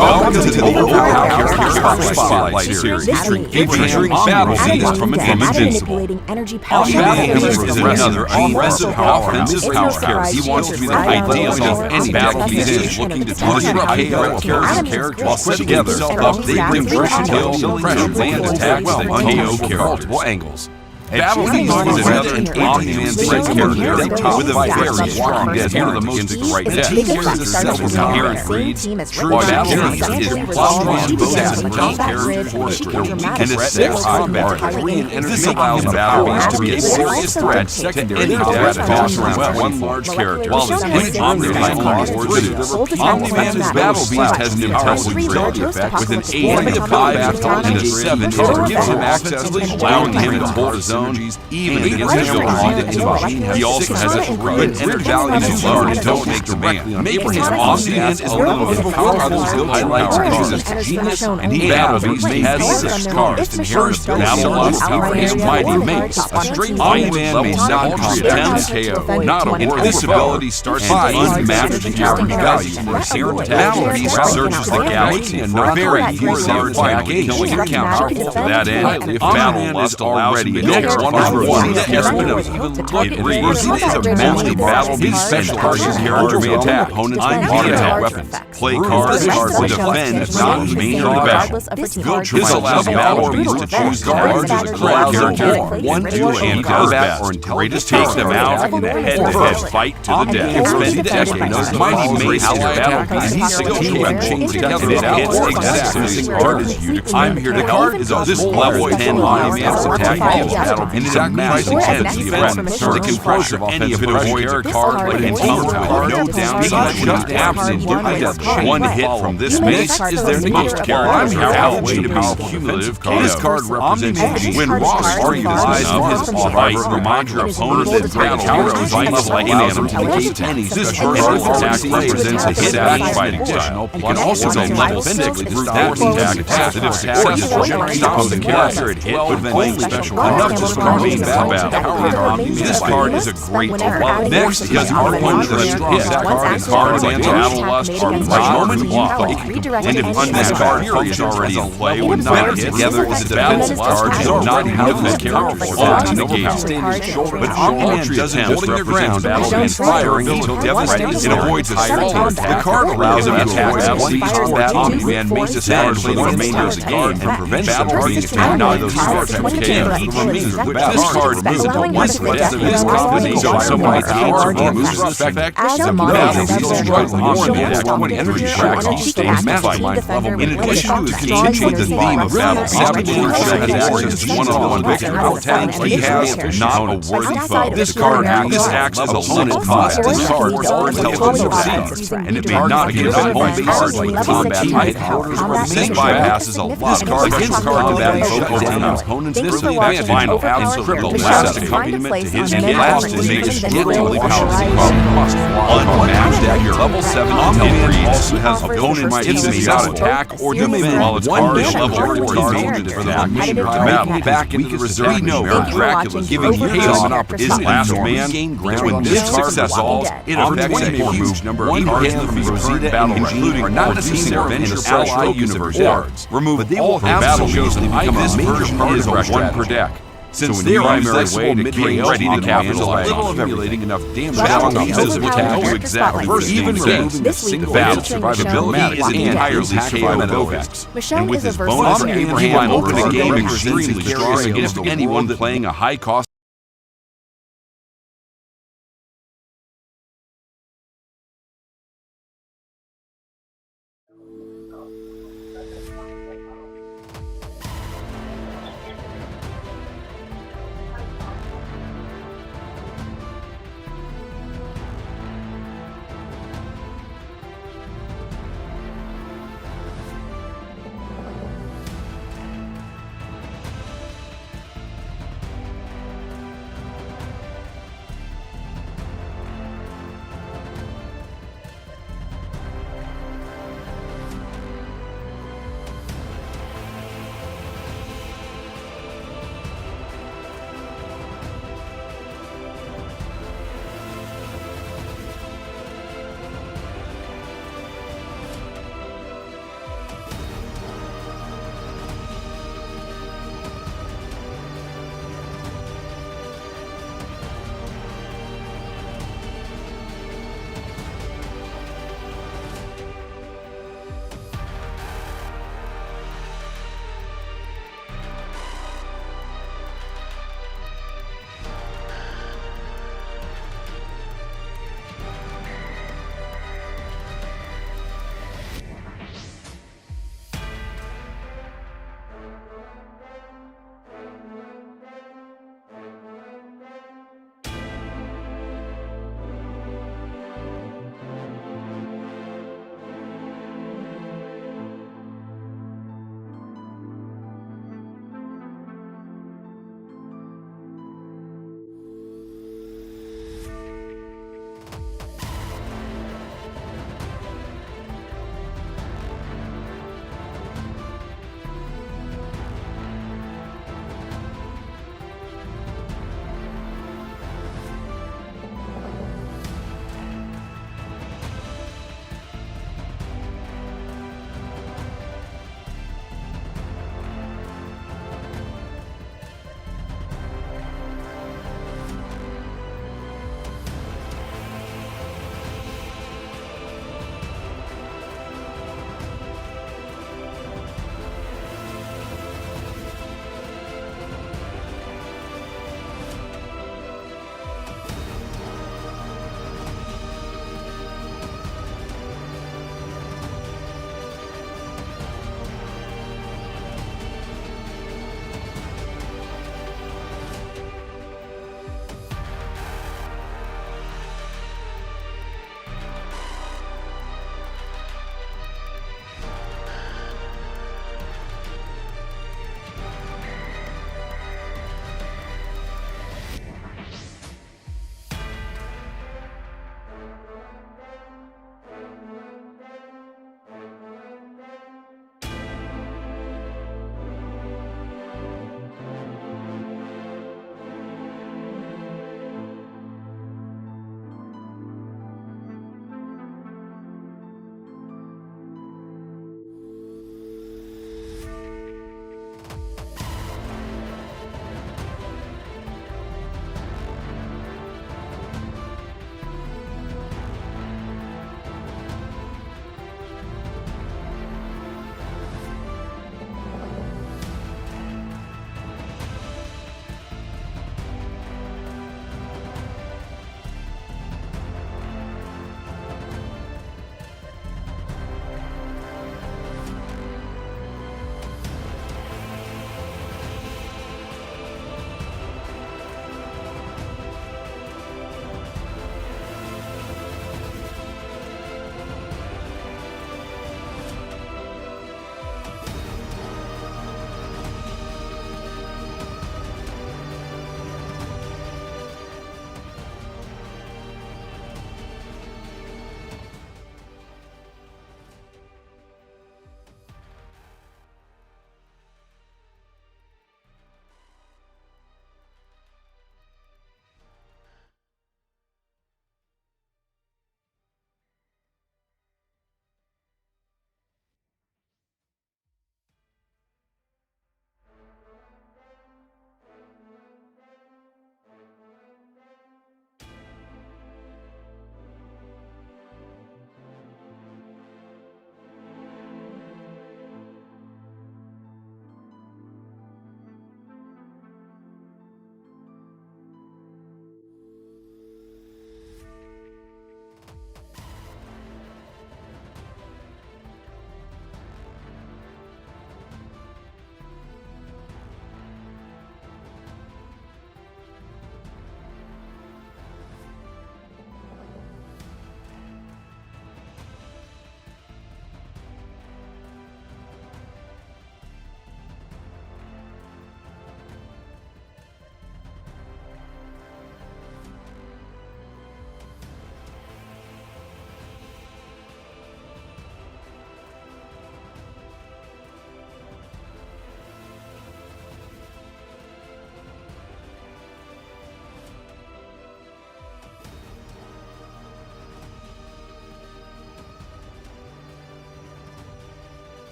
Welcome to the OverPower Spotlight Series, featuring battle beasts from Invincible. Battle Beast is another aggressive offensive powerhouse. He wants to be the ideal against any battle beast looking to target KO characters while set together. They bring friction, kills, and pressure land attacks that KO characters multiple angles. Battle Beast is another Omni-Man threat character with a very strong death here the most right death. The team carries a set of inherent breeds, while Battle Beast is plus-1 bonus and top character force and a 6-combat. This allows Battle Beast to be a serious threat to any deck tossed around one large character, while his hit Omni-Man cost reduced. Omni-Man's Battle Beast has an intelligent ability effect with an 8 into combat and a 7 to gives him access, allowing him to hold his own even against visual machine. He also has a great energy value to learn and don't make directly on Abraham. Omni-Man is a little bit powerful skill highlights his genius, and he Battle Beast has 6 cards. Inherent Battle Power is Mighty Mace. A straight Omni-Man may not cost 10 KO. Not a worth. This ability starts with unmatched character value. Battle Beast searches the galaxy and very few cards back killing him powerful. To that end, if Battle Lust allows him to go Rosita is a mentally Battle Beast special character may attack opponents with attack weapons, play cards, or defend not main or the battle. This allows Battle Beast to choose cards as a core character, 1, 2, and combat or intelligence takes them out in a head-to-head fight to the death. Rosita knows Mighty Mace is Battle Beast. He's skill and chain together and hits exactly card as you declare. I'm here to help. This level 10 Omni-Man's attack gives Battle Beast sacrificing energy to confront any of the warrior card like a team with no downside just absent one hit from this mace is their most characters have way to be cumulative card. This card represents when Ross utilize of his survivor remind your opponent that great heroes like an animal to negate any. This card attack represents a hit back fighting style. It can also go level 6 through that attack that if successful generates opposing character hit with playing special enough to score main battle. This card is a great tool. Next, because our opponent is hit cards and Battle Lust are right moment block. And if this card is already in play when not together is a Battle Lust card not even this character flaw to negate. But Omni-Man doesn't holding their ground and firing until devastated. It avoids a solo attack. The card allows him to attack that Omni-Man makes a stand for the remainder of the game and prevents Battle Beast from not those cards from KO. This card is a one threat of this combination, so somebody takes or removes this effect. The Battle Beast strikes more than the deck when energy tracks each stays mastermind level. In addition to continue the theme of Battle Beast, has one-on-one victory outtank. He has not a worthy foe. This card acts as a opponent combat. This card or intelligence succeeds, and it may not be a home card like combat type. This bypasses a lot of cards against card combating opponents. This is final absolute last accompaniment to his blast and makes it totally powerful. Unmatched at your level 7 Omni-Man also has opponent teammates out attack or defend while its card is level 14 for the remainder of the battle. Back into the reserve, we know Dracula giving you chaos is last man. When this card resolves, it affects a huge number of cards in the Rosita battle, including are not necessarily in the Ally universe boards. Remove all battle shows and become this version is a 1 per deck. Since they are primary way to gain ready to capitalize on accumulating enough damage on the physical attack to exactly even removing a single battle survivability is entirely KO. And with his bonus, Abraham opened a game extremely strong against anyone playing a high cost.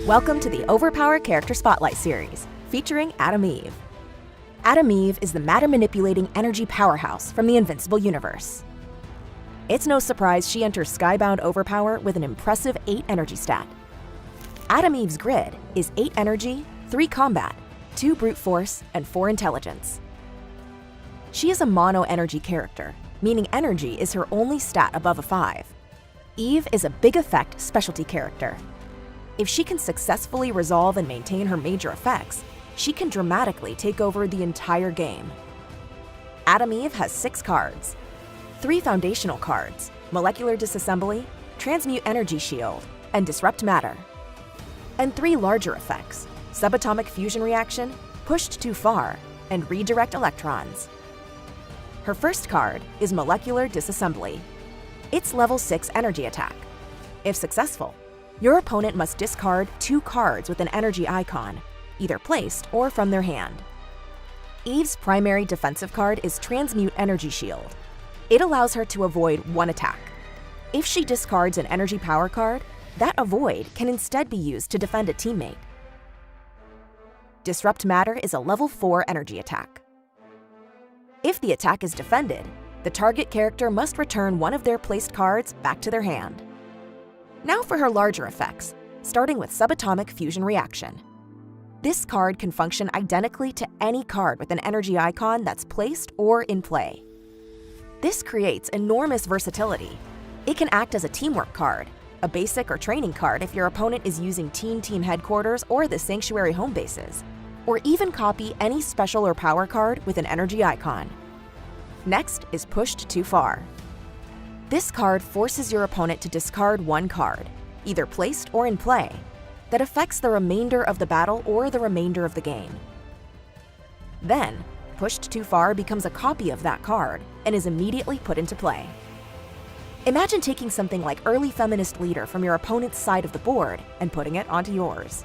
Welcome to the OverPower Character Spotlight Series, featuring Atom Eve. Atom Eve is the matter-manipulating energy powerhouse from the Invincible universe. It's no surprise she enters Skybound OverPower with an impressive 8 energy stat. Atom Eve's grid is 8 energy, 3 combat, 2 brute force, and 4 intelligence. She is a mono-energy character, meaning energy is her only stat above a 5. Eve is a big effect specialty character. If she can successfully resolve and maintain her major effects, she can dramatically take over the entire game. Atom Eve has 6 cards. 3 foundational cards, Molecular Disassembly, Transmute Energy Shield, and Disrupt Matter. And 3 larger effects, Subatomic Fusion Reaction, Pushed Too Far, and Redirect Electrons. Her first card is Molecular Disassembly. It's level 6 energy attack. If successful, your opponent must discard 2 cards with an energy icon, either placed or from their hand. Eve's primary defensive card is Transmute Energy Shield. It allows her to avoid 1 attack. If she discards an energy power card, that avoid can instead be used to defend a teammate. Disrupt Matter is a level 4 energy attack. If the attack is defended, the target character must return one of their placed cards back to their hand. Now for her larger effects, starting with Subatomic Fusion Reaction. This card can function identically to any card with an energy icon that's placed or in play. This creates enormous versatility. It can act as a teamwork card, a basic or training card if your opponent is using Team Headquarters or the Sanctuary home bases, or even copy any special or power card with an energy icon. Next is Pushed Too Far. This card forces your opponent to discard 1 card, either placed or in play, that affects the remainder of the battle or the remainder of the game. Then, Pushed Too Far becomes a copy of that card and is immediately put into play. Imagine taking something like Early Feminist Leader from your opponent's side of the board and putting it onto yours.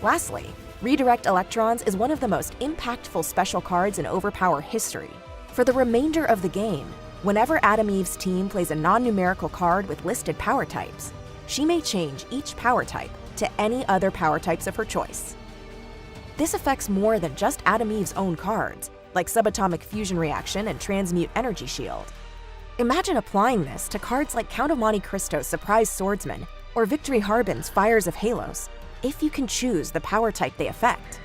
Lastly, Redirect Electrons is one of the most impactful special cards in OverPower history. For the remainder of the game, whenever Atom Eve's team plays a non-numerical card with listed power types, she may change each power type to any other power types of her choice. This affects more than just Atom Eve's own cards, like Subatomic Fusion Reaction and Transmute Energy Shield. Imagine applying this to cards like Count of Monte Cristo's Surprise Swordsman or Victory Harbin's Fires of Halos, if you can choose the power type they affect.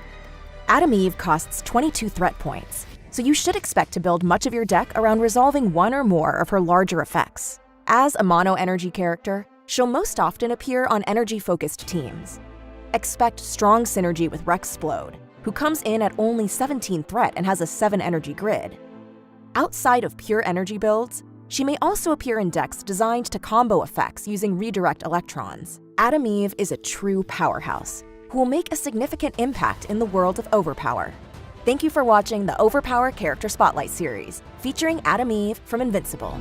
Atom Eve costs 22 threat points, so you should expect to build much of your deck around resolving 1 or more of her larger effects. As a mono-energy character, she'll most often appear on energy-focused teams. Expect strong synergy with Rexplode, who comes in at only 17 threat and has a 7 energy grid. Outside of pure energy builds, she may also appear in decks designed to combo effects using Redirect Electrons. Atom Eve is a true powerhouse, who will make a significant impact in the world of OverPower. Thank you for watching the OverPower Character Spotlight Series, featuring Atom Eve from Invincible.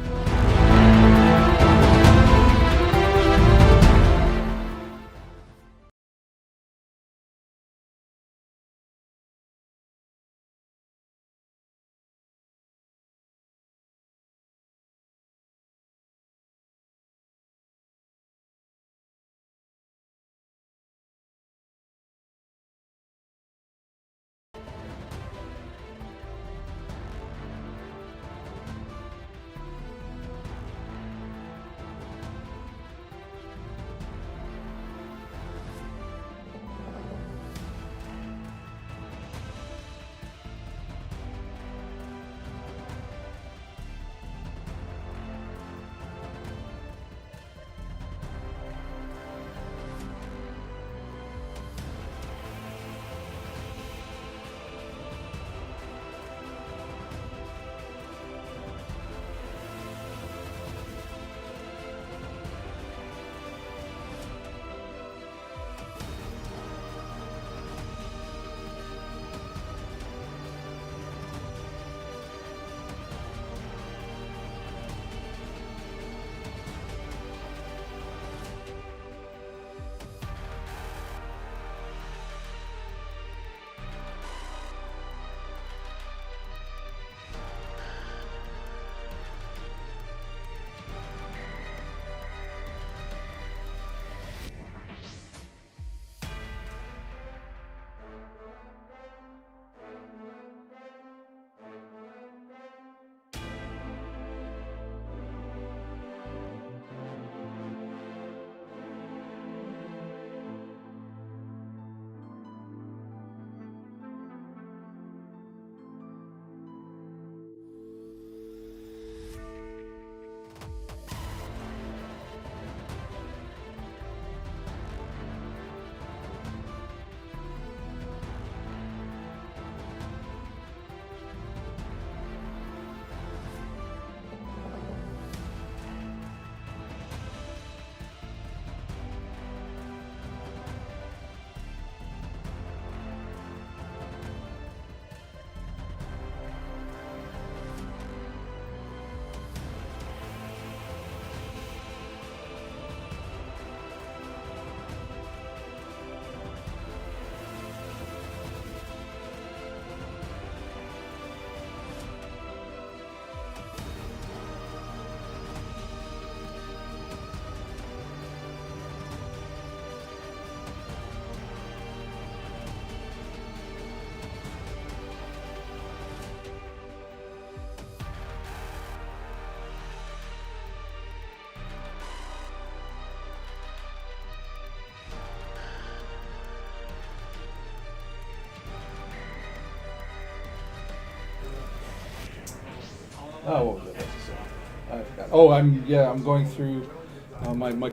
Oh, what was I about to say? I forgot. Oh, I'm going through my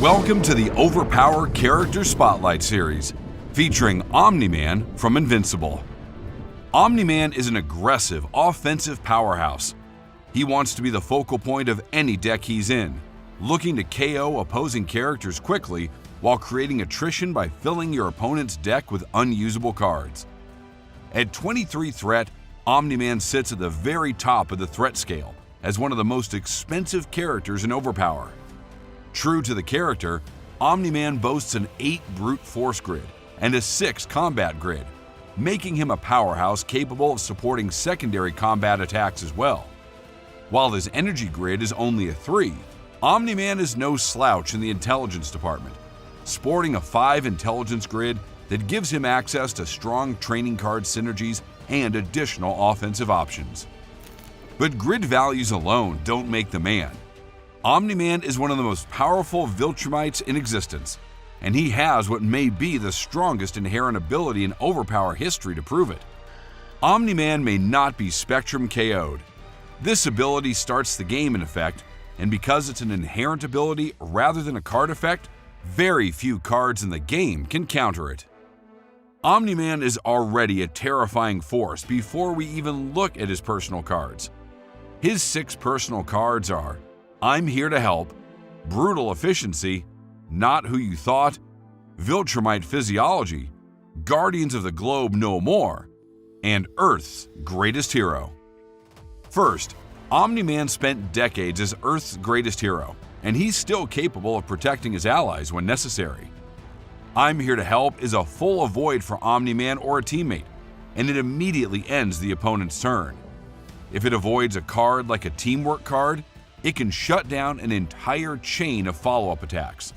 Welcome to the OverPower Character Spotlight Series, featuring Omni-Man from Invincible. Omni-Man is an aggressive, offensive powerhouse. He wants to be the focal point of any deck he's in, looking to KO opposing characters quickly while creating attrition by filling your opponent's deck with unusable cards. At 23 threat, Omni-Man sits at the very top of the threat scale as one of the most expensive characters in OverPower. True to the character, Omni-Man boasts an 8 brute force grid and a 6 combat grid, making him a powerhouse capable of supporting secondary combat attacks as well. While his energy grid is only a 3, Omni-Man is no slouch in the intelligence department, sporting a 5 intelligence grid that gives him access to strong training card synergies and additional offensive options. But grid values alone don't make the man. Omni-Man is one of the most powerful Viltrumites in existence, and he has what may be the strongest inherent ability in OverPower history to prove it. Omni-Man may not be Spectrum KO'd. This ability starts the game in effect, and because it's an inherent ability rather than a card effect, very few cards in the game can counter it. Omni-Man is already a terrifying force before we even look at his personal cards. His 6 personal cards are I'm Here to Help, Brutal Efficiency, Not Who You Thought, Viltrumite Physiology, Guardians of the Globe No More, and Earth's Greatest Hero. First, Omni-Man spent decades as Earth's greatest hero, and he's still capable of protecting his allies when necessary. I'm Here to Help is a full avoid for Omni-Man or a teammate, and it immediately ends the opponent's turn. If it avoids a card like a teamwork card, it can shut down an entire chain of follow-up attacks.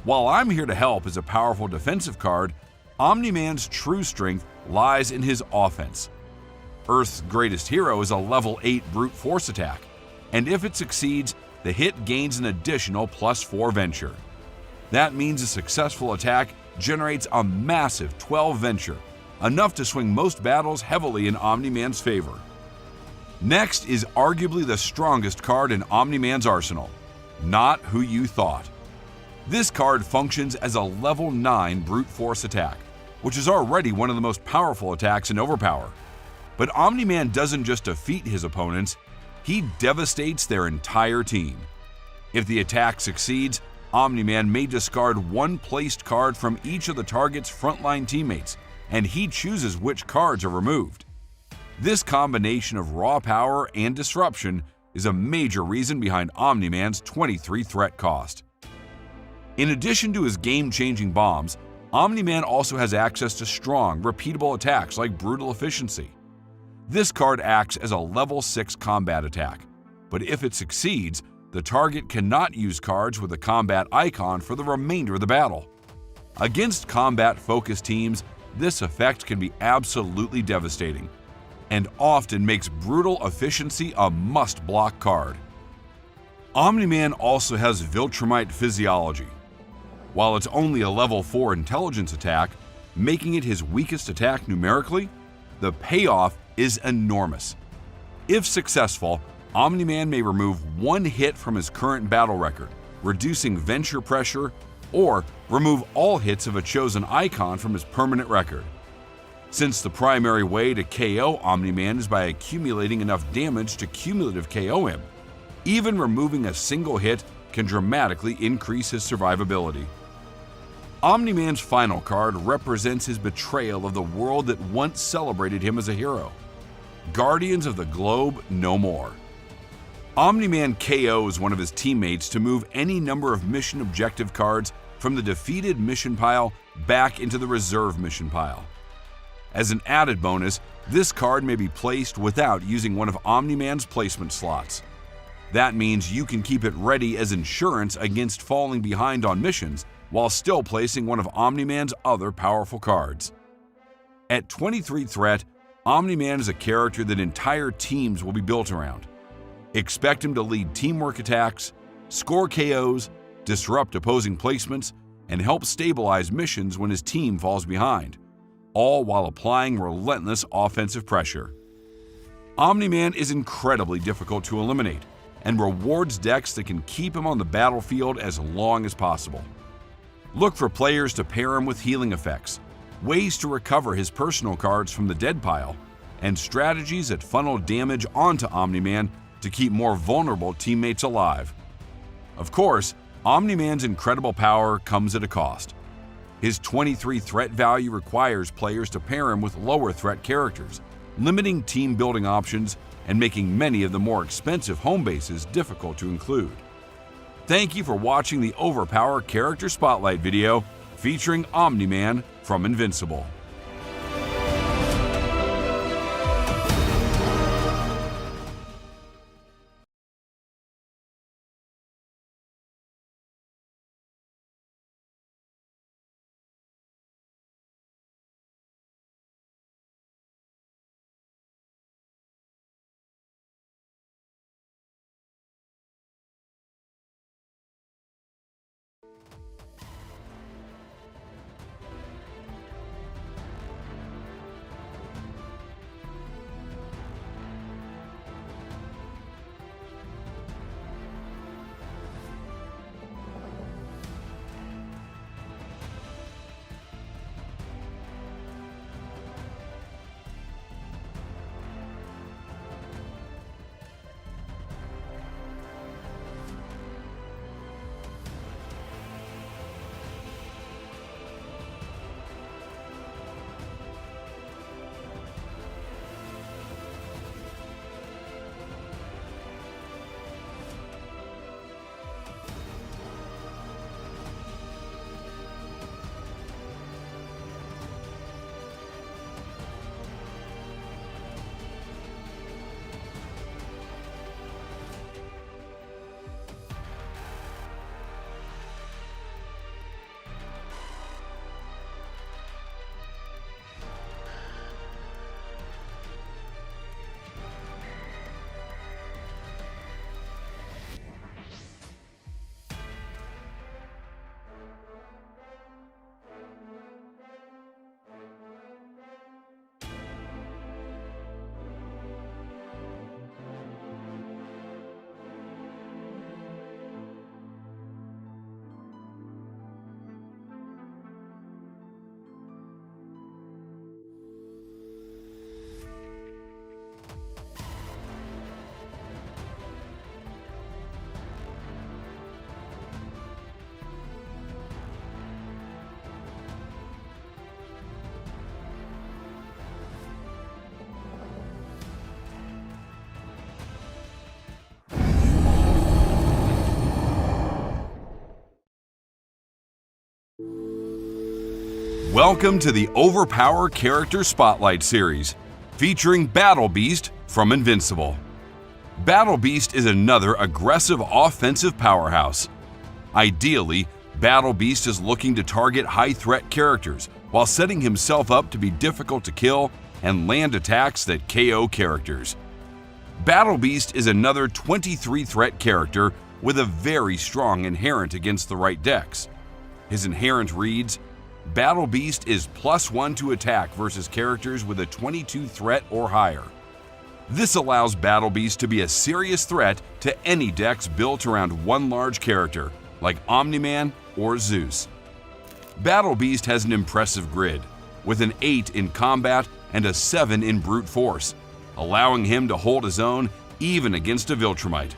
While I'm Here to Help is a powerful defensive card, Omni-Man's true strength lies in his offense. Earth's Greatest Hero is a level 8 brute force attack, and if it succeeds, the hit gains an additional +4 venture. That means a successful attack generates a massive 12 venture, enough to swing most battles heavily in Omni-Man's favor. Next is arguably the strongest card in Omni-Man's arsenal, Not Who You Thought. This card functions as a level 9 brute force attack, which is already one of the most powerful attacks in OverPower. But Omni-Man doesn't just defeat his opponents, he devastates their entire team. If the attack succeeds, Omni-Man may discard 1 placed card from each of the target's frontline teammates, and he chooses which cards are removed. This combination of raw power and disruption is a major reason behind Omni-Man's 23 threat cost. In addition to his game-changing bombs, Omni-Man also has access to strong, repeatable attacks like Brutal Efficiency. This card acts as a level 6 combat attack, but if it succeeds, the target cannot use cards with a combat icon for the remainder of the battle. Against combat-focused teams, this effect can be absolutely devastating, and often makes Brutal Efficiency a must-block card. Omni-Man also has Viltrumite Physiology. While it's only a level 4 intelligence attack, making it his weakest attack numerically, the payoff is enormous. If successful, Omni-Man may remove 1 hit from his current battle record, reducing venture pressure, or remove all hits of a chosen icon from his permanent record. Since the primary way to KO Omni-Man is by accumulating enough damage to cumulative KO him, even removing a single hit can dramatically increase his survivability. Omni-Man's final card represents his betrayal of the world that once celebrated him as a hero. Guardians of the Globe No More. Omni-Man KOs one of his teammates to move any number of mission objective cards from the defeated mission pile back into the reserve mission pile. As an added bonus, this card may be placed without using one of Omni-Man's placement slots. That means you can keep it ready as insurance against falling behind on missions while still placing one of Omni-Man's other powerful cards. At 23 threat, Omni-Man is a character that entire teams will be built around. Expect him to lead teamwork attacks, score KOs, disrupt opposing placements, and help stabilize missions when his team falls behind, all while applying relentless offensive pressure. Omni-Man is incredibly difficult to eliminate, and rewards decks that can keep him on the battlefield as long as possible. Look for players to pair him with healing effects, ways to recover his personal cards from the dead pile, and strategies that funnel damage onto Omni-Man to keep more vulnerable teammates alive. Of course, Omni-Man's incredible power comes at a cost. His 23 threat value requires players to pair him with lower threat characters, limiting team building options and making many of the more expensive home bases difficult to include. Thank you for watching the OverPower Character Spotlight video featuring Omni-Man from Invincible. Welcome to the OverPower Character Spotlight series, featuring Battle Beast from Invincible. Battle Beast is another aggressive offensive powerhouse. Ideally, Battle Beast is looking to target high-threat characters while setting himself up to be difficult to kill and land attacks that KO characters. Battle Beast is another 23-threat character with a very strong inherent against the right decks. His inherent reads, Battle Beast is +1 to attack versus characters with a 22 threat or higher. This allows Battle Beast to be a serious threat to any decks built around one large character, like Omni-Man or Zeus. Battle Beast has an impressive grid, with an 8 in combat and a 7 in brute force, allowing him to hold his own even against a Viltrumite.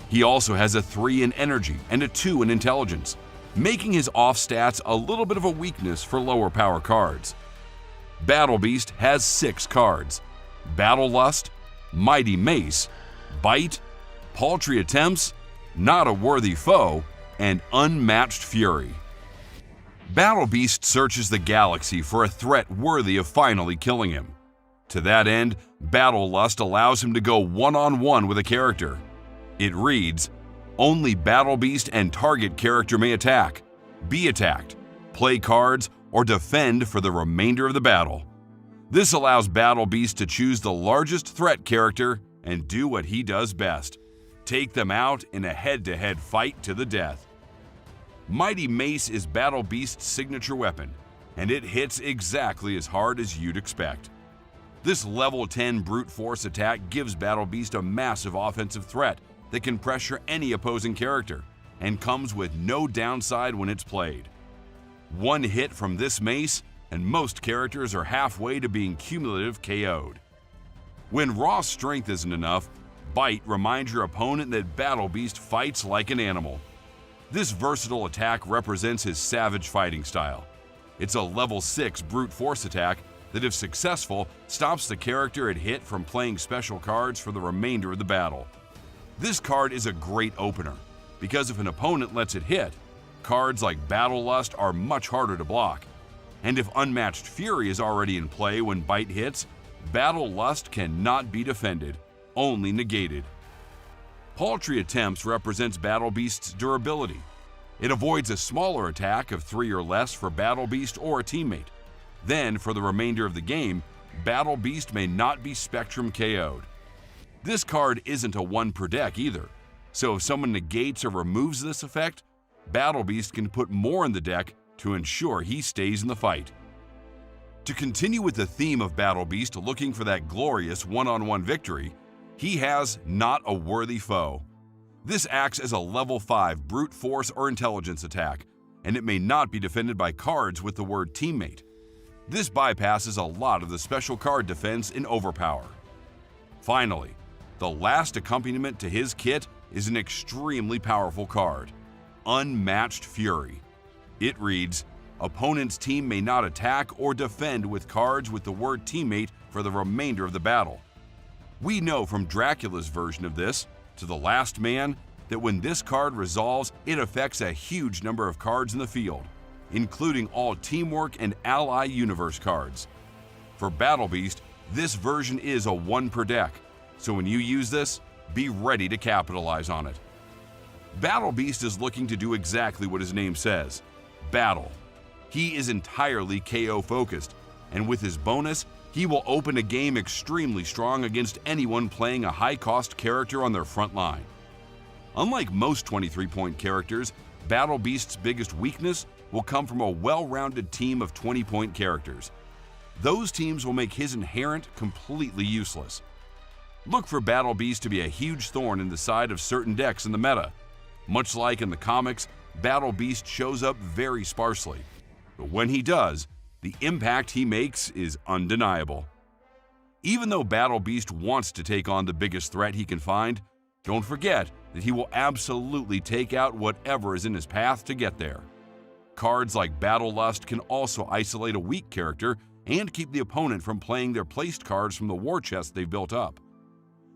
He also has a 3 in energy and a 2 in intelligence, making his off stats a little bit of a weakness for lower power cards. Battle Beast has 6 cards: Battle Lust, Mighty Mace, Bite, Paltry Attempts, Not a Worthy Foe, and Unmatched Fury. Battle Beast searches the galaxy for a threat worthy of finally killing him. To that end, Battle Lust allows him to go one-on-one with a character. It reads, only Battle Beast and target character may attack, be attacked, play cards, or defend for the remainder of the battle. This allows Battle Beast to choose the largest threat character and do what he does best: take them out in a head-to-head fight to the death. Mighty Mace is Battle Beast's signature weapon, and it hits exactly as hard as you'd expect. This level 10 brute force attack gives Battle Beast a massive offensive threat that can pressure any opposing character and comes with no downside when it's played. One hit from this mace and most characters are halfway to being cumulative KO'd. When raw strength isn't enough, Bite reminds your opponent that Battle Beast fights like an animal. This versatile attack represents his savage fighting style. It's a level 6 brute force attack that, if successful, stops the character it hit from playing special cards for the remainder of the battle. This card is a great opener, because if an opponent lets it hit, cards like Battle Lust are much harder to block. And if Unmatched Fury is already in play when Bite hits, Battle Lust cannot be defended, only negated. Paltry Attempts represents Battle Beast's durability. It avoids a smaller attack of 3 or less for Battle Beast or a teammate. Then, for the remainder of the game, Battle Beast may not be Spectrum KO'd. This card isn't a 1 per deck either, so if someone negates or removes this effect, Battle Beast can put more in the deck to ensure he stays in the fight. To continue with the theme of Battle Beast looking for that glorious one-on-one victory, he has Not a Worthy Foe. This acts as a level 5 brute force or intelligence attack, and it may not be defended by cards with the word teammate. This bypasses a lot of the special card defense in OverPower. Finally, the last accompaniment to his kit is an extremely powerful card, Unmatched Fury. It reads, opponent's team may not attack or defend with cards with the word teammate for the remainder of the battle. We know from Dracula's version of this, To the Last Man, that when this card resolves, it affects a huge number of cards in the field, including all Teamwork and Ally Universe cards. For Battle Beast, this version is a 1 per deck, so when you use this, be ready to capitalize on it. Battle Beast is looking to do exactly what his name says, battle. He is entirely KO focused, and with his bonus, he will open a game extremely strong against anyone playing a high-cost character on their front line. Unlike most 23-point characters, Battle Beast's biggest weakness will come from a well-rounded team of 20-point characters. Those teams will make his inherent completely useless. Look for Battle Beast to be a huge thorn in the side of certain decks in the meta. Much like in the comics, Battle Beast shows up very sparsely. But when he does, the impact he makes is undeniable. Even though Battle Beast wants to take on the biggest threat he can find, don't forget that he will absolutely take out whatever is in his path to get there. Cards like Battle Lust can also isolate a weak character and keep the opponent from playing their placed cards from the war chest they've built up.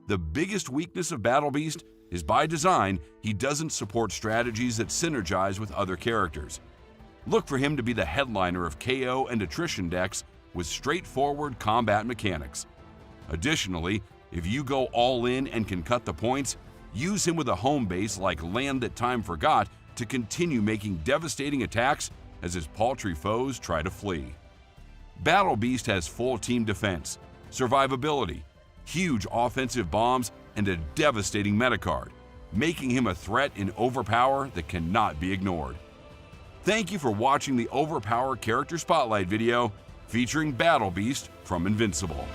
The biggest weakness of Battle Beast is by design, he doesn't support strategies that synergize with other characters. Look for him to be the headliner of KO and attrition decks with straightforward combat mechanics. Additionally, if you go all in and can cut the points, use him with a home base like Land That Time Forgot to continue making devastating attacks as his paltry foes try to flee. Battle Beast has full team defense, survivability, huge offensive bombs, and a devastating meta card, making him a threat in OverPower that cannot be ignored. Thank you for watching the OverPower Character Spotlight video featuring Battle Beast from Invincible.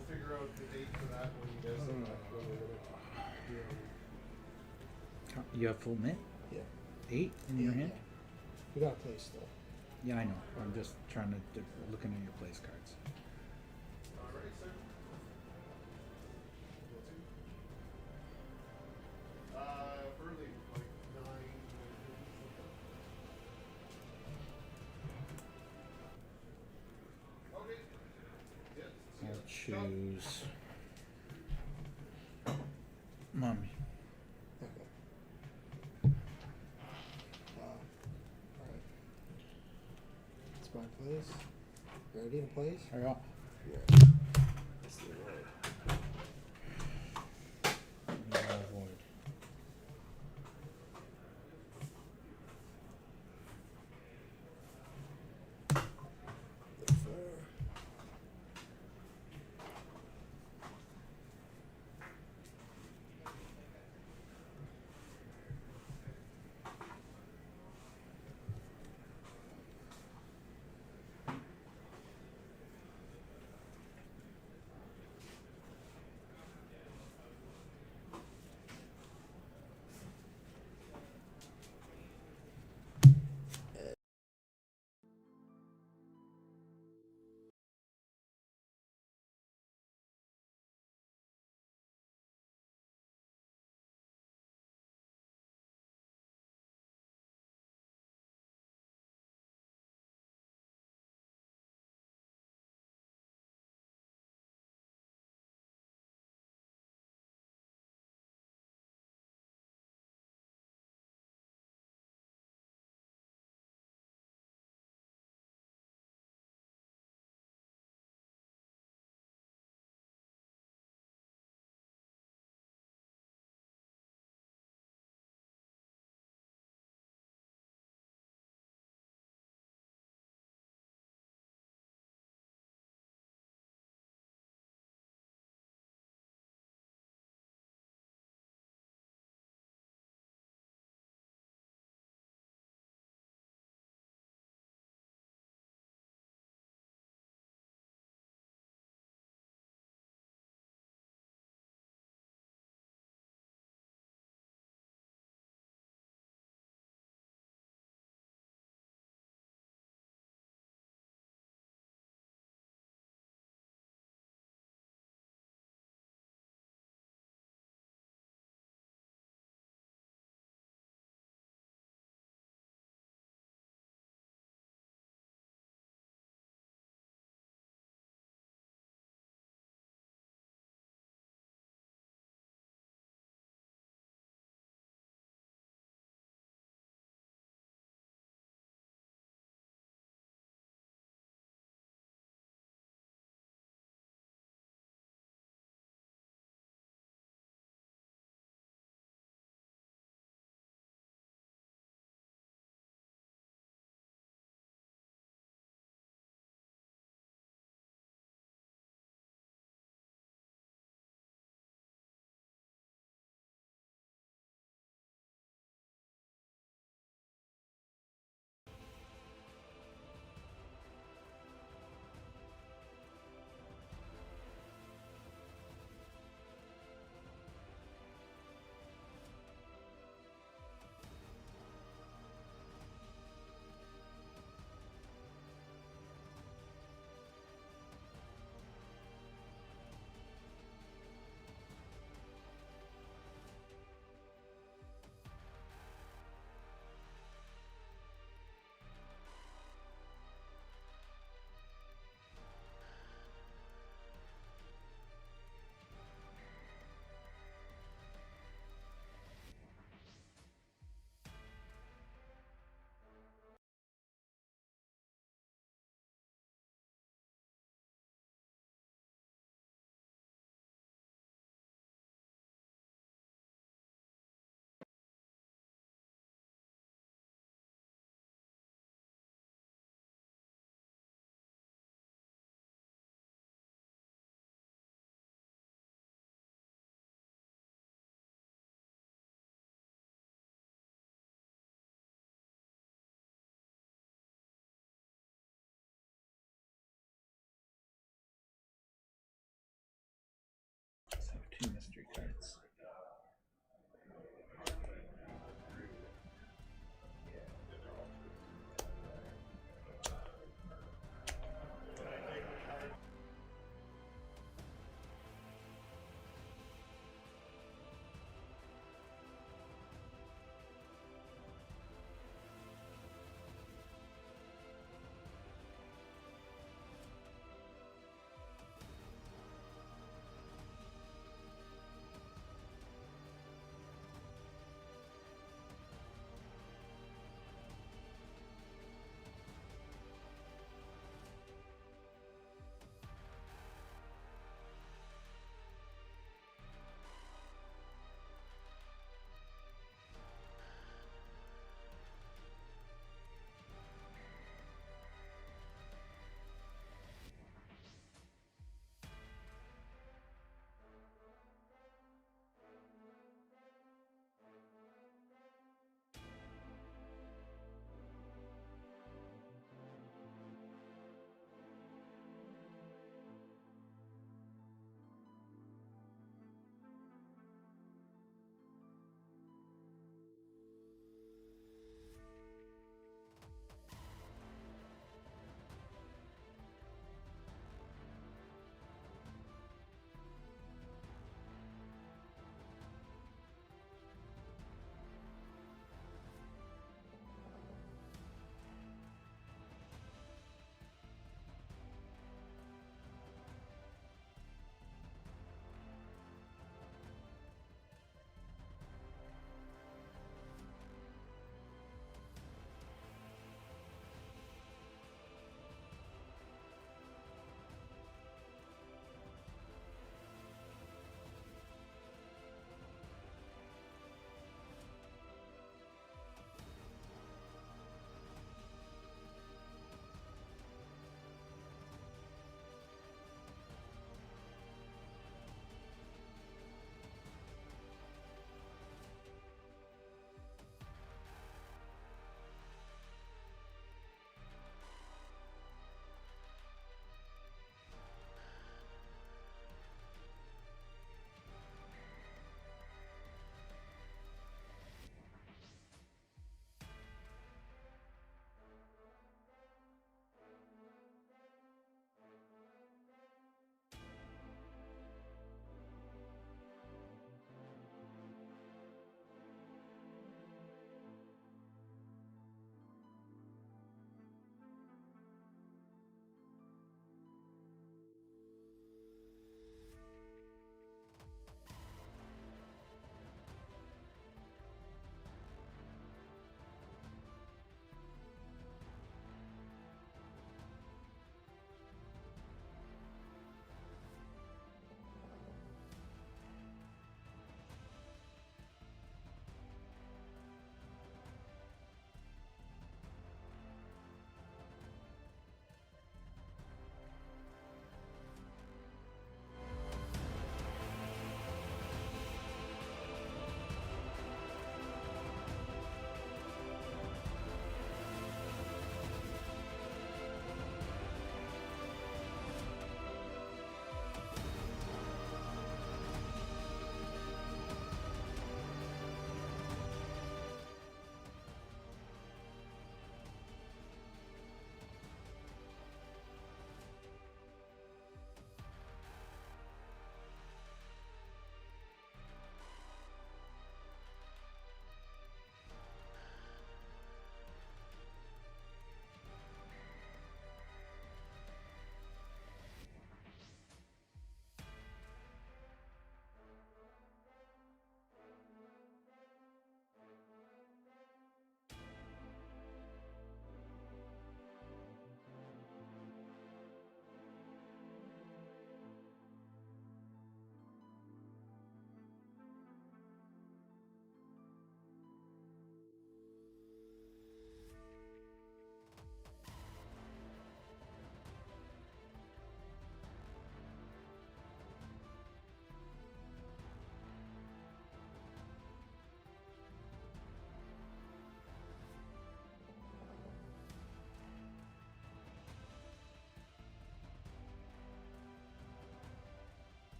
we'll figure out the date for that when you guys come back. You have full mint? Yeah. 8 in your hand? Yeah. We got a place still. Yeah, I know. I'm just trying to looking at your place cards. All right, sir. Early, like 9. Okay. Yes. I'll choose Mommy. Okay. Alright. It's my place. Ready in place? I got. Yeah. Let's do it. Avoid. mystery cards.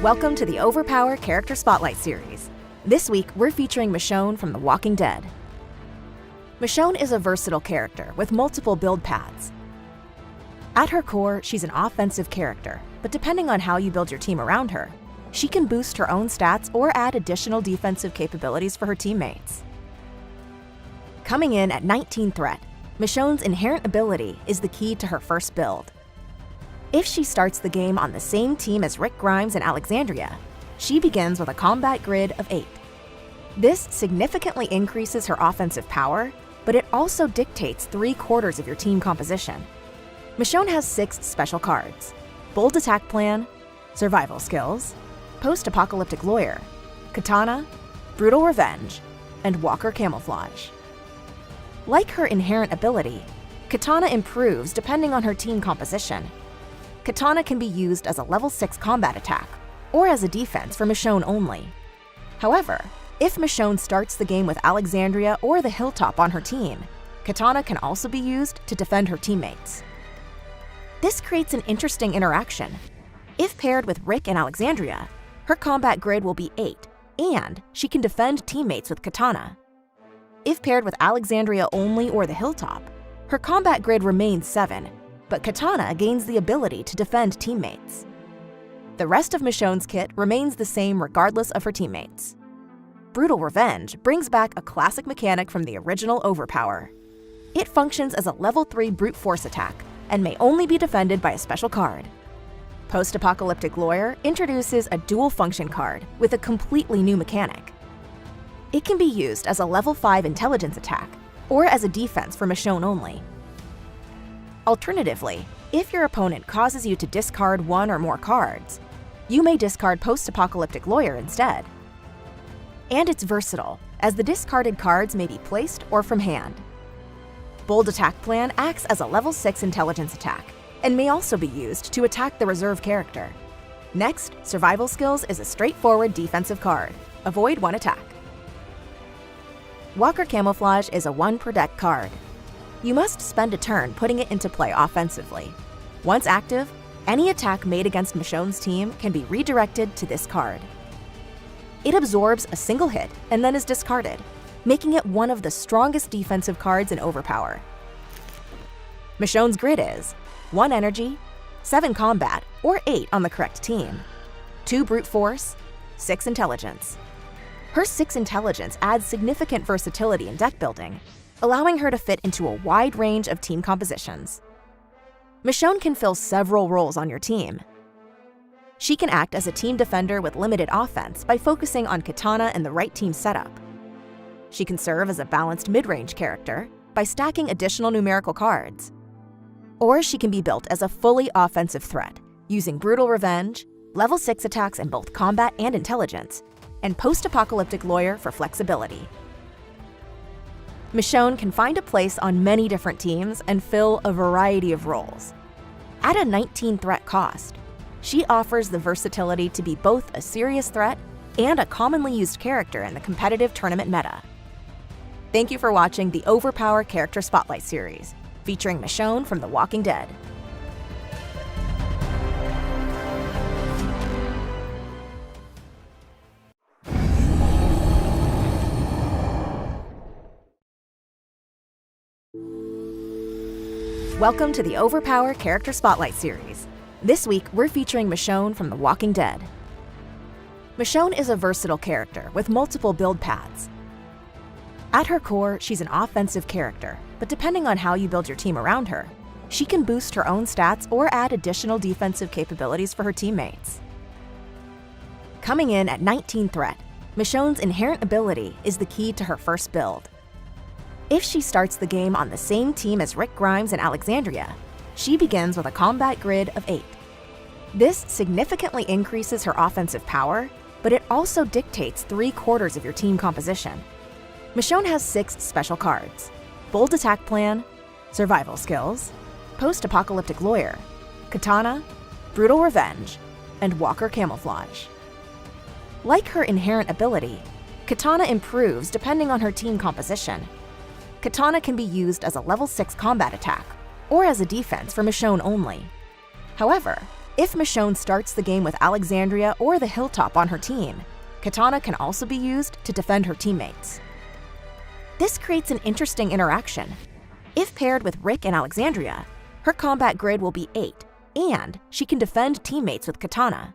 Welcome to the OverPower Character Spotlight Series. This week, we're featuring Michonne from The Walking Dead. Michonne is a versatile character with multiple build paths. At her core, she's an offensive character, but depending on how you build your team around her, she can boost her own stats or add additional defensive capabilities for her teammates. Coming in at 19 threat, Michonne's inherent ability is the key to her first build. If she starts the game on the same team as Rick Grimes and Alexandria, she begins with a combat grid of 8. This significantly increases her offensive power, but it also dictates 3/4 of your team composition. Michonne has 6 special cards: Bold Attack Plan, Survival Skills, Post-Apocalyptic Lawyer, Katana, Brutal Revenge, and Walker Camouflage. Like her inherent ability, Katana improves depending on her team composition. Katana can be used as a level 6 combat attack, or as a defense for Michonne only. However, if Michonne starts the game with Alexandria or the Hilltop on her team, Katana can also be used to defend her teammates. This creates an interesting interaction. If paired with Rick and Alexandria, her combat grid will be 8, and she can defend teammates with Katana. If paired with Alexandria only or the Hilltop, her combat grid remains 7, but Katana gains the ability to defend teammates. The rest of Michonne's kit remains the same regardless of her teammates. Brutal Revenge brings back a classic mechanic from the original OverPower. It functions as a level 3 brute force attack and may only be defended by a special card. Post-Apocalyptic Lawyer introduces a dual function card with a completely new mechanic. It can be used as a level 5 intelligence attack or as a defense for Michonne only. Alternatively, if your opponent causes you to discard 1 or more cards, you may discard Post-Apocalyptic Lawyer instead. And it's versatile, as the discarded cards may be placed or from hand. Bold Attack Plan acts as a level 6 intelligence attack, and may also be used to attack the reserve character. Next, Survival Skills is a straightforward defensive card. Avoid 1 attack. Walker Camouflage is a 1 per deck card. You must spend a turn putting it into play offensively. Once active, any attack made against Michonne's team can be redirected to this card. It absorbs a single hit and then is discarded, making it one of the strongest defensive cards in OverPower. Michonne's grid is 1 energy, 7 combat, or 8 on the correct team, 2 brute force, 6 intelligence. Her 6 intelligence adds significant versatility in deck building, allowing her to fit into a wide range of team compositions. Michonne can fill several roles on your team. She can act as a team defender with limited offense by focusing on Katana and the right team setup. She can serve as a balanced mid-range character by stacking additional numerical cards. Or she can be built as a fully offensive threat, using Brutal Revenge, level 6 attacks in both combat and intelligence, and Post-Apocalyptic Lawyer for flexibility. Michonne can find a place on many different teams and fill a variety of roles. At a 19 threat cost, she offers the versatility to be both a serious threat and a commonly used character in the competitive tournament meta. Thank you for watching the OverPower Character Spotlight Series, featuring Michonne from The Walking Dead. Welcome to the OverPower Character Spotlight Series. This week, we're featuring Michonne from The Walking Dead. Michonne is a versatile character with multiple build paths. At her core, she's an offensive character, but depending on how you build your team around her, she can boost her own stats or add additional defensive capabilities for her teammates. Coming in at 19 threat, Michonne's inherent ability is the key to her first build. If she starts the game on the same team as Rick Grimes and Alexandria, she begins with a combat grid of 8. This significantly increases her offensive power, but it also dictates 3/4 of your team composition. Michonne has 6 special cards: Bold Attack Plan, Survival Skills, Post-Apocalyptic Lawyer, Katana, Brutal Revenge, and Walker Camouflage. Like her inherent ability, Katana improves depending on her team composition. Katana can be used as a level 6 combat attack, or as a defense for Michonne only. However, If Michonne starts the game with Alexandria or the Hilltop on her team, Katana can also be used to defend her teammates. This creates an interesting interaction. If paired with Rick and Alexandria, her combat grid will be 8, and she can defend teammates with Katana.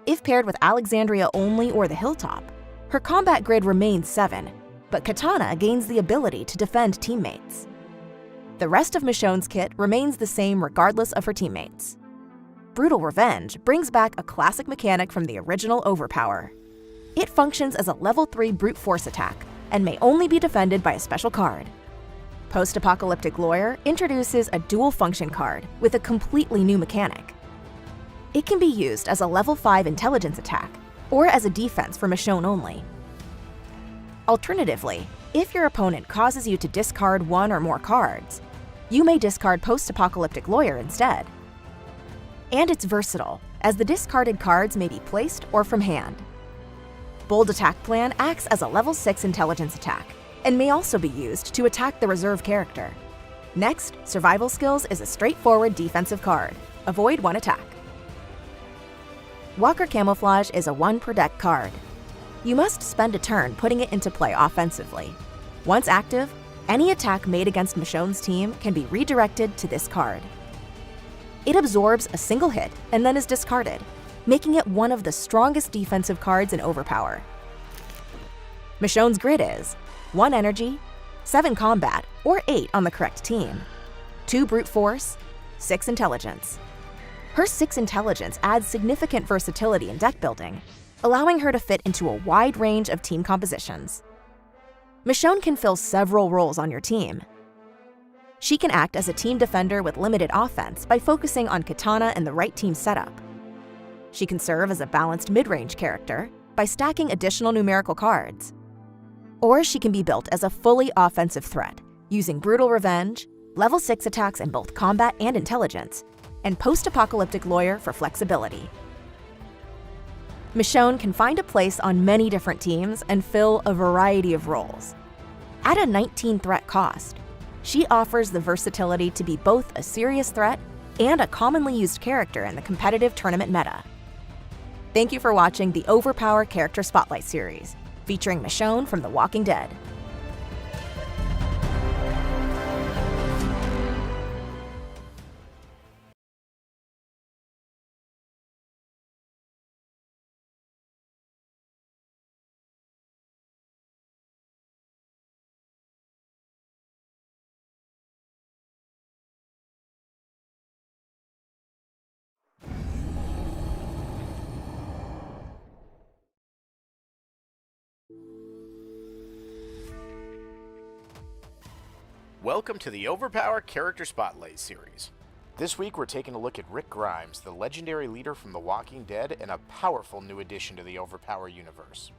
If paired with Alexandria only or the Hilltop, her combat grid remains 7, but Katana gains the ability to defend teammates. The rest of Michonne's kit remains the same regardless of her teammates. Brutal Revenge brings back a classic mechanic from the original Overpower. It functions as a level 3 brute force attack and may only be defended by a special card. Post-Apocalyptic Lawyer introduces a dual function card with a completely new mechanic. It can be used as a level 5 intelligence attack or as a defense for Michonne only. Alternatively, if your opponent causes you to discard one or more cards, you may discard Post-Apocalyptic Lawyer instead. And it's versatile, as the discarded cards may be placed or from hand. Bold Attack Plan acts as a level 6 intelligence attack and may also be used to attack the reserve character. Next, Survival Skills is a straightforward defensive card. Avoid 1 attack. Walker Camouflage is a 1 per deck card. You must spend a turn putting it into play offensively. Once active, any attack made against Michonne's team can be redirected to this card. It absorbs a single hit and then is discarded, making it one of the strongest defensive cards in Overpower. Michonne's grid is 1 energy, 7 combat, or 8 on the correct team, 2 brute force, 6 intelligence. Her 6 intelligence adds significant versatility in deck building, allowing her to fit into a wide range of team compositions. Michonne can fill several roles on your team. She can act as a team defender with limited offense by focusing on Katana and the right team setup. She can serve as a balanced mid-range character by stacking additional numerical cards. Or she can be built as a fully offensive threat, using Brutal Revenge, level 6 attacks in both combat and intelligence, and Post-Apocalyptic Lawyer for flexibility. Michonne can find a place on many different teams and fill a variety of roles. At a 19 threat cost, she offers the versatility to be both a serious threat and a commonly used character in the competitive tournament meta. Thank you for watching the Overpower Character Spotlight series, featuring Michonne from The Walking Dead. Welcome to the Overpower Character Spotlight series. This week we're taking a look at Rick Grimes, the legendary leader from The Walking Dead and a powerful new addition to the Overpower universe.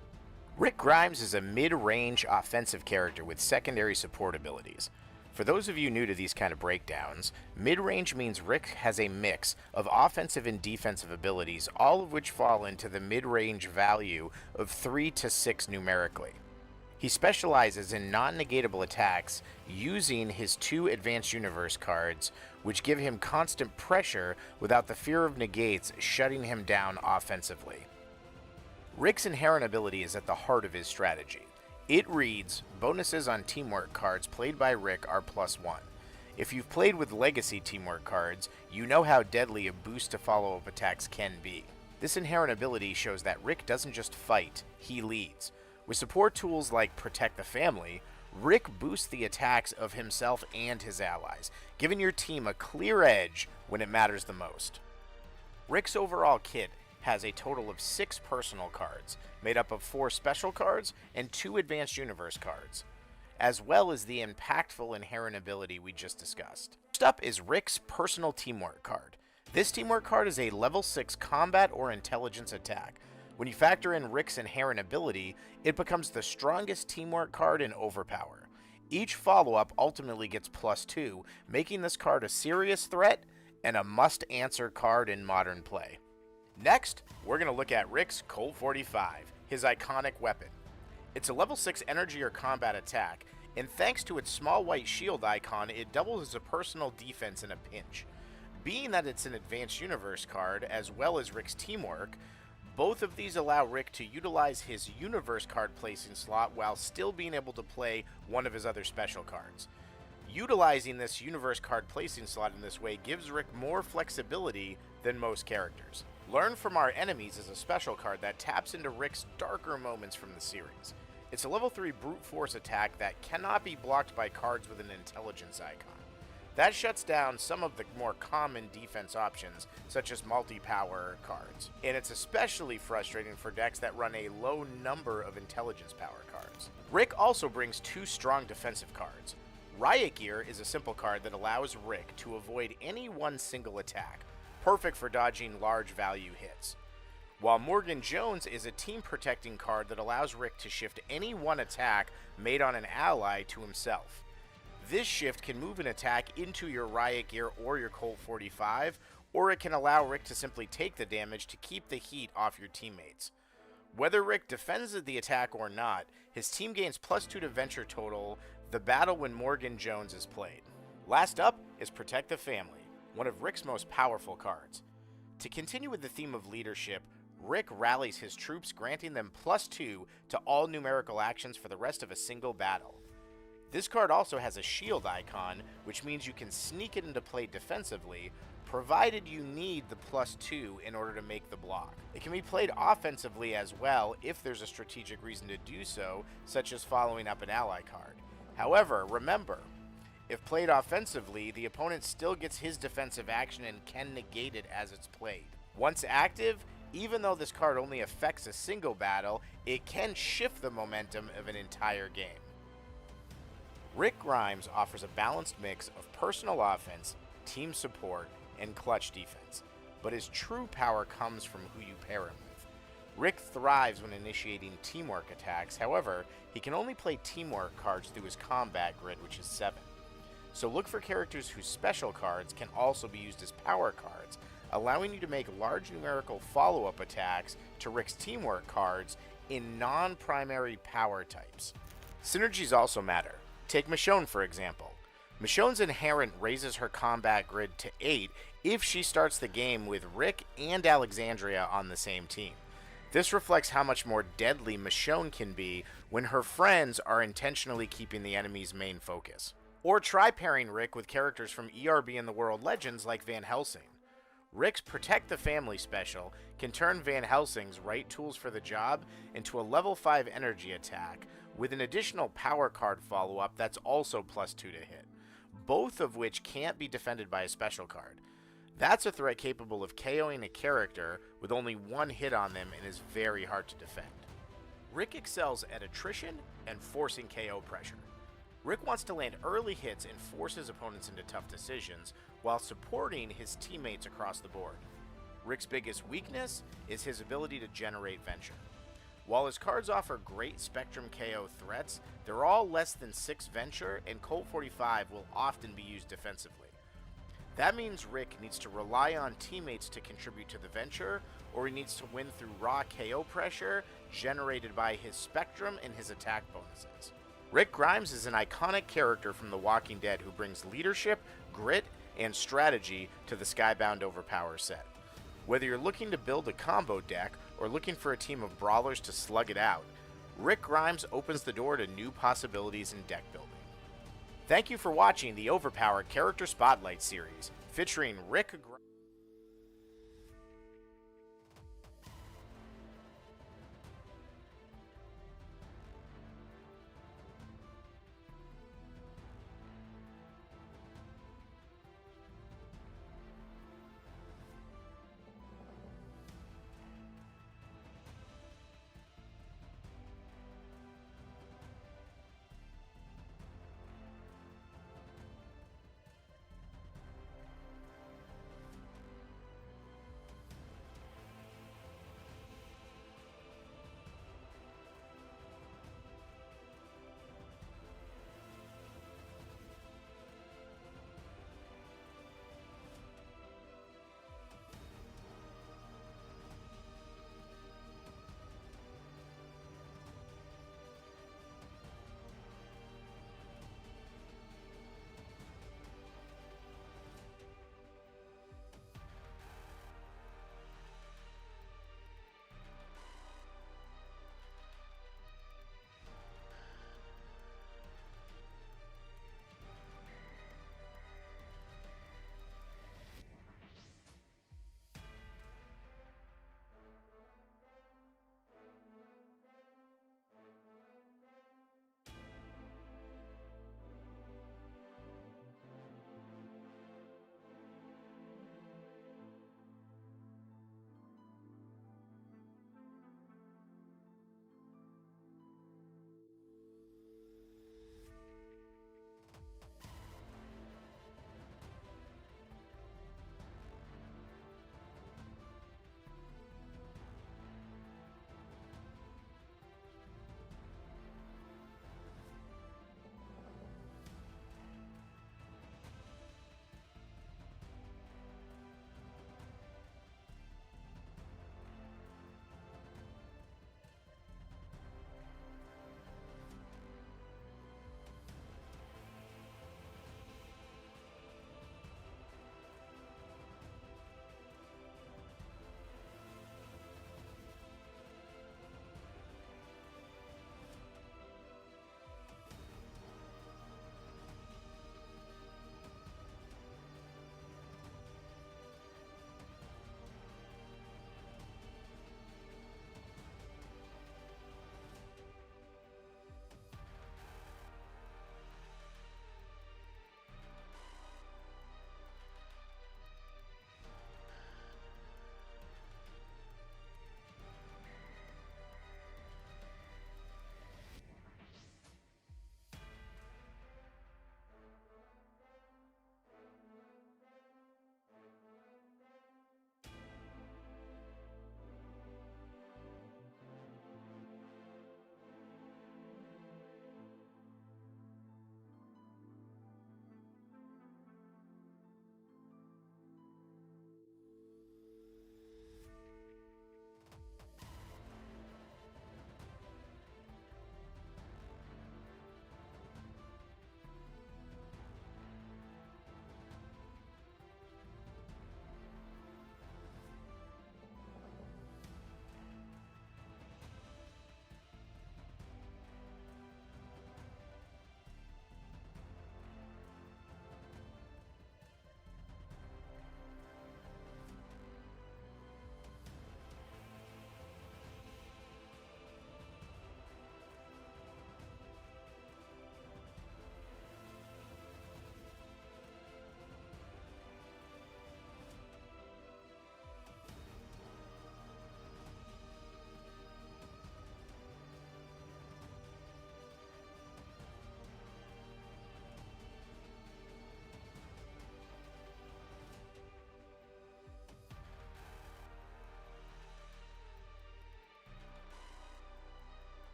Rick Grimes is a mid-range offensive character with secondary support abilities. For those of you new to these kind of breakdowns, mid-range means Rick has a mix of offensive and defensive abilities, all of which fall into the mid-range value of 3 to 6 numerically. He specializes in non-negatable attacks using his 2 Advanced Universe cards, which give him constant pressure without the fear of negates shutting him down offensively. Rick's inherent ability is at the heart of his strategy. It reads, bonuses on teamwork cards played by Rick are +1. If you've played with legacy teamwork cards, you know how deadly a boost to follow-up attacks can be. This inherent ability shows that Rick doesn't just fight, he leads. With support tools like Protect the Family, Rick boosts the attacks of himself and his allies, giving your team a clear edge when it matters the most. Rick's overall kit has a total of 6 personal cards, made up of 4 special cards and 2 Advanced Universe cards, as well as the impactful inherent ability we just discussed. First up is Rick's personal teamwork card. This teamwork card is a level 6 combat or intelligence attack. When you factor in Rick's inherent ability, it becomes the strongest teamwork card in Overpower. Each follow-up ultimately gets +2, making this card a serious threat and a must-answer card in modern play. Next, we're going to look at Rick's Colt 45, his iconic weapon. It's a level 6 energy or combat attack, and thanks to its small white shield icon, it doubles as a personal defense in a pinch. Being that it's an Advanced Universe card, as well as Rick's Teamwork, both of these allow Rick to utilize his Universe card placing slot while still being able to play one of his other special cards. Utilizing this Universe card placing slot in this way gives Rick more flexibility than most characters. Learn from Our Enemies is a special card that taps into Rick's darker moments from the series. It's a level 3 brute force attack that cannot be blocked by cards with an intelligence icon. That shuts down some of the more common defense options, such as multi-power cards. And it's especially frustrating for decks that run a low number of intelligence power cards. Rick also brings 2 strong defensive cards. Riot Gear is a simple card that allows Rick to avoid any one single attack, perfect for dodging large value hits. While Morgan Jones is a team protecting card that allows Rick to shift any one attack made on an ally to himself. This shift can move an attack into your Riot Gear or your Colt 45, or it can allow Rick to simply take the damage to keep the heat off your teammates. Whether Rick defends the attack or not, his team gains +2 to Venture total the battle when Morgan Jones is played. Last up is Protect the Family, one of Rick's most powerful cards. To continue with the theme of leadership, Rick rallies his troops, granting them +2 to all numerical actions for the rest of a single battle. This card also has a shield icon, which means you can sneak it into play defensively, provided you need the +2 in order to make the block. It can be played offensively as well if there's a strategic reason to do so, such as following up an ally card. However, remember, if played offensively, the opponent still gets his defensive action and can negate it as it's played. Once active, even though this card only affects a single battle, it can shift the momentum of an entire game. Rick Grimes offers a balanced mix of personal offense, team support, and clutch defense, but his true power comes from who you pair him with. Rick thrives when initiating teamwork attacks, however, he can only play teamwork cards through his combat grid, which is 7. So look for characters whose special cards can also be used as power cards, allowing you to make large numerical follow-up attacks to Rick's teamwork cards in non-primary power types. Synergies also matter. Take Michonne for example. Michonne's inherent raises her combat grid to 8 if she starts the game with Rick and Alexandria on the same team. This reflects how much more deadly Michonne can be when her friends are intentionally keeping the enemy's main focus. Or try pairing Rick with characters from ERB and the World Legends like Van Helsing. Rick's Protect the Family special can turn Van Helsing's right tools for the job into a level 5 energy attack with an additional power card follow-up that's also +2 to hit, both of which can't be defended by a special card. That's a threat capable of KOing a character with only 1 hit on them and is very hard to defend. Rick excels at attrition and forcing KO pressure. Rick wants to land early hits and force his opponents into tough decisions while supporting his teammates across the board. Rick's biggest weakness is his ability to generate Venture. While his cards offer great Spectrum KO threats, they're all less than 6 Venture, and Colt 45 will often be used defensively. That means Rick needs to rely on teammates to contribute to the Venture, or he needs to win through raw KO pressure generated by his Spectrum and his attack bonuses. Rick Grimes is an iconic character from The Walking Dead who brings leadership, grit, and strategy to the Skybound OverPower set. Whether you're looking to build a combo deck or looking for a team of brawlers to slug it out, Rick Grimes opens the door to new possibilities in deck building. Thank you for watching the OverPower Character Spotlight series, featuring Rick Grimes.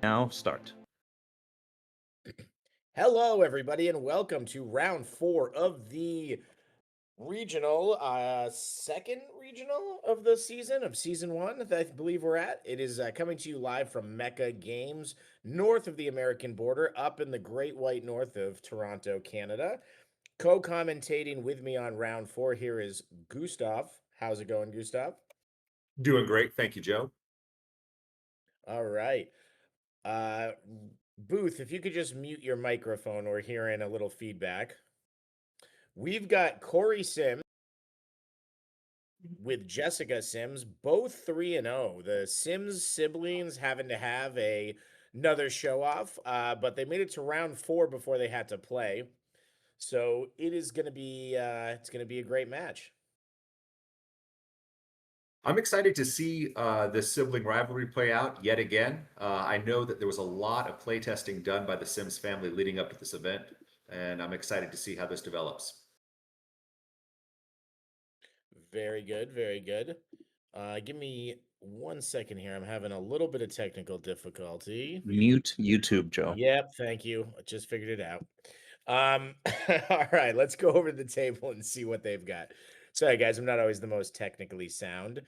Now start. Hello, everybody, and welcome to round 4 of the regional, second regional of the season, of season 1, that I believe we're at. It is coming to you live from MECHA Games, north of the American border, up in the great white north of Toronto, Canada. Co-commentating with me on round 4 here is Gustav. How's it going, Gustav? Doing great. Thank you, Joe. All right. Booth, if you could just mute your microphone, we're hearing a little feedback. We've got Corey Sims with Jessica Sims, both 3-0. The Sims siblings having to have another show off, but they made it to round 4 before they had to play. So it is going to be it's going to be a great match. I'm excited to see this sibling rivalry play out yet again. I know that there was a lot of playtesting done by the Sims family leading up to this event, and I'm excited to see how this develops. Very good, very good. Give me 1 second here. I'm having a little bit of technical difficulty. Mute YouTube, Joe. Yep, thank you. I just figured it out. All right, let's go over to the table and see what they've got. Sorry, guys, I'm not always the most technically sound.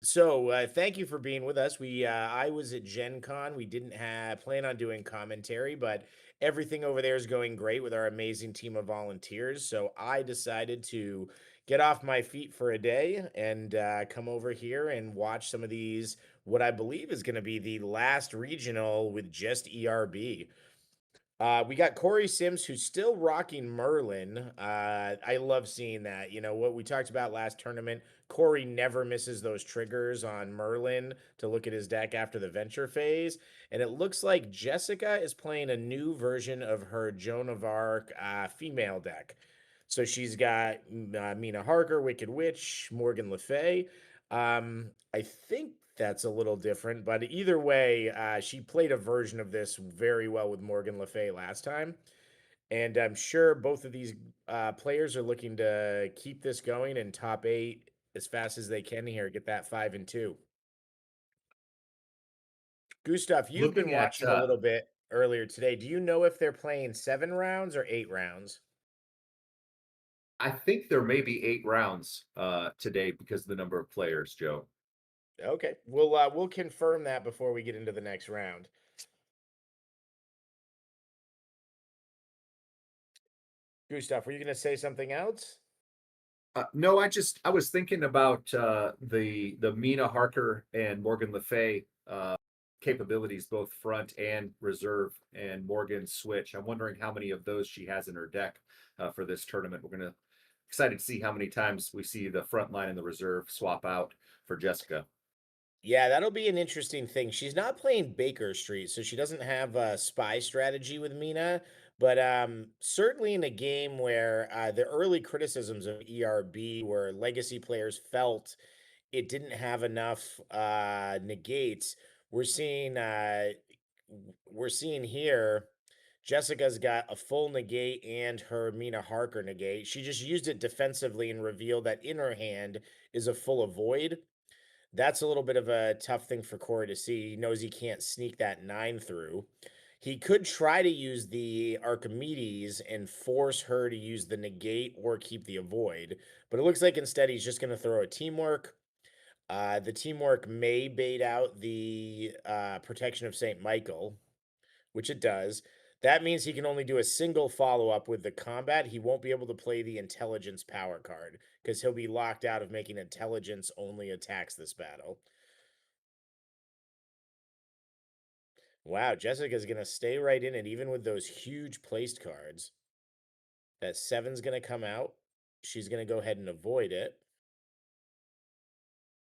So thank you for being with us. I was at Gen Con. We didn't plan on doing commentary, but everything over there is going great with our amazing team of volunteers. So I decided to get off my feet for a day and come over here and watch some of these, what I believe is going to be the last regional with just ERB. We got Corey Sims, who's still rocking Merlin. I love seeing that. You know, what we talked about last tournament, Corey never misses those triggers on Merlin to look at his deck after the venture phase. And it looks like Jessica is playing a new version of her Joan of Arc female deck. So she's got Mina Harker, Wicked Witch, Morgan Le Fay. I think that's a little different, but either way, she played a version of this very well with Morgan Le Fay last time. And I'm sure both of these players are looking to keep this going in top 8 as fast as they can here, get that 5-2. Gustav, you've been watching a little bit earlier today. Do you know if they're playing 7 rounds or 8 rounds? I think there may be 8 rounds today because of the number of players, Joe. Okay, we'll confirm that before we get into the next round. Gustav, were you going to say something else? No, I was thinking about the Mina Harker and Morgan Le Fay capabilities, both front and reserve, and Morgan's switch. I'm wondering how many of those she has in her deck for this tournament. We're excited to see how many times we see the front line and the reserve swap out for Jessica. Yeah, that'll be an interesting thing. She's not playing Baker Street, so she doesn't have a spy strategy with Mina. But certainly in a game where the early criticisms of ERB were legacy players felt it didn't have enough negates, we're seeing here Jessica's got a full negate and her Mina Harker negate. She just used it defensively and revealed that in her hand is a full avoid. That's a little bit of a tough thing for Corey to see. He knows he can't sneak that 9 through. He could try to use the Archimedes and force her to use the negate or keep the avoid, but it looks like instead he's just going to throw a teamwork. The teamwork may bait out the protection of St. Michael, which it does. That means he can only do a single follow-up with the combat. He won't be able to play the intelligence power card because he'll be locked out of making intelligence only attacks this battle. Wow, Jessica's going to stay right in it even with those huge placed cards. That 7's going to come out. She's going to go ahead and avoid it.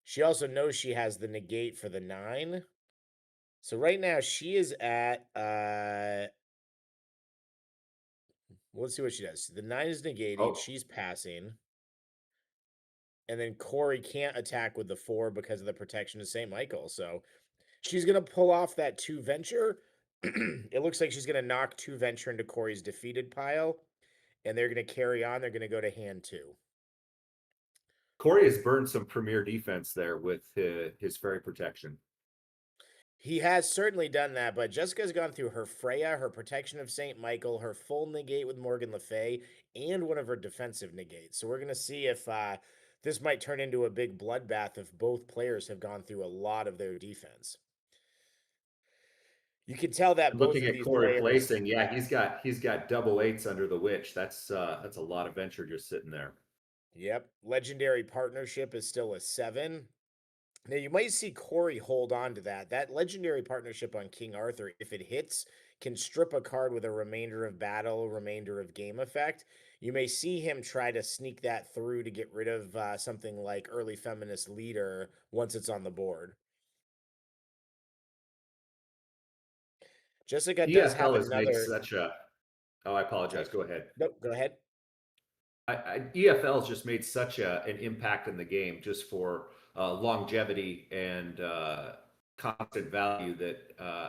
She also knows she has the negate for the 9. So right now she is at let's see what she does. The 9 is negating. She's passing. And then Corey can't attack with the 4 because of the protection of St. Michael. So she's going to pull off that 2 venture. It looks like she's going to knock 2 venture into Corey's defeated pile. And they're going to carry on. They're going to go to hand 2. Corey has burned some premier defense there with his fairy protection. He has certainly done that, but Jessica's gone through her Freya, her Protection of St. Michael, her full negate with Morgan Le Fay, and one of her defensive negates. So we're going to see if this might turn into a big bloodbath if both players have gone through a lot of their defense. You can tell that both Looking of at these Corey players. placing, yeah, he's got double eights under the witch. That's a lot of venture just sitting there. Yep. Legendary Partnership is still a 7. Now you might see Corey hold on to that. That legendary partnership on King Arthur, if it hits, can strip a card with a remainder of battle, remainder of game effect. You may see him try to sneak that through to get rid of something like early feminist leader once it's on the board. Jessica does have EFL has made another. such a. Oh, I apologize. Go ahead. Nope, go ahead. EFL has just made such an impact in the game just for longevity and constant value that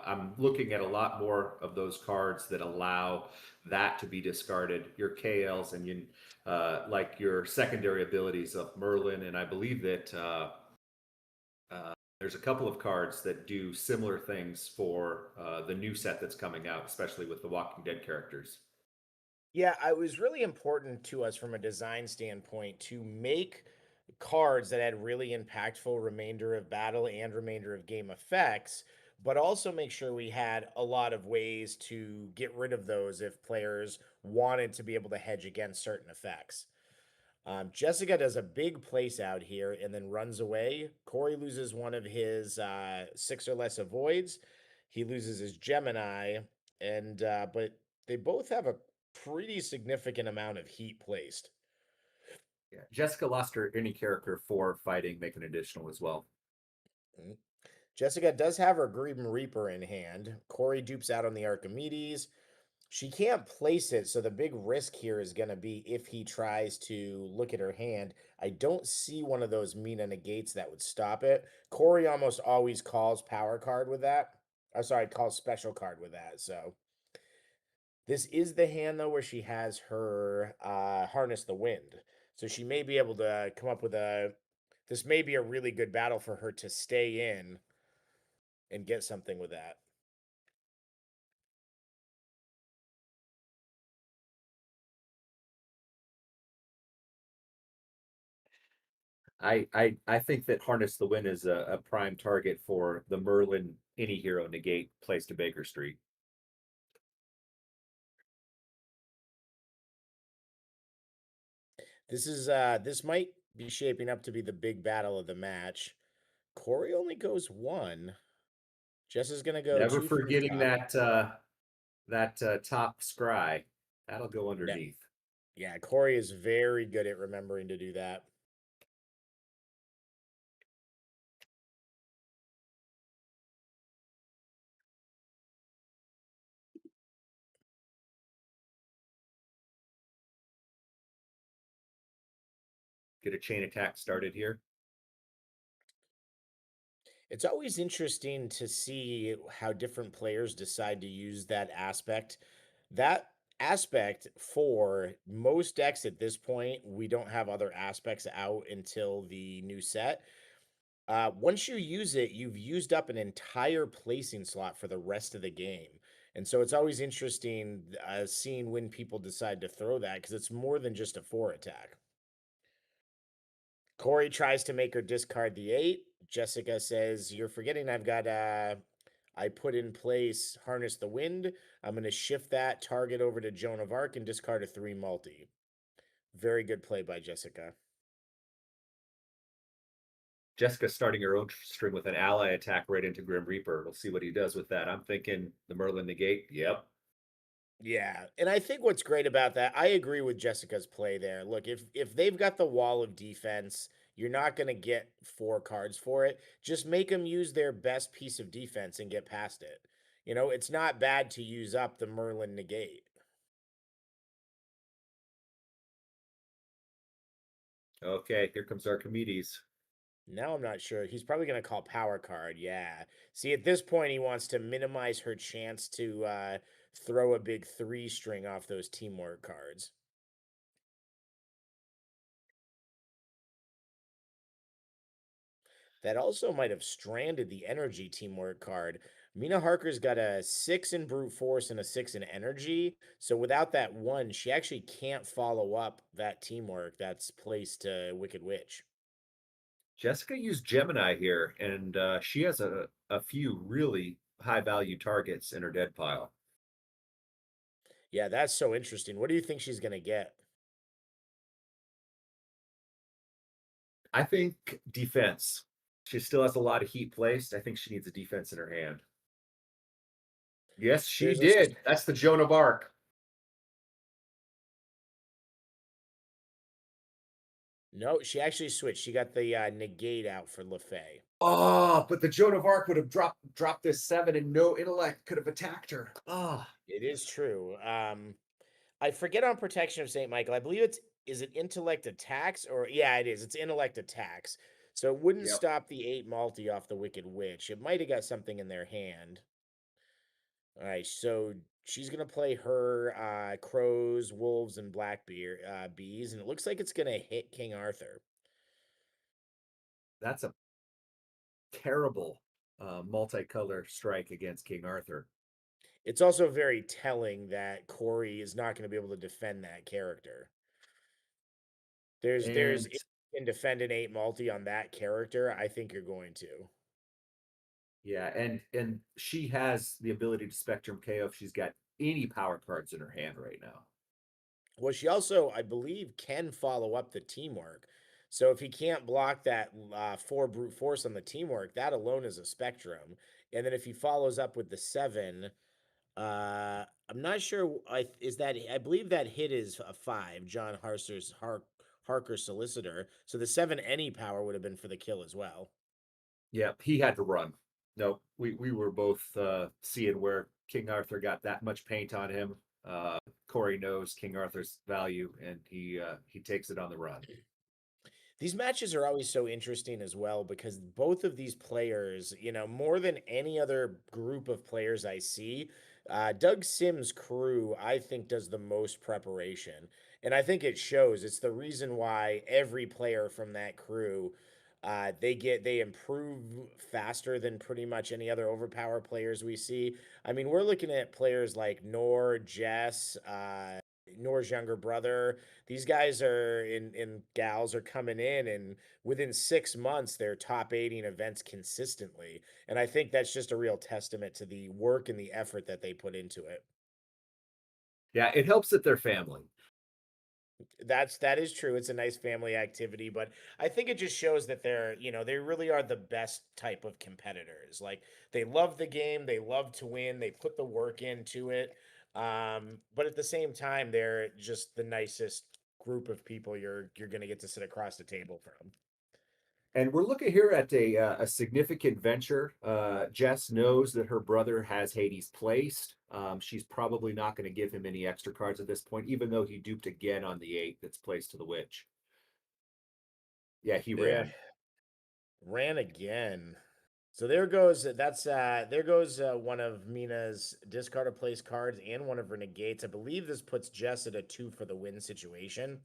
I'm looking at a lot more of those cards that allow that to be discarded. Your KLs and like your secondary abilities of Merlin, and I believe that there's a couple of cards that do similar things for the new set that's coming out, especially with the Walking Dead characters. Yeah, it was really important to us from a design standpoint to make cards that had really impactful remainder of battle and remainder of game effects, but also make sure we had a lot of ways to get rid of those if players wanted to be able to hedge against certain effects. Jessica does a big place out here and then runs away. Corey loses one of his 6 or less avoids. He loses his Gemini, and but they both have a pretty significant amount of heat placed. Yeah, Jessica lost her any character for fighting, make an additional as well. Mm. Jessica does have her Grim Reaper in hand. Corey dupes out on the Archimedes. She can't place it, so the big risk here is going to be if he tries to look at her hand. I don't see one of those Mina negates that would stop it. Corey almost always calls power card with that. Or sorry, calls special card with that. So this is the hand though where she has her harness the wind. So she may be able to come up with a. This may be a really good battle for her to stay in and get something with that. I think that Harness the Wind is a prime target for the Merlin any hero negate placed to Baker Street. This might be shaping up to be the big battle of the match. Corey only goes 1. Jess is gonna go Never 2 from the forgetting top. that top scry. That'll go underneath. Yeah, Corey is very good at remembering to do that. Get a chain attack started here. It's always interesting to see how different players decide to use that aspect. That aspect for most decks at this point, we don't have other aspects out until the new set. Once you use it, you've used up an entire placing slot for the rest of the game. And so it's always interesting seeing when people decide to throw that because it's more than just a 4 attack. Corey tries to make her discard the 8. Jessica says, "You're forgetting I've got I put in place Harness the Wind. I'm going to shift that target over to Joan of Arc and discard a 3 multi." Very good play by Jessica. Jessica starting her own string with an ally attack right into Grim Reaper. We'll see what he does with that. I'm thinking the Merlin negate. Yep. Yeah, and I think what's great about that, I agree with Jessica's play there. Look, if they've got the wall of defense, you're not going to get 4 cards for it. Just make them use their best piece of defense and get past it. You know, it's not bad to use up the Merlin negate. Okay, here comes Archimedes. Now I'm not sure. He's probably going to call power card. Yeah. See, at this point, he wants to minimize her chance to throw a big 3 string off those teamwork cards. That also might have stranded the energy teamwork card. Mina Harker's got a 6 in brute force and a 6 in energy. So without that one, she actually can't follow up that teamwork that's placed to Wicked Witch. Jessica used Gemini here, and she has a few really high value targets in her dead pile. Yeah, that's so interesting. What do you think she's going to get? I think defense. She still has a lot of heat placed. I think she needs a defense in her hand. Yes, she There's a did. That's the Joan of Arc. No, she actually switched. She got the negate out for LaFay. Oh, but the Joan of Arc would have dropped this 7 and no intellect could have attacked her. Oh. It is true. I forget on protection of St. Michael. I believe it's is it intellect attacks or yeah, it is. It's intellect attacks. So it wouldn't Yep. stop the 8 multi off the Wicked Witch. It might have got something in their hand. All right, so she's gonna play her crows, wolves, and black bees, and it looks like it's gonna hit King Arthur. That's a terrible multicolor strike against King Arthur. It's also very telling that Corey is not going to be able to defend that character. There's And if you can defend an 8 multi on that character, I think you're going to. yeah, and she has the ability to spectrum KO if she's got any power cards in her hand right now. Well, she also, I believe, can follow up the teamwork. So if he can't block that 4 brute force on the teamwork, that alone is a spectrum. And then if he follows up with the 7, I'm not sure. Is that I believe that hit is a 5. John Harker solicitor. So the 7 any power would have been for the kill as well. Yeah, he had to run. No, we were both seeing where King Arthur got that much paint on him. Corey knows King Arthur's value, and he takes it on the run. These matches are always so interesting as well because both of these players, more than any other group of players I see, Doug Sims' crew, I think, does the most preparation. And I think it shows. It's the reason why every player from that crew, they improve faster than pretty much any other overpower players we see. I mean, we're looking at players like Nor, Jess, Nor's younger brother. These guys are in gals are coming in, and within 6 months they're top 80 in events consistently. And I think that's just a real testament to the work and the effort that they put into it. Yeah, it helps that they're family. That is true. It's a nice family activity, but I think it just shows that they really are the best type of competitors. Like they love the game, they love to win, they put the work into it. But at the same time, they're just the nicest group of people you're going to get to sit across the table from. And we're looking here at a significant venture. Jess knows that her brother has Hades placed. She's probably not going to give him any extra cards at this point, even though he duped again on the 8 that's placed to the witch. Yeah, he There ran. ran again. So there goes one of Mina's discard of place cards and one of her negates. I believe this puts Jess at a 2 for the win situation.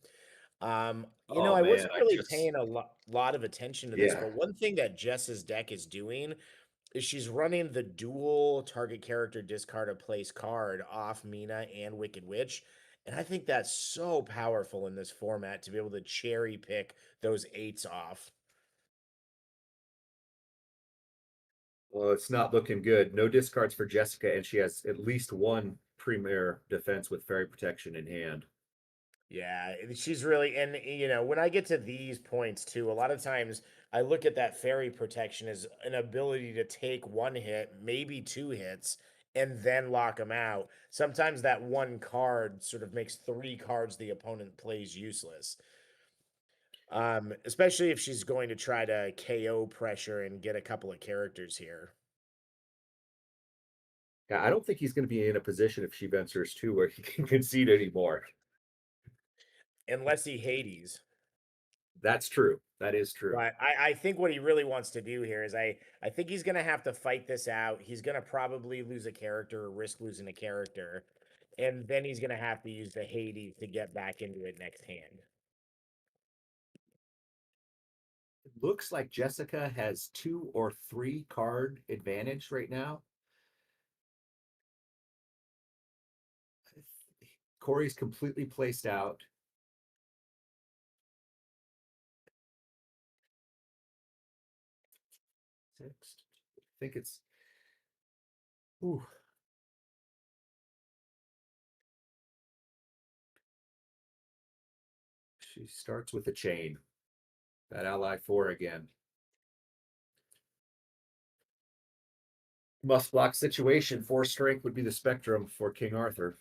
Oh I man, wasn't really paying a lot of attention to this, yeah. but one thing that Jess's deck is doing is she's running the dual target character discard a place card off Mina and Wicked Witch. And I think that's so powerful in this format to be able to cherry pick those 8s off. Well, it's not looking good. No discards for Jessica, and she has at least one premier defense with fairy protection in hand. Yeah, she's really, and when I get to these points too, a lot of times I look at that fairy protection as an ability to take 1 hit, maybe 2 hits, and then lock them out. Sometimes that one card sort of makes 3 cards the opponent plays useless. Especially if she's going to try to KO pressure and get a couple of characters here. Yeah, I don't think he's going to be in a position if she ventures too where he can concede anymore. Unless he Hades. That's true. That is true. But I think what he really wants to do here is I think he's going to have to fight this out. He's going to probably lose a character or risk losing a character. And then he's going to have to use the Hades to get back into it next hand. It looks like Jessica has 2 or 3 card advantage right now. Corey's completely placed out. Six. I think it's. Ooh. She starts with a chain. That ally 4 again. Must block situation. 4 strength would be the spectrum for King Arthur.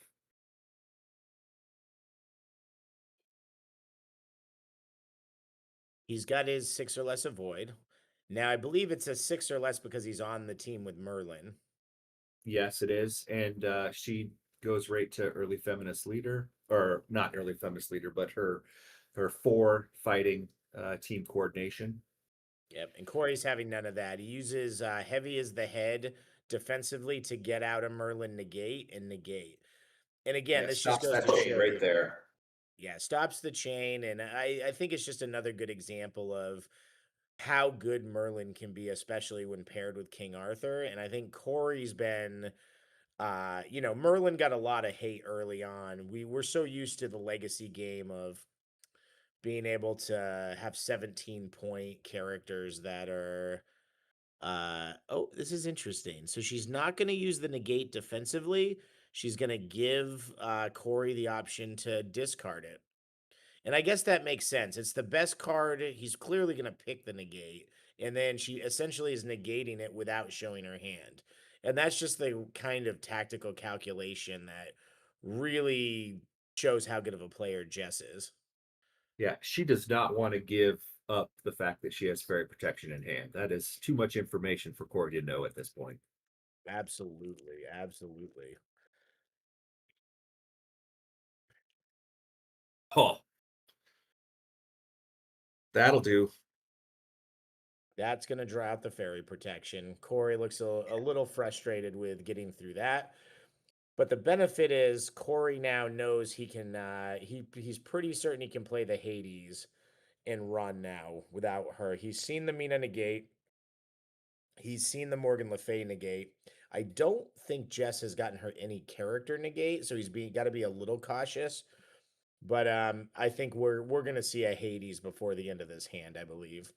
He's got his 6 or less avoid. Now, I believe it's a 6 or less because he's on the team with Merlin. Yes, it is. And she goes right to early feminist leader, or not early feminist leader, but her 4 fighting team coordination. Yep, and Corey's having none of that. He uses heavy as the head defensively to get out a Merlin negate and negate. And again, this just goes to show right there. Yeah, stops the chain, and I think it's just another good example of how good Merlin can be, especially when paired with King Arthur. And I think Corey's been, Merlin got a lot of hate early on. We were so used to the legacy game of being able to have 17-point characters that are this is interesting. So she's not going to use the negate defensively. She's going to give Corey the option to discard it. And I guess that makes sense. It's the best card. He's clearly going to pick the negate. And then she essentially is negating it without showing her hand. And that's just the kind of tactical calculation that really shows how good of a player Jess is. Yeah, she does not want to give up the fact that she has fairy protection in hand. That is too much information for Corey to know at this point. Absolutely. Absolutely. Oh, that'll do. That's going to draw out the fairy protection. Corey looks a little frustrated with getting through that. But the benefit is Corey now knows he can, he's pretty certain he can play the Hades and run now without her. He's seen the Mina negate. He's seen the Morgan Le Fay negate. I don't think Jess has gotten her any character negate, so he's got to be a little cautious. But I think we're gonna see a Hades before the end of this hand, I believe.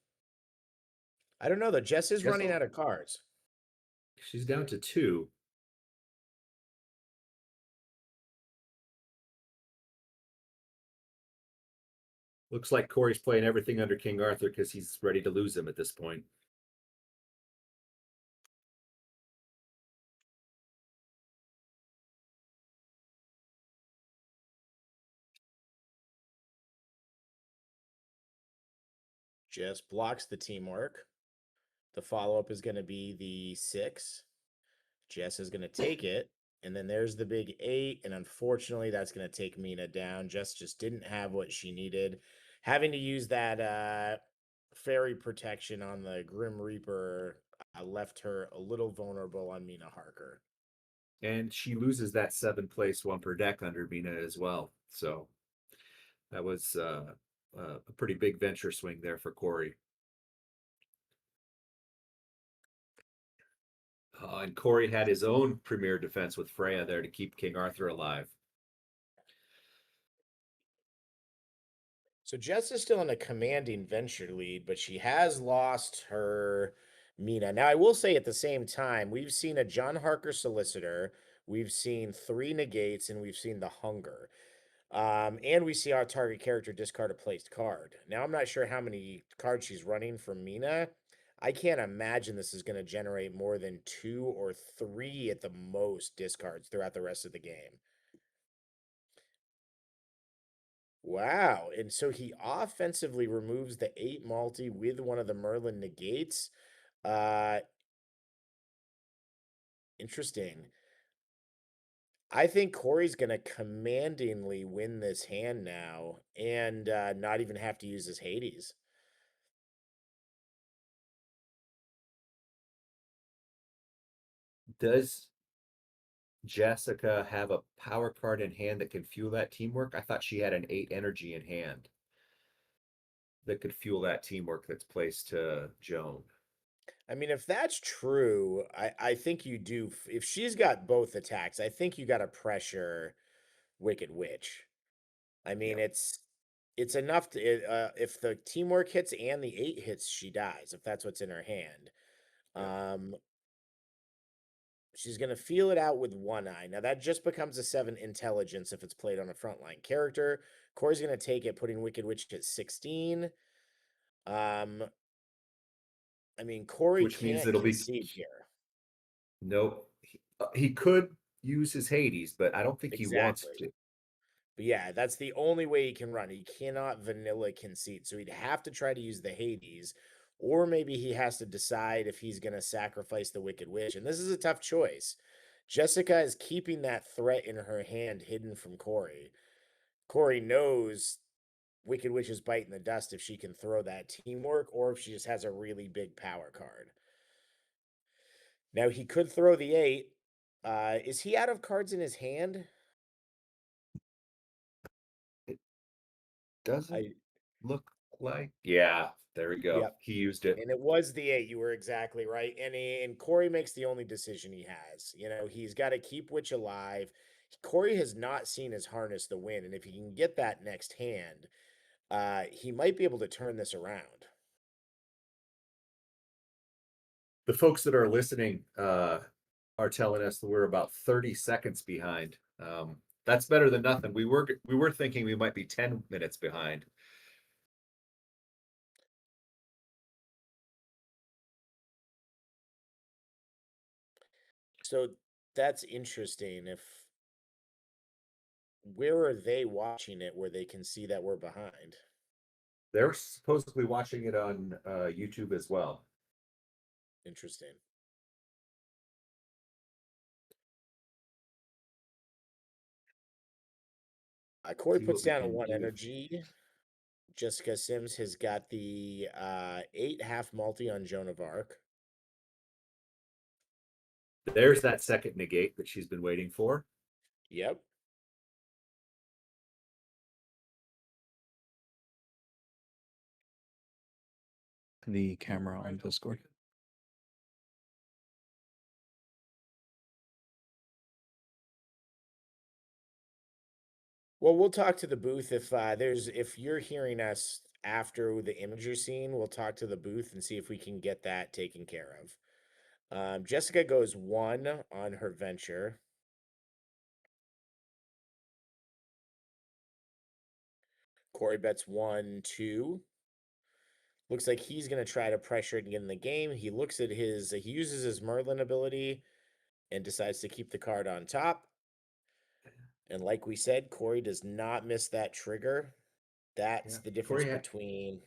I don't know though. Jess is running out of cards. She's down to 2. Looks like Corey's playing everything under King Arthur because he's ready to lose him at this point. Jess blocks the teamwork. The follow-up is going to be the 6. Jess is going to take it. And then there's the big 8. And unfortunately, that's going to take Mina down. Jess just didn't have what she needed. Having to use that fairy protection on the Grim Reaper left her a little vulnerable on Mina Harker. And she loses that 7th place 1 per deck under Mina as well. So that was a pretty big venture swing there for Corey. And Corey had his own premier defense with Freya there to keep King Arthur alive. So Jess is still in a commanding venture lead, but she has lost her Mina. Now, I will say at the same time, we've seen a John Harker Solicitor, we've seen 3 negates, and we've seen the Hunger. And we see our target character discard a placed card. Now, I'm not sure how many cards she's running from Mina. I can't imagine this is going to generate more than 2 or 3 at the most discards throughout the rest of the game. Wow. And so he offensively removes the 8 multi with one of the Merlin negates. Uh Interesting. I think Corey's gonna commandingly win this hand now and not even have to use his Hades. Does Jessica have a power card in hand that can fuel that teamwork? I thought she had an 8 energy in hand. that could fuel that teamwork that's placed to Joan. I mean, if that's true, I think you do. If she's got both attacks, I think you got to pressure Wicked Witch. I mean, Yeah. it's enough to if the teamwork hits and the 8 hits, she dies. If that's what's in her hand, Yeah. she's gonna feel it out with 1 eye. Now that just becomes a 7 intelligence if it's played on a frontline character. Corey's gonna take it, putting Wicked Witch at 16. I mean, Corey Which means can't it'll be concede here. nope. He could use his Hades, but I don't think he wants Exactly. to. But yeah, that's the only way he can run. He cannot vanilla concede. So he'd have to try to use the Hades, or maybe he has to decide if he's going to sacrifice the Wicked Witch. And this is a tough choice. Jessica is keeping that threat in her hand hidden from Corey. Corey knows Wicked Witch is biting the dust if she can throw that teamwork or if she just has a really big power card. Now, he could throw the 8. Is he out of cards in his hand? Doesn't look like. Yeah, there we go. Yep. He used it. And it was the 8. You were exactly right. And Corey makes the only decision he has. You know, he's got to keep Witch alive. Corey has not seen his harness the win, and if he can get that next hand, he might be able to turn this around. The folks that are listening are telling us that we're about 30 seconds behind. That's better than nothing. We were thinking we might be 10 minutes behind. So that's interesting. Where are they watching it where they can see that we're behind? They're supposedly watching it on YouTube as well. Interesting. Corey See puts what we down a can 1 do. energy. Jessica Sims has got the 8 half multi on Joan of Arc. There's that second negate that she's been waiting for. Yep. The camera on Discord. Well, we'll talk to the booth if you're hearing us after the imager scene, we'll talk to the booth and see if we can get that taken care of. Jessica goes 1 on her venture. Corey bets 1, 2. Looks like he's going to try to pressure it and get in the game. He looks at he uses his Merlin ability and decides to keep the card on top. And like we said, Corey does not miss that trigger. That's the difference between.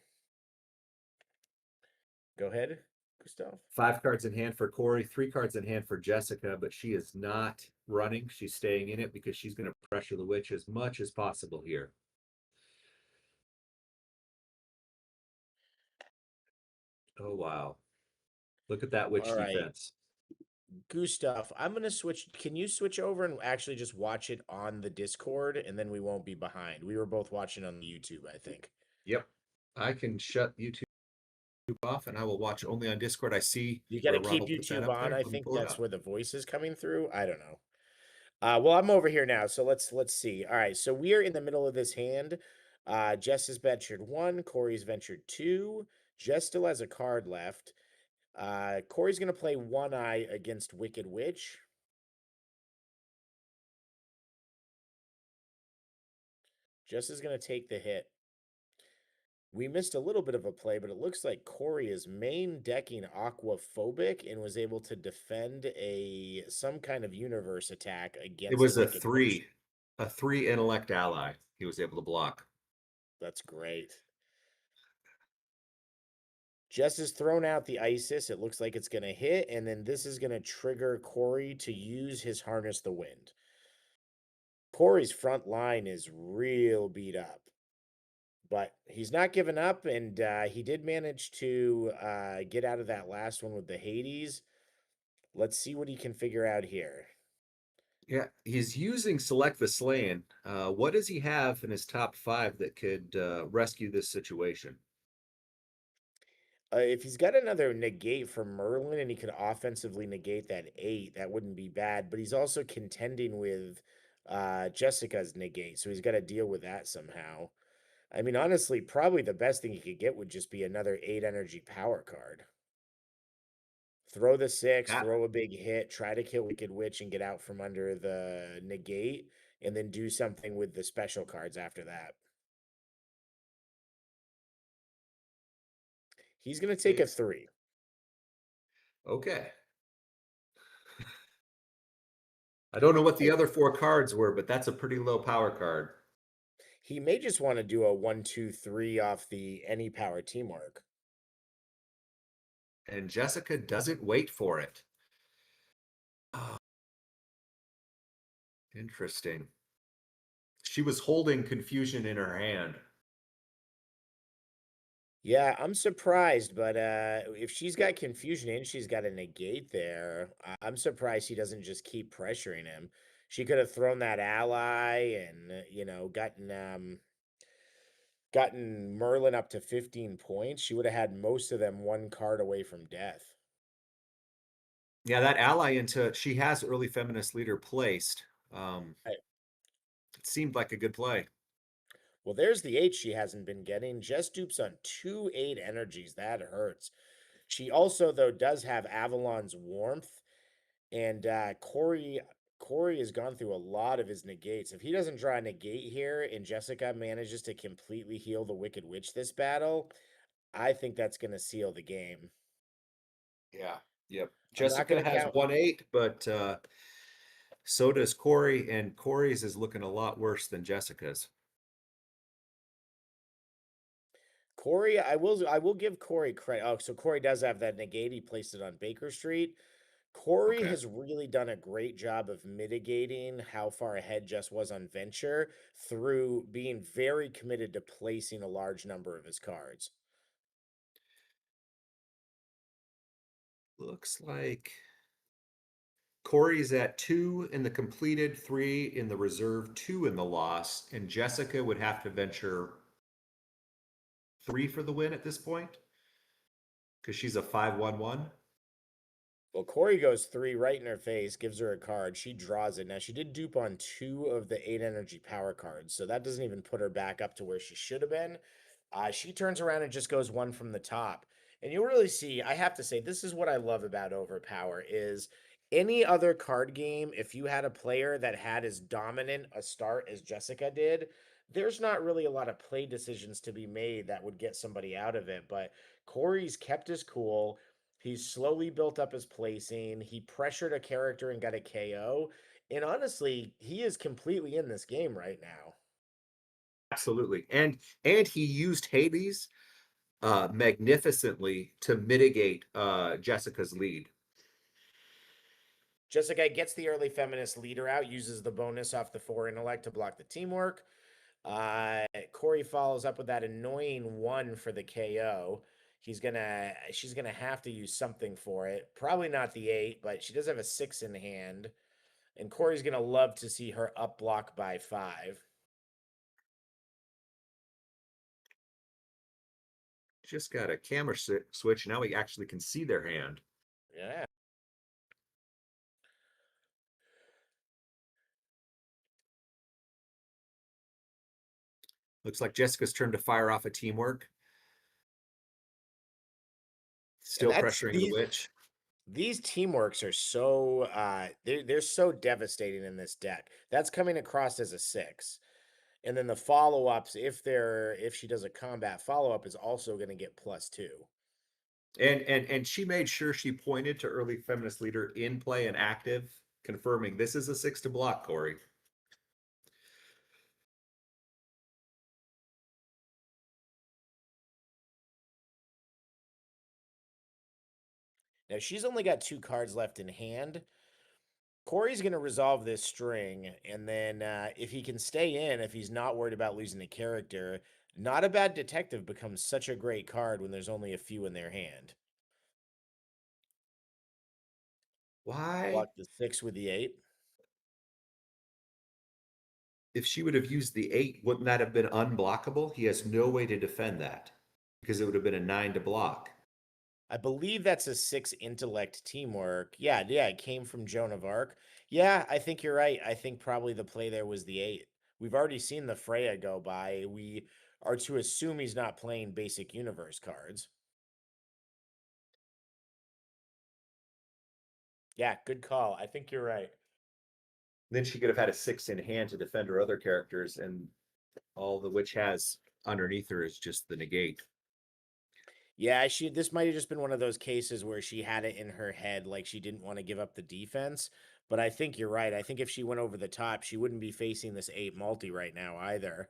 Go ahead, Gustav. 5 cards in hand for Corey, 3 cards in hand for Jessica, but she is not running. She's staying in it because she's going to pressure the Witch as much as possible here. Oh, wow. Look at that Witch defense. Gustav, I'm going to switch. Can you switch over and actually just watch it on the Discord, and then we won't be behind? We were both watching on the YouTube, I think. Yep. I can shut YouTube off, and I will watch only on Discord. I see you got to keep YouTube on. I think that's where the voice is coming through. I don't know. Well, I'm over here now, so let's see. All right, so we are in the middle of this hand. Jess has ventured 1. Corey's ventured 2. Jess still has a card left. Corey's going to play 1 eye against Wicked Witch. Jess is going to take the hit. We missed a little bit of a play, but it looks like Corey is main decking Aquaphobic and was able to defend some kind of universe attack against. It was a 3 intellect ally. He was able to block. That's great. Jess has thrown out the Isis. It looks like it's going to hit, and then this is going to trigger Corey to use his Harness the Wind. Corey's front line is real beat up, but he's not giving up, and he did manage to get out of that last one with the Hades. Let's see what he can figure out here. Yeah, he's using Select the Slain. What does he have in his top 5 that could rescue this situation? If he's got another negate from Merlin and he could offensively negate that 8, that wouldn't be bad. But he's also contending with Jessica's negate, so he's got to deal with that somehow. I mean, honestly, probably the best thing he could get would just be another 8 energy power card. Throw the 6, That throw a big hit, try to kill Wicked Witch and get out from under the negate, and then do something with the special cards after that. He's going to take a is 3. okay. I don't know what the I- other 4 cards were, but that's a pretty low power card. He may just want to do a 1, 2, 3 off the any power teamwork. And Jessica doesn't wait for it. Oh, interesting. She was holding confusion in her hand. Yeah, I'm surprised, but if she's got confusion and she's got a negate there, I'm surprised she doesn't just keep pressuring him. She could have thrown that ally and gotten Merlin up to 15 points. She would have had most of them one card away from death. Yeah, that ally into she has early feminist leader placed. Right. It seemed like a good play. Well, there's the 8 she hasn't been getting. Just dupes on 2 8 energies. That hurts. She also, though, does have Avalon's Warmth. And Corey has gone through a lot of his negates. If he doesn't draw a negate here and Jessica manages to completely heal the Wicked Witch this battle, I think that's going to seal the game. Yeah. Yep. I'm not Jessica going to has count. 1-8, but so does Corey, and Corey's is looking a lot worse than Jessica's. Corey, I will give Corey credit. Oh, so Corey does have that negate. He placed it on Baker Street. Corey Okay. has really done a great job of mitigating how far ahead Jess was on Venture through being very committed to placing a large number of his cards. Looks like Corey's at 2 in the completed, 3 in the reserve, 2 in the loss, and Jessica would have to venture 3 for the win at this point because she's a 5-1-1. Well, Corey goes 3 right in her face, gives her a card. She draws it. Now, she did dupe on 2 of the 8 energy power cards, so that doesn't even put her back up to where she should have been. She turns around and just goes 1 from the top. And you'll really see, I have to say, this is what I love about Overpower is any other card game, if you had a player that had as dominant a start as Jessica did, there's not really a lot of play decisions to be made that would get somebody out of it. But Corey's kept his cool. He's slowly built up his placing. He pressured a character and got a KO. And honestly, he is completely in this game right now. Absolutely. And he used Hades magnificently to mitigate Jessica's lead. Jessica gets the early feminist leader out, uses the bonus off the 4 intellect to block the teamwork. Corey follows up with that annoying 1 for the KO. She's gonna have to use something for it. Probably not the 8, but she does have a 6 in hand. And Corey's gonna love to see her up block by 5. Just got a camera switch. Now we actually can see their hand. Yeah. Looks like Jessica's turn to fire off a teamwork. And Still that's pressuring the witch. these teamworks are so they're so devastating in this deck. That's coming across as a 6. And then the follow-ups, if she does a combat follow-up, is also going to get +2. And she made sure she pointed to early feminist leader in play and active, confirming this is a 6 to block, Corey. Now she's only got 2 cards left in hand. Corey's going to resolve this string, and then if he can stay in, if he's not worried about losing a character, Not a Bad Detective becomes such a great card when there's only a few in their hand. Why? Block the 6 with the 8. If she would have used the 8, wouldn't that have been unblockable? He has no way to defend that because it would have been a 9 to block. I believe that's a 6 intellect teamwork. Yeah, yeah, it came from Joan of Arc. Yeah, I think you're right. I think probably the play there was the 8. We've already seen the Freya go by. We are to assume he's not playing basic universe cards. Yeah, good call. I think you're right. Then she could have had a 6 in hand to defend her other characters, and all the witch has underneath her is just the negate. Yeah, this might have just been one of those cases where she had it in her head like she didn't want to give up the defense. But I think you're right. I think if she went over the top, she wouldn't be facing this 8 multi right now either.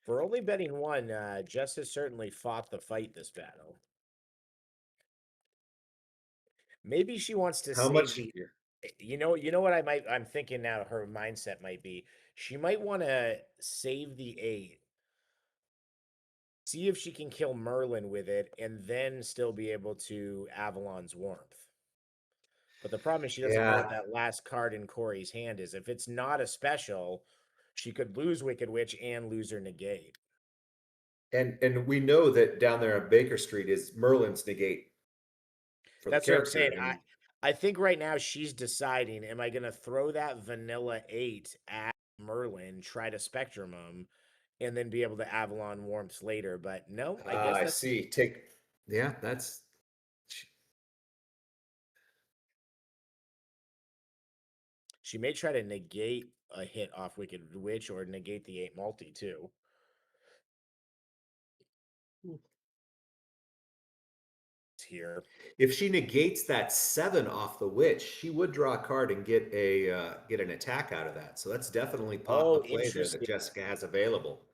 For only betting 1, Jess has certainly fought the fight this battle. Maybe she wants to How save much? the you know what I'm thinking now her mindset might be. She might want to save the 8, see if she can kill Merlin with it, and then still be able to Avalon's Warmth. But the problem is she doesn't know what Yeah, that last card in Corey's hand is. If it's not a special, she could lose Wicked Witch and lose her negate. and we know that down there on Baker Street is Merlin's negate for the That's what I'm character. saying. I mean, I think right now she's deciding, am I going to throw that vanilla 8 at Merlin, try to Spectrum him, and then be able to Avalon Warmth later? But no, I guess I that's see. Yeah, that's she may try to negate a hit off Wicked Witch or negate the 8 multi too. Here. if she negates that 7 off the witch, she would draw a card and get an attack out of that. So that's definitely a Oh, play there that interesting. Jessica has available.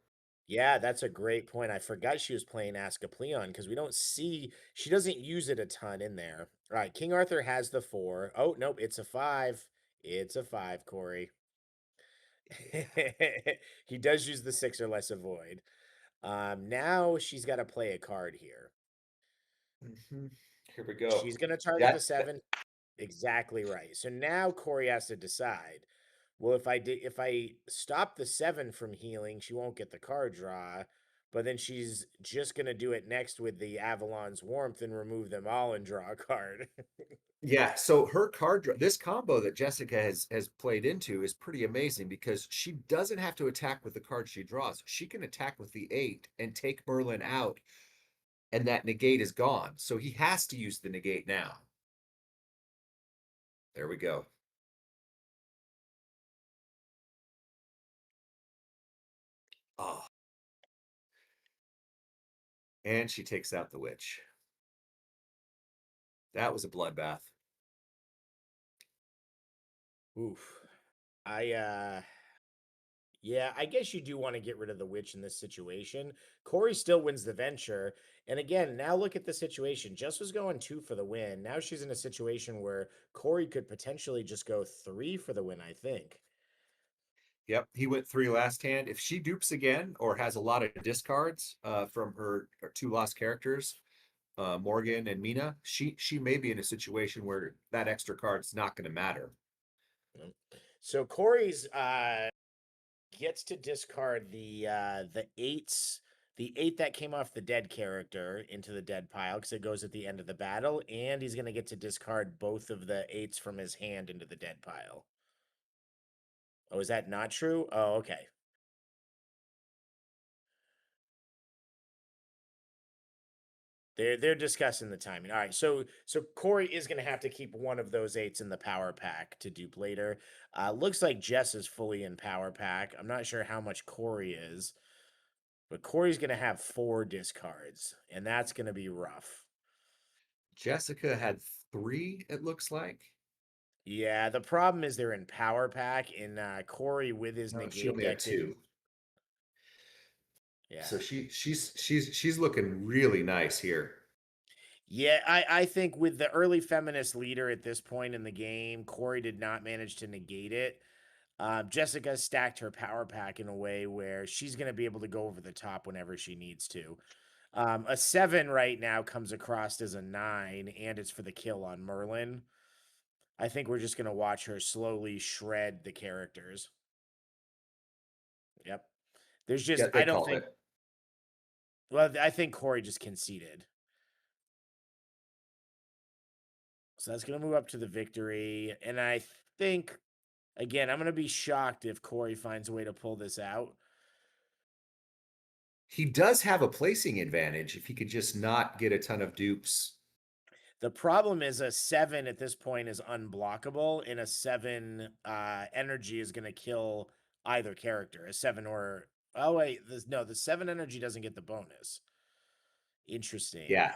Yeah, that's a great point. I forgot she was playing Asclepion because we don't see she doesn't use it a ton in there. All right, King Arthur has the 4. Oh, nope, it's a 5. It's a 5, Corey. He does use the 6 or less avoid. Now she's got to play a card here. Mhm. Here we go. She's going to target the 7. Exactly right. So now Corey has to decide. Well, if I stop the 7 from healing, she won't get the card draw. But then she's just gonna do it next with the Avalon's Warmth and remove them all and draw a card. Yeah, so her this combo that Jessica has played into is pretty amazing because she doesn't have to attack with the card she draws. She can attack with the 8 and take Merlin out, and that negate is gone. So he has to use the negate now. There we go. Oh. And she takes out the witch. That was a bloodbath. Oof. Yeah, I guess you do want to get rid of the witch in this situation. Corey still wins the venture. And again, now look at the situation. Jess was going 2 for the win. Now she's in a situation where Corey could potentially just go 3 for the win, I think. Yep, he went 3 last hand. If she dupes again or has a lot of discards from her 2 lost characters, Morgan and Mina, she may be in a situation where that extra card's not going to matter. So Corey's gets to discard the 8s, the 8 that came off the dead character into the dead pile because it goes at the end of the battle, and he's gonna get to discard both of the 8s from his hand into the dead pile. Oh, is that not true? Oh, okay. They're discussing the timing. All right, so Corey is gonna have to keep one of those 8s in the power pack to dupe later. Looks like Jess is fully in power pack. I'm not sure how much Corey is, but Corey's gonna have 4 discards, and that's gonna be rough. Jessica had 3, it looks like. Yeah, the problem is they're in power pack, and Corey with his No, she negate only had deck didn't. 2. Yeah, So she's looking really nice here. yeah. I think with the early feminist leader at this point in the game, Corey did not manage to negate it. Jessica stacked her power pack in a way where she's going to be able to go over the top whenever she needs to. A 7 right now comes across as a 9, and it's for the kill on Merlin. I think we're just going to watch her slowly shred the characters. Yep. There's just, Yeah, they I don't called think, it. well, I think Corey just conceded. So that's going to move up to the victory. And I think, again, I'm going to be shocked if Corey finds a way to pull this out. He does have a placing advantage if he could just not get a ton of dupes. The problem is a 7 at this point is unblockable, and a 7 energy is going to kill either character. A 7 or, oh, wait, no, the 7 energy doesn't get the bonus. Interesting. Yeah.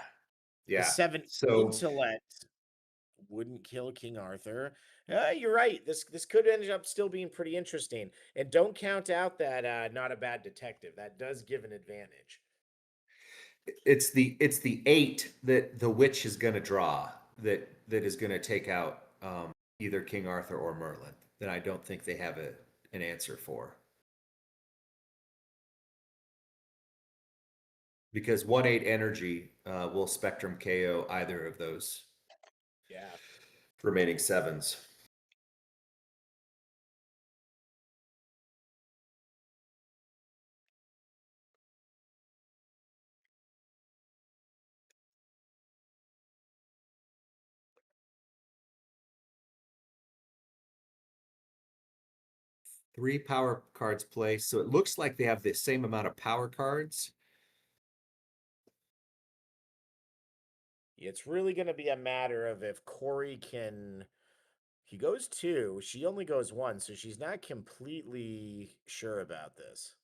The Yeah. 7 So intellect wouldn't kill King Arthur. You're right. This could end up still being pretty interesting. And don't count out that not a bad detective. That does give an advantage. it's the 8 that the witch is going to draw that is going to take out either King Arthur or Merlin. That I don't think they have an answer for. Because 1/8 energy will spectrum KO either of those remaining 7s. Three power cards placed, so it looks like they have the same amount of power cards. It's really going to be a matter of if Corey can. He goes 2. She only goes 1, so she's not completely sure about this.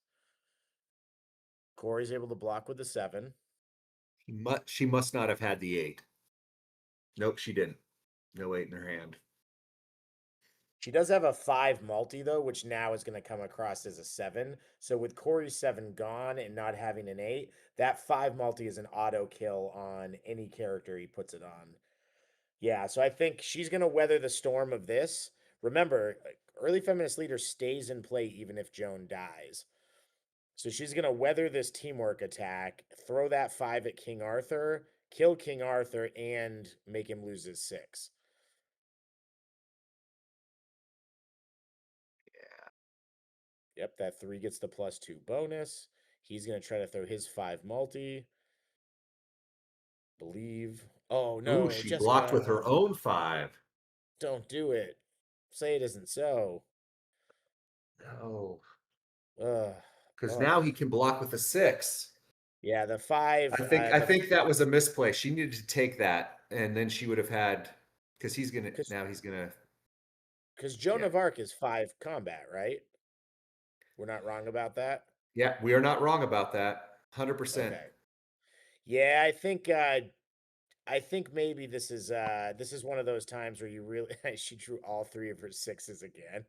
Corey's able to block with the 7. She must not have had the 8. Nope, she didn't. No 8 in her hand. She does have a 5 multi, though, which now is going to come across as a 7. So with Corey's 7 gone and not having an 8, that 5 multi is an auto kill on any character he puts it on. Yeah, so I think she's going to weather the storm of this. Remember, early feminist leader stays in play even if Joan dies. So she's going to weather this teamwork attack, throw that 5 at King Arthur, kill King Arthur, and make him lose his 6. Yep, that 3 gets the +2 bonus. He's going to try to throw his 5 multi. Believe. Oh, no. Ooh, she Jessica, blocked with her own 5. don't do it. Say it isn't so. No. Ugh. Because now he can block with a 6. Yeah, the 5. I think that was a misplay. She needed to take that, and then she would have had, because he's gonna Because Joan of Arc is 5 combat, right? We're not wrong about that. Yeah, we are not wrong about that. 100%. Okay. Yeah, I think maybe this is one of those times where you really she drew all 3 of her 6s again.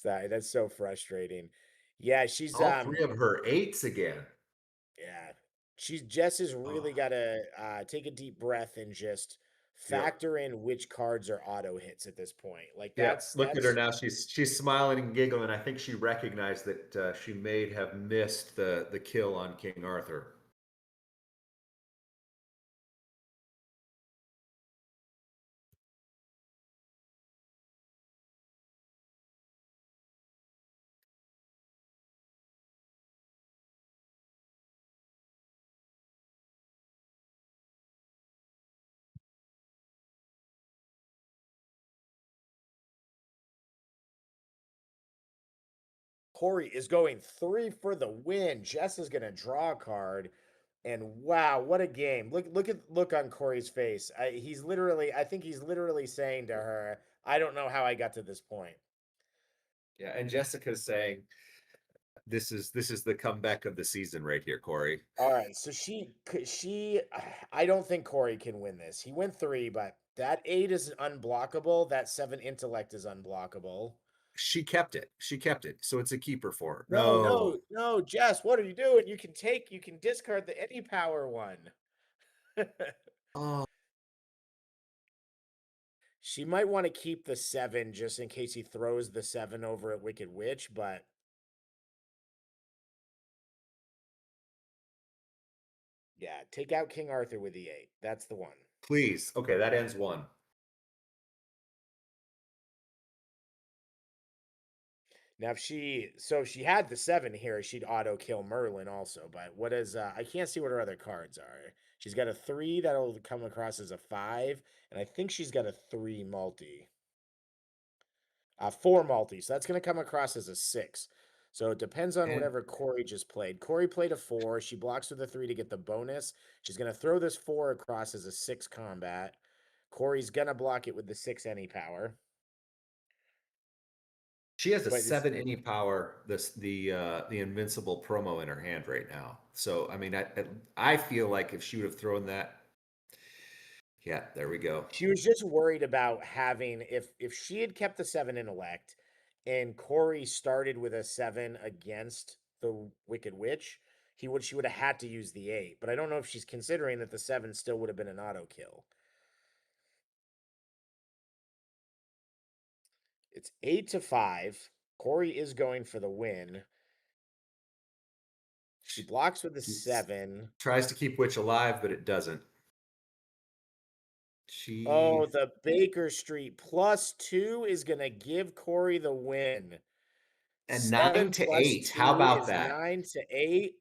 That's so frustrating. Yeah, she's All 3 of her 8s again. Yeah. Jess has really got to take a deep breath and just factor in which cards are auto hits at this point. Like Look at her now. She's smiling and giggling. I think she recognized that she may have missed the kill on King Arthur. Corey is going 3 for the win. Jess is going to draw a card. And wow, what a game. Look on Corey's face. I think he's literally saying to her, I don't know how I got to this point. Yeah, and Jessica's saying, this is the comeback of the season right here, Corey. All right, so I don't think Corey can win this. He went 3, but that 8 is unblockable. That 7 intellect is unblockable. She kept it. So it's a keeper for her. No, Jess, what are you doing? You can discard the any power one. Oh. She might want to keep the 7 just in case he throws the 7 over at Wicked Witch, but Yeah, take out King Arthur with the 8. That's the one. Please. Okay, that ends one. Now, if she had the 7 here, she'd auto kill Merlin also. But what is I can't see what her other cards are. She's got a 3 that'll come across as a 5, and I think she's got a 3 multi. 4 multi, so that's going to come across as a 6. So it depends on And whatever Corey just played. Corey played a 4. She blocks with a 3 to get the bonus. She's going to throw this 4 across as a 6 combat. Corey's going to block it with the 6 any power. she has a But 7 any power, the invincible promo in her hand right now. So I mean, I feel like if she would have thrown that, yeah, there we go. she was just worried about having if she had kept the 7 intellect and Corey started with a 7 against the Wicked Witch, she would have had to use the 8. But I don't know if she's considering that the 7 still would have been an auto kill. It's 8-5. Corey is going for the win. She blocks with the 7. Tries to keep Witch alive, but it doesn't. Oh, the Baker Street +2 is going to give Corey the win. And 7 9 to plus 8. 2 How about is that? 9 to 8.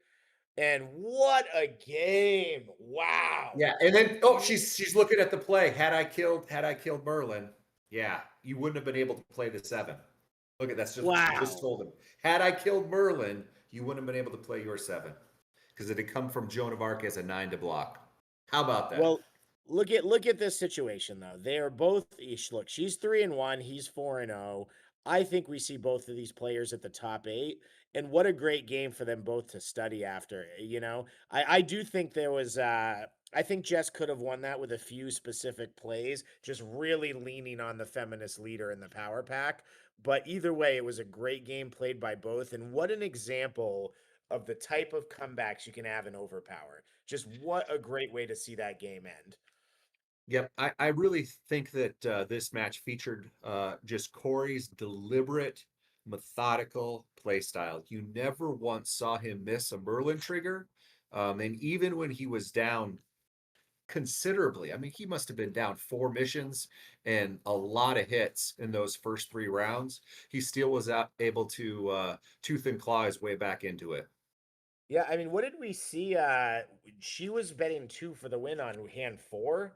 And what a game. Wow. Yeah, and then she's looking at the play. Had I killed Merlin, yeah, you wouldn't have been able to play the 7. Look at that's just what she just Wow. told him. Had I killed Merlin, you wouldn't have been able to play your 7 because it had come from Joan of Arc as a 9 to block. How about that? Well, look at this situation though. They are both look, she's 3-1, he's 4-0. I think we see both of these players at the top 8, and what a great game for them both to study after. I do think there was I think Jess could have won that with a few specific plays, just really leaning on the feminist leader in the power pack. But either way, it was a great game played by both, and what an example of the type of comebacks you can have in Overpower. Just what a great way to see that game end. Yep, I really think that this match featured just Corey's deliberate, methodical play style. You never once saw him miss a Merlin trigger. And even when he was down considerably, I mean, he must have been down 4 missions and a lot of hits in those first 3 rounds. He still was able to tooth and claw his way back into it. Yeah, I mean, what did we see? She was betting 2 for the win on hand 4,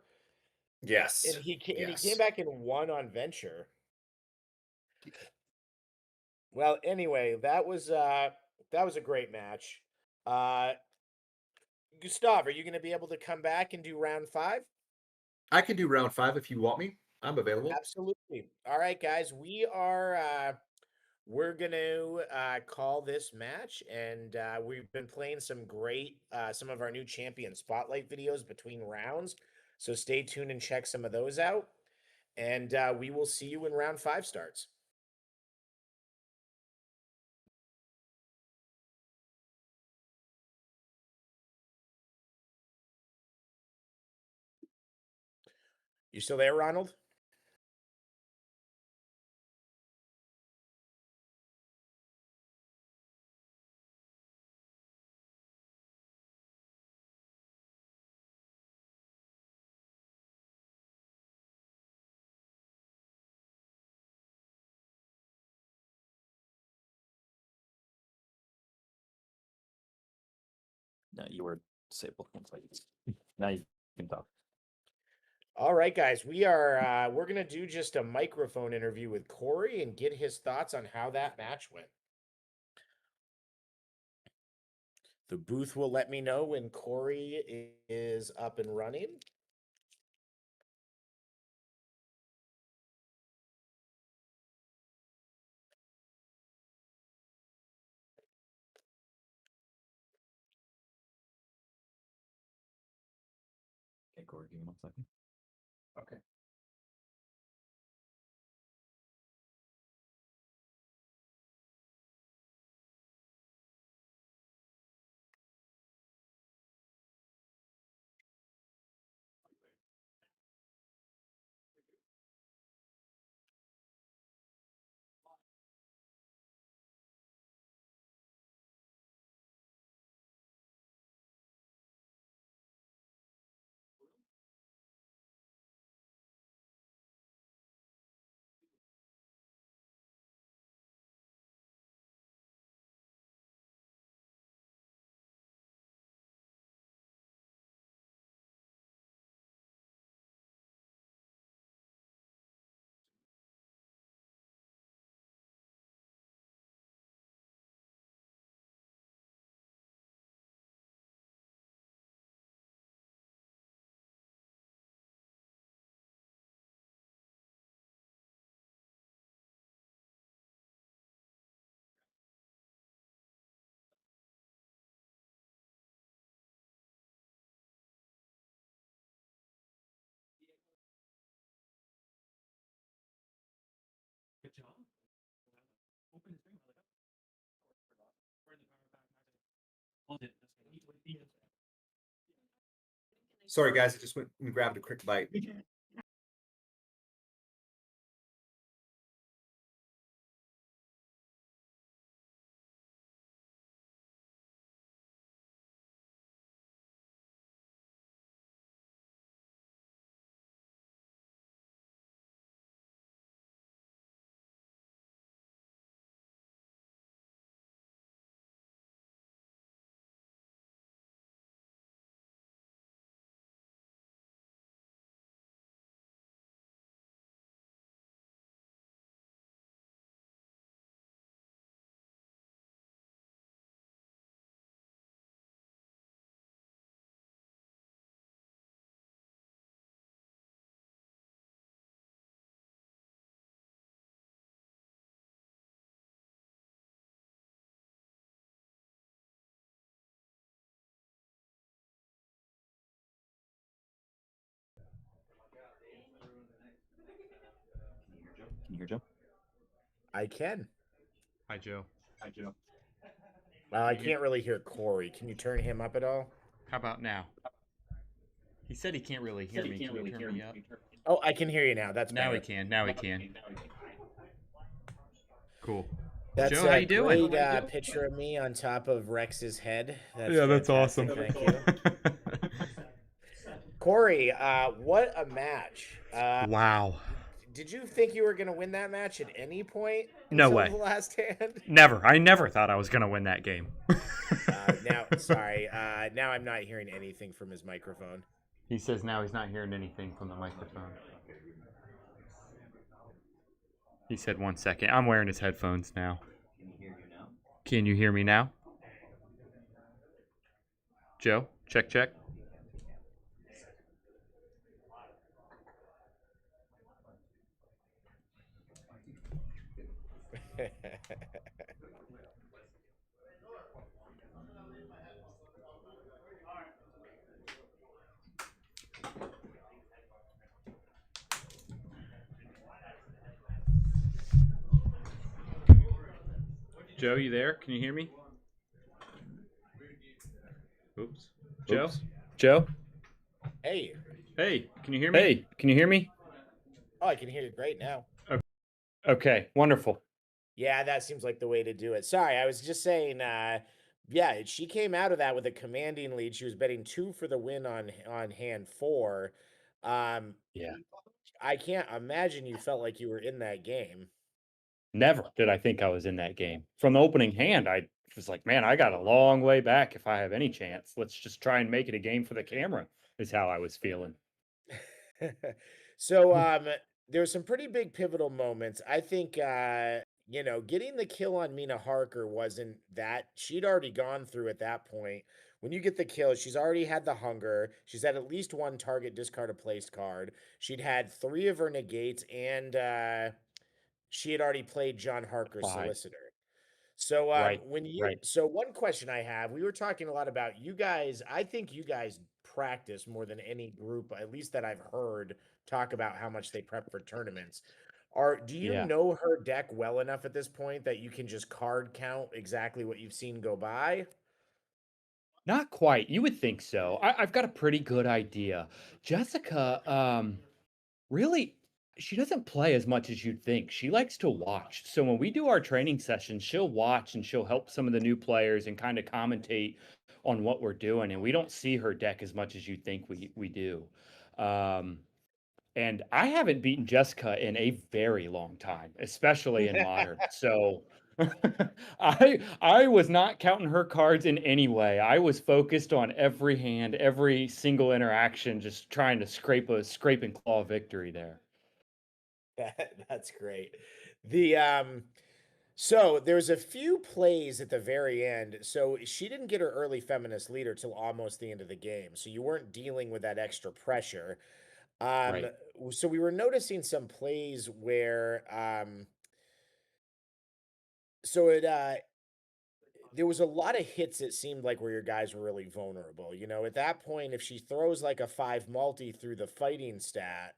Yes, and he came yes. back and won on venture. Well, anyway, that was a great match. Uh, Gustav, are you going to be able to come back and do round 5? I can do round 5 if you want me. I'm available. Absolutely. All right, guys, we're going to call this match, and we've been playing some of our new champion spotlight videos between rounds. So stay tuned and check some of those out. And we will see you when round 5 starts. You still there, Ronald? No, you were disabled. Now you can talk. All right, guys, we're gonna do just a microphone interview with Corey and get his thoughts on how that match went. The booth will let me know when Corey is up and running. Okay, Corey, give me 1 second. Okay. Sorry, guys, I just went and grabbed a quick bite. Can you hear Joe? I can. Hi, Joe. Hi, Joe. Well, I can't really hear Corey. Can you turn him up at all? How about now? He said he can't really hear me. Can you turn me up? Oh, I can hear you now. That's Now better. he can. Now he can. Cool. That's Joe, how you doing? Great picture of me on top of Rex's head. That's fantastic. awesome. Thank you. Corey, what a match. Wow. Did you think you were going to win that match at any point? No until way. The last hand? Never. I never thought I was going to win that game. Now I'm not hearing anything from his microphone. He says now he's not hearing anything from the microphone. He said 1 second. I'm wearing his headphones now. Can you hear me now? Joe, check, check. Joe, you there? Can you hear me? Oops. Joe? Joe? Hey. Hey, can you hear me? Hey, can you hear me? Oh, I can hear you great now. Okay, wonderful. Yeah, that seems like the way to do it. Sorry, I was just saying, she came out of that with a commanding lead. She was betting 2 for the win on hand 4. Yeah. I can't imagine you felt like you were in that game. Never did I think I was in that game. From the opening hand, I was like, man, I got a long way back if I have any chance. Let's just try and make it a game for the camera, is how I was feeling. So there's some pretty big pivotal moments. I think getting the kill on Mina Harker wasn't that she'd already gone through at that point. When you get the kill, she's already had the hunger. She's had at least 1 target discard a placed card. She'd had 3 of her negates, and she had already played John Harker's 5. solicitor. So Right, so one question I have, we were talking a lot about you guys. I think you guys practice more than any group, at least that I've heard talk about how much they prep for tournaments. Do you Yeah. know her deck well enough at this point that you can just card count exactly what you've seen go by? Not quite. You would think so. I've got a pretty good idea. Jessica, really, she doesn't play as much as you'd think. She likes to watch. So when we do our training sessions, she'll watch and she'll help some of the new players and kind of commentate on what we're doing. And we don't see her deck as much as you'd think we do. And I haven't beaten Jessica in a very long time, especially in modern. So I was not counting her cards in any way. I was focused on every hand, every single interaction, just trying to scrape and claw victory there. That's great. So there's a few plays at the very end. So she didn't get her early feminist leader till almost the end of the game. So you weren't dealing with that extra pressure. Right. So we were noticing some plays where there was a lot of hits, it seemed like, where your guys were really vulnerable. At that point, if she throws like a 5 multi through the fighting stat,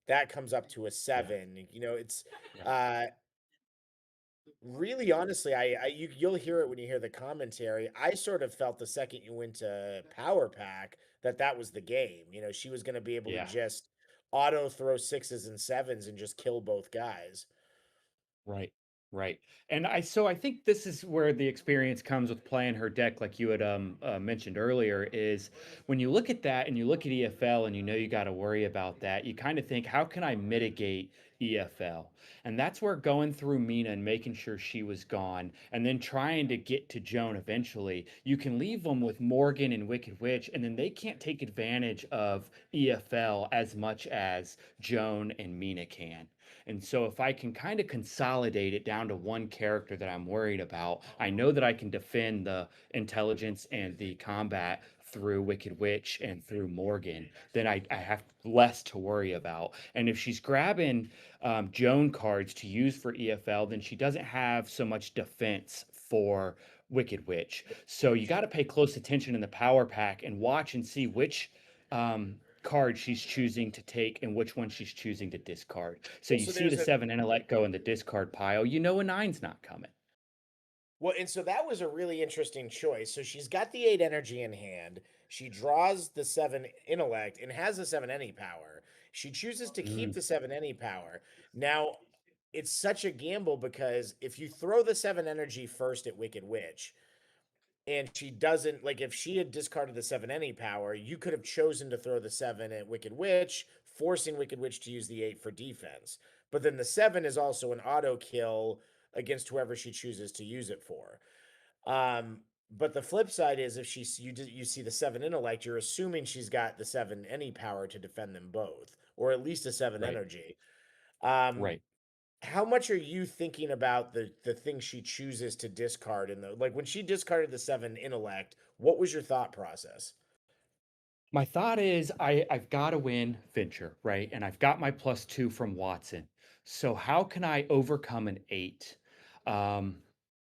that comes up to a 7. It's Yeah. Really, honestly, you'll hear it when you hear the commentary. I sort of felt the second you went to Power Pack that that was the game. You know, she was going to be able to Yeah. just auto throw sixes and sevens and just kill both guys. Right. Right. And I think this is where the experience comes with playing her deck, like you had mentioned earlier, is when you look at that and you look at EFL and you know you got to worry about that, you kind of think, how can I mitigate EFL? And that's where going through Mina and making sure she was gone and then trying to get to Joan eventually, you can leave them with Morgan and Wicked Witch, and then they can't take advantage of EFL as much as Joan and Mina can. And so if I can kind of consolidate it down to one character that I'm worried about, I know that I can defend the intelligence and the combat through Wicked Witch and through Morgan, then I have less to worry about. And if she's grabbing Joan cards to use for EFL, then she doesn't have so much defense for Wicked Witch. So you got to pay close attention in the power pack and watch and see which card she's choosing to take and which one she's choosing to discard. So Well, you so see there's the a seven intellect go in the discard pile, you know a nine's not coming. Well, and so that was a really interesting choice. So she's got the eight energy in hand. She draws the seven intellect and has the seven any power. She chooses to keep Mm, the seven any power. Now, it's such a gamble because if you throw the seven energy first at Wicked Witch, and she doesn't like if she had discarded the seven any power, you could have chosen to throw the seven at Wicked Witch, forcing Wicked Witch to use the eight for defense. But then the seven is also an auto kill against whoever she chooses to use it for. But the flip side is if you see the seven intellect, you're assuming she's got the seven any power to defend them both, or at least a seven right, energy. Um, right. how much are you thinking about the things she chooses to discard in the like when she discarded the seven intellect, what was your thought process? My thought is I've got to win Fincher, right? And I've got my +2 from Watson. So how can I overcome an 8? Um,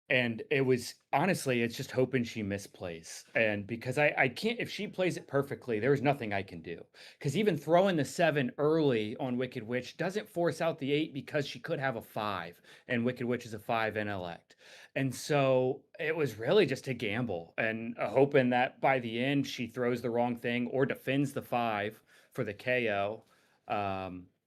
and it was honestly, it's just hoping she misplays. And because I can't, if she plays it perfectly, there's nothing I can do. Because even throwing the 7 early on Wicked Witch doesn't force out the 8 because she could have a 5, and Wicked Witch is a 5 intellect. And so it was really just a gamble and hoping that by the end she throws the wrong thing or defends the 5 for the KO,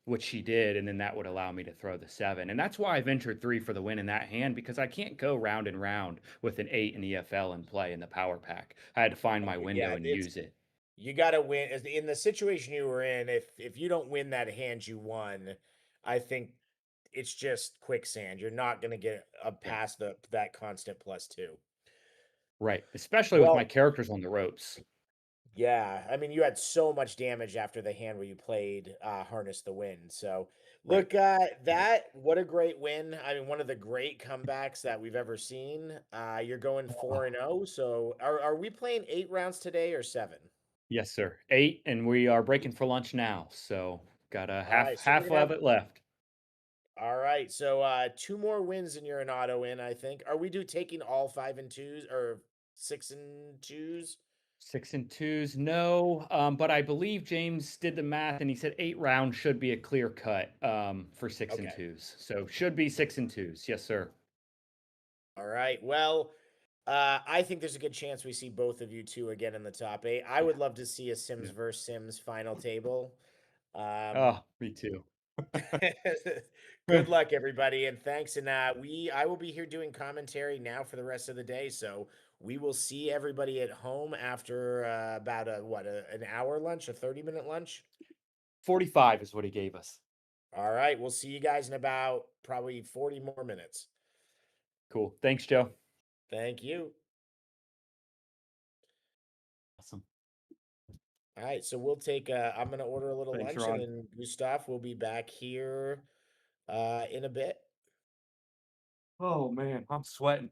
which she did. And then that would allow me to throw the 7. And that's why I ventured 3 for the win in that hand because I can't go round and round with an 8 in EFL and play in the power pack. I had to find my window Yeah, and it's use it. you got to win in the situation you were in. If you don't win that hand you won, I think it's just quicksand. You're not going to get up Yeah. past the that constant +2. Right. Especially with my Well, characters on the ropes. yeah, I mean, you had so much damage after the hand where you played Harness the Wind. So, Right. look, Right. that what a great win. I mean, one of the great comebacks that we've ever seen. You're going 4-0. So, are we playing 8 rounds today or 7? Yes, sir. 8, and we are breaking for lunch now. So got a All right, half so we're half gonna of have it left. all right. So, two more wins and you're an auto in, I think. Are we taking all 5 and 2s or 6 and 2s? 6 and 2s, no. But I believe James did the math and he said 8 rounds should be a clear cut for six and Okay. twos. So should be 6 and 2s. Yes, sir. All right. Well, I think there's a good chance we see both of you two again in the top 8. I Yeah. would love to see a Sims Yeah. versus Sims final table. Um, Oh, me too. good luck, everybody, and thanks. And I will be here doing commentary now for the rest of the day. So we will see everybody at home after about an hour lunch, a 30-minute lunch. 45 is what he gave us. All right. We'll see you guys in about probably 40 more minutes. Cool. Thanks, Joe. Thank you. Awesome. All right, so we'll take I'm gonna order a little Thanks, lunch and Ron. then Gustav will be back here in a bit. Oh man, I'm sweating.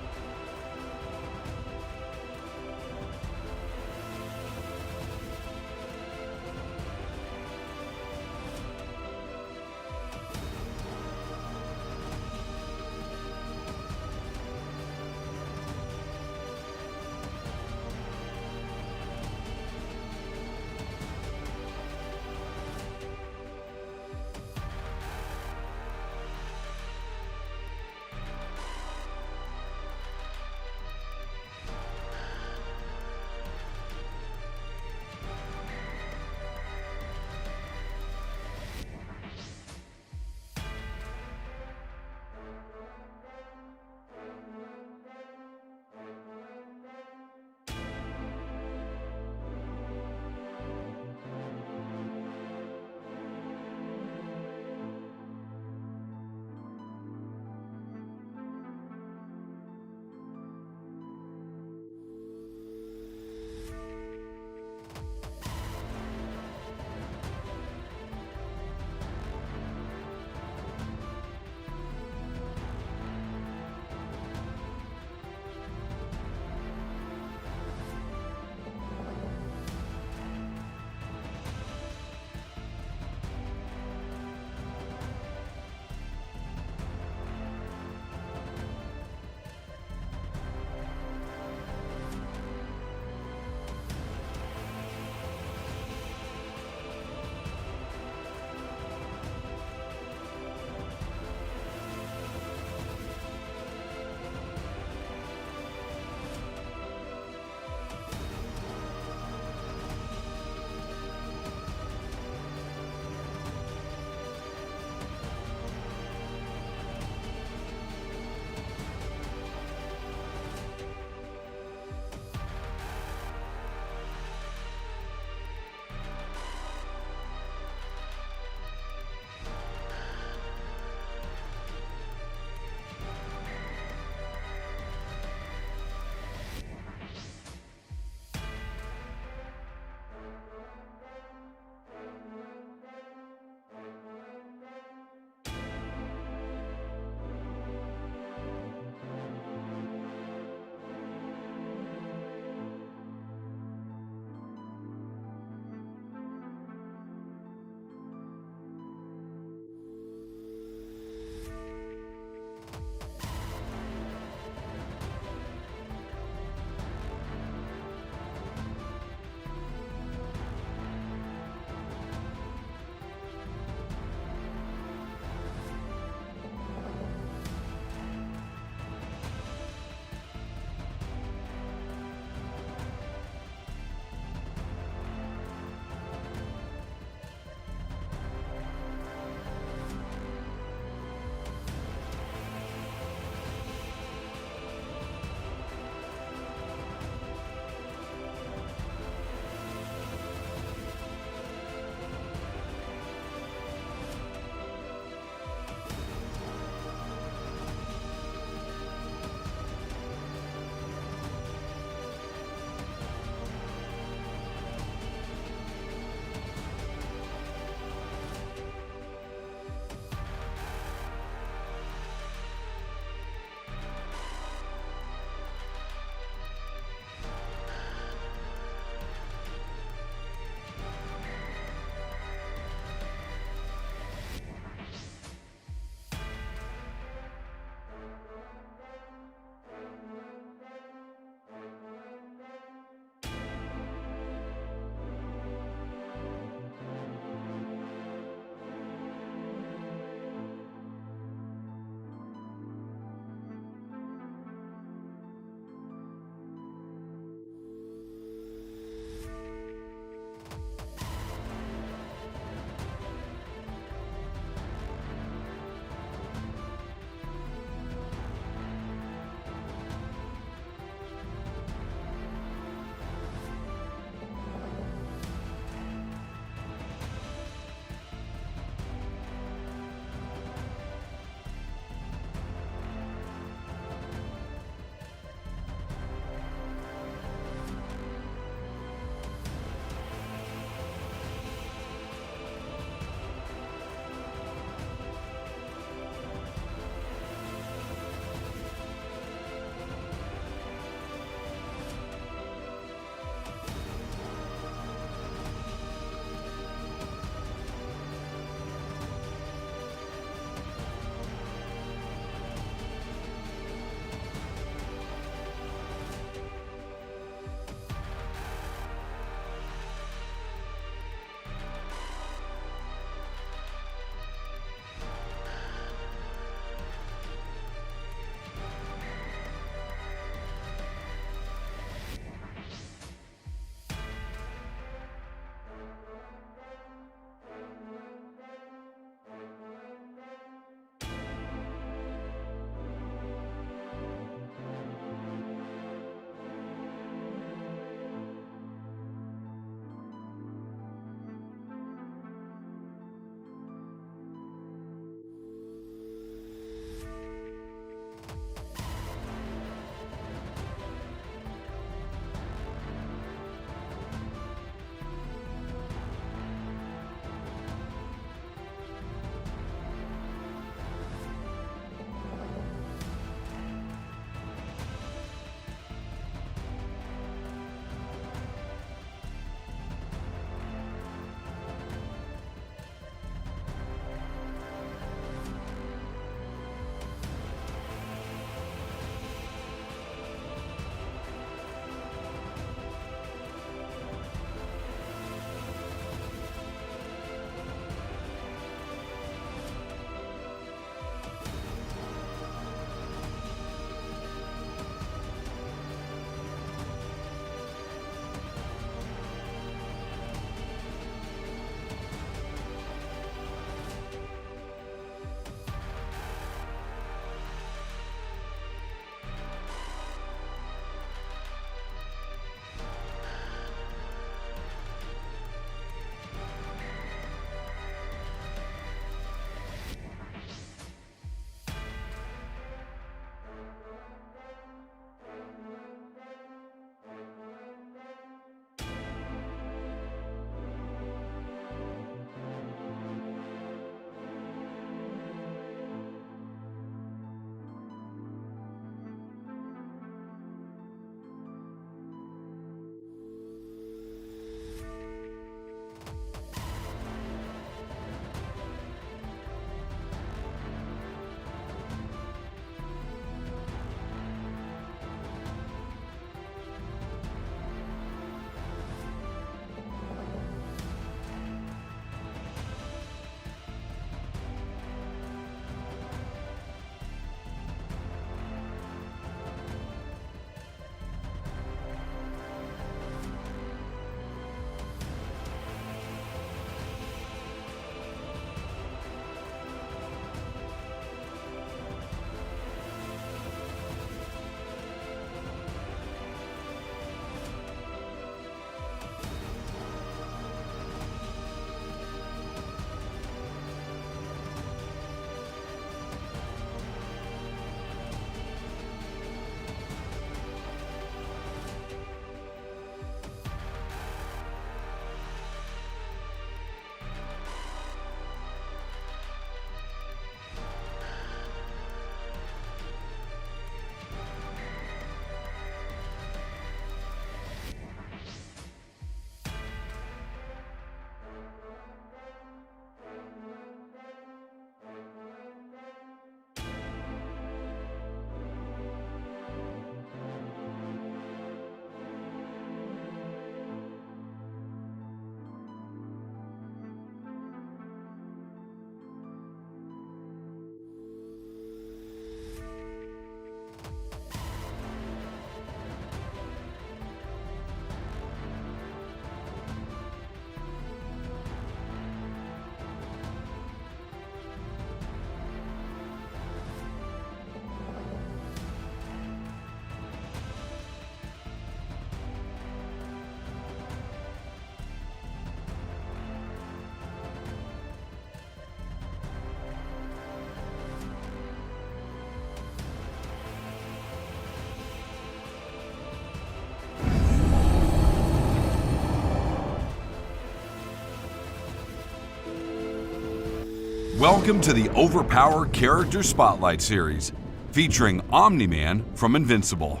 Welcome to the OverPower Character Spotlight Series, featuring Omni-Man from Invincible.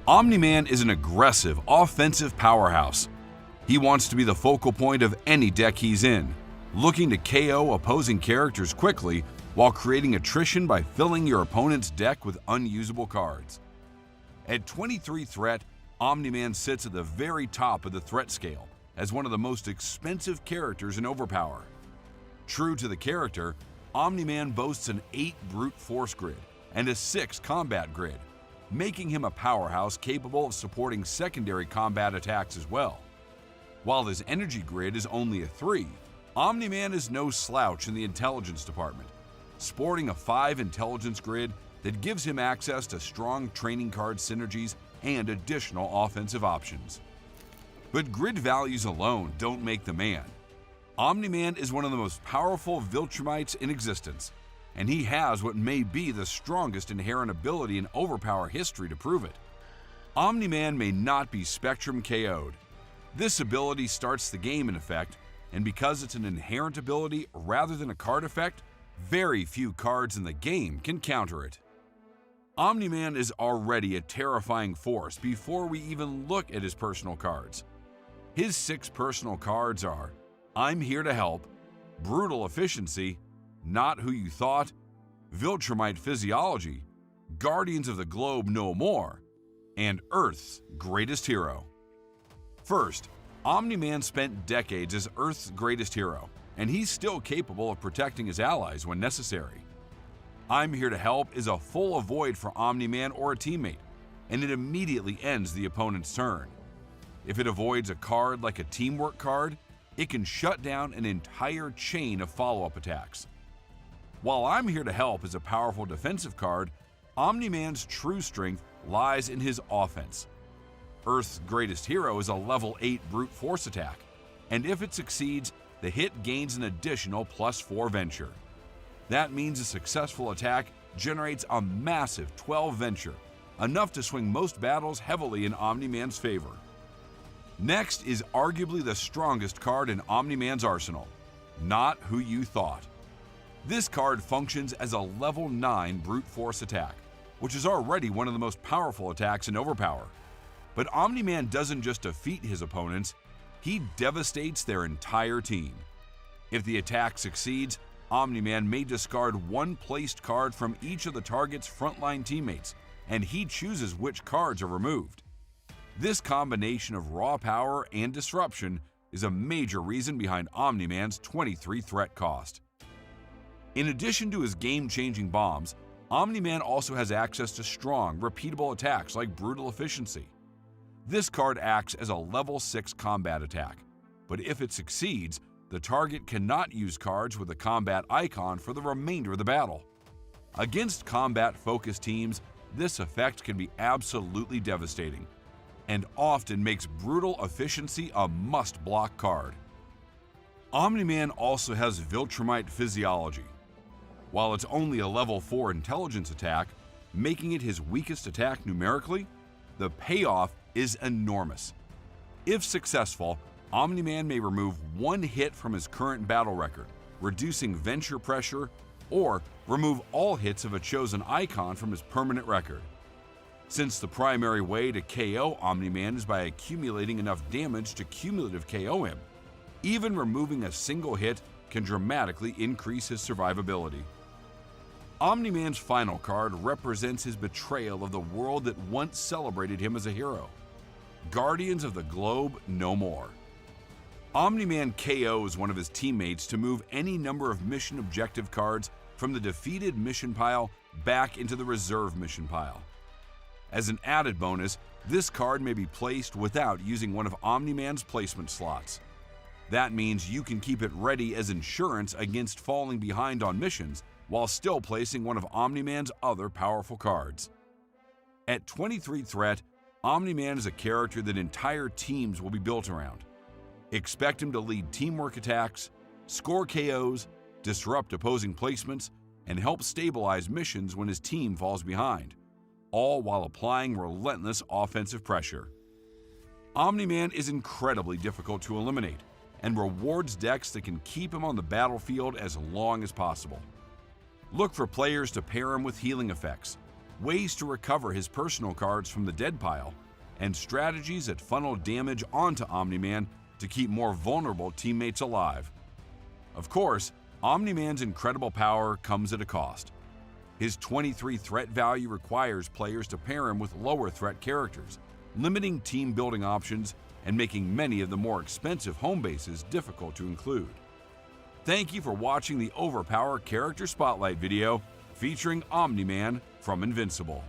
Omni-Man is an aggressive, offensive powerhouse. He wants to be the focal point of any deck he's in, looking to KO opposing characters quickly while creating attrition by filling your opponent's deck with unusable cards. At 23 threat, Omni-Man sits at the very top of the threat scale as one of the most expensive characters in OverPower. True to the character, Omni-Man boasts an 8 brute force grid and a 6 combat grid, making him a powerhouse capable of supporting secondary combat attacks as well. While his energy grid is only a 3, Omni-Man is no slouch in the intelligence department, sporting a 5 intelligence grid that gives him access to strong training card synergies and additional offensive options. But grid values alone don't make the man. Omni-Man is one of the most powerful Viltrumites in existence, and he has what may be the strongest inherent ability in OverPower history to prove it. Omni-Man may not be Spectrum KO'd. This ability starts the game in effect, and because it's an inherent ability rather than a card effect, very few cards in the game can counter it. Omni-Man is already a terrifying force before we even look at his personal cards. His 6 personal cards are I'm Here to Help, Brutal Efficiency, Not Who You Thought, Viltrumite Physiology, Guardians of the Globe No More, and Earth's Greatest Hero. First, Omni-Man spent decades as Earth's greatest hero, and he's still capable of protecting his allies when necessary. I'm Here to Help is a full avoid for Omni-Man or a teammate, and it immediately ends the opponent's turn. If it avoids a card like a teamwork card, it can shut down an entire chain of follow-up attacks. While I'm Here to Help is a powerful defensive card, Omni-Man's true strength lies in his offense. Earth's Greatest Hero is a level 8 brute force attack, and if it succeeds, the hit gains an additional +4 venture. That means a successful attack generates a massive 12 venture, enough to swing most battles heavily in Omni-Man's favor. Next is arguably the strongest card in Omni-Man's arsenal, Not Who You Thought. This card functions as a level 9 brute force attack, which is already one of the most powerful attacks in OverPower. But Omni-Man doesn't just defeat his opponents, he devastates their entire team. If the attack succeeds, Omni-Man may discard 1 placed card from each of the target's frontline teammates, and he chooses which cards are removed. This combination of raw power and disruption is a major reason behind Omni-Man's 23 threat cost. In addition to his game-changing bombs, Omni-Man also has access to strong, repeatable attacks like Brutal Efficiency. This card acts as a level 6 combat attack, but if it succeeds, the target cannot use cards with a combat icon for the remainder of the battle. Against combat-focused teams, this effect can be absolutely devastating, and often makes Brutal Efficiency a must-block card. Omni-Man also has Viltrumite Physiology. While it's only a level 4 intelligence attack, making it his weakest attack numerically, the payoff is enormous. If successful, Omni-Man may remove 1 hit from his current battle record, reducing venture pressure, or remove all hits of a chosen icon from his permanent record. Since the primary way to KO Omni-Man is by accumulating enough damage to cumulative KO him, even removing a single hit can dramatically increase his survivability. Omni-Man's final card represents his betrayal of the world that once celebrated him as a hero. Guardians of the Globe No More. Omni-Man KOs one of his teammates to move any number of mission objective cards from the defeated mission pile back into the reserve mission pile. As an added bonus, this card may be placed without using one of Omni-Man's placement slots. That means you can keep it ready as insurance against falling behind on missions while still placing one of Omni-Man's other powerful cards. At 23 threat, Omni-Man is a character that entire teams will be built around. Expect him to lead teamwork attacks, score KOs, disrupt opposing placements, and help stabilize missions when his team falls behind, all while applying relentless offensive pressure. Omni-Man is incredibly difficult to eliminate, and rewards decks that can keep him on the battlefield as long as possible. Look for players to pair him with healing effects, ways to recover his personal cards from the dead pile, and strategies that funnel damage onto Omni-Man to keep more vulnerable teammates alive. Of course, Omni-Man's incredible power comes at a cost. His 23 threat value requires players to pair him with lower threat characters, limiting team building options and making many of the more expensive home bases difficult to include. Thank you for watching the OverPower Character Spotlight video featuring Omni-Man from Invincible.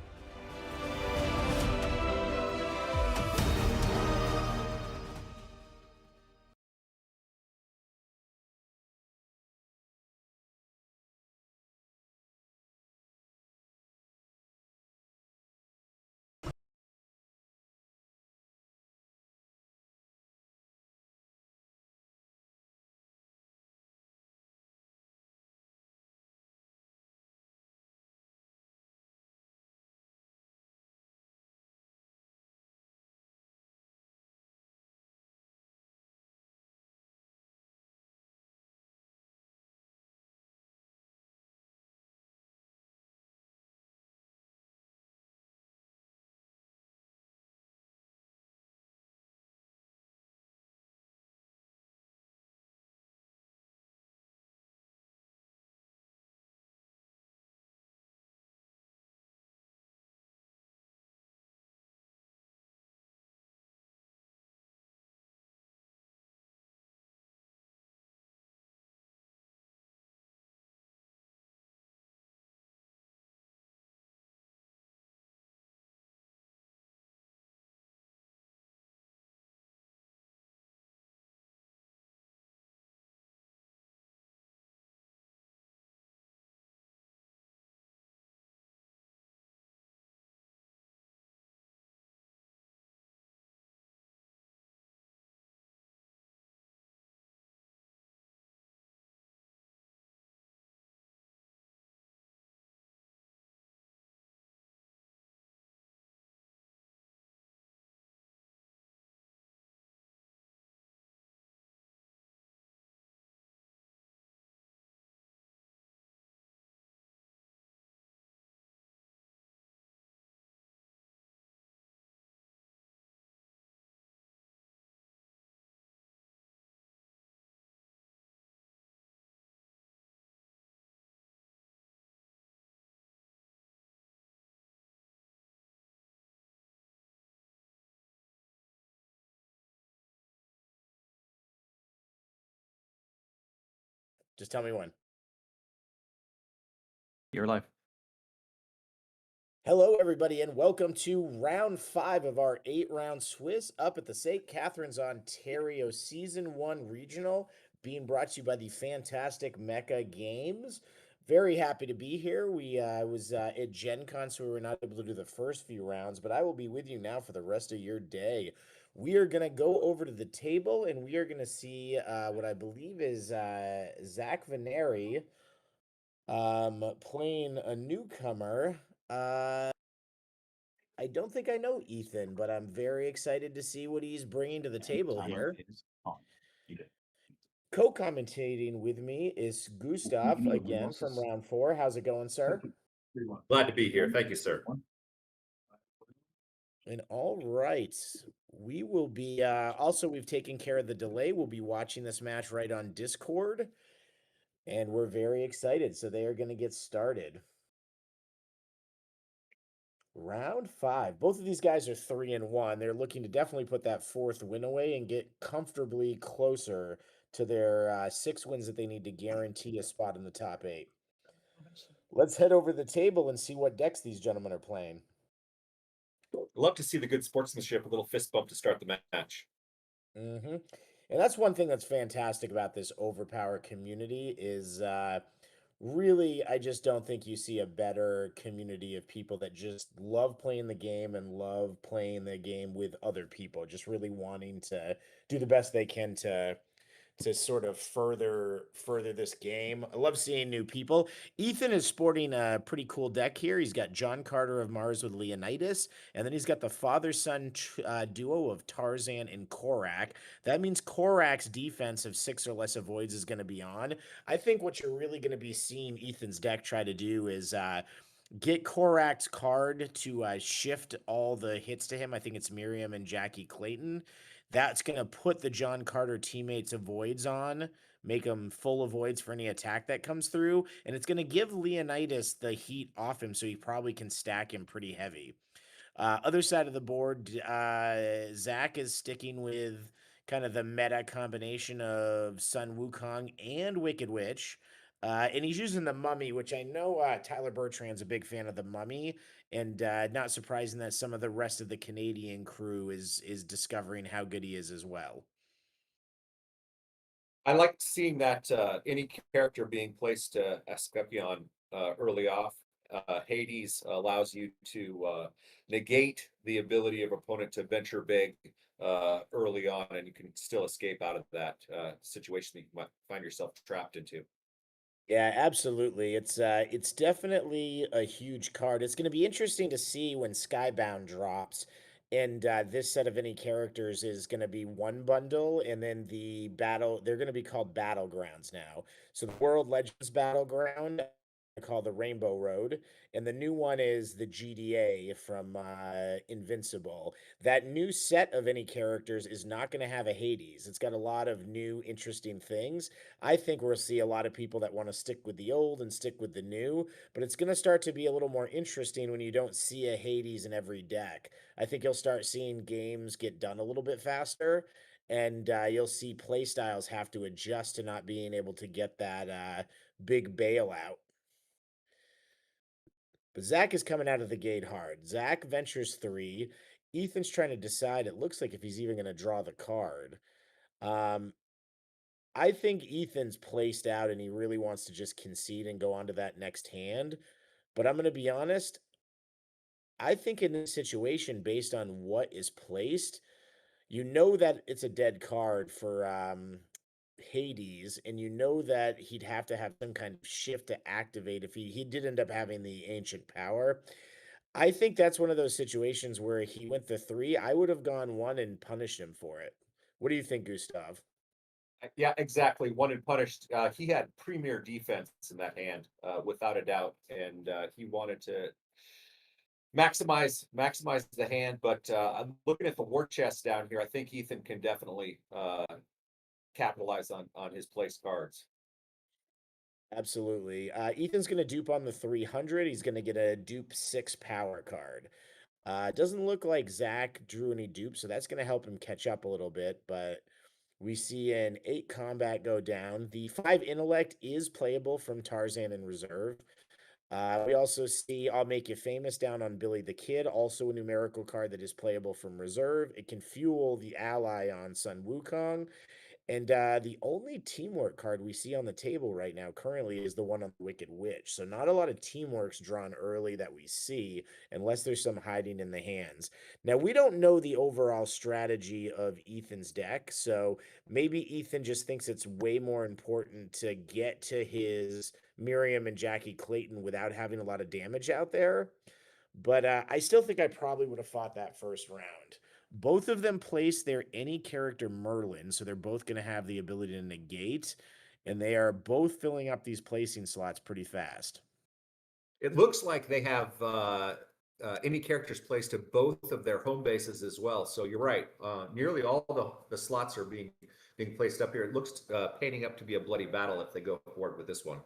Just tell me when. You're live. Hello, everybody, and welcome to round 5 of our 8-round Swiss up at the St. Catharines, Ontario Season 1 Regional, being brought to you by the fantastic MECHA Games. Very happy to be here. We was at Gen Con, so we were not able to do the first few rounds, but I will be with you now for the rest of your day. We are going to go over to the table, and we are going to see what I believe is Zach Veneri playing a newcomer. I don't think I know Ethan, but I'm very excited to see what he's bringing to the table here. Co-commentating with me is Gustav again from round 4. How's it going, sir? Glad to be here. Thank you, sir. And all right, we will be also, we've taken care of the delay. We'll be watching this match right on Discord, and we're very excited. So they are going to get started. Round 5. Both of these guys are 3-1. They're looking to definitely put that 4th win away and get comfortably closer to their 6 wins that they need to guarantee a spot in the top 8. Let's head over the table and see what decks these gentlemen are playing. Love to see the good sportsmanship, a little fist bump to start the match. Mm-hmm. And that's one thing that's fantastic about this OverPower community is really, I just don't think you see a better community of people that just love playing the game and love playing the game with other people, just really wanting to do the best they can to to sort of further this game. I love seeing new people. Ethan is sporting a pretty cool deck here. He's got John Carter of Mars with Leonidas, and then he's got the father-son duo of Tarzan and Korak. That means Korak's defense of 6 or less avoids is going to be on. I think what you're really going to be seeing Ethan's deck try to do is get Korak's card to shift all the hits to him. I think it's Miriam and Jackie Clayton. That's going to put the John Carter teammates avoids on, make them full avoids for any attack that comes through, and it's going to give Leonidas the heat off him so he probably can stack him pretty heavy. Other side of the board, Zach is sticking with kind of the meta combination of Sun Wukong and Wicked Witch. And he's using the Mummy, which I know Tyler Bertrand's a big fan of the Mummy, and not surprising that some of the rest of the Canadian crew is discovering how good he is as well. I like seeing that any character being placed to Asclepion early off. Hades allows you to negate the ability of opponent to venture big early on, and you can still escape out of that situation that you might find yourself trapped into. Yeah, absolutely. It's definitely a huge card. It's going to be interesting to see when Skybound drops, and this set of any characters is going to be one bundle, and then the battle. They're going to be called Battlegrounds now. So the World Legends Battleground, called the Rainbow Road, and the new one is the GDA from Invincible. That new set of any characters is not going to have a Hades. It's got a lot of new, interesting things. I think we'll see a lot of people that want to stick with the old and stick with the new, but it's going to start to be a little more interesting when you don't see a Hades in every deck. I think you'll start seeing games get done a little bit faster, and you'll see playstyles have to adjust to not being able to get that big bailout. But Zach is coming out of the gate hard. Zach ventures 3. Ethan's trying to decide, it looks like, if he's even going to draw the card. Um, I think Ethan's placed out and he really wants to just concede and go on to that next hand. But I'm going to be honest, I think in this situation, based on what is placed, you know that it's a dead card for Hades, and you know that he'd have to have some kind of shift to activate if he did end up having the ancient power. I think that's one of those situations where he went the 3. I would have gone 1 and punished him for it. What do you think, Gustav? Yeah, exactly. One and punished. He had premier defense in that hand, without a doubt, and he wanted to maximize the hand. But I'm looking at the war chest down here. I think Ethan can definitely capitalize on his place cards. Absolutely. Ethan's going to dupe on the 300. He's going to get a dupe 6 power card. It doesn't look like Zach drew any dupes, so that's going to help him catch up a little bit. But we see an 8 combat go down. The 5 intellect is playable from Tarzan in reserve. We also see I'll Make You Famous down on Billy the Kid, also a numerical card that is playable from reserve. It can fuel the ally on Sun Wukong. And the only teamwork card we see on the table right now currently is the one on Wicked Witch. So not a lot of teamwork's drawn early that we see, unless there's some hiding in the hands. Now, we don't know the overall strategy of Ethan's deck, so maybe Ethan just thinks it's way more important to get to his Miriam and Jackie Clayton without having a lot of damage out there. But I still think I probably would have fought that first round. Both of them place their any character Merlin, so they're both going to have the ability to negate, and they are both filling up these placing slots pretty fast. It looks like they have any characters placed to both of their home bases as well. So you're right. Nearly all the slots are being placed up here. It looks painting up to be a bloody battle if they go forward with this one.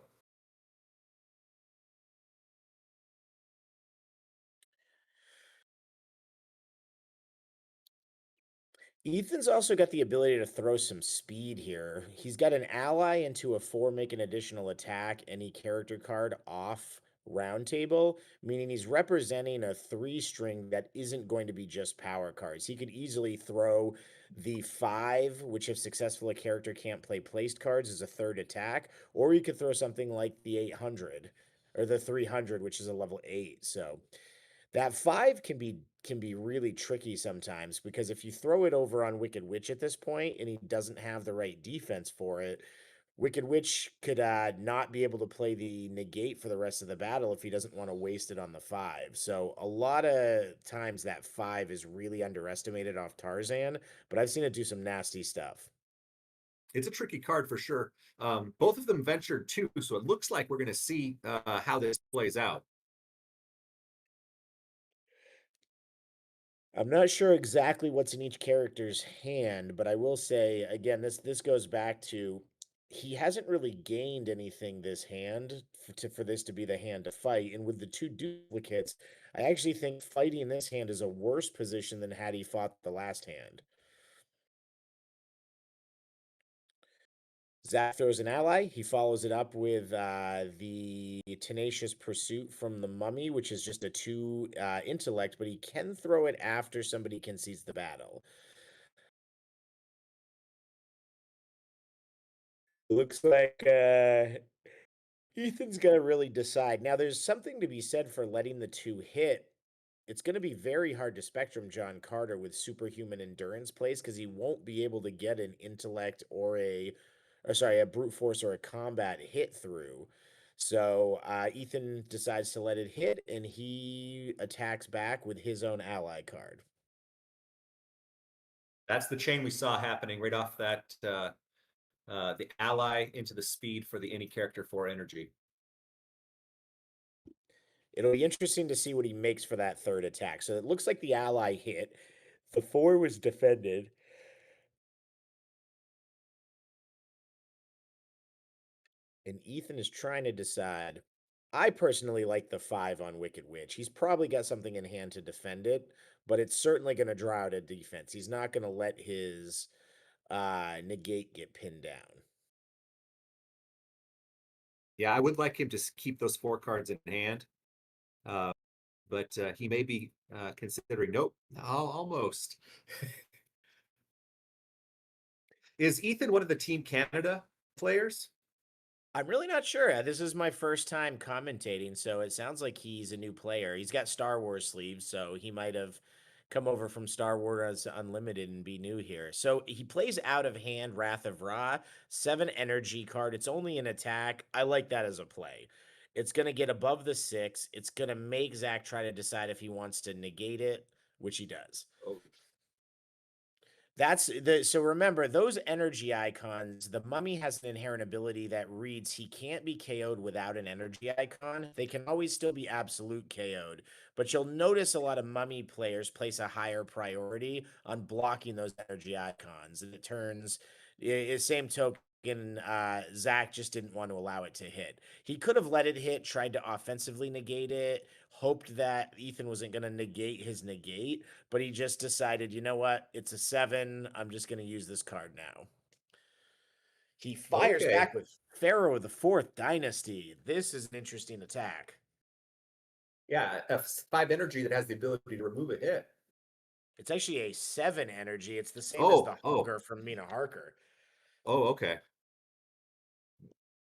Ethan's also got the ability to throw some speed here. He's got an ally into a 4 make an additional attack, any character card off round table, meaning he's representing a 3 string that isn't going to be just power cards. He could easily throw the 5, which if successful a character can't play placed cards, as a 3rd attack, or he could throw something like the 800 or the 300, which is a level 8. So That 5 can be really tricky sometimes because if you throw it over on Wicked Witch at this point and he doesn't have the right defense for it, Wicked Witch could not be able to play the negate for the rest of the battle if he doesn't want to waste it on the 5. So a lot of times that 5 is really underestimated off Tarzan, but I've seen it do some nasty stuff. It's a tricky card for sure. Both of them ventured too, so it looks like we're going to see how this plays out. I'm not sure exactly what's in each character's hand, but I will say again, this goes back to he hasn't really gained anything this hand for this to be the hand to fight. And with the two duplicates, I actually think fighting this hand is a worse position than had he fought the last hand. Zach throws an ally. He follows it up with the Tenacious Pursuit from the Mummy, which is just a 2 intellect, but he can throw it after somebody concedes the battle. Looks like Ethan's gonna really decide. Now, there's something to be said for letting the 2 hit. It's gonna be very hard to spectrum John Carter with superhuman endurance plays because he won't be able to get an intellect or sorry, a brute force or a combat hit through. So Ethan decides to let it hit, and he attacks back with his own ally card. That's the chain we saw happening right off that the ally into the speed for the any character for energy. It'll be interesting to see what he makes for that third attack. So it looks like the ally hit. The 4 was defended. And Ethan is trying to decide. I personally like the 5 on Wicked Witch. He's probably got something in hand to defend it, but it's certainly going to draw out a defense. He's not going to let his negate get pinned down. Yeah, I would like him to keep those 4 cards in hand, but he may be considering. Nope, almost. Is Ethan one of the Team Canada players? I'm really not sure. This is my first time commentating, so it sounds like he's a new player. He's got Star Wars sleeves, so he might have come over from Star Wars Unlimited and be new here. So he plays out of hand Wrath of Ra, 7 energy card. It's only an attack. I like that as a play. It's going to get above the 6. It's going to make Zach try to decide if he wants to negate it, which he does. Oh. So remember those energy icons, the mummy has an inherent ability that reads he can't be KO'd without an energy icon. They can always still be absolute KO'd, but you'll notice a lot of mummy players place a higher priority on blocking those energy icons. And it turns same token. Zach just didn't want to allow it to hit. He could have let it hit, tried to offensively negate it, hoped that Ethan wasn't going to negate his negate, but he just decided, you know what? It's a 7. I'm just going to use this card now. He fires back with Pharaoh of the 4th Dynasty. This is an interesting attack. Yeah, a 5 energy that has the ability to remove a hit. It's actually a 7 energy. It's the same as the Hunger from Mina Harker. Oh, okay.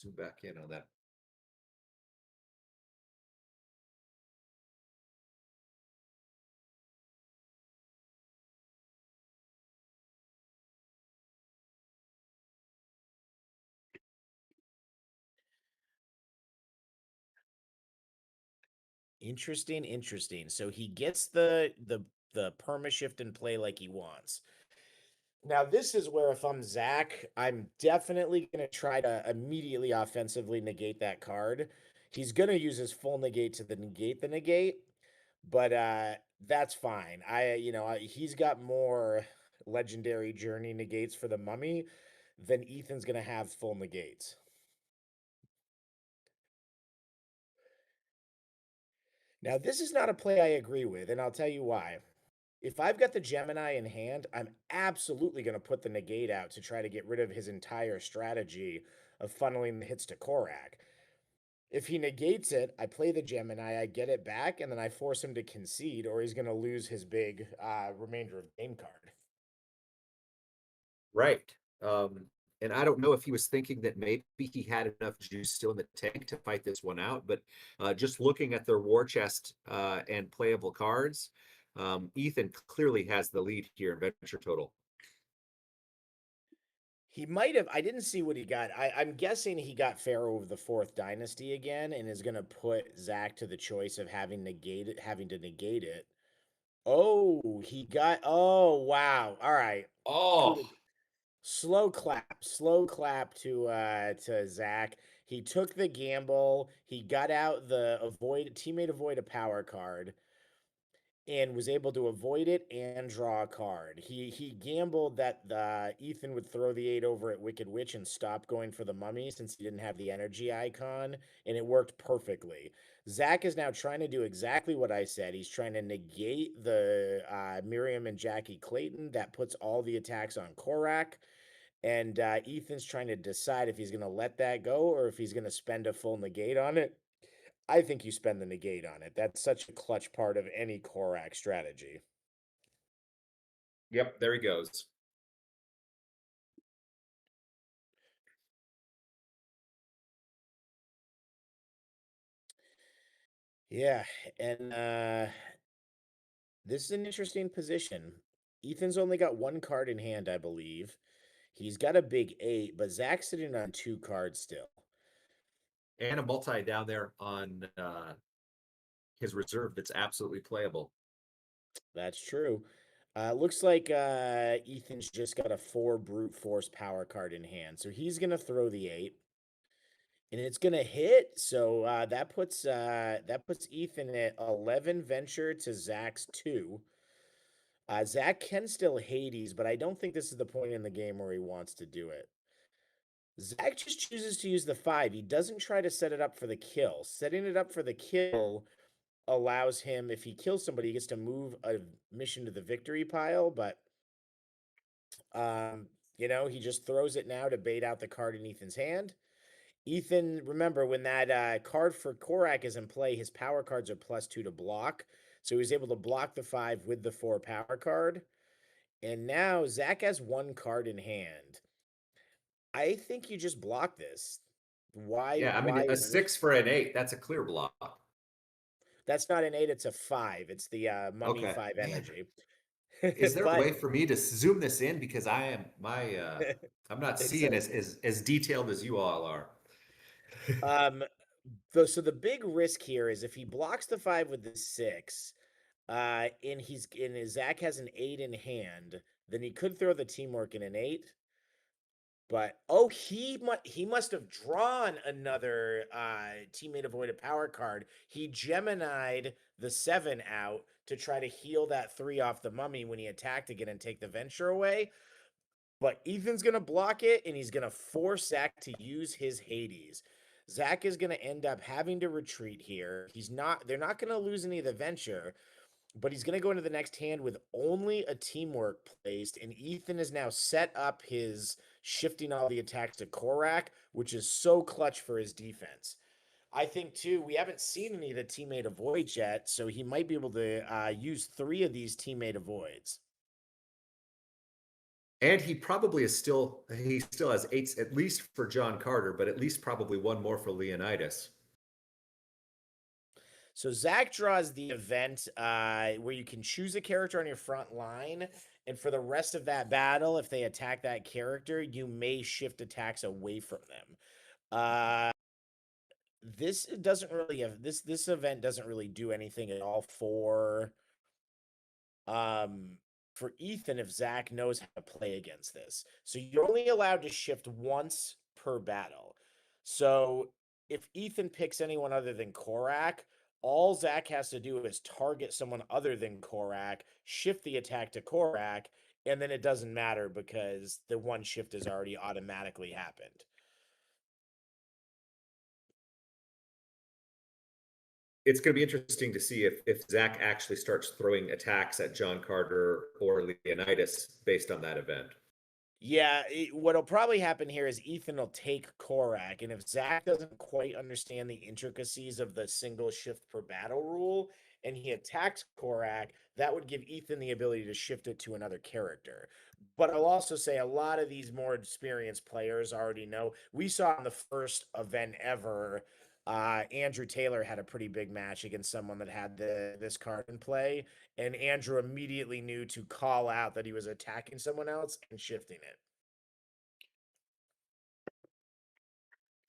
Zoom back in on that. Interesting. So he gets the perma shift and play like he wants. Now, this is where if I'm Zach, I'm definitely going to try to immediately offensively negate that card. He's going to use his full negate to negate the negate, but that's fine. He's got more legendary journey negates for the mummy than Ethan's going to have full negates. Now, this is not a play I agree with, and I'll tell you why. If I've got the Gemini in hand, I'm absolutely going to put the negate out to try to get rid of his entire strategy of funneling the hits to Korak. If he negates it, I play the Gemini, I get it back, and then I force him to concede, or he's going to lose his big remainder of game card. Right. and I don't know if he was thinking that maybe he had enough juice still in the tank to fight this one out, but just looking at their war chest and playable cards, Ethan clearly has the lead here in venture total. He might have. I didn't see what he got. I'm guessing he got Pharaoh of the Fourth Dynasty again, and is going to put Zach to the choice of having to negate it. Oh, he got. Oh, wow. All right. Oh, Slow clap to Zach. He took the gamble. He got out the teammate avoid a power card, and was able to avoid it and draw a card. He gambled that Ethan would throw the 8 over at Wicked Witch and stop going for the mummy since he didn't have the energy icon, and it worked perfectly. Zach is now trying to do exactly what I said. He's trying to negate the Miriam and Jackie Clayton that puts all the attacks on Korak. And Ethan's trying to decide if he's going to let that go or if he's going to spend a full negate on it. I think you spend the negate on it. That's such a clutch part of any Korak strategy. yep, there he goes. Yeah, and this is an interesting position. Ethan's only got one card in hand, I believe. He's got a big 8, but Zach's sitting on 2 cards still. And a multi down there on his reserve that's absolutely playable. That's true. Looks like Ethan's just got a 4 brute force power card in hand, so he's gonna throw the 8, and it's gonna hit. So that puts Ethan at 11 venture to Zach's 2. Zach can still Hades, but I don't think this is the point in the game where he wants to do it. Zach just chooses to use the 5. He doesn't try to set it up for the kill. Setting it up for the kill allows him, if he kills somebody, he gets to move a mission to the victory pile, but he just throws it now to bait out the card in Ethan's hand. Ethan, remember, when that card for Korak is in play, his power cards are +2 to block. So he was able to block the 5 with the 4 power card. And now Zach has 1 card in hand. I think you just block this. Why? Yeah, I mean, a 6 for an 8, that's a clear block. That's not an 8, it's a 5. It's the mummy Okay. 5 energy. Is there a way for me to zoom this in? Because I'm not seeing as detailed as you all are. So the big risk here is if he blocks the 5 with the 6, and Zach has an 8 in hand, then he could throw the teamwork in an 8. But he must have drawn another teammate avoided power card. He Gemini'd the 7 out to try to heal that 3 off the mummy when he attacked again and take the venture away. But Ethan's gonna block it, and he's gonna force Zach to use his Hades. Zach is gonna end up having to retreat here. They're not gonna lose any of the venture, but he's gonna go into the next hand with only a teamwork placed, and Ethan is now set up his shifting all the attacks to Korak, which is so clutch for his defense. I think too, we haven't seen any of the teammate avoids yet, so he might be able to use 3 of these teammate avoids. And he still has 8s, at least for John Carter, but at least probably 1 more for Leonidas. So Zach draws the event where you can choose a character on your front line, and for the rest of that battle, if they attack that character, you may shift attacks away from them. This event doesn't really do anything at all for Ethan if Zach knows how to play against this. So you're only allowed to shift once per battle. So if Ethan picks anyone other than Korak, all Zach has to do is target someone other than Korak, shift the attack to Korak, and then it doesn't matter because the one shift has already automatically happened. It's going to be interesting to see if Zach actually starts throwing attacks at John Carter or Leonidas based on that event. Yeah, what'll probably happen here is Ethan will take Korak, and if Zach doesn't quite understand the intricacies of the single shift per battle rule, and he attacks Korak, that would give Ethan the ability to shift it to another character. But I'll also say a lot of these more experienced players already know. We saw in the first event ever, Andrew Taylor had a pretty big match against someone that had this card in play, and Andrew immediately knew to call out that he was attacking someone else and shifting it.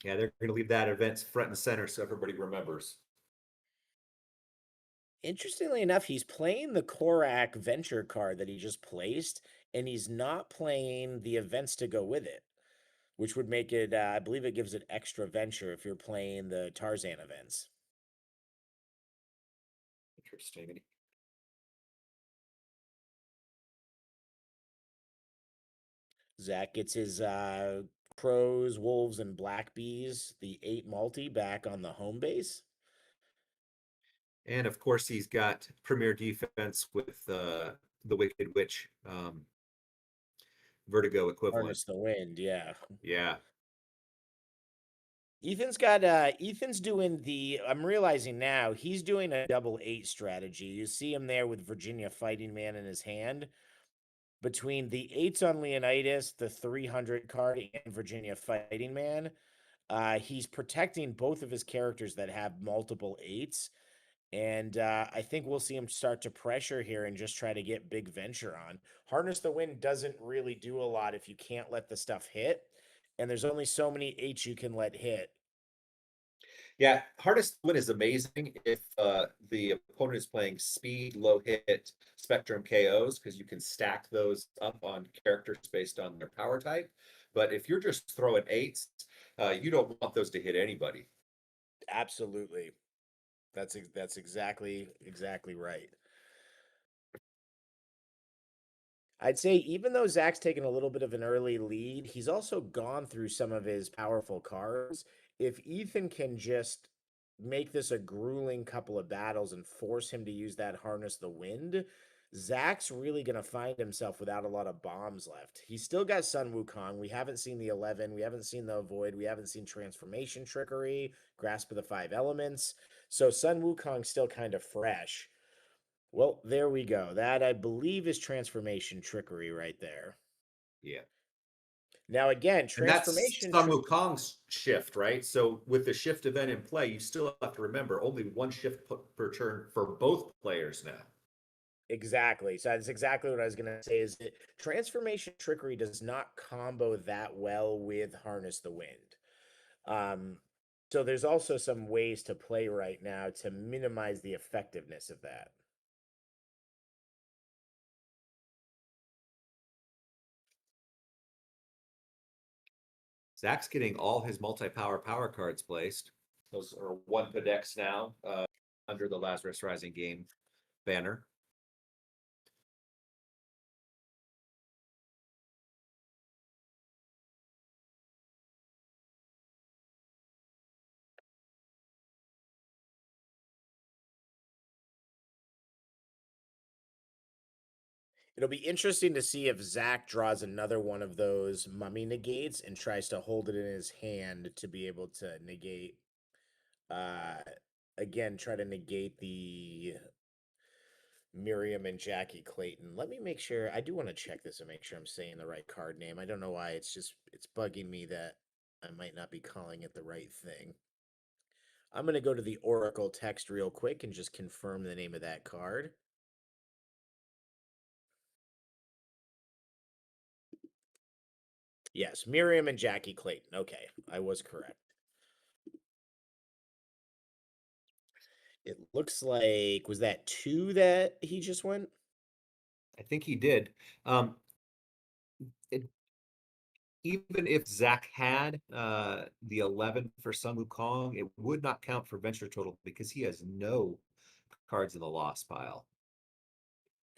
Yeah, they're going to leave that event front and center so everybody remembers. Interestingly enough, he's playing the Korak Venture card that he just placed, and he's not playing the events to go with it, which would make it, I believe it gives it extra Venture if you're playing the Tarzan events. Interesting. Zach gets his Crows, Wolves, and Black Bees, the 8 multi, back on the home base. And of course, he's got premier defense with the Wicked Witch Vertigo equivalent. Harness the Wind, yeah. Yeah. Ethan's got Ethan's doing the, I'm realizing now, he's doing a double 8 strategy. You see him there with Virginia Fighting Man in his hand. Between the 8s on Leonidas, the 300 card, and Virginia Fighting Man, he's protecting both of his characters that have multiple 8s. And I think we'll see him start to pressure here and just try to get big Venture on. Harness the Wind doesn't really do a lot if you can't let the stuff hit. And there's only so many 8s you can let hit. Yeah, hardest win is amazing if the opponent is playing speed, low hit, spectrum KOs, because you can stack those up on characters based on their power type. But if you're just throwing 8s, you don't want those to hit anybody. Absolutely. That's exactly right. I'd say even though Zach's taken a little bit of an early lead, he's also gone through some of his powerful cards. If Ethan can just make this a grueling couple of battles and force him to use that Harness the Wind, Zach's really going to find himself without a lot of bombs left. He's still got Sun Wukong. We haven't seen the 11. We haven't seen the Avoid. We haven't seen Transformation Trickery, Grasp of the 5 Elements. So Sun Wukong's still kind of fresh. Well, there we go. That, I believe, is Transformation Trickery right there. Yeah. Now, again, And Transformation... that's Sun Wukong's shift, right? So with the shift event in play, you still have to remember only one shift per turn for both players now. Exactly. So that's exactly what I was going to say, is that Transformation Trickery does not combo that well with Harness the Wind. So there's also some ways to play right now to minimize the effectiveness of that. Zach's getting all his multi-power power cards placed. Those are 1 per decks now under the Lazarus Rising game banner. It'll be interesting to see if Zach draws another one of those mummy negates and tries to hold it in his hand to be able to negate, again, try to negate the Miriam and Jackie Clayton. Let me make sure. I do want to check this and make sure I'm saying the right card name. I don't know why. It's bugging me that I might not be calling it the right thing. I'm going to go to the Oracle text real quick and just confirm the name of that card. Yes, Miriam and Jackie Clayton. Okay, I was correct. It looks like, was that 2 that he just went? I think he did. Even if Zach had the 11 for Sun Wukong, it would not count for venture total because he has no cards in the loss pile.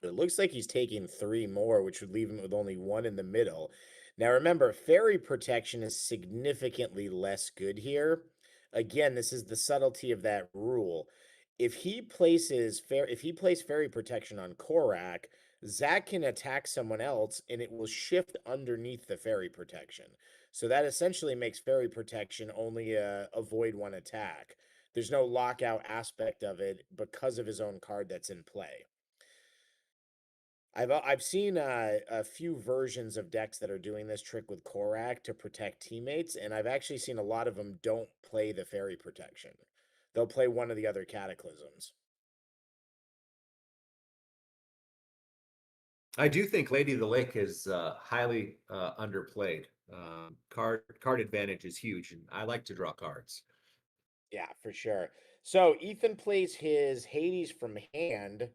It looks like he's taking 3 more, which would leave him with only 1 in the middle. Now remember, fairy protection is significantly less good here. Again, this is the subtlety of that rule. If he places fairy protection on Korak, Zach can attack someone else and it will shift underneath the fairy protection. So that essentially makes fairy protection only avoid 1 attack. There's no lockout aspect of it because of his own card that's in play. I've seen a few versions of decks that are doing this trick with Korak to protect teammates, and I've actually seen a lot of them don't play the fairy protection. They'll play one of the other cataclysms. I do think Lady of the Lake is highly underplayed. Card advantage is huge, and I like to draw cards. Yeah, for sure. So Ethan plays his Hades from hand.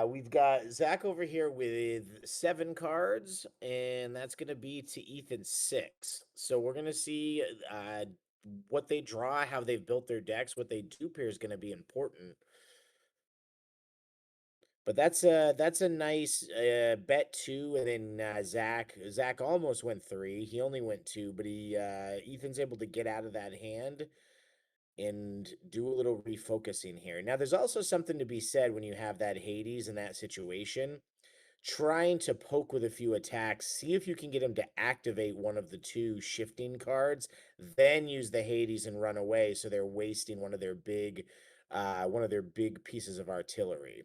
We've got Zach over here with 7 cards, and that's going to be to Ethan's 6. So we're going to see what they draw, how they've built their decks. What they dupe here is going to be important. But that's a nice bet 2, and then Zach almost went 3. He only went 2, but Ethan's able to get out of that hand and do a little refocusing here. Now, there's also something to be said when you have that Hades in that situation. Trying to poke with a few attacks, see if you can get him to activate one of the 2 shifting cards, then use the Hades and run away. So they're wasting one of their big pieces of artillery.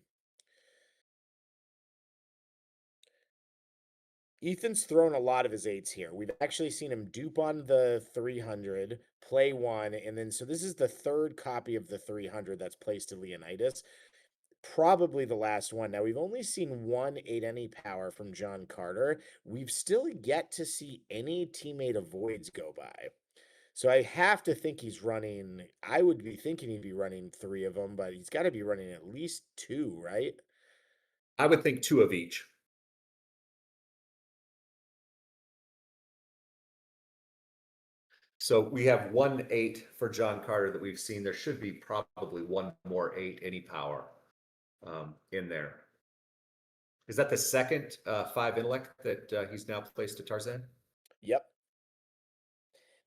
Ethan's thrown a lot of his 8s here. We've actually seen him dupe on the 300, play 1, and then so this is the 3rd copy of the 300 that's placed to Leonidas. Probably the last one. Now, we've only seen 1 8 any power from John Carter. We've still yet to see any teammate avoids go by. So I have to think I would be thinking he'd be running 3 of them, but he's got to be running at least 2, right? I would think 2 of each. So we have 1 8 for John Carter that we've seen. There should be probably 1 more 8 any power in there. Is that the second 5 intellect that he's now placed to Tarzan? Yep.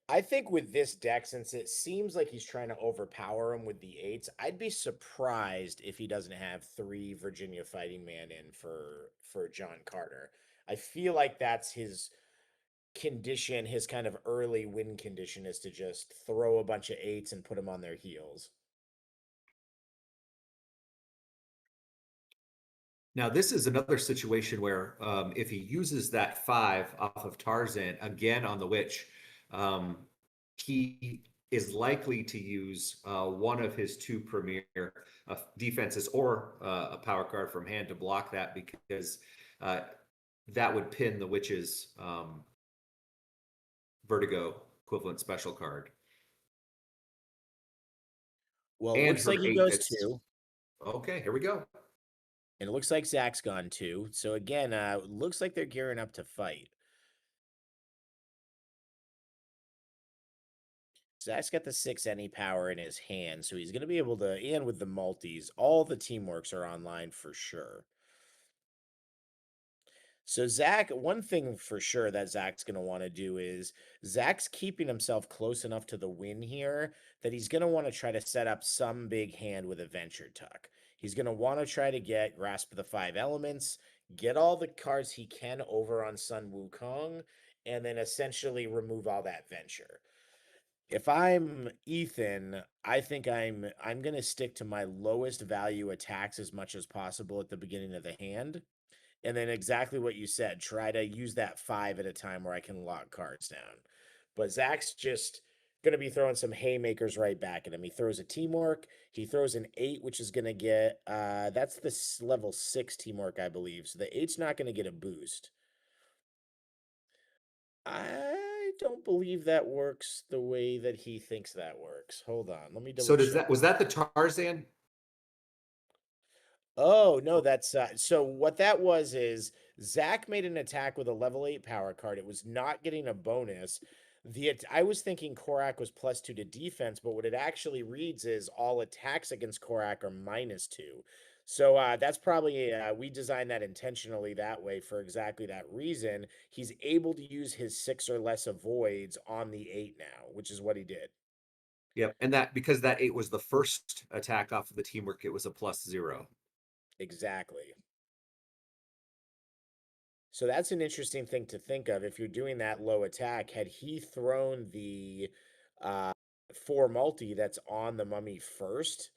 I think with this deck, since it seems like he's trying to overpower him with the 8s, I'd be surprised if he doesn't have 3 Virginia Fighting Man in for John Carter. I feel like that's his condition, his kind of early win condition is to just throw a bunch of 8s and put them on their heels. Now, this is another situation where if he uses that 5 off of Tarzan again on the Witch, he is likely to use one of his 2 premier defenses or a power card from hand to block that, because that would pin the Witch's Vertigo equivalent special card. Well, it looks like he goes 2. Okay, here we go. And it looks like Zach's gone 2. So again, looks like they're gearing up to fight. Zach's got the 6 any power in his hand, so he's going to be able to, and with the multis, all the teamworks are online for sure. So Zach, one thing for sure that Zach's going to want to do is Zach's keeping himself close enough to the win here that he's going to want to try to set up some big hand with a venture tuck. He's going to want to try to get Grasp of the 5 Elements, get all the cards he can over on Sun Wukong, and then essentially remove all that venture. If I'm Ethan, I think I'm going to stick to my lowest value attacks as much as possible at the beginning of the hand. And then exactly what you said, try to use that 5 at a time where I can lock cards down. But Zach's just going to be throwing some haymakers right back at him. He throws a teamwork. He throws an 8, which is going to get, that's the level 6 teamwork, I believe. So the 8's not going to get a boost. I don't believe that works the way that he thinks that works. Hold on. Let me double check. Was that the Tarzan? Oh, no, that's so what that was is Zach made an attack with a level 8 power card. It was not getting a bonus. I was thinking Korak was +2 to defense, but what it actually reads is all attacks against Korak are -2. So that's probably we designed that intentionally that way for exactly that reason. He's able to use his 6 or less avoids on the 8 now, which is what he did. Yep, and that because that 8 was the first attack off of the teamwork, it was a +0. Exactly. So that's an interesting thing to think of. If you're doing that low attack, had he thrown the 4 multi that's on the mummy first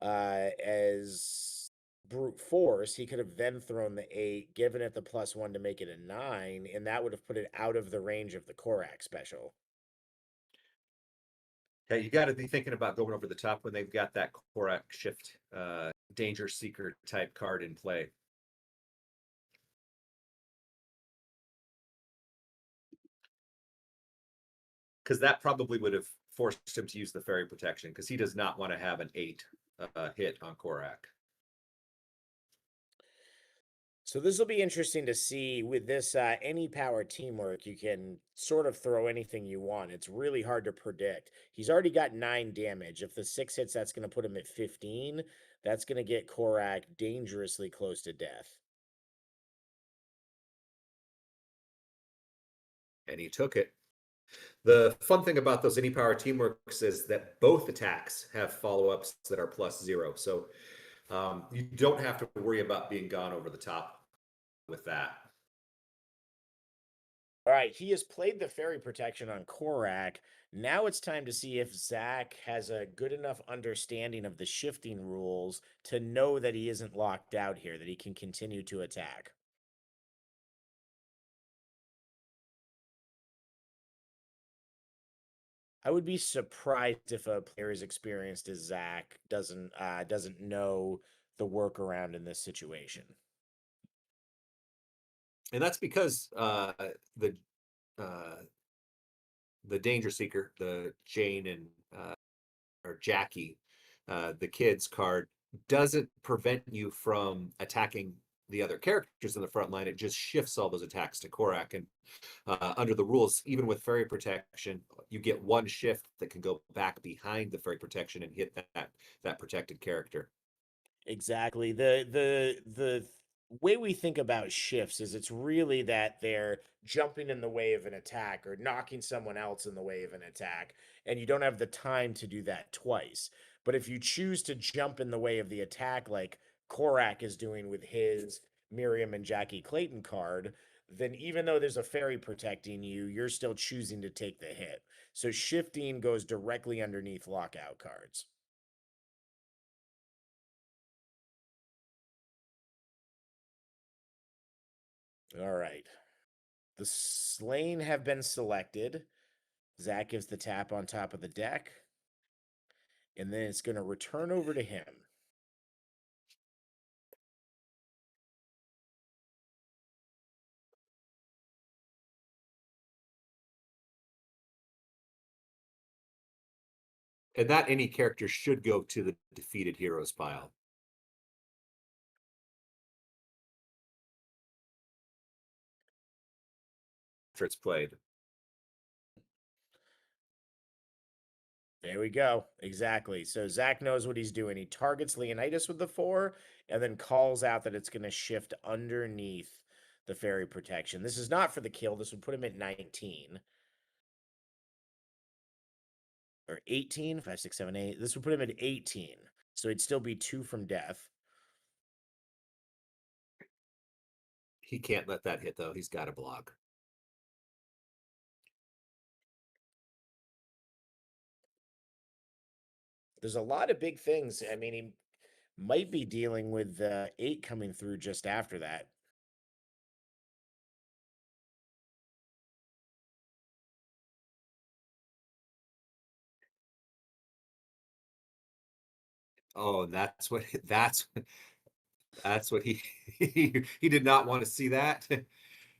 as brute force. He could have then thrown the 8, given it the +1 to make it a 9, and that would have put it out of the range of the Korak special. Yeah, you got to be thinking about going over the top when they've got that Korak shift danger seeker type card in play. Because that probably would have forced him to use the fairy protection, because he does not want to have an 8 hit on Korak. So this will be interesting to see with this any power teamwork. You can sort of throw anything you want. It's really hard to predict. He's already got 9 damage. If the 6 hits, that's going to put him at 15. That's going to get Korak dangerously close to death. And he took it. The fun thing about those any power teamworks is that both attacks have follow-ups that are +0. So you don't have to worry about being gone over the top with that. All right, he has played the fairy protection on Korak. Now it's time to see if Zach has a good enough understanding of the shifting rules to know that he isn't locked out here, that he can continue to attack. I would be surprised if a player as experienced as Zach doesn't know the workaround in this situation. And that's because the danger seeker, the Jane and or Jackie, the kids card, doesn't prevent you from attacking the other characters in the front line. It just shifts all those attacks to Korak. And under the rules, even with fairy protection, you get 1 shift that can go back behind the fairy protection and hit that protected character. Exactly. The way we think about shifts is it's really that they're jumping in the way of an attack or knocking someone else in the way of an attack, and you don't have the time to do that twice. But if you choose to jump in the way of the attack, like Korak is doing with his Miriam and Jackie Clayton card, then even though there's a fairy protecting you, you're still choosing to take the hit. So shifting goes directly underneath lockout cards. All right. The slain have been selected. Zach gives the tap on top of the deck. And then it's going to return over to him. And that any character should go to the defeated heroes pile. After it's played. There we go. Exactly. So Zach knows what he's doing. He targets Leonidas with the 4 and then calls out that it's going to shift underneath the fairy protection. This is not for the kill. This would put him at 19. Or 18. 5, 6, 7, 8. This would put him at 18. So he'd still be 2 from death. He can't let that hit, though. He's got to block. There's a lot of big things. I mean, he might be dealing with 8 coming through just after that. Oh, that's what he did not want to see that.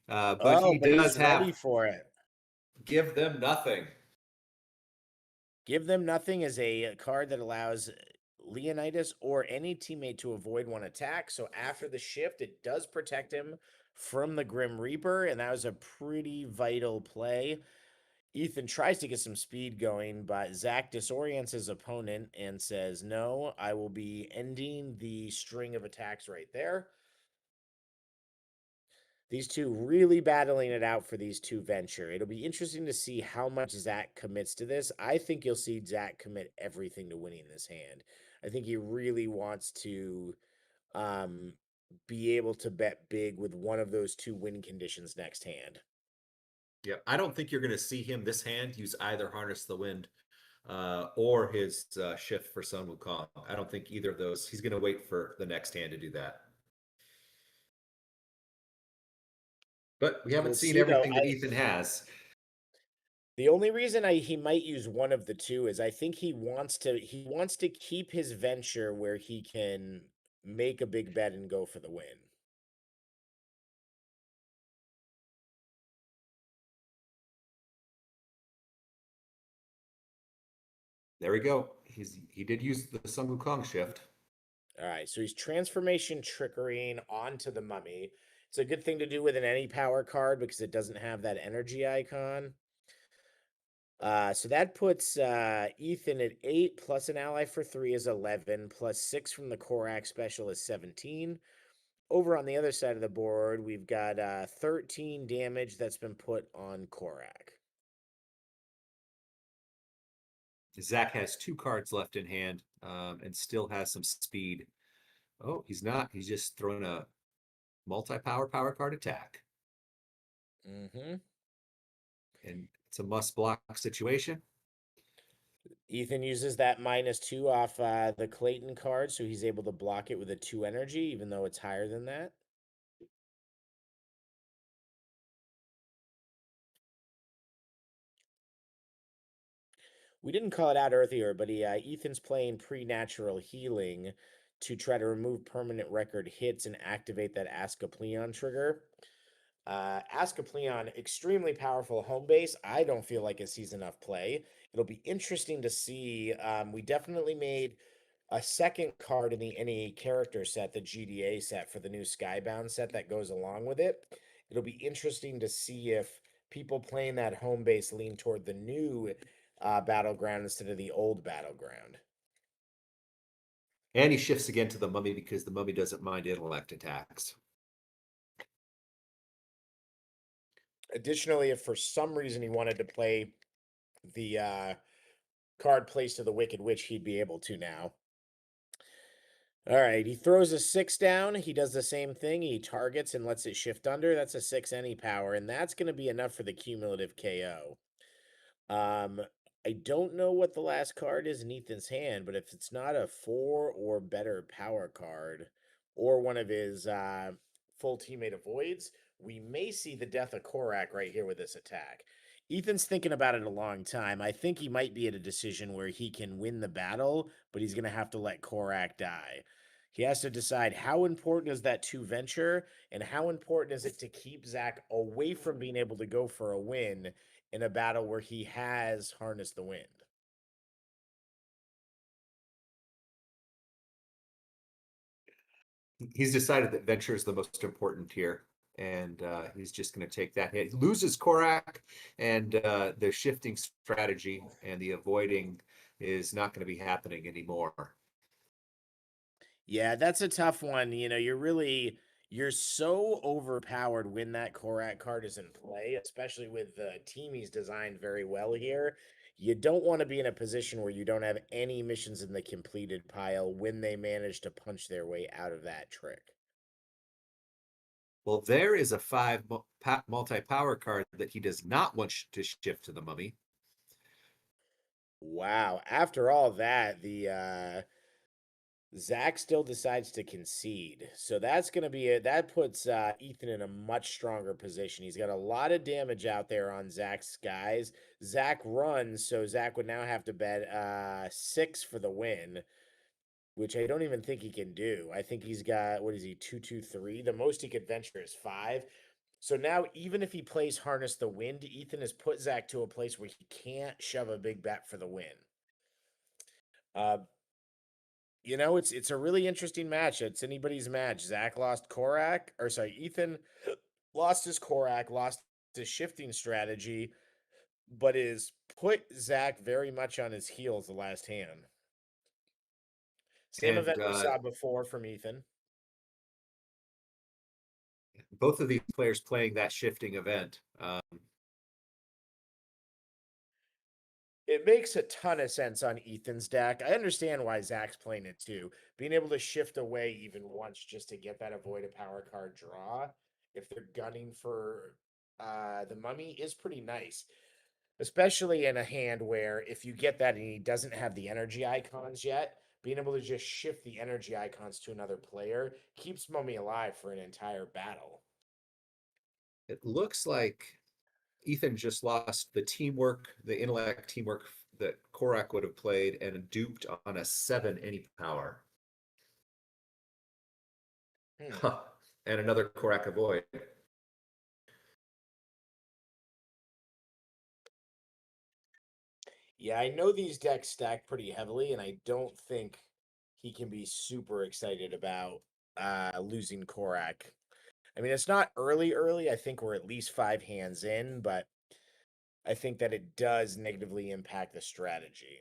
But he does he's ready for it. Give them nothing. Give them nothing is a card that allows Leonidas or any teammate to avoid 1 attack. So after the shift, it does protect him from the Grim Reaper, and that was a pretty vital play. Ethan tries to get some speed going, but Zach disorients his opponent and says, no, I will be ending the string of attacks right there. These two really battling it out for these 2 venture. It'll be interesting to see how much Zach commits to this. I think you'll see Zach commit everything to winning this hand. I think he really wants to be able to bet big with one of those 2 win conditions next hand. Yeah, I don't think you're going to see him this hand use either Harness the Wind or his shift for Sun Wukong. I don't think either of those. He's going to wait for the next hand to do that. But we haven't We'll seen see, though. everything that Ethan has. The only reason he might use one of the two is I think he wants to keep his venture where he can make a big bet and go for the win. There we go. He did use the Sun Wukong shift. All right, so he's transformation triggering onto the mummy. It's a good thing to do with an any power card because it doesn't have that energy icon. So that puts Ethan at 8, plus an ally for 3 is 11, plus 6 from the Korak special is 17. Over on the other side of the board, we've got 13 damage that's been put on Korak. Zach has 2 cards left in hand and still has some speed. Oh, he's not. He's just throwing a multi-power power card attack. Mm-hmm. And it's a must block situation. Ethan uses that -2 off the Clayton card, so he's able to block it with a 2 energy, even though it's higher than that. We didn't call it out earlier, but Ethan's playing Pre-Natural Healing to try to remove permanent record hits and activate that Asclepion trigger. Asclepion, extremely powerful home base. I don't feel like it sees enough play. It'll be interesting to see. We definitely made a second card in the any character set, the GDA set for the new Skybound set that goes along with it. It'll be interesting to see if people playing that home base lean toward the new battleground instead of the old battleground. And he shifts again to the mummy because the mummy doesn't mind intellect attacks. Additionally, if for some reason he wanted to play the card Place to the Wicked Witch, he'd be able to now. All right, he throws a 6 down. He does the same thing. He targets and lets it shift under. That's a 6 any power, and that's going to be enough for the cumulative KO. I don't know what the last card is in Ethan's hand, but if it's not a 4 or better power card or one of his full teammate avoids, we may see the death of Korak right here with this attack. Ethan's thinking about it a long time. I think he might be at a decision where he can win the battle, but he's going to have to let Korak die. He has to decide how important is that 2 venture and how important is it to keep Zach away from being able to go for a win in a battle where he has harnessed the wind. He's decided that venture is the most important here, and he's just going to take that hit. He loses Korak, and the shifting strategy and the avoiding is not going to be happening anymore. Yeah, that's a tough one. You know, you're so overpowered when that Korak card is in play, especially with the team he's designed very well here. You don't want to be in a position where you don't have any missions in the completed pile when they manage to punch their way out of that trick. Well, there is a 5 multi-power card that he does not want to shift to the mummy. Wow. After all that, the Zach still decides to concede. So that's going to be it. That puts Ethan in a much stronger position. He's got a lot of damage out there on Zach's guys. Zach runs, so Zach would now have to bet 6 for the win, which I don't even think he can do. I think he's got, what is he, 2-2-3? The most he could venture is 5. So now, even if he plays Harness the Wind, Ethan has put Zach to a place where he can't shove a big bet for the win. You know, it's a really interesting match. It's anybody's match. Zach lost Korak, or sorry, Ethan lost his Korak, lost his shifting strategy, but is put Zach very much on his heels the last hand. Same And event we saw before from Ethan. both of these players playing that shifting event. It makes a ton of sense on Ethan's deck. I understand why Zach's playing it too. Being able to shift away even once just to get that avoid a power card draw, if they're gunning for the mummy, is pretty nice. especially in a hand where if you get that and he doesn't have the energy icons yet, being able to just shift the energy icons to another player keeps Mummy alive for an entire battle. It looks like Ethan just lost the teamwork, the intellect teamwork that Korak would have played and duped on a 7 any power. Huh. And another Korak avoid. Yeah, I know these decks stack pretty heavily, and I don't think he can be super excited about losing Korak. I mean, it's not early. I think we're at least 5 hands in, but I think that it does negatively impact the strategy.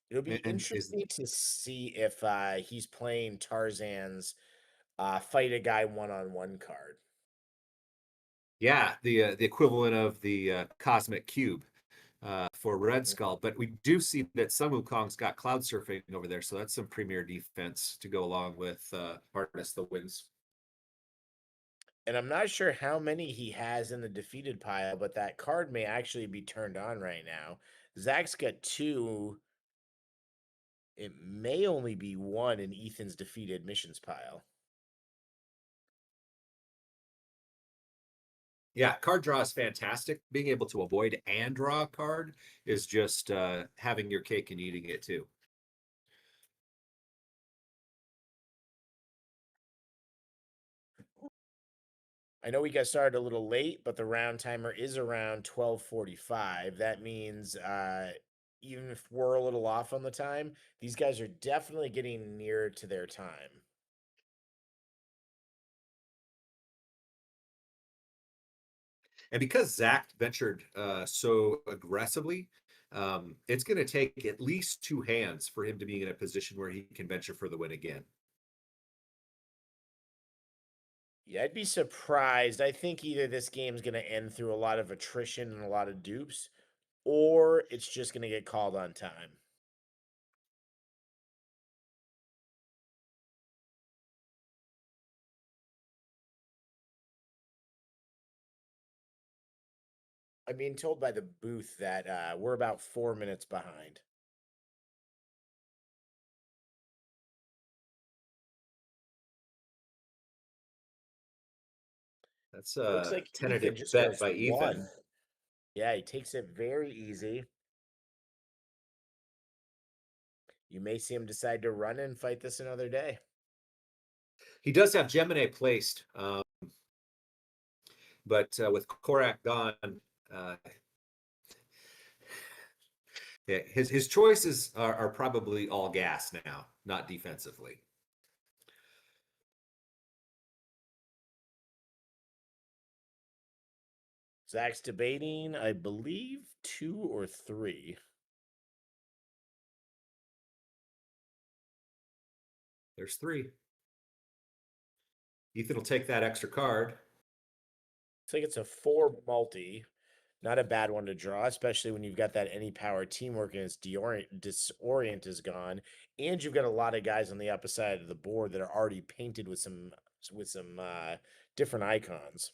It'll be interesting to see if he's playing Tarzan's fight a guy one-on-one card. Yeah, the equivalent of the Cosmic Cube for Red Skull. But we do see that Sun Wukong's got cloud surfing over there, so that's some premier defense to go along with Harness the Winds. And I'm not sure how many he has in the defeated pile, but that card may actually be turned on right now. Zach's got 2. It may only be 1 in Ethan's defeated missions pile. Yeah, card draw is fantastic. Being able to avoid and draw a card is just having your cake and eating it too. I know we got started a little late, but the round timer is around 12:45. That means even if we're a little off on the time, these guys are definitely getting near to their time. And because Zach ventured so aggressively, it's going to take at least 2 hands for him to be in a position where he can venture for the win again. Yeah, I'd be surprised. I think either this game's going to end through a lot of attrition and a lot of dupes, or it's just going to get called on time. I'm being told by the booth that we're about 4 minutes behind. That's Looks a like tentative Ethan just bet goes by Ethan. 1. Yeah, he takes it very easy. You may see him decide to run and fight this another day. He does have Gemini placed, but with Korak gone, yeah, his choices are probably all gas now, not defensively. Zach's debating, I believe, 2 or 3. There's 3. Ethan will take that extra card. Looks like it's a 4 multi. Not a bad one to draw, especially when you've got that any power teamwork and its disorient is gone, and you've got a lot of guys on the upper side of the board that are already painted with some different icons.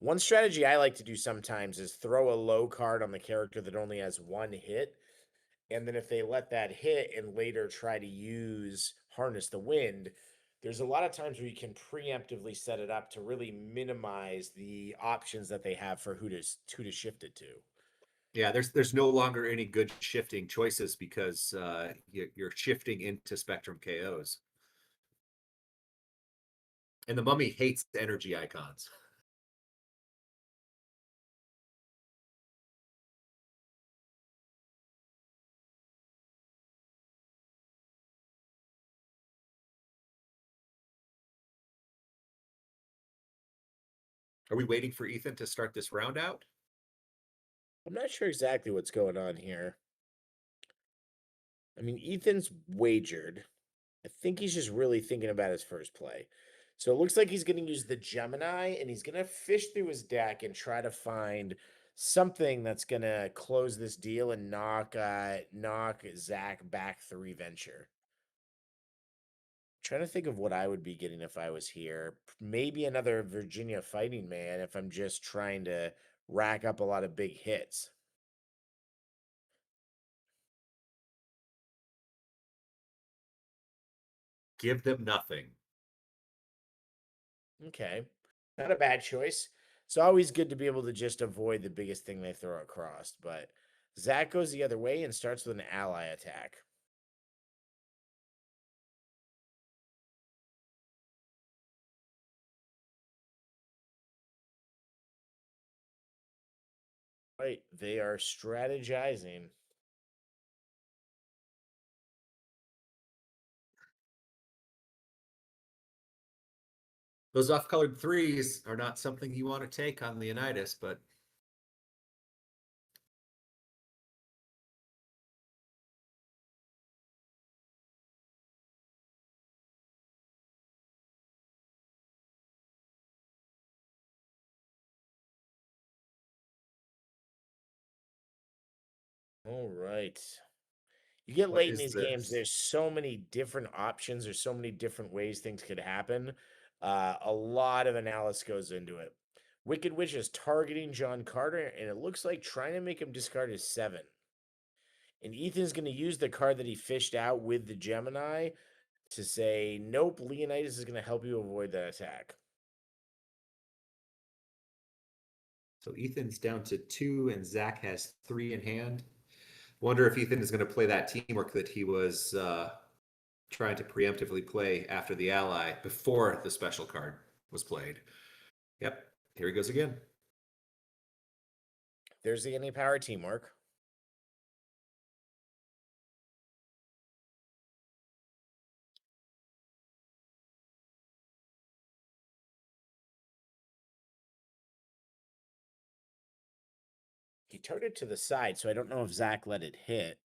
One strategy I like to do sometimes is throw a low card on the character that only has 1 hit, and then if they let that hit and later try to use Harness the Wind, there's a lot of times where you can preemptively set it up to really minimize the options that they have for who to shift it to. Yeah, there's no longer any good shifting choices because you're shifting into Spectrum KOs. And the Mummy hates energy icons. Are we waiting for Ethan to start this round out? I'm not sure exactly what's going on here. I mean, Ethan's wagered. I think he's just really thinking about his first play. So it looks like he's going to use the Gemini, and he's going to fish through his deck and try to find something that's going to close this deal and knock Zach back 3 venture. Trying to think of what I would be getting if I was here. Maybe another Virginia Fighting Man if I'm just trying to rack up a lot of big hits. Give them nothing. Okay. Not a bad choice. It's always good to be able to just avoid the biggest thing they throw across, but Zach goes the other way and starts with an ally attack. Right, they are strategizing. Those off-colored threes are not something you want to take on Leonidas, but All right. You get what late in is these games, this? there's so many different options, there's so many different ways things could happen. A lot of analysis goes into it. Wicked Witch is targeting John Carter, and it looks like trying to make him discard his 7. And Ethan's going to use the card that he fished out with the Gemini to say, nope, Leonidas is going to help you avoid that attack. So Ethan's down to 2 and Zach has 3 in hand. Wonder if Ethan is going to play that teamwork that he was trying to preemptively play after the ally before the special card was played. Yep, here he goes again. There's the any power teamwork. He turned it to the side, so I don't know if Zach let it hit.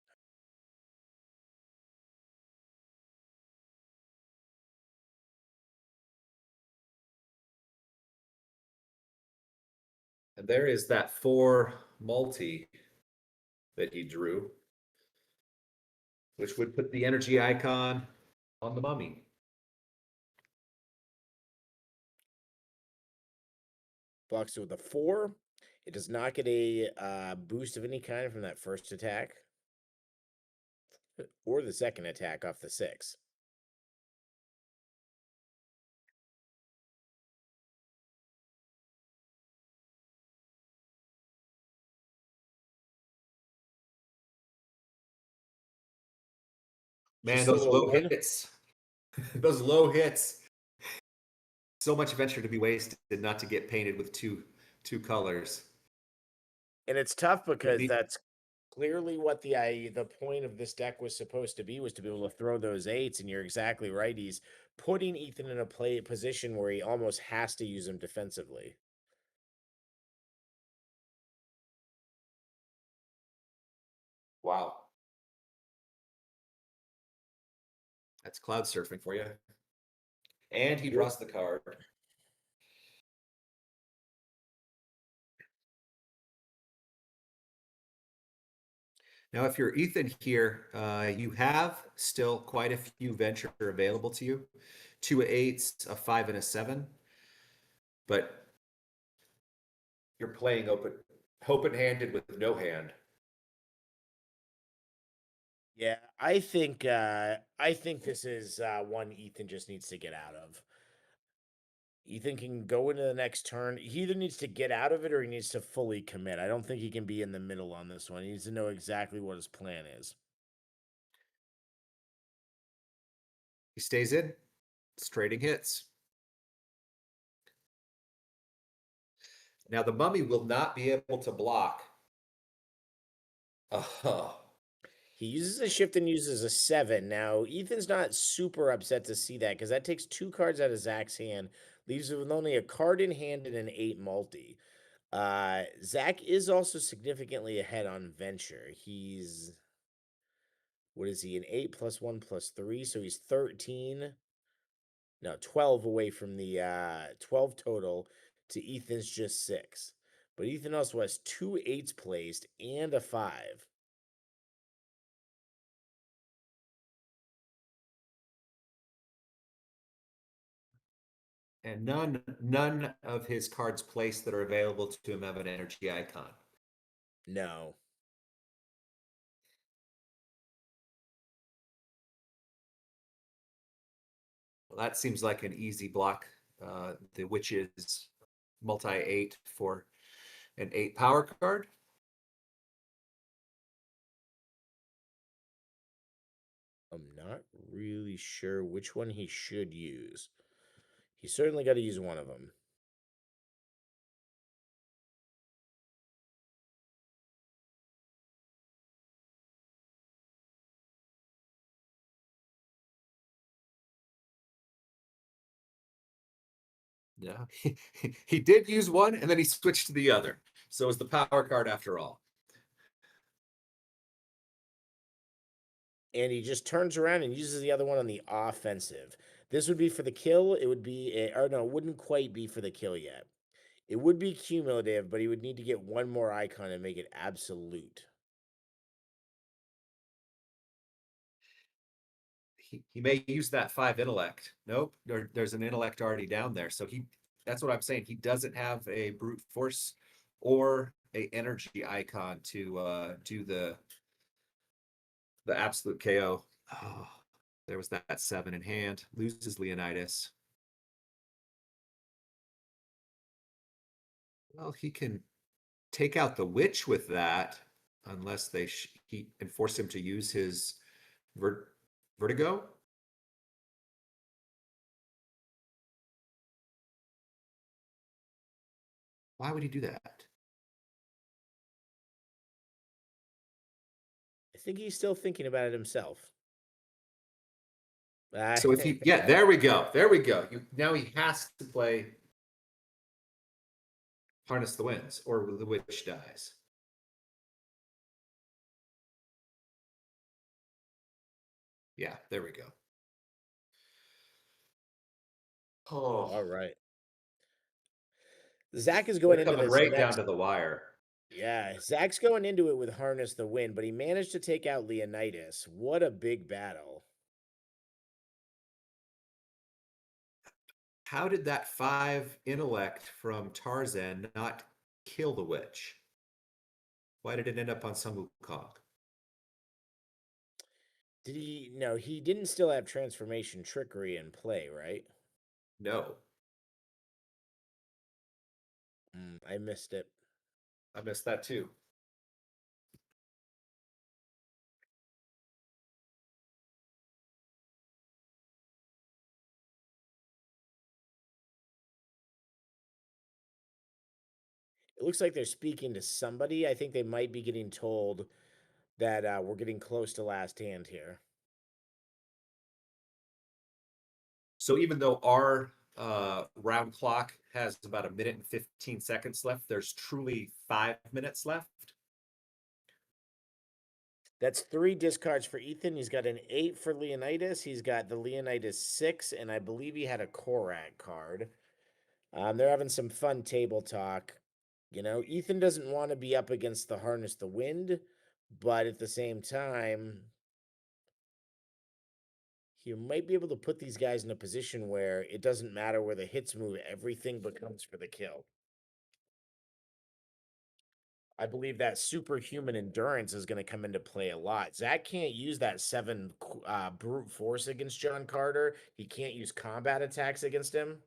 And there is that 4 multi that he drew, which would put the energy icon on the mummy. Blocks it with a 4. It does not get a boost of any kind from that first attack or the second attack off the 6. Man, Just a those little low one. hits. Those low hits. So much venture to be wasted not to get painted with two colors. And it's tough because that's clearly what the point of this deck was supposed to be, was to be able to throw those 8s, and you're exactly right. He's putting Ethan in a position where he almost has to use them defensively. Wow. That's cloud surfing for you. And he draws the card. Now, if you're Ethan here, you have still quite a few venture available to you. 2 8s, a 5, and a 7. But you're playing open-handed with no hand. Yeah, I think this is one Ethan just needs to get out of. Ethan can go into the next turn. He either needs to get out of it or he needs to fully commit. I don't think he can be in the middle on this one. He needs to know exactly what his plan is. He stays in. It's trading hits. Now, the mummy will not be able to block. He uses a shift and uses a 7. Now, Ethan's not super upset to see that because that takes 2 cards out of Zach's hand, leaves him with only a card in hand and an 8 multi. Zach is also significantly ahead on venture. He's, what is he, an 8 plus 1 plus 3, so he's 13. No, 12 away from the 12 total to Ethan's just 6. But Ethan also has 2 8s placed and a 5. And none of his cards placed that are available to him have an energy icon. No. Well, that seems like an easy block. The Witch is multi-8 for an 8 power card. I'm not really sure which one he should use. He certainly got to use one of them. Yeah, he did use one, and then he switched to the other. So it's the power card after all. And he just turns around and uses the other one on the offensive. This would be for the kill. It would be, or no, it wouldn't quite be for the kill yet. It would be cumulative, but he would need to get one more icon and make it absolute. He may use that 5 intellect. Nope, there's an intellect already down there. So that's what I'm saying. He doesn't have a brute force or a energy icon to do the absolute KO. Oh, there was that 7 in hand. Loses Leonidas. Well, he can take out the Witch with that, unless he force him to use his vertigo. Why would he do that? I think he's still thinking about it himself. So if yeah, there we go. Now he has to play Harness the Winds, or the Witch dies. Yeah, there we go. Oh, all right. Zach is going into this right down to the wire. Yeah, Zach's going into it with Harness the Wind, but he managed to take out Leonidas. What a big battle. How did that 5 intellect from Tarzan not kill the Witch? Why did it end up on Sun Wukong? Did he? No, he didn't still have transformation trickery in play, right? No. I missed it. I missed that too. It looks like they're speaking to somebody. I think they might be getting told that we're getting close to last hand here. So even though our round clock has about 1 minute and 15 seconds left, there's truly 5 minutes left. That's 3 discards for Ethan. He's got an 8 for Leonidas. He's got the Leonidas 6, and I believe he had a Korak card. They're having some fun table talk. You know, Ethan doesn't want to be up against the Harness the Wind, but at the same time, he might be able to put these guys in a position where it doesn't matter where the hits move, everything becomes for the kill. I believe that superhuman endurance is going to come into play a lot. Zach can't use that 7 brute force against John Carter. He can't use combat attacks against him.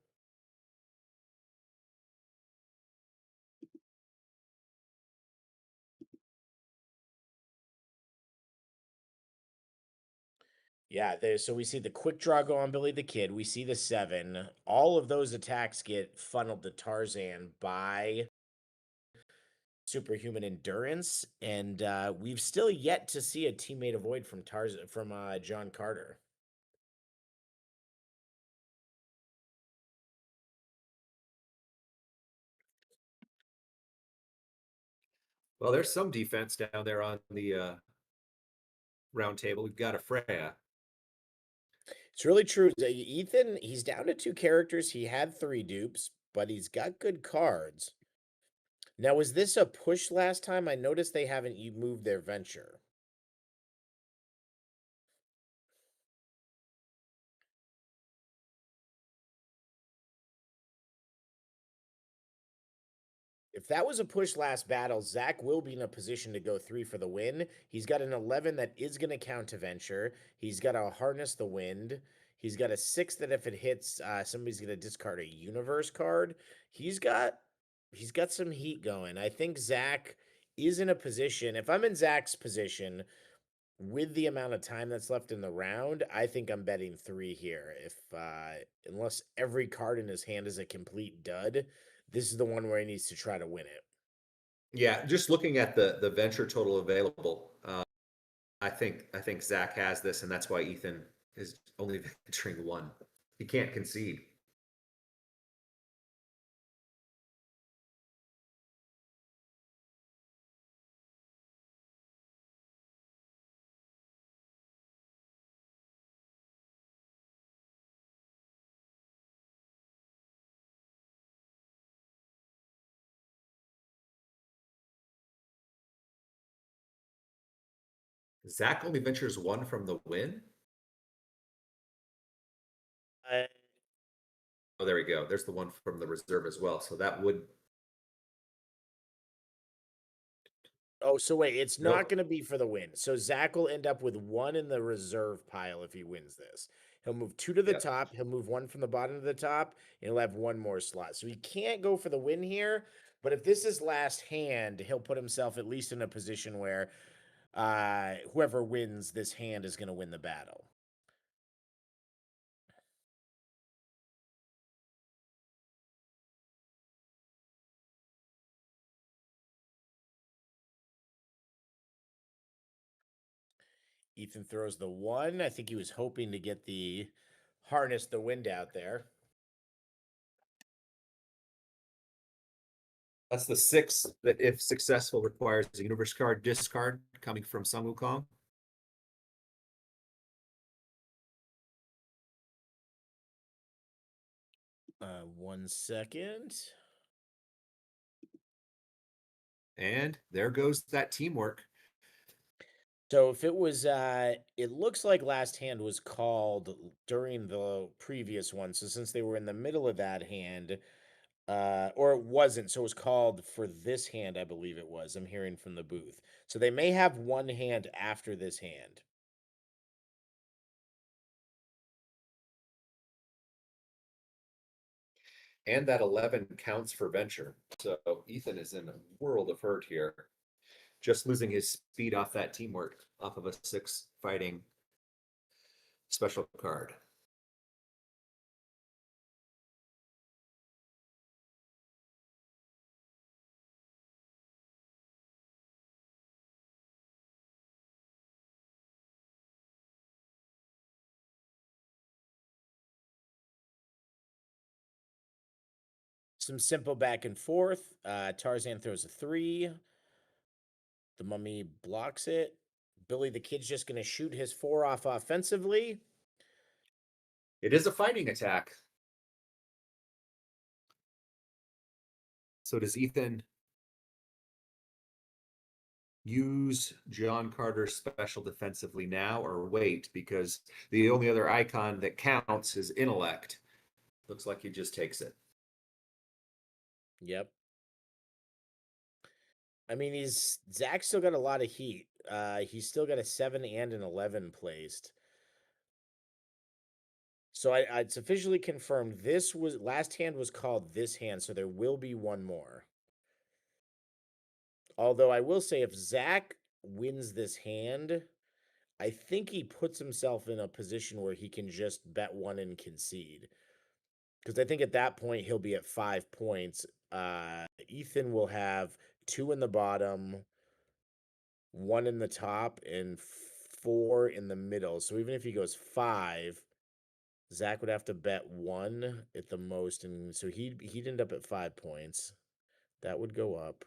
Yeah, so we see the quick draw go on Billy the Kid. We see the 7. All of those attacks get funneled to Tarzan by superhuman endurance, and we've still yet to see a teammate avoid from John Carter. Well, there's some defense down there on the round table. We've got a Freya. It's really true. Ethan, he's down to 2 characters. He had 3 dupes, but he's got good cards. Now, was this a push last time? I noticed they haven't moved their venture. If that was a push last battle, Zach will be in a position to go 3 for the win. He's got an 11 that is going to count to venture. He's got to harness the wind. He's got a 6 that if it hits, somebody's going to discard a universe card. He's got some heat going. I think Zach is in a position. If I'm in Zach's position with the amount of time that's left in the round, I think I'm betting 3 here. If unless every card in his hand is a complete dud, this is the one where he needs to try to win it. Yeah, just looking at the venture total available, I think Zach has this, and that's why Ethan is only venturing 1. He can't concede. Zach only ventures 1 from the win. Oh, there we go. There's the one from the reserve as well. So that would. Oh, so wait, it's not going to be for the win. So Zach will end up with 1 in the reserve pile if he wins this. He'll move 2 to the top. He'll move 1 from the bottom to the top, and he'll have 1 more slot. So he can't go for the win here. But if this is last hand, he'll put himself at least in a position where whoever wins this hand is going to win the battle. Ethan throws the 1. I think he was hoping to get the harness the wind out there. That's the 6 that, if successful, requires a universe card discard coming from Sun Wukong. One second. And there goes that teamwork. So if it was, it looks like last hand was called during the previous one. So since they were in the middle of that hand, or it wasn't, so it was called for this hand, I believe it was. I'm hearing from the booth. So they may have one hand after this hand. And that 11 counts for venture. So Ethan is in a world of hurt here. Just losing his speed off that teamwork, off of a 6 fighting special card. Some simple back and forth. Tarzan throws a 3. The mummy blocks it. Billy the Kid's just going to shoot his 4 off offensively. It is a fighting attack. So does Ethan use John Carter's special defensively now, or wait? Because the only other icon that counts is intellect. Looks like he just takes it. Yep. I mean, Zach's still got a lot of heat. He's still got a 7 and an 11 placed. So it's officially confirmed. This was last hand was called this hand, so there will be one more. Although I will say, if Zach wins this hand, I think he puts himself in a position where he can just bet 1 and concede. Because I think at that point he'll be at 5 points. Ethan will have 2 in the bottom, 1 in the top, and 4 in the middle. So even if he goes 5, Zach would have to bet 1 at the most, and so he'd end up at 5 points. That would go up.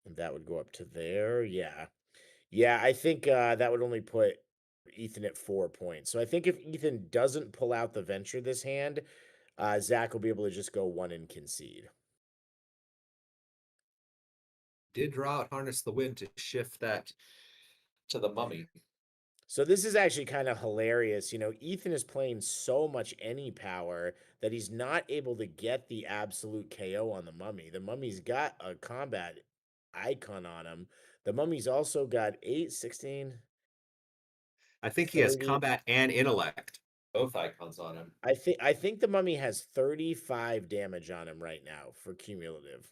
And that would go up to there. Yeah. Yeah, I think that would only put Ethan at 4 points. So I think if Ethan doesn't pull out the venture this hand, Zach will be able to just go 1 and concede. Did draw out Harness the Wind to shift that to the mummy. So this is actually kind of hilarious. You know, Ethan is playing so much any power that he's not able to get the absolute KO on the mummy. The mummy's got a combat icon on him. The mummy's also got 8, 16, I think he has 30. combat and intellect, both icons on him. I think the mummy has 35 damage on him right now for cumulative.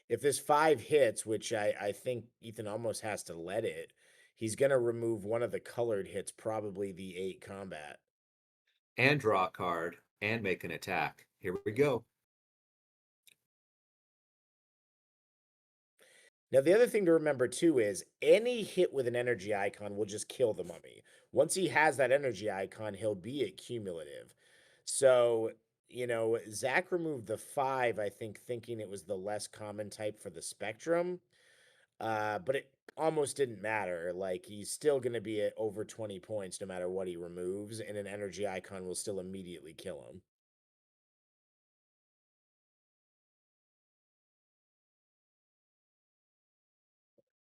If this 5 hits, which I think Ethan almost has to let it, he's going to remove one of the colored hits, probably the 8 combat. And draw a card and make an attack. Here we go. Now, the other thing to remember too is any hit with an energy icon will just kill the mummy. Once he has that energy icon, he'll be at cumulative. So, you know, Zach removed the 5, I think, thinking it was the less common type for the spectrum. But it almost didn't matter. Like, he's still going to be at over 20 points no matter what he removes, and an energy icon will still immediately kill him.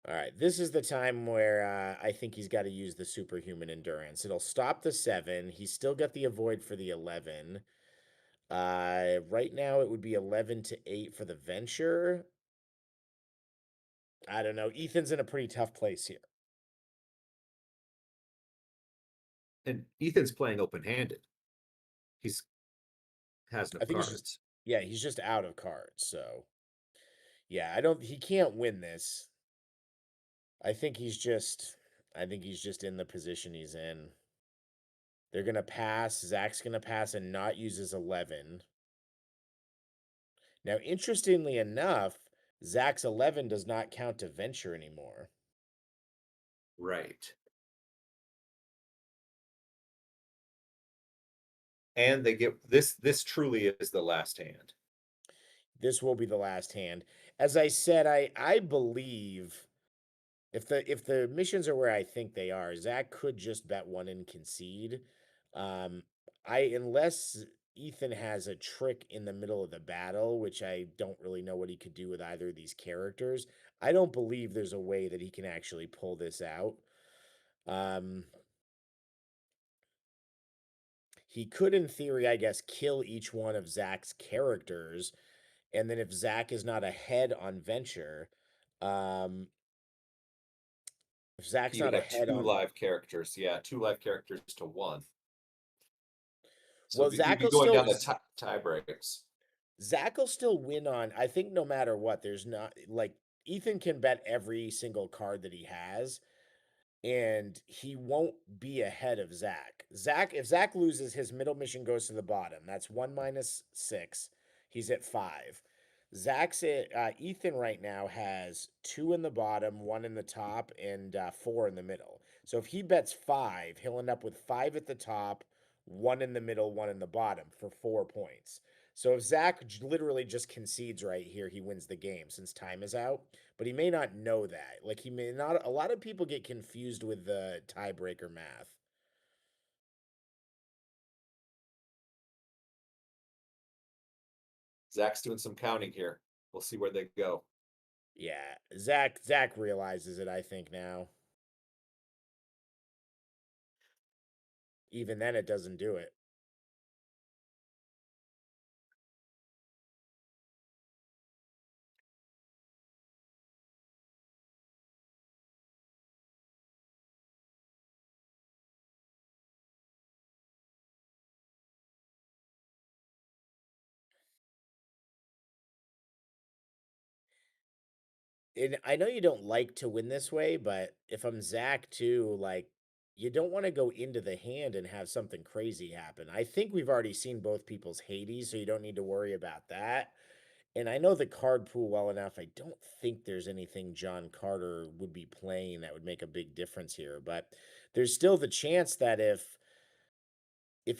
All right, this is the time where I think he's got to use the superhuman endurance. It'll stop the 7. He's still got the avoid for the 11. Right now, it would be 11 to 8 for the venture. I don't know. Ethan's in a pretty tough place here. And Ethan's playing open-handed. He's has no I think cards. he's just he's just out of cards. So yeah, he can't win this. I think he's just in the position he's in. They're gonna pass. Zach's gonna pass and not use his 11. Now, interestingly enough, Zach's 11 does not count to venture anymore. Right. And they get this truly is the last hand. This will be the last hand. As I said, I believe if the missions are where I think they are, Zach could just bet 1 and concede. Unless Ethan has a trick in the middle of the battle, which I don't really know what he could do with either of these characters. I don't believe there's a way that he can actually pull this out. He could, in theory, I guess, kill each one of Zach's characters, and then if Zach is not ahead on venture, if Zach's You would not have ahead 2 on, live characters. Yeah, 2 live characters to 1. So well, you'd be going down the tie breaks. Zach will still win on. I think no matter what, there's not like Ethan can bet every single card that he has, and he won't be ahead of Zach. If Zach loses, his middle mission goes to the bottom. That's 1 minus 6. He's at 5. Ethan right now has 2 in the bottom, 1 in the top, and 4 in the middle. So if he bets 5, he'll end up with 5 at the top, 1 in the middle, 1 in the bottom for 4 points. So if Zach literally just concedes right here, he wins the game since time is out. But he may not know that. Like, he may not. A lot of people get confused with the tiebreaker math. Zach's doing some counting here. We'll see where they go. Yeah, Zach realizes it, I think, now. Even then, it doesn't do it. And I know you don't like to win this way, but if I'm Zach too, like, you don't want to go into the hand and have something crazy happen. I think we've already seen both people's Hades, so you don't need to worry about that. And I know the card pool well enough. I don't think there's anything John Carter would be playing that would make a big difference here. But there's still the chance that if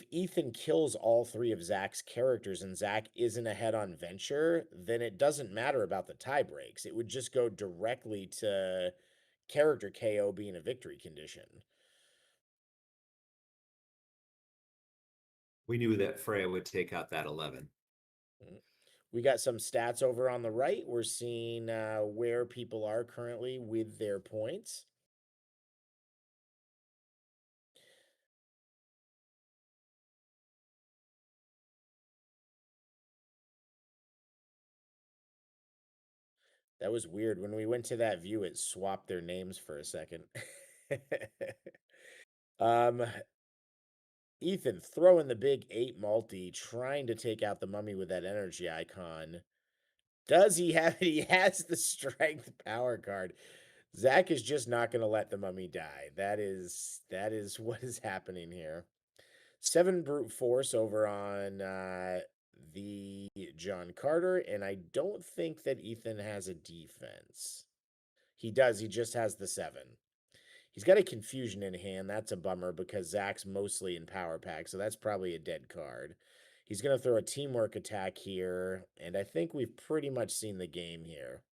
Ethan kills all 3 of Zach's characters and Zach isn't ahead on venture, then it doesn't matter about the tie breaks. It would just go directly to character KO being a victory condition. We knew that Freya would take out that 11. We got some stats over on the right. We're seeing where people are currently with their points. That was weird. When we went to that view, it swapped their names for a second. um, Ethan throwing the big 8 multi, trying to take out the mummy with that energy icon. Does he have it? He has the strength power card. Zach is just not going to let the mummy die. That is what is happening here. 7 brute force over on the John Carter, and I don't think that Ethan has a defense. He does. He just has the 7. He's got a confusion in hand. That's a bummer because Zach's mostly in power pack, so that's probably a dead card. He's going to throw a teamwork attack here, and I think we've pretty much seen the game here.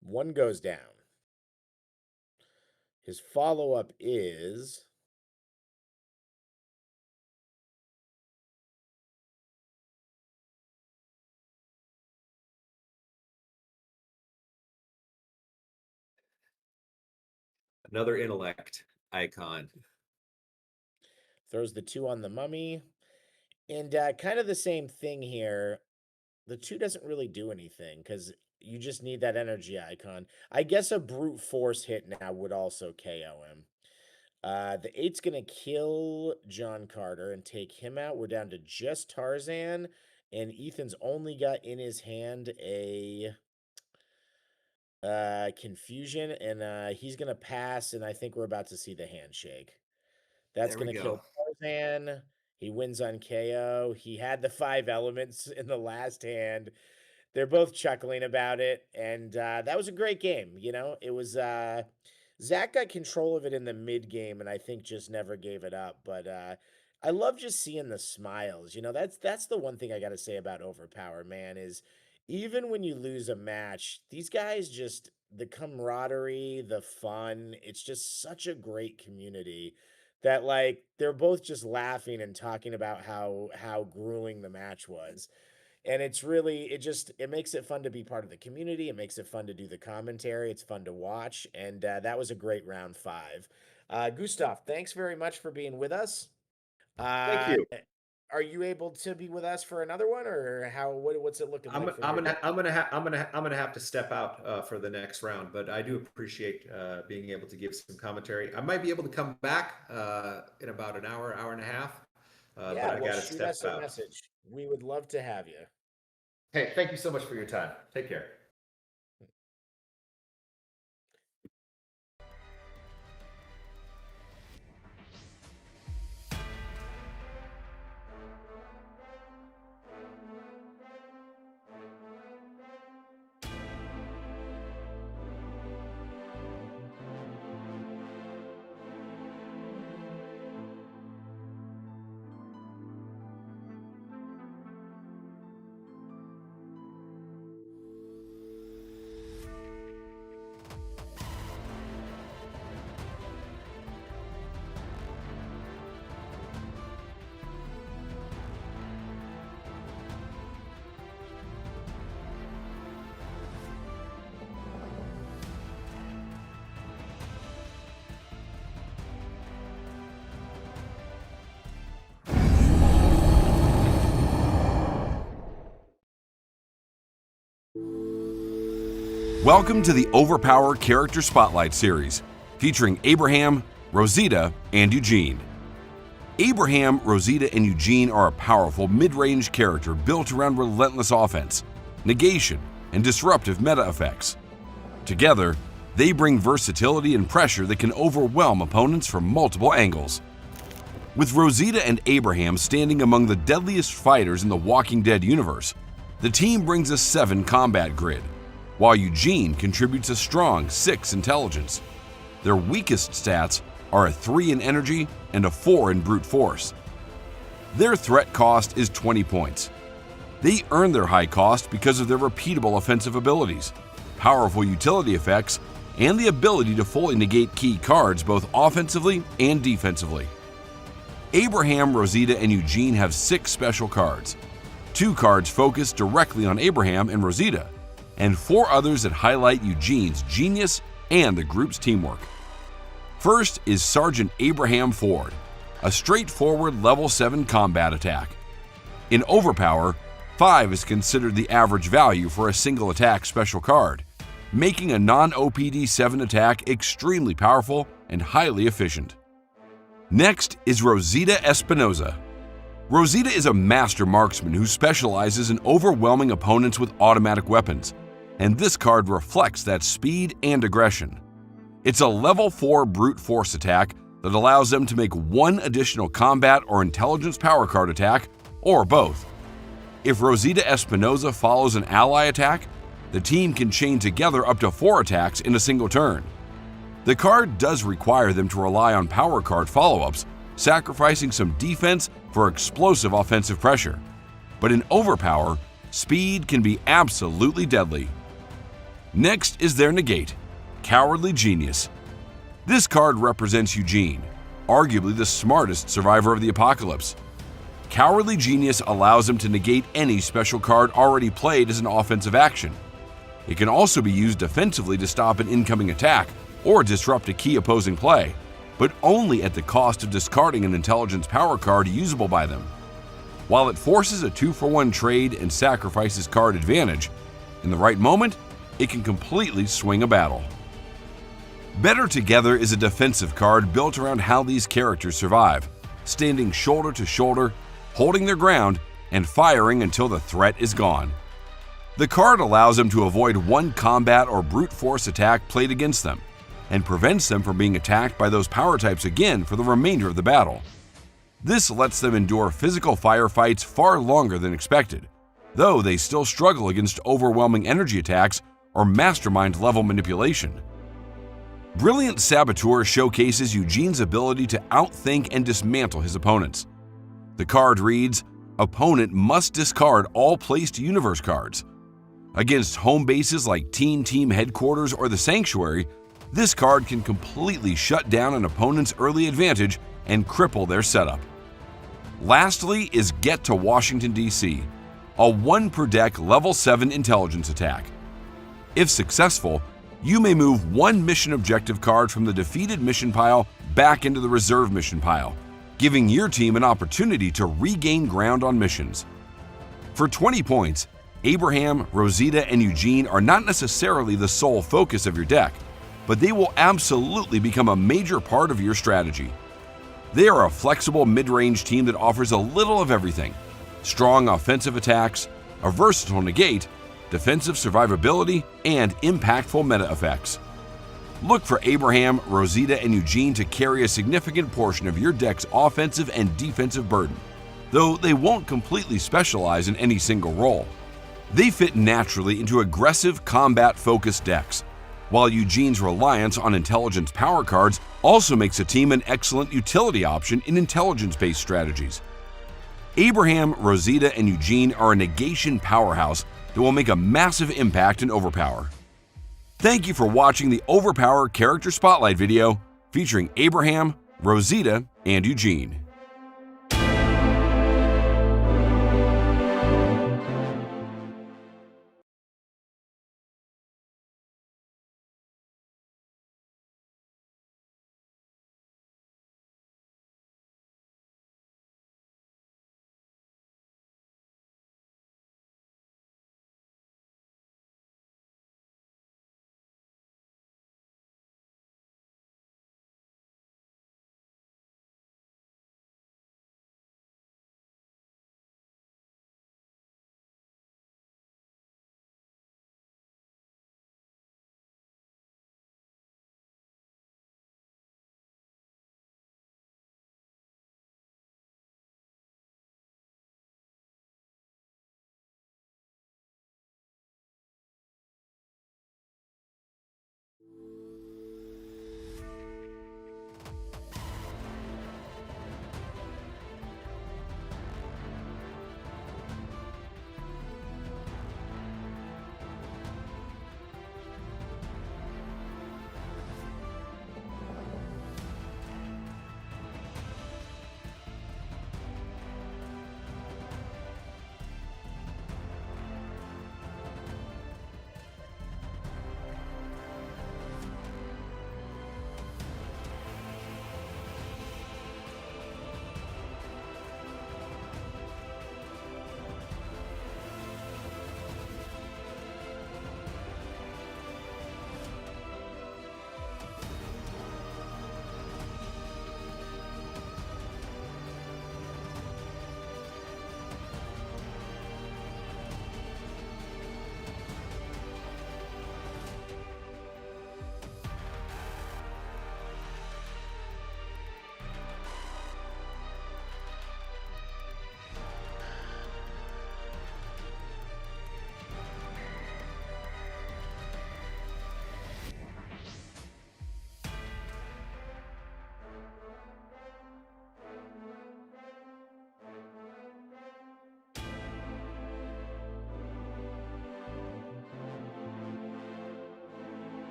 One goes down. His follow-up is... Another intellect icon. Throws the 2 on the mummy. And kind of the same thing here. The 2 doesn't really do anything because you just need that energy icon. I guess a brute force hit now would also KO him. The 8's going to kill John Carter and take him out. We're down to just Tarzan. And Ethan's only got in his hand a confusion. And he's going to pass. And I think we're about to see the handshake. That's going to kill Tarzan. He wins on KO. He had the 5 elements in the last hand. They're both chuckling about it. And that was a great game. You know, it was Zach got control of it in the mid game and I think just never gave it up. But I love just seeing the smiles. You know, that's the one thing I got to say about OverPower, man, is even when you lose a match, these guys just the camaraderie, the fun, it's just such a great community that like they're both just laughing and talking about how grueling the match was. And it's really it makes it fun to be part of the community. It makes it fun to do the commentary. It's fun to watch, and that was a great round 5. Gustav, thanks very much for being with us. Thank you. Are you able to be with us for another one, or what's it looking like? I'm gonna have to step out for the next round, but I do appreciate being able to give some commentary. I might be able to come back in about an hour and a half. Yeah, but I gotta shoot step us a out. message. We would love to have you. Hey, thank you so much for your time. Take care. Welcome to the OverPower Character Spotlight Series, featuring Abraham, Rosita, and Eugene. Abraham, Rosita, and Eugene are a powerful mid-range character built around relentless offense, negation, and disruptive meta effects. Together, they bring versatility and pressure that can overwhelm opponents from multiple angles. With Rosita and Abraham standing among the deadliest fighters in the Walking Dead universe, the team brings a 7 combat grid, while Eugene contributes a strong 6 intelligence. Their weakest stats are a 3 in energy and a 4 in brute force. Their threat cost is 20 points. They earn their high cost because of their repeatable offensive abilities, powerful utility effects, and the ability to fully negate key cards both offensively and defensively. Abraham, Rosita, and Eugene have 6 special cards. 2 cards focus directly on Abraham and Rosita, and 4 others that highlight Eugene's genius and the group's teamwork. First is Sergeant Abraham Ford, a straightforward level 7 combat attack. In Overpower, 5 is considered the average value for a single attack special card, making a non-OPD 7 attack extremely powerful and highly efficient. Next is Rosita Espinoza. Rosita is a master marksman who specializes in overwhelming opponents with automatic weapons, and this card reflects that speed and aggression. It's a level 4 brute force attack that allows them to make 1 additional combat or intelligence power card attack, or both. If Rosita Espinoza follows an ally attack, the team can chain together up to 4 attacks in a single turn. The card does require them to rely on power card follow-ups, sacrificing some defense for explosive offensive pressure. But in Overpower, speed can be absolutely deadly. Next is their negate, Cowardly Genius. This card represents Eugene, arguably the smartest survivor of the apocalypse. Cowardly Genius allows him to negate any special card already played as an offensive action. It can also be used defensively to stop an incoming attack or disrupt a key opposing play, but only at the cost of discarding an intelligence power card usable by them. While it forces a 2-for-1 trade and sacrifices card advantage, in the right moment, it can completely swing a battle. Better Together is a defensive card built around how these characters survive, standing shoulder to shoulder, holding their ground, and firing until the threat is gone. The card allows them to avoid 1 combat or brute force attack played against them, and prevents them from being attacked by those power types again for the remainder of the battle. This lets them endure physical firefights far longer than expected, though they still struggle against overwhelming energy attacks or mastermind-level manipulation. Brilliant Saboteur showcases Eugene's ability to outthink and dismantle his opponents. The card reads, "Opponent must discard all placed universe cards." Against home bases like Teen Team Headquarters or the Sanctuary, this card can completely shut down an opponent's early advantage and cripple their setup. Lastly is Get to Washington, D.C., a 1 per deck level 7 intelligence attack. If successful, you may move 1 mission objective card from the defeated mission pile back into the reserve mission pile, giving your team an opportunity to regain ground on missions. For 20 points, Abraham, Rosita, and Eugene are not necessarily the sole focus of your deck, but they will absolutely become a major part of your strategy. They are a flexible mid-range team that offers a little of everything: strong offensive attacks, a versatile negate, defensive survivability, and impactful meta effects. Look for Abraham, Rosita, and Eugene to carry a significant portion of your deck's offensive and defensive burden, though they won't completely specialize in any single role. They fit naturally into aggressive, combat-focused decks, while Eugene's reliance on intelligence power cards also makes a team an excellent utility option in intelligence-based strategies. Abraham, Rosita, and Eugene are a negation powerhouse that will make a massive impact in Overpower. Thank you for watching the Overpower Character Spotlight video featuring Abraham, Rosita, and Eugene.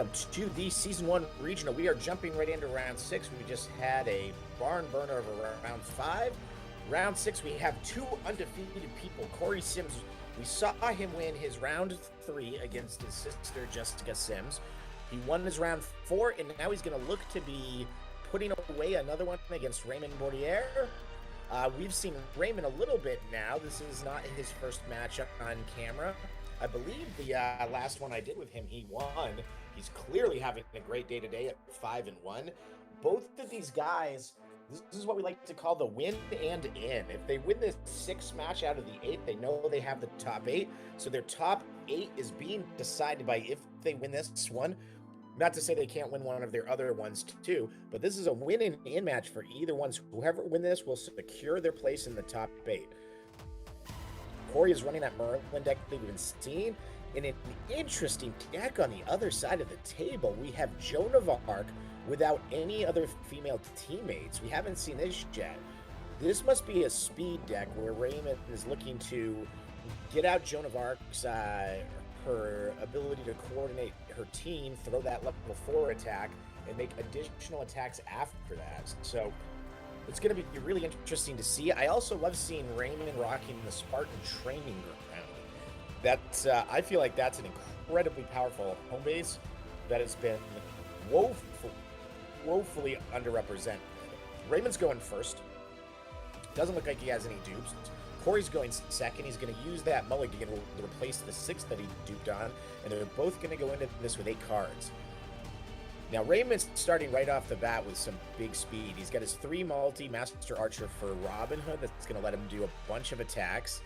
to the Season 1 Regional. We are jumping right into Round 6. We just had a barn burner of Round 5. Round 6, we have two undefeated people. Corey Sims, we saw him win his Round 3 against his sister, Jessica Sims. He won his Round 4, and now he's going to look to be putting away another one against Raymond Bordier. We've seen Raymond a little bit now. This is not his first match on camera. I believe the last one I did with him, he won. He's clearly having a great day today at 5-1. Both of these guys, this is what we like to call the win and in. If they win this 6th match out of the 8, they know they have the top 8. So their top 8 is being decided by if they win this one. Not to say they can't win one of their other ones too, but this is a win and in match for either ones. Whoever win this will secure their place in the top 8. Corey is running that Merlin deck that we've been seeing. In an interesting deck on the other side of the table, we have Joan of Arc without any other female teammates. We haven't seen this yet. This must be a speed deck where Raymond is looking to get out Joan of Arc's her ability to coordinate her team, throw that level 4 attack, and make additional attacks after that. So it's going to be really interesting to see. I also love seeing Raymond rocking the Spartan training ground. That's I feel like that's an incredibly powerful home base that has been woefully underrepresented. Raymond's going first. Doesn't look like he has any dupes. Corey's going second. He's going to use that mulligan to replace the 6 that he duped on, and they're both going to go into this with 8 cards. Now, Raymond's starting right off the bat with some big speed. He's got his 3 multi-Master Archer for Robin Hood that's going to let him do a bunch of attacks.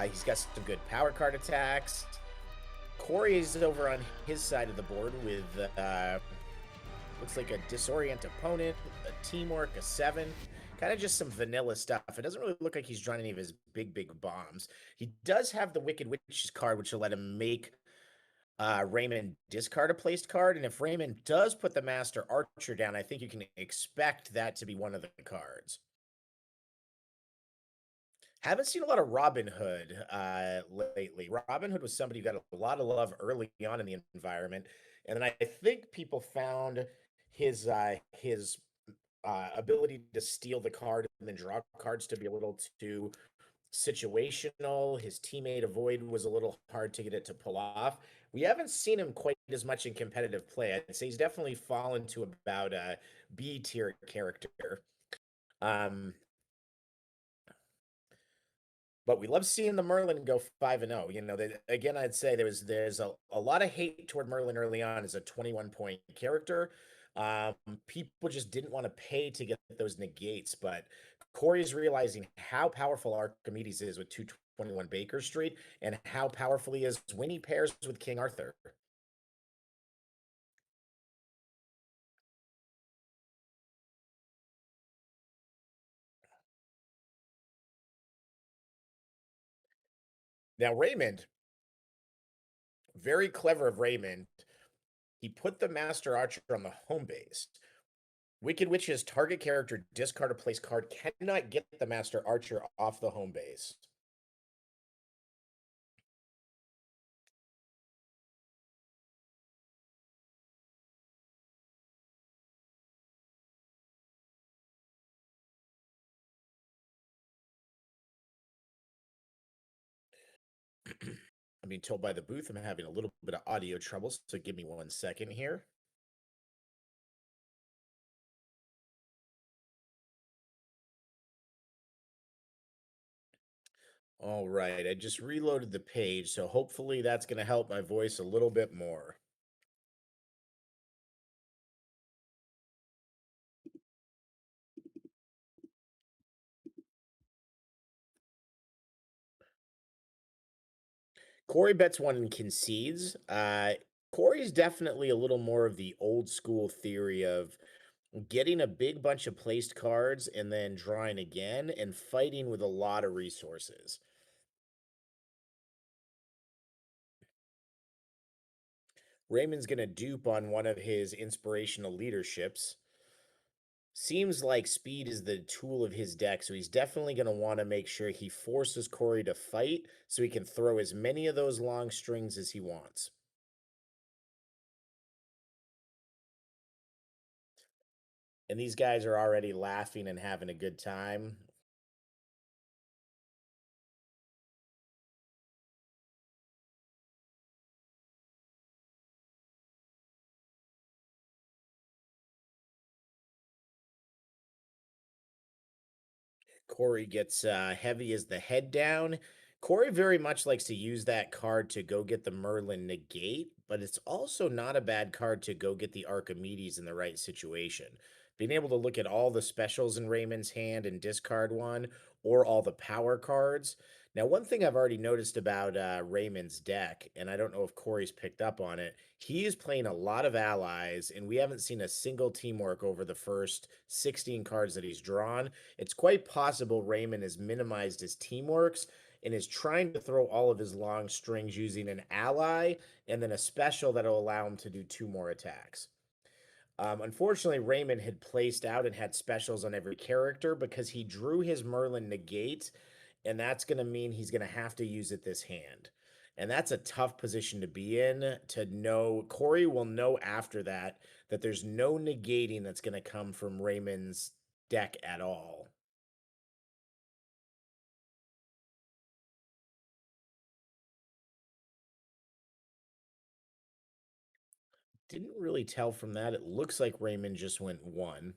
He's got some good power card attacks. Corey is over on his side of the board with, looks like a Disorient Opponent, a Teamwork, a 7. Kind of just some vanilla stuff. It doesn't really look like he's drawing any of his big bombs. He does have the Wicked Witch's card, which will let him make Raymond discard a placed card. And if Raymond does put the Master Archer down, I think you can expect that to be one of the cards. Haven't seen a lot of Robin Hood lately. Robin Hood was somebody who got a lot of love early on in the environment. And then I think people found his ability to steal the card and then draw cards to be a little too situational. His teammate Avoid was a little hard to get it to pull off. We haven't seen him quite as much in competitive play. I'd say he's definitely fallen to about a B tier character. But we love seeing the Merlin go 5-0. You know, again, I'd say there's a lot of hate toward Merlin early on as a 21-point character. People just didn't want to pay to get those negates, but Corey's realizing how powerful Archimedes is with 221 Baker Street and how powerful he is when he pairs with King Arthur. Now, Raymond, very clever of Raymond, he put the Master Archer on the home base. Wicked Witch's target character discard a place card cannot get the Master Archer off the home base. I'm being told by the booth I'm having a little bit of audio trouble, so give me 1 second here. All right, I just reloaded the page, so hopefully that's going to help my voice a little bit more. Corey bets 1 and concedes. Corey's definitely a little more of the old school theory of getting a big bunch of placed cards and then drawing again and fighting with a lot of resources. Raymond's going to dupe on one of his inspirational leaderships. Seems like speed is the tool of his deck, so he's definitely going to want to make sure he forces Corey to fight so he can throw as many of those long strings as he wants. And these guys are already laughing and having a good time. Corey gets heavy as the head down. Corey very much likes to use that card to go get the Merlin negate, but it's also not a bad card to go get the Archimedes in the right situation. Being able to look at all the specials in Raymond's hand and discard one, or all the power cards. Now, one thing I've already noticed about Raymond's deck, and I don't know if Corey's picked up on it, he is playing a lot of allies, and we haven't seen a single teamwork over the first 16 cards that he's drawn. It's quite possible Raymond has minimized his teamworks and is trying to throw all of his long strings using an ally and then a special that'll allow him to do 2 more attacks. Unfortunately, Raymond had placed out and had specials on every character because he drew his Merlin negate, and that's going to mean he's going to have to use it this hand. And that's a tough position to be in to know. Corey will know after that that there's no negating that's going to come from Raymond's deck at all. Didn't really tell from that. It looks like Raymond just went 1.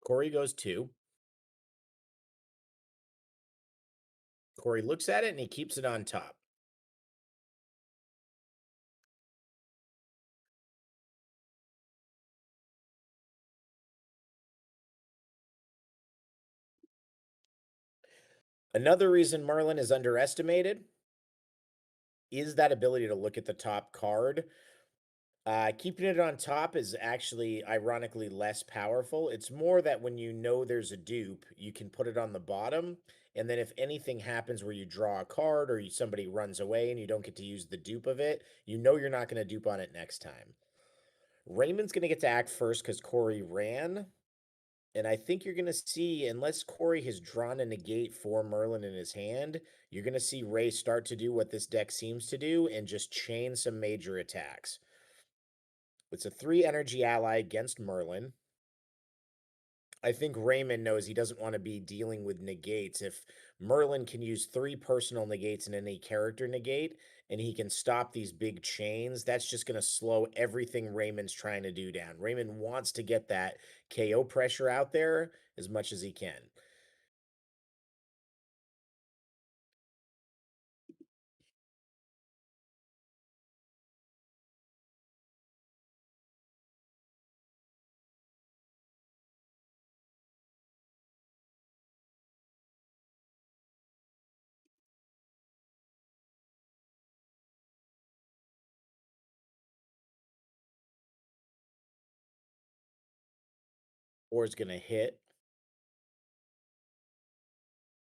Corey goes 2. Corey looks at it and he keeps it on top. Another reason Merlin is underestimated is that ability to look at the top card. Keeping it on top is actually ironically less powerful. It's more that when you know there's a dupe, you can put it on the bottom. And then if anything happens where you draw a card or somebody runs away and you don't get to use the dupe of it, you know you're not going to dupe on it next time. Raymond's going to get to act first because Corey ran. And I think you're going to see, unless Corey has drawn a negate for Merlin in his hand, you're going to see Ray start to do what this deck seems to do and just chain some major attacks. It's a 3 energy ally against Merlin. I think Raymond knows he doesn't want to be dealing with negates. If Merlin can use 3 personal negates and any character negate, and he can stop these big chains, that's just going to slow everything Raymond's trying to do down. Raymond wants to get that KO pressure out there as much as he can. Or is going to hit.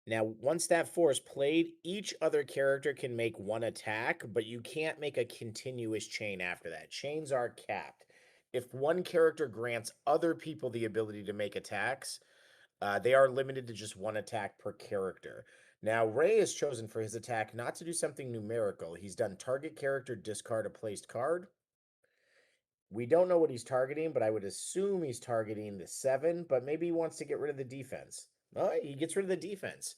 Now, once that 4 is played, each other character can make 1 attack, but you can't make a continuous chain after that. Chains are capped. If one character grants other people the ability to make attacks, they are limited to just 1 attack per character. Now, Ray has chosen for his attack not to do something numerical. He's done target character, discard a placed card. We don't know what he's targeting, but I would assume he's targeting the 7, but maybe he wants to get rid of the defense. Oh, he gets rid of the defense.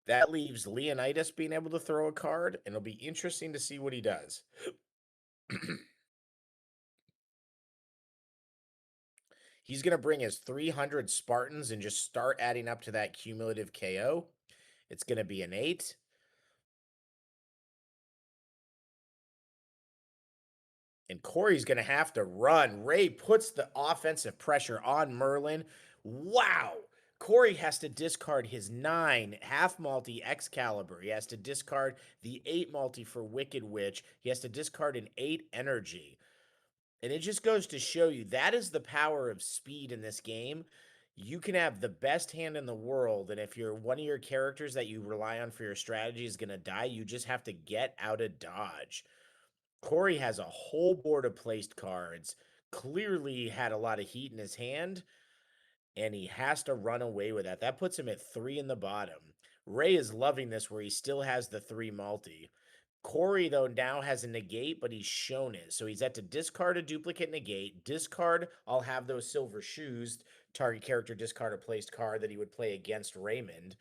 That leaves Leonidas being able to throw a card, and it'll be interesting to see what he does. He's going to bring his 300 Spartans and just start adding up to that cumulative KO. It's going to be an 8. And Corey's going to have to run. Ray puts the offensive pressure on Merlin. Wow. Corey has to discard his 9 half multi Excalibur. He has to discard the 8 multi for Wicked Witch. He has to discard an 8 energy. And it just goes to show you that is the power of speed in this game. You can have the best hand in the world, and if you're one of your characters that you rely on for your strategy is going to die, you just have to get out of dodge. Corey has a whole board of placed cards. clearly had a lot of heat in his hand, and he has to run away with that. That puts him at 3 in the bottom. Ray is loving this where he still has the 3 multi. Corey, though, now has a negate, but he's shown it. So he's had to discard a duplicate negate. Discard, I'll have those silver shoes. Target character discard a placed card that he would play against Raymond.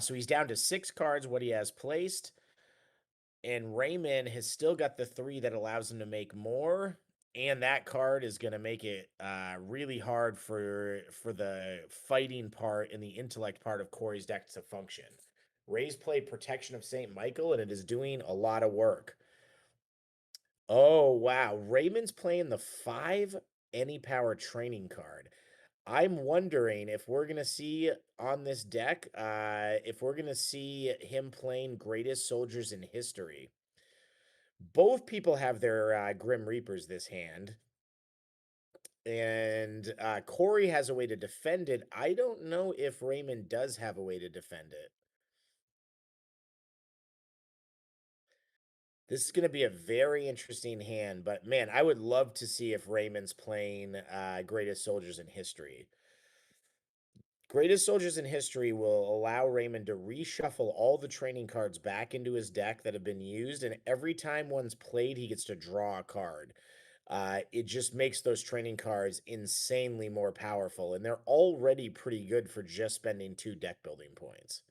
So he's down to 6 cards, what he has placed. And Raymond has still got the 3 that allows him to make more. And that card is going to make it really hard for the fighting part and the intellect part of Corey's deck to function. Ray's played Protection of St. Michael, and it is doing a lot of work. Oh, wow. Raymond's playing the 5 Any Power training card. I'm wondering if we're going to see on this deck, if we're going to see him playing Greatest Soldiers in History. Both people have their Grim Reapers this hand. And Corey has a way to defend it. I don't know if Raymond does have a way to defend it. This is going to be a very interesting hand, but man, I would love to see if Raymond's playing Greatest Soldiers in History. Greatest Soldiers in History will allow Raymond to reshuffle all the training cards back into his deck that have been used, and every time one's played, he gets to draw a card. It just makes those training cards insanely more powerful, and they're already pretty good for just spending 2 deck building points.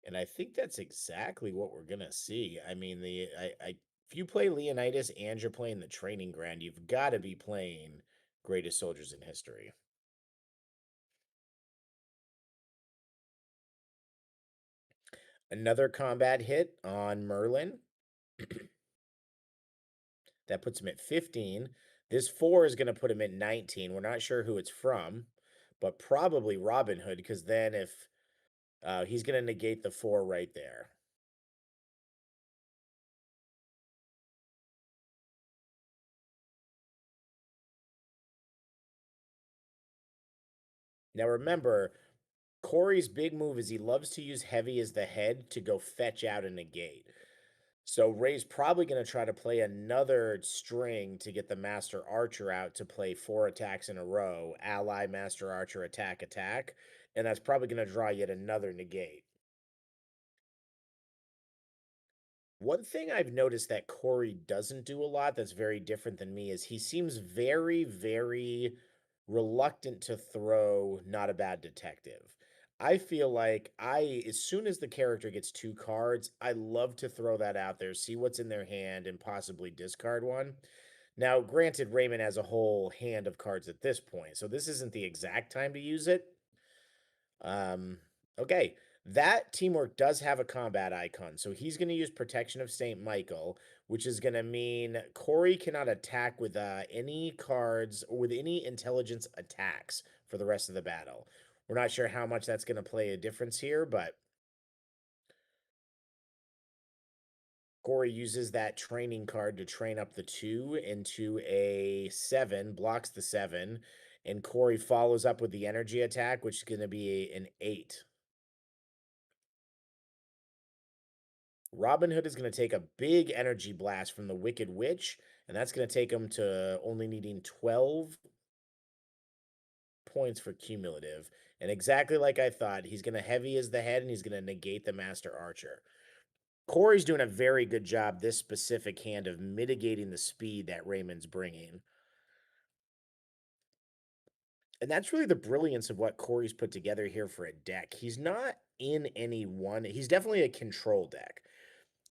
And I think that's exactly what we're gonna see. I mean, if you play Leonidas and you're playing the training ground, you've got to be playing Greatest Soldiers in History. Another combat hit on Merlin. That puts him at 15. This 4 is going to put him at 19. We're not sure who it's from, but probably Robin Hood, because then if he's going to negate the 4 right there. Now remember, Corey's big move is he loves to use heavy as the head to go fetch out a negate. So Ray's probably going to try to play another string to get the Master Archer out to play 4 attacks in a row. Ally, Master Archer, attack, attack. And that's probably going to draw yet another negate. One thing I've noticed that Corey doesn't do a lot that's very different than me is he seems very, very reluctant to throw Not a Bad Detective. I feel like as soon as the character gets 2 cards, I love to throw that out there, see what's in their hand, and possibly discard one. Now, granted, Raymond has a whole hand of cards at this point, so this isn't the exact time to use it. Okay, that teamwork does have a combat icon, so he's going to use Protection of St. Michael, which is going to mean Corey cannot attack with any cards or with any intelligence attacks for the rest of the battle. We're not sure how much that's going to play a difference here, but Corey uses that training card to train up the 2 into a 7, blocks the 7, and Corey follows up with the energy attack, which is going to be an 8. Robin Hood is going to take a big energy blast from the Wicked Witch, and that's going to take him to only needing 12 points for cumulative. And exactly like I thought, he's going to heavy as the head, and he's going to negate the Master Archer. Corey's doing a very good job this specific hand of mitigating the speed that Raymond's bringing. And that's really the brilliance of what Corey's put together here for a deck. He's not in any one. He's definitely a control deck.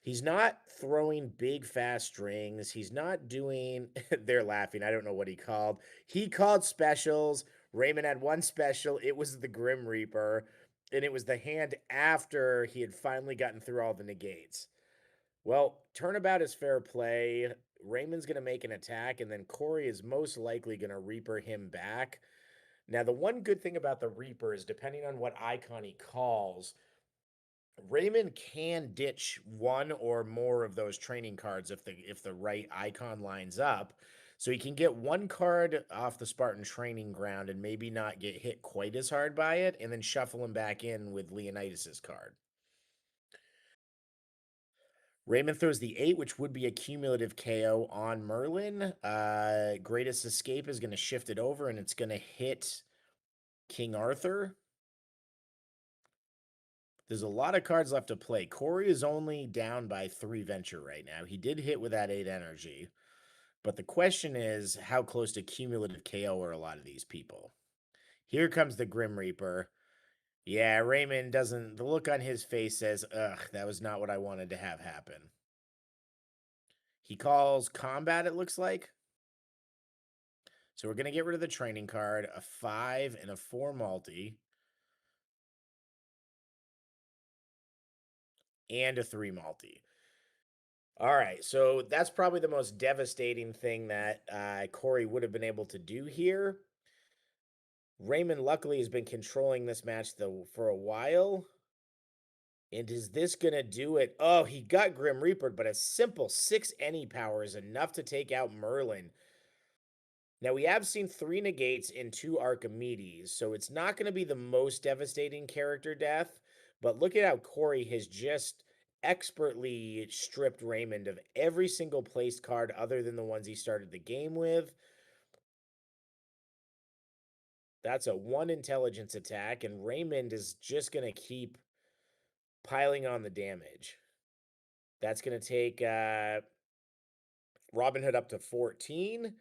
He's not throwing big, fast strings. He's not doing, they're laughing. I don't know what he called. He called specials. Raymond had one special. It was the Grim Reaper. And it was the hand after he had finally gotten through all the negates. Well, turnabout is fair play. Raymond's going to make an attack, and then Corey is most likely going to Reaper him back. Now, the one good thing about the Reaper is depending on what icon he calls, Raymond can ditch one or more of those training cards if the right icon lines up. So he can get one card off the Spartan training ground and maybe not get hit quite as hard by it, and then shuffle him back in with Leonidas's card. Raymond throws the 8, which would be a cumulative KO on Merlin. Greatest Escape is going to shift it over, and it's going to hit King Arthur. There's a lot of cards left to play. Corey is only down by 3 venture right now. He did hit with that 8 energy. But the question is, how close to cumulative KO are a lot of these people? Here comes the Grim Reaper. Yeah, Raymond doesn't... The look on his face says, ugh, that was not what I wanted to have happen. He calls combat, it looks like. So we're going to get rid of the training card, a 5 and a 4 multi. And a 3 multi. All right, so that's probably the most devastating thing that Corey would have been able to do here. Raymond, luckily, has been controlling this match for a while. And is this going to do it? Oh, he got Grim Reaper, but a simple 6 any power is enough to take out Merlin. Now, we have seen 3 negates and 2 Archimedes, so it's not going to be the most devastating character death. But look at how Corey has just expertly stripped Raymond of every single placed card other than the ones he started the game with. That's a 1 intelligence attack, and Raymond is just going to keep piling on the damage. That's going to take Robin Hood up to 14.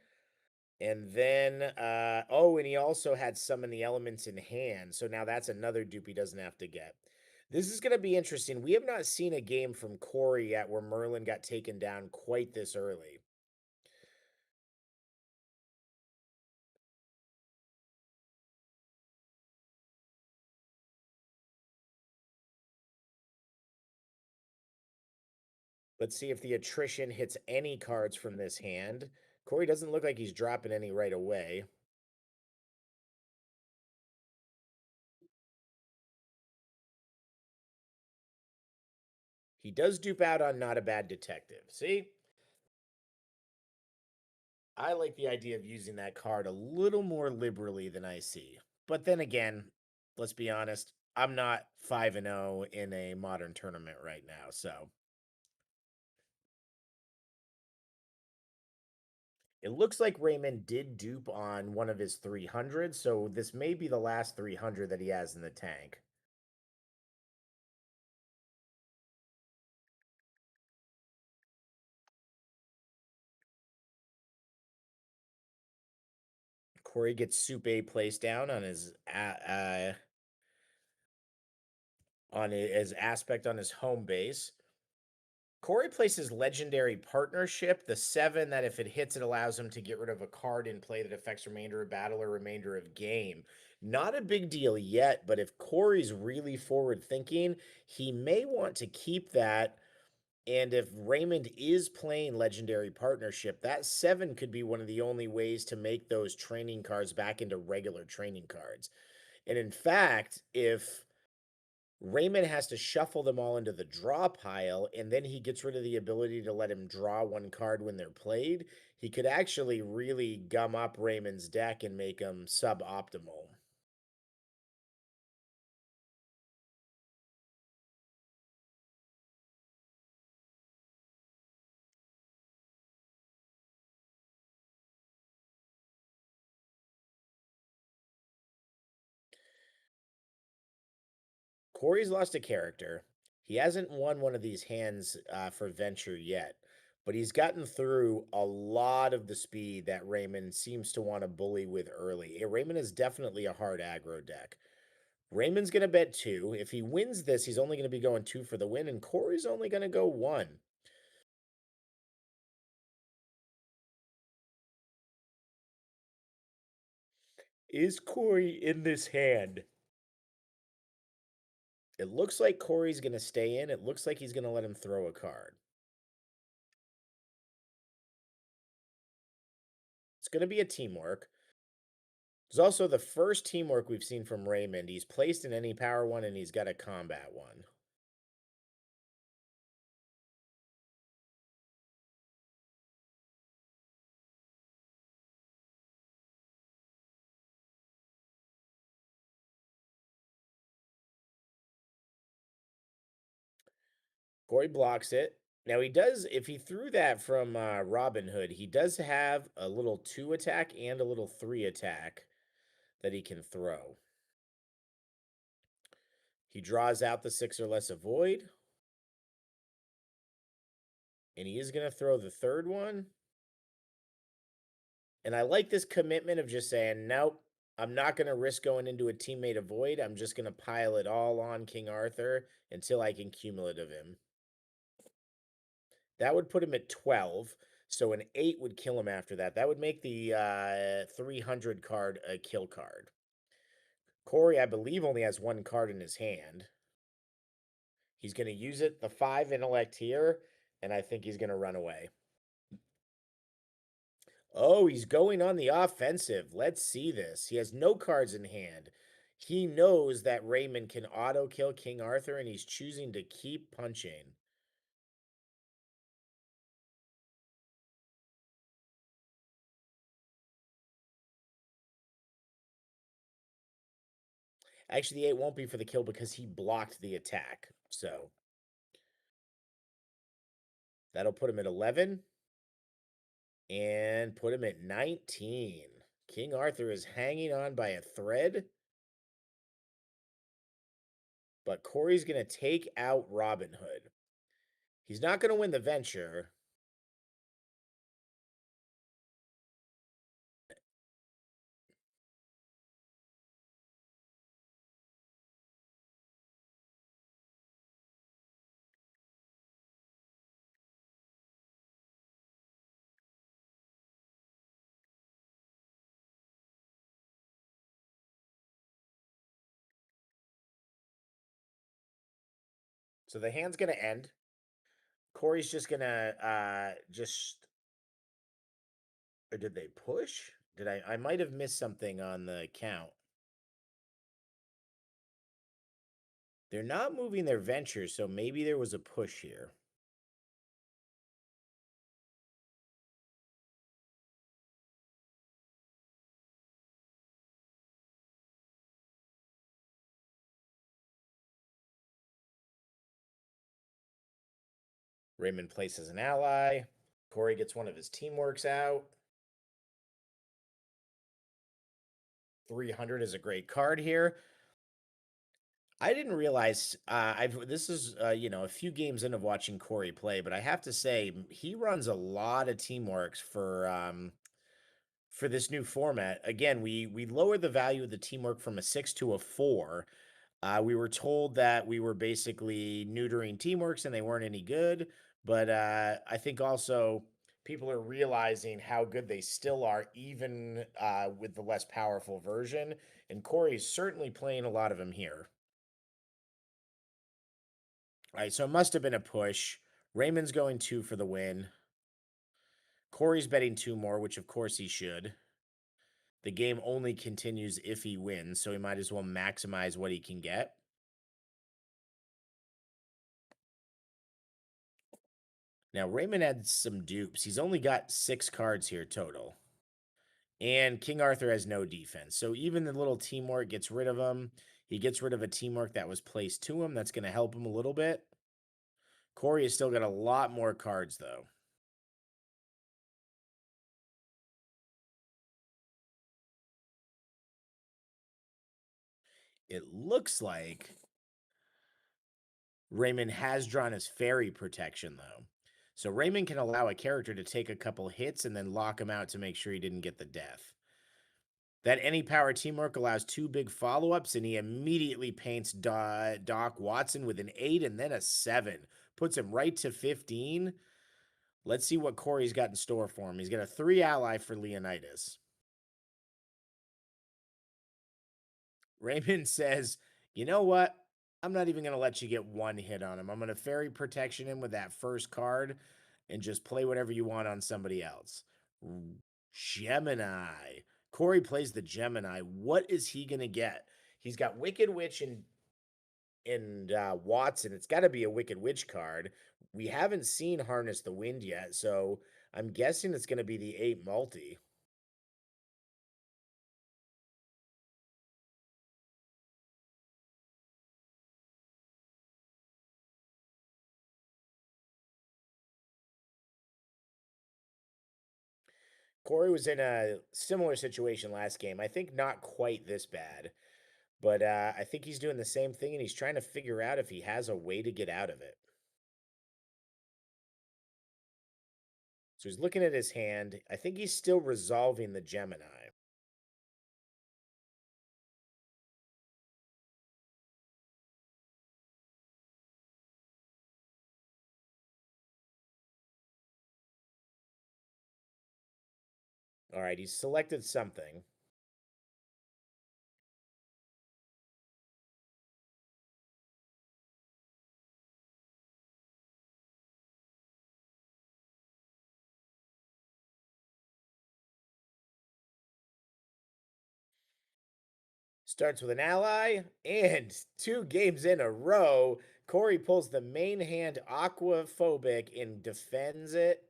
And then, and he also had Summon the Elements in hand. So now that's another dupe he doesn't have to get. This is going to be interesting. We have not seen a game from Corey yet where Merlin got taken down quite this early. Let's see if the attrition hits any cards from this hand. Corey doesn't look like he's dropping any right away. He does dupe out on Not a Bad Detective. See? I like the idea of using that card a little more liberally than I see. But then again, let's be honest, I'm not 5-0 in a modern tournament right now, so. It looks like Raymond did dupe on one of his 300, so this may be the last 300 that he has in the tank. Corey gets Soup A placed down on his aspect on his home base. Corey places Legendary Partnership, the 7 that if it hits, it allows him to get rid of a card in play that affects remainder of battle or remainder of game. Not a big deal yet, but if Corey's really forward thinking, he may want to keep that. And if Raymond is playing Legendary Partnership, that 7 could be one of the only ways to make those training cards back into regular training cards. And in fact, if Raymond has to shuffle them all into the draw pile, and then he gets rid of the ability to let him draw one card when they're played, he could actually really gum up Raymond's deck and make him suboptimal. Corey's lost a character. He hasn't won one of these hands for Venture yet, but he's gotten through a lot of the speed that Raymond seems to want to bully with early. Raymond is definitely a hard aggro deck. Raymond's going to bet 2. If he wins this, he's only going to be going 2 for the win, and Corey's only going to go 1. Is Corey in this hand? It looks like Corey's going to stay in. It looks like he's going to let him throw a card. It's going to be a teamwork. It's also the first teamwork we've seen from Raymond. He's placed in any power one and he's got a combat one. Corey blocks it. Now he does, if he threw that from Robin Hood, he does have a little 2 attack and a little 3 attack that he can throw. He draws out the 6 or less avoid. And he is going to throw the third one. And I like this commitment of just saying, nope, I'm not going to risk going into a teammate avoid. I'm just going to pile it all on King Arthur until I can cumulative him. That would put him at 12. So an 8 would kill him after that. That would make the 300 card a kill card. Corey, I believe, only has 1 card in his hand. He's going to use it, the 5 intellect here, and I think he's going to run away. Oh, he's going on the offensive. Let's see this. He has no cards in hand. He knows that Raymond can auto-kill King Arthur, and he's choosing to keep punching. Actually, the 8 won't be for the kill because he blocked the attack. So that'll put him at 11 and put him at 19. King Arthur is hanging on by a thread. But Corey's going to take out Robin Hood. He's not going to win the venture. So the hand's going to end. Corey's just going to or did they push? I might have missed something on the count. They're not moving their venture, so maybe there was a push here. Raymond places an ally. Corey gets one of his teamworks out. 300 is a great card here. I didn't realize this is a few games in of watching Corey play, but I have to say he runs a lot of teamworks for this new format. Again, we lowered the value of the teamwork from a 6 to a 4. We were told that we were basically neutering teamworks and they weren't any good, but I think also people are realizing how good they still are, even with the less powerful version. And Corey's certainly playing a lot of them here. All right, so it must have been a push. Raymond's going 2 for the win. Corey's betting 2 more, which of course he should. The game only continues if he wins, so he might as well maximize what he can get. Now, Raymond had some dupes. He's only got 6 cards here total. And King Arthur has no defense. So even the little teamwork gets rid of him. He gets rid of a teamwork that was placed to him. That's going to help him a little bit. Corey has still got a lot more cards, though. It looks like Raymond has drawn his fairy protection, though. So Raymond can allow a character to take a couple hits and then lock him out to make sure he didn't get the death. That any power teamwork allows 2 big follow-ups, and he immediately paints Doc Watson with an 8 and then a 7. Puts him right to 15. Let's see what Corey's got in store for him. He's got a 3 ally for Leonidas. Raymond says, you know what? I'm not even going to let you get 1 hit on him. I'm going to fairy protection him with that first card and just play whatever you want on somebody else. Gemini. Corey plays the Gemini. What is he gonna get? He's got Wicked Witch and Watson. It's got to be a Wicked Witch card. We haven't seen Harness the Wind yet, so I'm guessing it's going to be the 8 multi. Corey was in a similar situation last game. I think not quite this bad, but I think he's doing the same thing and he's trying to figure out if he has a way to get out of it. So he's looking at his hand. I think he's still resolving the Gemini. All right, he's selected something. Starts with an ally, and 2 games in a row, Corey pulls the main hand Aquaphobic and defends it.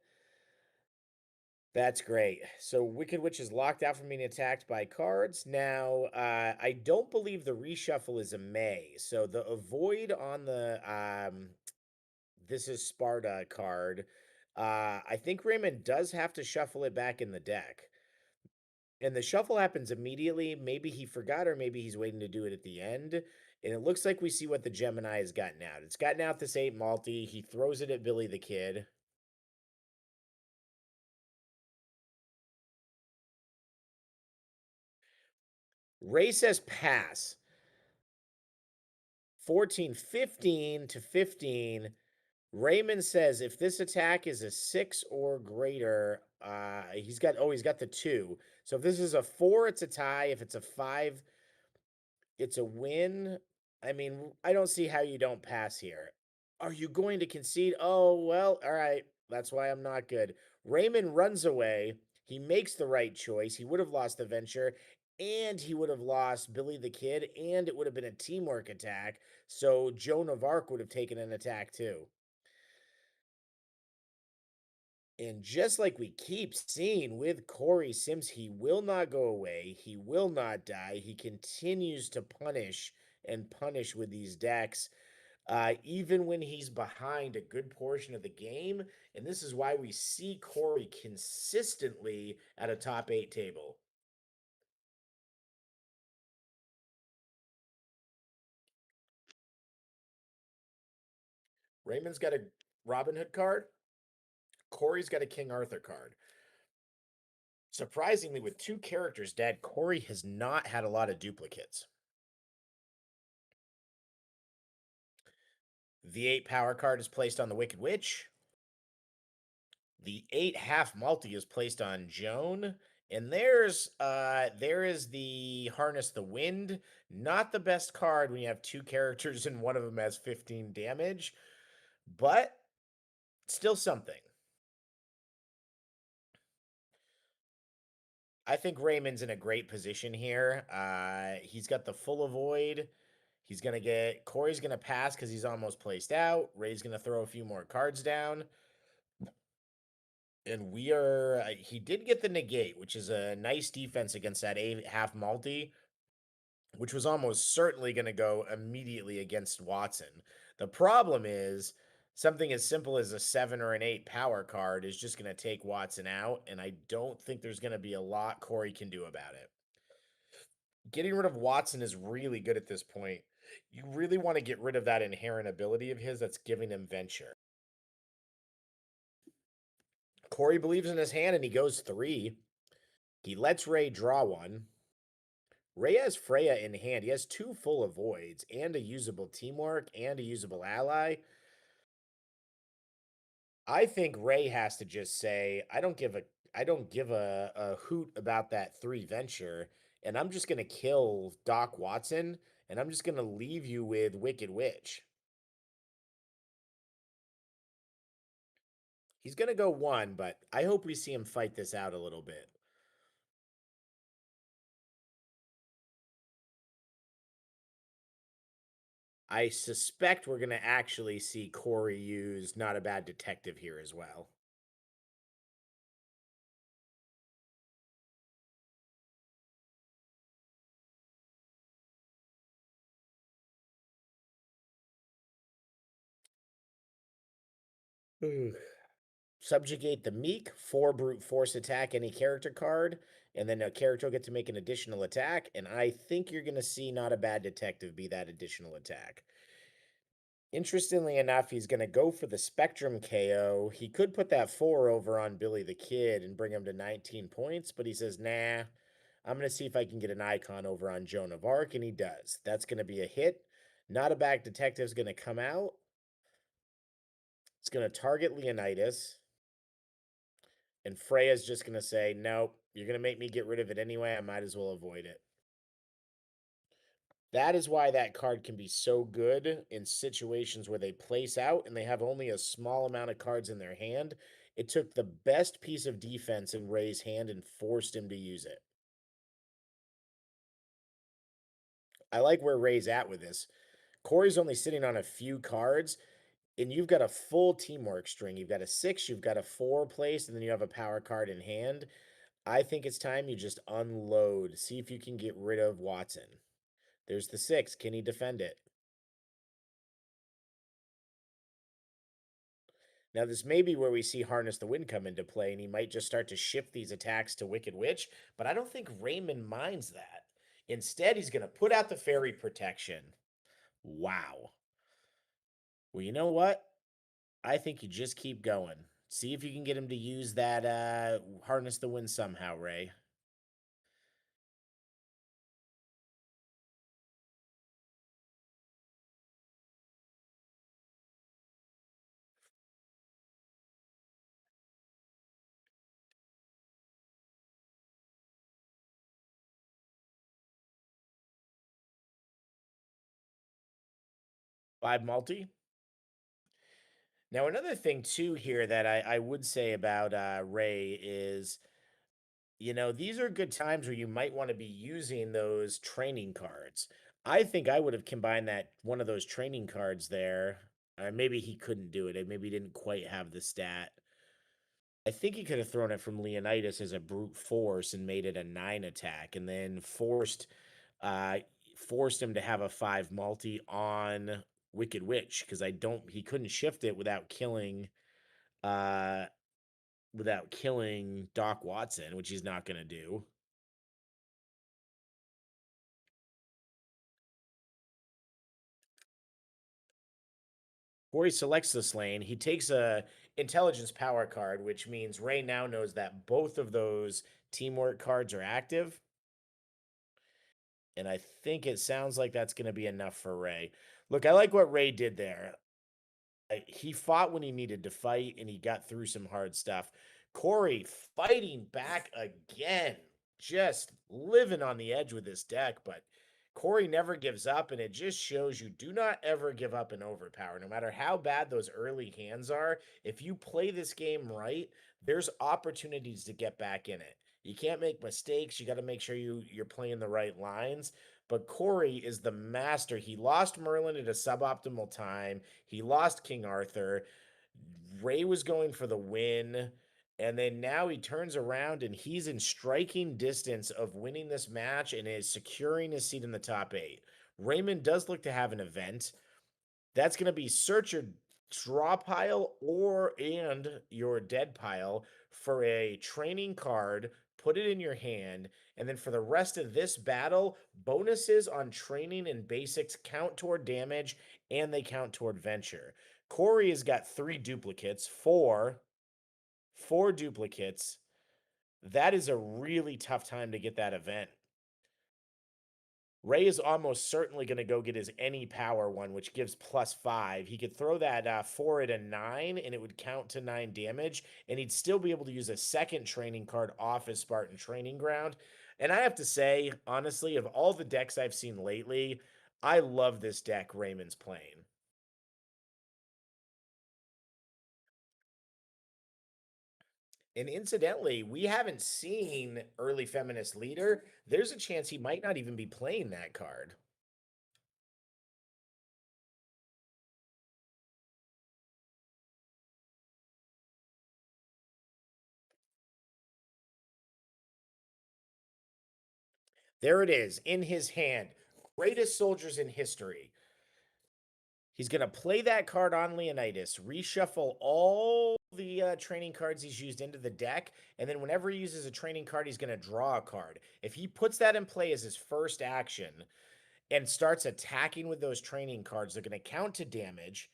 That's great. So Wicked Witch is locked out from being attacked by cards. Now, I don't believe the reshuffle is a May. So the avoid on the This is Sparta card, I think Raymond does have to shuffle it back in the deck. And the shuffle happens immediately. Maybe he forgot, or maybe he's waiting to do it at the end. And it looks like we see what the Gemini has gotten out. It's gotten out this 8 multi. He throws it at Billy the Kid. Ray says pass. 14, 15 to 15. Raymond says if this attack is a 6 or greater, he's got the 2. So if this is a 4, it's a tie. If it's a 5, it's a win. I mean, I don't see how you don't pass here. Are you going to concede? Oh, well, all right. That's why I'm not good. Raymond runs away. He makes the right choice. He would have lost the venture, and he would have lost Billy the Kid, and it would have been a teamwork attack. So Joan of Arc would have taken an attack too. And just like we keep seeing with Corey Sims, he will not go away. He will not die. He continues to punish and punish with these decks, even when he's behind a good portion of the game. And this is why we see Corey consistently at a top 8 table. Raymond's got a Robin Hood card. Corey's got a King Arthur card. Surprisingly, with 2 characters dead, Corey has not had a lot of duplicates. The 8 power card is placed on the Wicked Witch. The 8 half multi is placed on Joan. And there is the Harness the Wind. Not the best card when you have 2 characters and one of them has 15 damage, but still something. I think Raymond's in a great position here. He's got the full avoid. Corey's gonna pass because he's almost placed out. Ray's gonna throw a few more cards down. And he did get the negate, which is a nice defense against that 8 half multi, which was almost certainly going to go immediately against Watson. The problem is something as simple as a 7 or an 8 power card is just going to take Watson out, and I don't think there's going to be a lot Corey can do about it. Getting rid of Watson is really good at this point. You really want to get rid of that inherent ability of his that's giving him venture. Corey believes in his hand and he goes 3. He lets Ray draw 1. Ray has Freya in hand. He has 2 full avoids and a usable teamwork and a usable ally. I think Ray has to just say, I don't give a hoot about that 3 venture, and I'm just gonna kill Doc Watson, and I'm just gonna leave you with Wicked Witch. He's gonna go 1, but I hope we see him fight this out a little bit. I suspect we're going to actually see Corey use Not a Bad Detective here as well. Ooh. Subjugate the Meek, 4 brute force attack any character card, and then a character will get to make an additional attack. And I think you're going to see Not a Bad Detective be that additional attack. Interestingly enough, he's going to go for the Spectrum KO. He could put that 4 over on Billy the Kid and bring him to 19 points, but he says, nah, I'm going to see if I can get an icon over on Joan of Arc, and he does. That's going to be a hit. Not a Bad Detective is going to come out. It's going to target Leonidas. And Freya's just going to say, nope, you're going to make me get rid of it anyway. I might as well avoid it. That is why that card can be so good in situations where they place out and they have only a small amount of cards in their hand. It took the best piece of defense in Ray's hand and forced him to use it. I like where Ray's at with this. Corey's only sitting on a few cards, and you've got a full teamwork string. You've got a 6, you've got a 4 placed, and then you have a power card in hand. I think it's time you just unload. See if you can get rid of Watson. There's the 6. Can he defend it? Now, this may be where we see Harness the Wind come into play, and he might just start to shift these attacks to Wicked Witch, but I don't think Raymond minds that. Instead, he's going to put out the fairy protection. Wow. Well, you know what? I think you just keep going. See if you can get him to use that Harness the Wind somehow, Ray. Five multi. Now, another thing too here that I would say about Ray is, you know, these are good times where you might want to be using those training cards. I think I would have combined that one of those training cards there. Maybe he couldn't do it. Maybe he didn't quite have the stat. I think he could have thrown it from Leonidas as a brute force and made it a 9 attack, and then uh, forced him to have a 5 multi on Wicked Witch because he couldn't shift it uh without killing Doc Watson, which he's not going to do. Corey selects this lane. He takes a intelligence power card, which means Ray now knows that both of those teamwork cards are active. And I think it sounds like that's going to be enough for Ray. Look, I like what Ray did there. He fought when he needed to fight, and he got through some hard stuff. Corey fighting back again, just living on the edge with this deck, but Corey never gives up, and it just shows you do not ever give up in Overpower. No matter how bad those early hands are, if you play this game right, there's opportunities to get back in it. You can't make mistakes. You got to make sure you're playing the right lines. But Corey is the master. He lost Merlin at a suboptimal time. He lost King Arthur. Ray was going for the win. And then now he turns around and he's in striking distance of winning this match and is securing his seat in the top 8. Raymond does look to have an event. That's going to be search your draw pile and your dead pile for a training card. Put it in your hand. And then for the rest of this battle, bonuses on training and basics count toward damage and they count toward venture. Corey has got 3 duplicates, 4 duplicates. That is a really tough time to get that event. Ray is almost certainly going to go get his any power one, which gives +5. He could throw that 4 at a 9, and it would count to 9 damage, and he'd still be able to use a second training card off his Spartan Training Ground. And I have to say, honestly, of all the decks I've seen lately, I love this deck Raymond's playing. And incidentally, we haven't seen Early Feminist Leader. There's a chance he might not even be playing that card. There it is in his hand. Greatest soldiers in history. He's going to play that card on Leonidas, reshuffle all the training cards he's used into the deck, and then whenever he uses a training card, he's going to draw a card. If he puts that in play as his first action and starts attacking with those training cards, they're going to count to damage.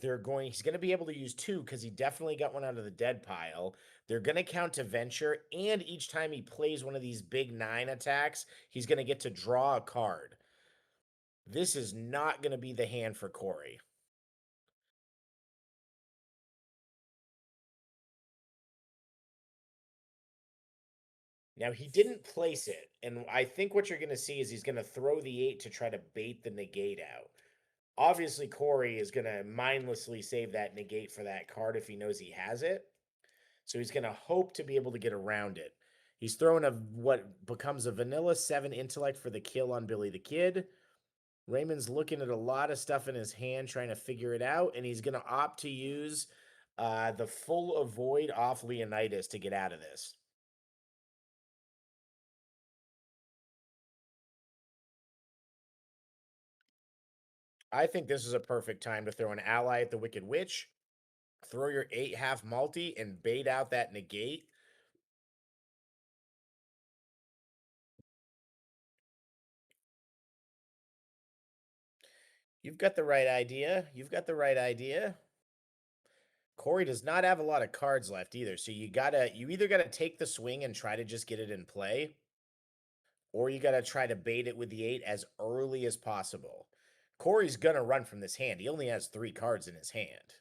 He's going to be able to use 2 because he definitely got one out of the dead pile. They're going to count to venture, and each time he plays one of these big 9 attacks, he's going to get to draw a card. This is not going to be the hand for Corey. Now, he didn't place it, and I think what you're going to see is he's going to throw the 8 to try to bait the negate out. Obviously, Corey is going to mindlessly save that negate for that card if he knows he has it. So he's going to hope to be able to get around it. He's throwing what becomes a vanilla 7 intellect for the kill on Billy the Kid. Raymond's looking at a lot of stuff in his hand, trying to figure it out, and he's going to opt to use the full avoid off Leonidas to get out of this. I think this is a perfect time to throw an ally at the Wicked Witch, throw your 8 half multi, and bait out that negate. You've got the right idea. You've got the right idea. Corey does not have a lot of cards left either, so you either gotta take the swing and try to just get it in play, or you gotta try to bait it with the 8 as early as possible. Corey's gonna run from this hand. He only has 3 cards in his hand.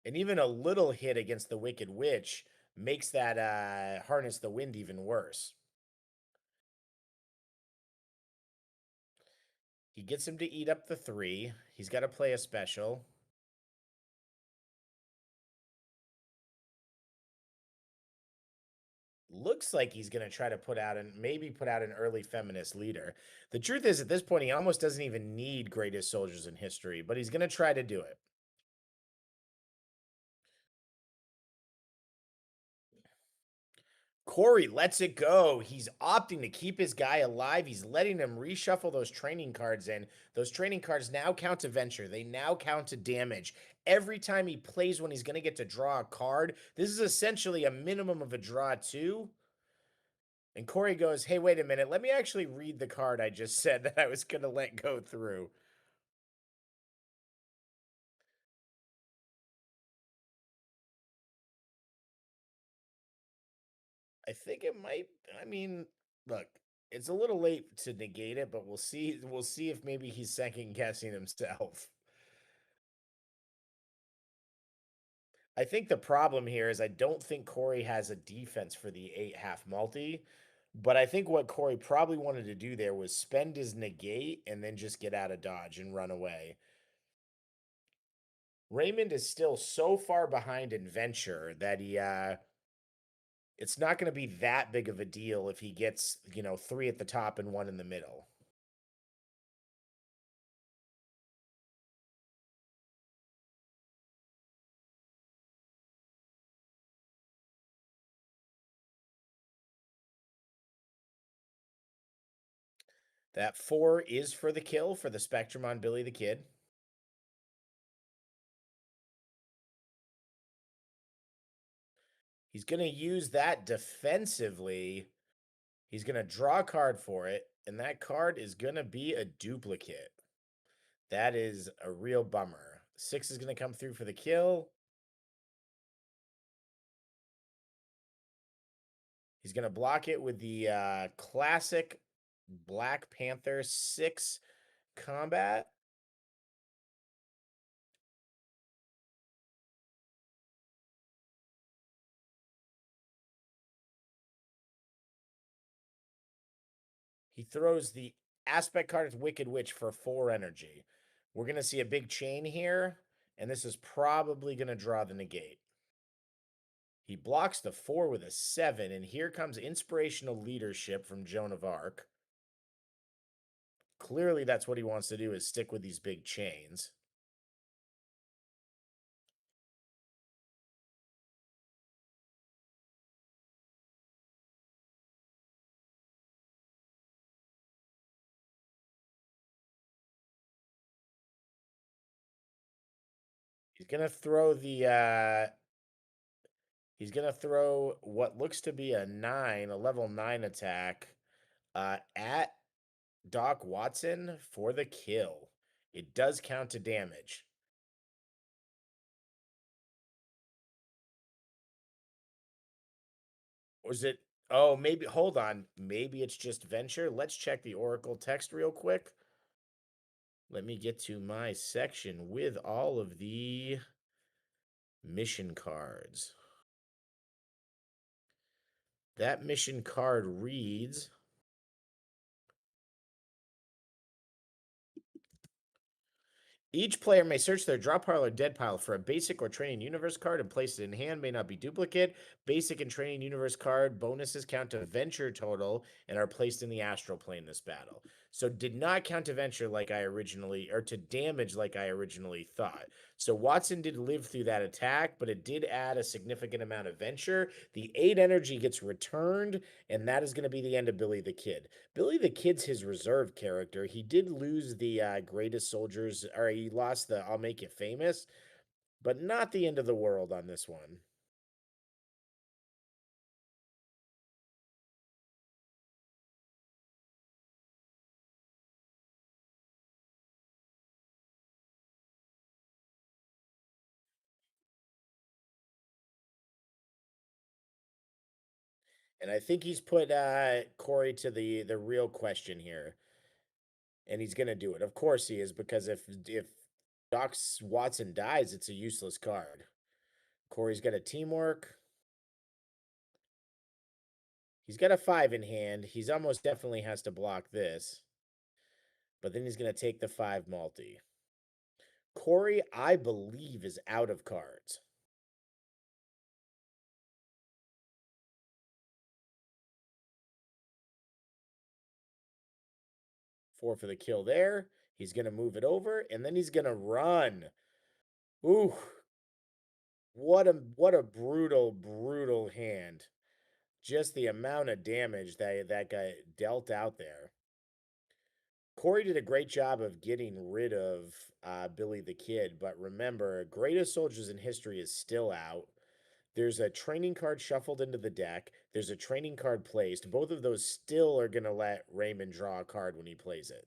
And even a little hit against the Wicked Witch makes that Harness the Wind even worse. He gets him to eat up the 3. He's got to play a special. Looks like he's going to try to put out an early feminist leader. The truth is, at this point, he almost doesn't even need greatest soldiers in history, but he's going to try to do it. Corey lets it go. He's opting to keep his guy alive. He's letting him reshuffle those training cards in. Those training cards now count to venture. They now count to damage. Every time he plays one, he's going to get to draw a card. This is essentially a minimum of a draw 2. And Corey goes, hey, wait a minute. Let me actually read the card I just said that I was going to let go through. I think it might. I mean, look, it's a little late to negate it, but we'll see. We'll see if maybe he's second guessing himself. I think the problem here is I don't think Corey has a defense for the 8 half multi, but I think what Corey probably wanted to do there was spend his negate and then just get out of dodge and run away. Raymond is still so far behind in Venture that it's not going to be that big of a deal if he gets, 3 at the top and 1 in the middle. That 4 is for the kill for the Spectrum on Billy the Kid. He's going to use that defensively. He's going to draw a card for it, and that card is going to be a duplicate. That is a real bummer. 6 is going to come through for the kill. He's going to block it with the classic Black Panther 6 combat. He throws the aspect card of Wicked Witch for 4 energy. We're going to see a big chain here, and this is probably going to draw the negate. He blocks the 4 with a 7, and here comes inspirational leadership from Joan of Arc. Clearly, that's what he wants to do, is stick with these big chains. He's gonna throw the he's gonna throw what looks to be a level 9 attack at Doc Watson for the kill. It does count to damage. Was it? Oh, maybe. Hold on. Maybe it's just Venture. Let's check the Oracle text real quick. Let me get to my section with all of the mission cards. That mission card reads, each player may search their drop pile or dead pile for a basic or training universe card and place it in hand. May not be duplicate. Basic and training universe card bonuses count to venture total and are placed in the astral plane this battle. So did not count to venture like I originally, or to damage like I originally thought. So Watson did live through that attack, but it did add a significant amount of venture. The 8 energy gets returned, and that is going to be the end of Billy the Kid. Billy the Kid's his reserve character. He did lose the greatest soldiers, or he lost the I'll make you famous, but not the end of the world on this one. And I think he's put Corey to the real question here. And he's gonna do it. Of course he is, because if Doc Watson dies, it's a useless card. Corey's got a teamwork. He's got a 5 in hand. He's almost definitely has to block this. But then he's gonna take the 5 multi. Corey, I believe, is out of cards. Four for the kill there. He's going to move it over, and then he's going to run. Ooh. What a brutal hand. Just the amount of damage that guy dealt out there. Corey did a great job of getting rid of Billy the Kid, but remember, Greatest Soldiers in History is still out. There's a training card shuffled into the deck. There's a training card placed. Both of those still are going to let Raymond draw a card when he plays it.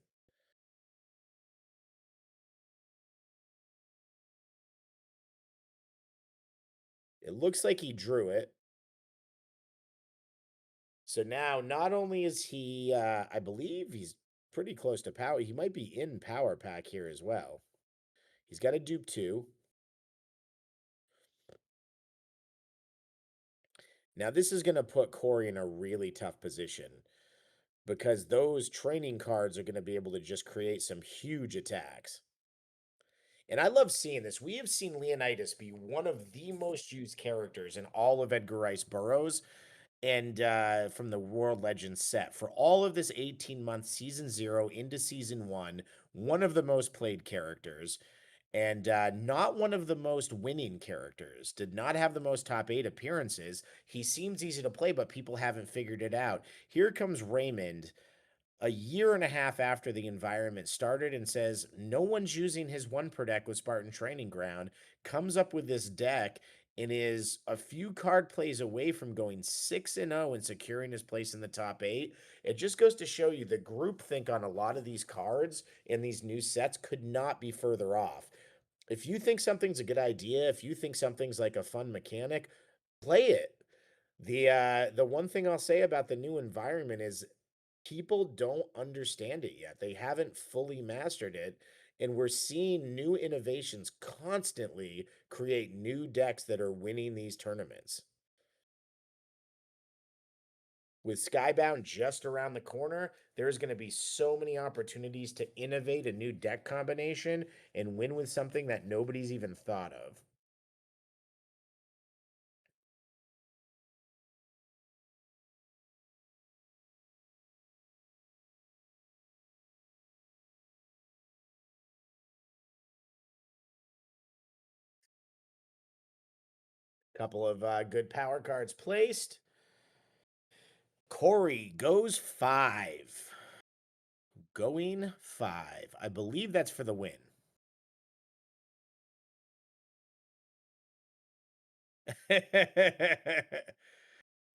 It looks like he drew it. So now, not only is he, I believe he's pretty close to power. He might be in power pack here as well. He's got a dupe 2. Now, this is going to put Corey in a really tough position, because those training cards are going to be able to just create some huge attacks. And I love seeing this. We have seen Leonidas be one of the most used characters in all of Edgar Rice Burroughs and from the World Legends set. For all of this 18-month season 0 into season 1, one of the most played characters, and not one of the most winning characters. Did not have the most top 8 appearances. He seems easy to play, but people haven't figured it out. Here comes Raymond a year and a half after the environment started and says no one's using his 1 per deck with Spartan Training Ground, comes up with this deck, and is a few card plays away from going 6-0 and securing his place in the top 8. It just goes to show you the groupthink on a lot of these cards in these new sets could not be further off. If you think something's a good idea, if you think something's like a fun mechanic, play it. The one thing I'll say about the new environment is people don't understand it yet. They haven't fully mastered it. And we're seeing new innovations constantly create new decks that are winning these tournaments. With Skybound just around the corner, there's going to be so many opportunities to innovate a new deck combination and win with something that nobody's even thought of. Couple of good power cards placed. Corey goes 5. Going 5. I believe that's for the win.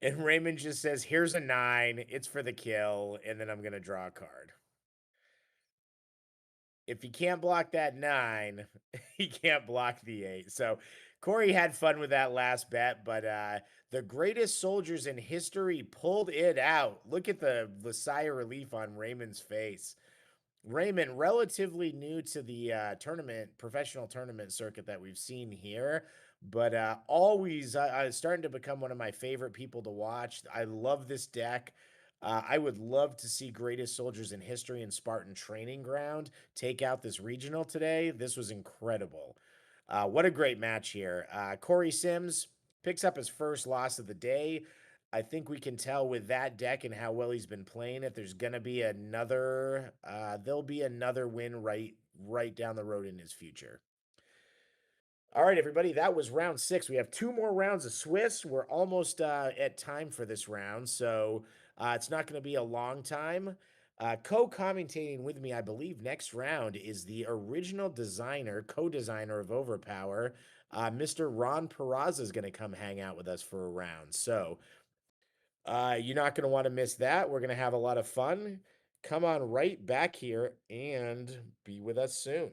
And Raymond just says, here's a 9. It's for the kill. And then I'm going to draw a card. If he can't block that 9, he can't block the 8. So Corey had fun with that last bet, but the greatest soldiers in history pulled it out. Look at the sigh of relief on Raymond's face. Raymond, relatively new to the professional tournament circuit that we've seen here, but always starting to become one of my favorite people to watch. I love this deck. I would love to see Greatest Soldiers in History and Spartan Training Ground take out this regional today. This was incredible. What a great match here. Corey Sims picks up his first loss of the day. I think we can tell with that deck and how well he's been playing it, there's going to be another, there'll be another win right down the road in his future. All right, everybody, that was round 6. We have 2 more rounds of Swiss. We're almost at time for this round, so it's not going to be a long time. Co-commentating with me, I believe, next round is the original designer, co-designer of OverPower. Mr. Ron Peraza is going to come hang out with us for a round. So you're not going to want to miss that. We're going to have a lot of fun. Come on right back here and be with us soon.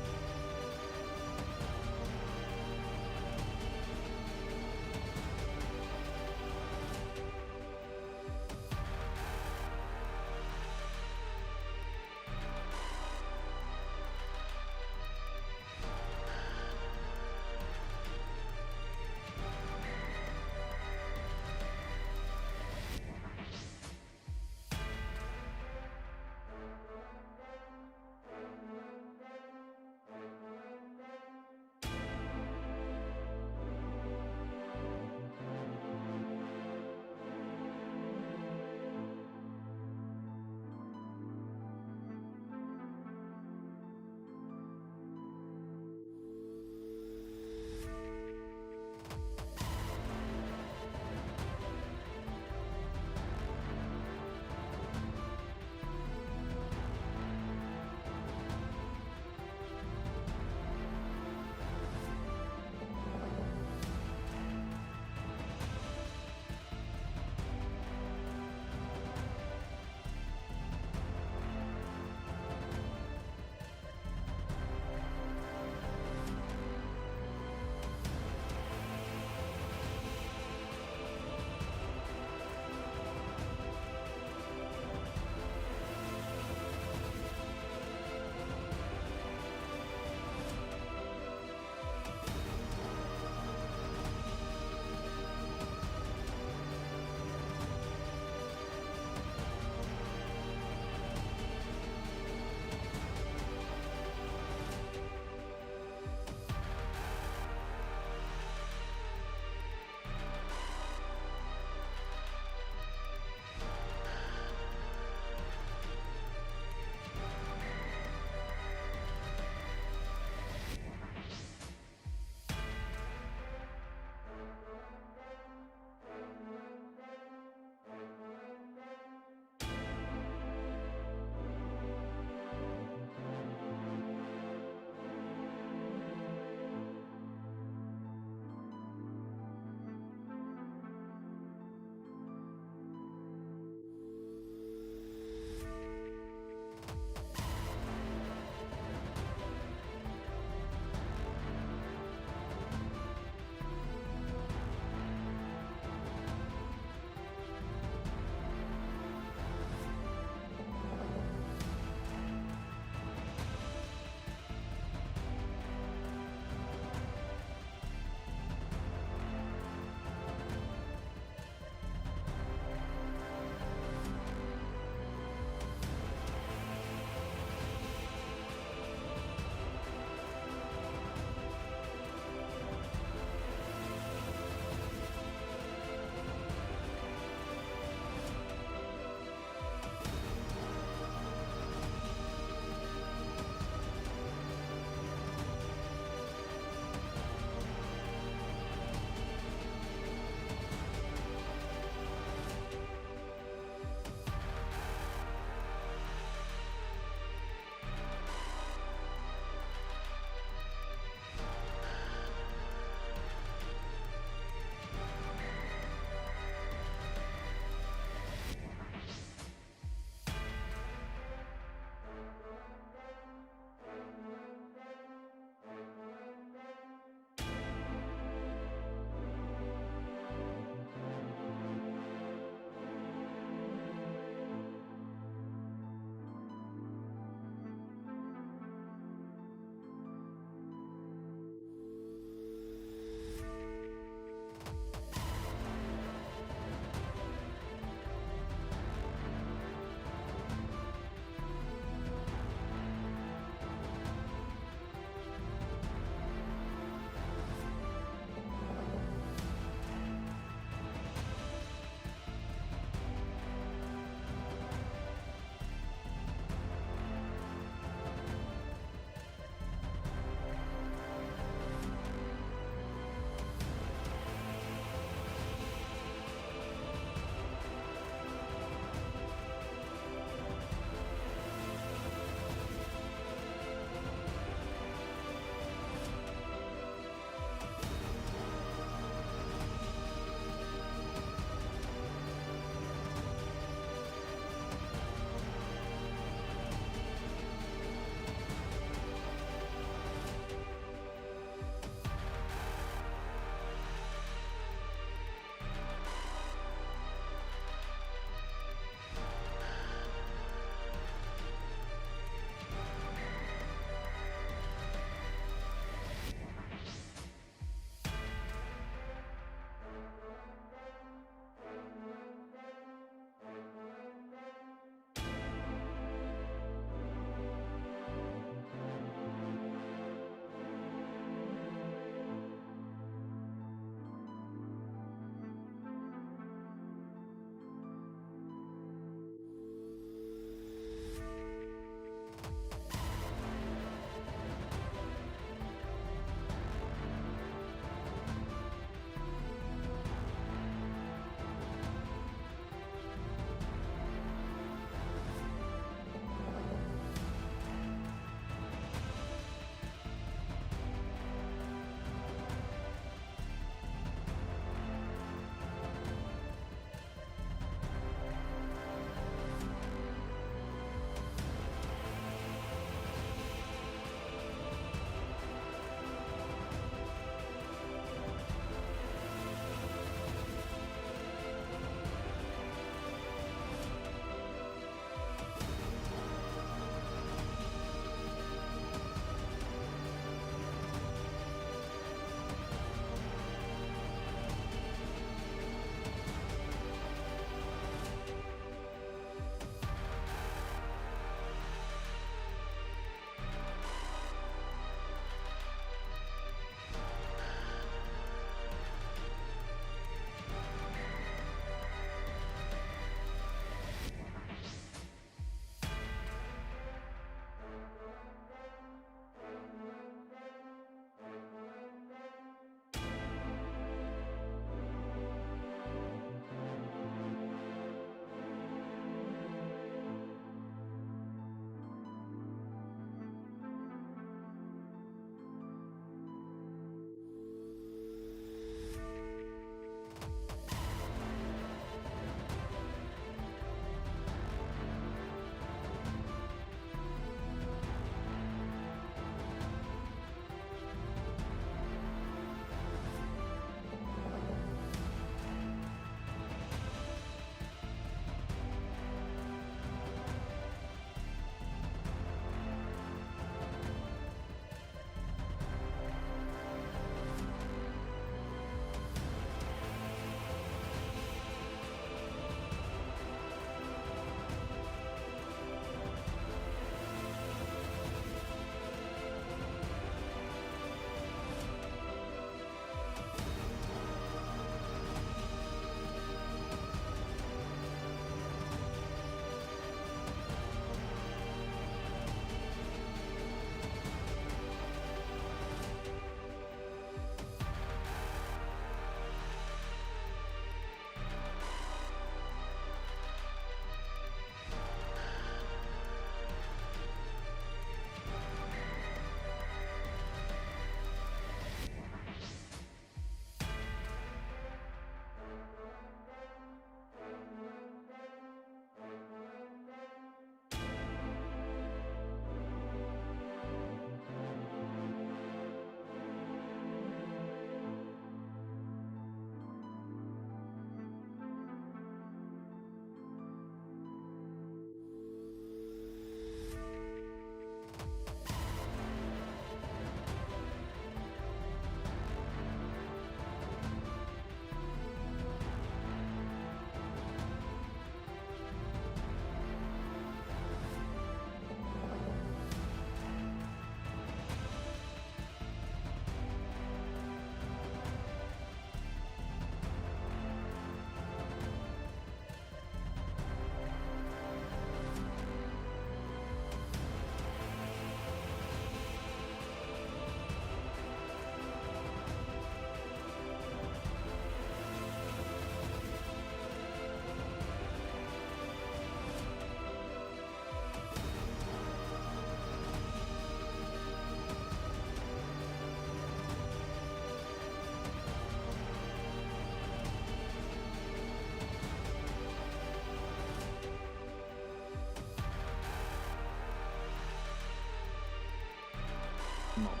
moment.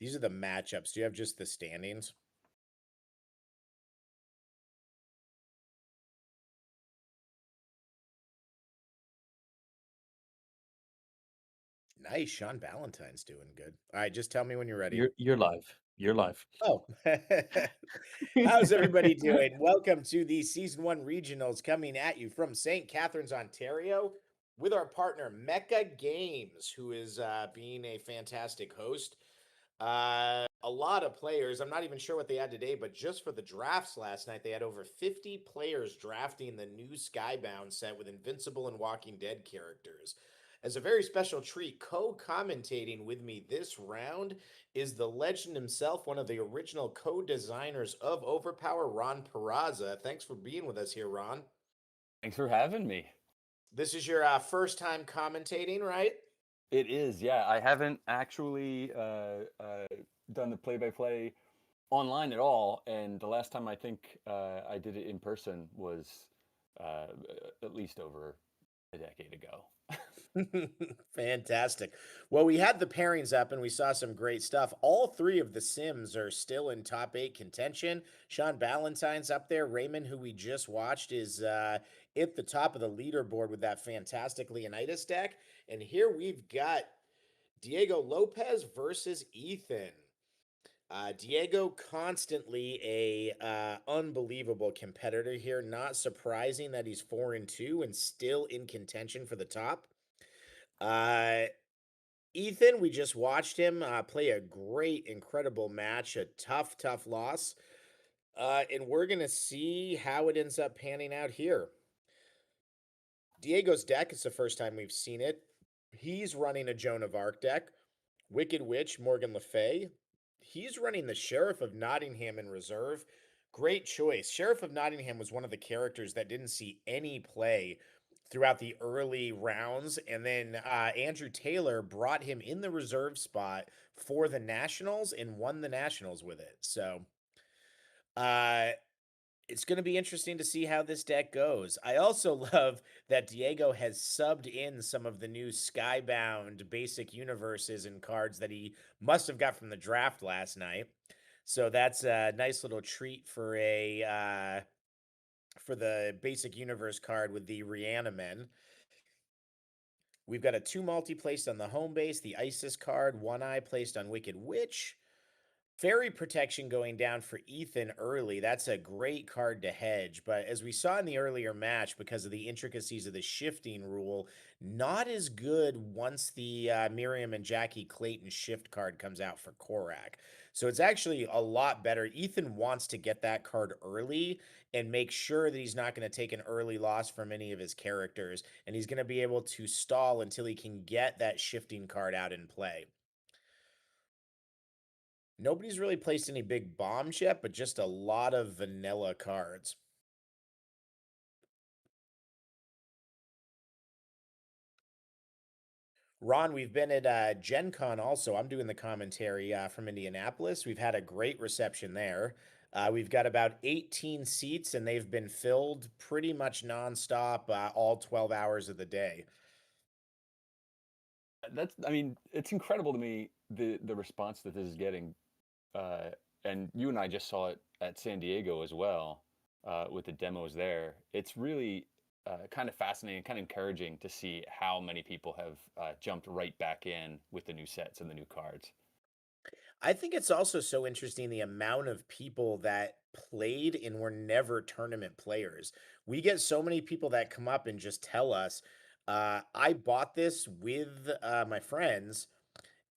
These are the matchups. Do you have just the standings? Nice. Sean Ballantyne's doing good. All right, just tell me when you're ready. You're live. You're live. Oh, how's everybody doing? Welcome to the Season 1 Regionals coming at you from St. Catharines, Ontario, with our partner MECHA Games, who is being a fantastic host. A lot of players. I'm not even sure what they had today, but just for the drafts last night, they had over 50 players drafting the new Skybound set with Invincible and Walking Dead characters. As a very special treat, co-commentating with me this round is the legend himself, one of the original co-designers of Overpower, Ron Peraza. Thanks for being with us here, Ron. Thanks for having me. This is your first time commentating, right? It is, yeah. I haven't actually done the play-by-play online at all, and the last time I think I did it in person was at least over a decade ago. Fantastic. Well, we had the pairings up and we saw some great stuff. All three of the Sims are still in top 8 contention. Sean Ballantyne's up there. Raymond, who we just watched, is at the top of the leaderboard with that fantastic Leonidas deck. And here we've got Diego Lopez versus Ethan. Diego, constantly a unbelievable competitor here. Not surprising that he's 4-2 and still in contention for the top. Ethan, we just watched him play a great, incredible match, a tough loss. And we're going to see how it ends up panning out here. Diego's deck is the first time we've seen it. He's running a Joan of Arc deck. Wicked Witch, Morgan Le Fay. He's running the Sheriff of Nottingham in reserve. Great choice. Sheriff of Nottingham was one of the characters that didn't see any play throughout the early rounds. And then Andrew Taylor brought him in the reserve spot for the Nationals and won the Nationals with it. So it's going to be interesting to see how this deck goes. I also love that Diego has subbed in some of the new Skybound basic universes and cards that he must have got from the draft last night. So that's a nice little treat for for the basic universe card with the Reanimen. We've got a 2 multi placed on the home base, the Isis card, 1 eye placed on Wicked Witch. Fairy Protection going down for Ethan early. That's a great card to hedge. But as we saw in the earlier match, because of the intricacies of the shifting rule, not as good once the Miriam and Jackie Clayton shift card comes out for Korak. So it's actually a lot better. Ethan wants to get that card early and make sure that he's not going to take an early loss from any of his characters. And he's going to be able to stall until he can get that shifting card out in play. Nobody's really placed any big bombs yet, but just a lot of vanilla cards. Ron, we've been at Gen Con also. I'm doing the commentary from Indianapolis. We've had a great reception there. We've got about 18 seats, and they've been filled pretty much nonstop all 12 hours of the day. I mean, it's incredible to me, the response that this is getting. And you and I just saw it at San Diego as well, with the demos there. It's really kind of fascinating, kind of encouraging to see how many people have jumped right back in with the new sets and the new cards. I think it's also so interesting the amount of people that played and were never tournament players. We get so many people that come up and just tell us, I bought this with my friends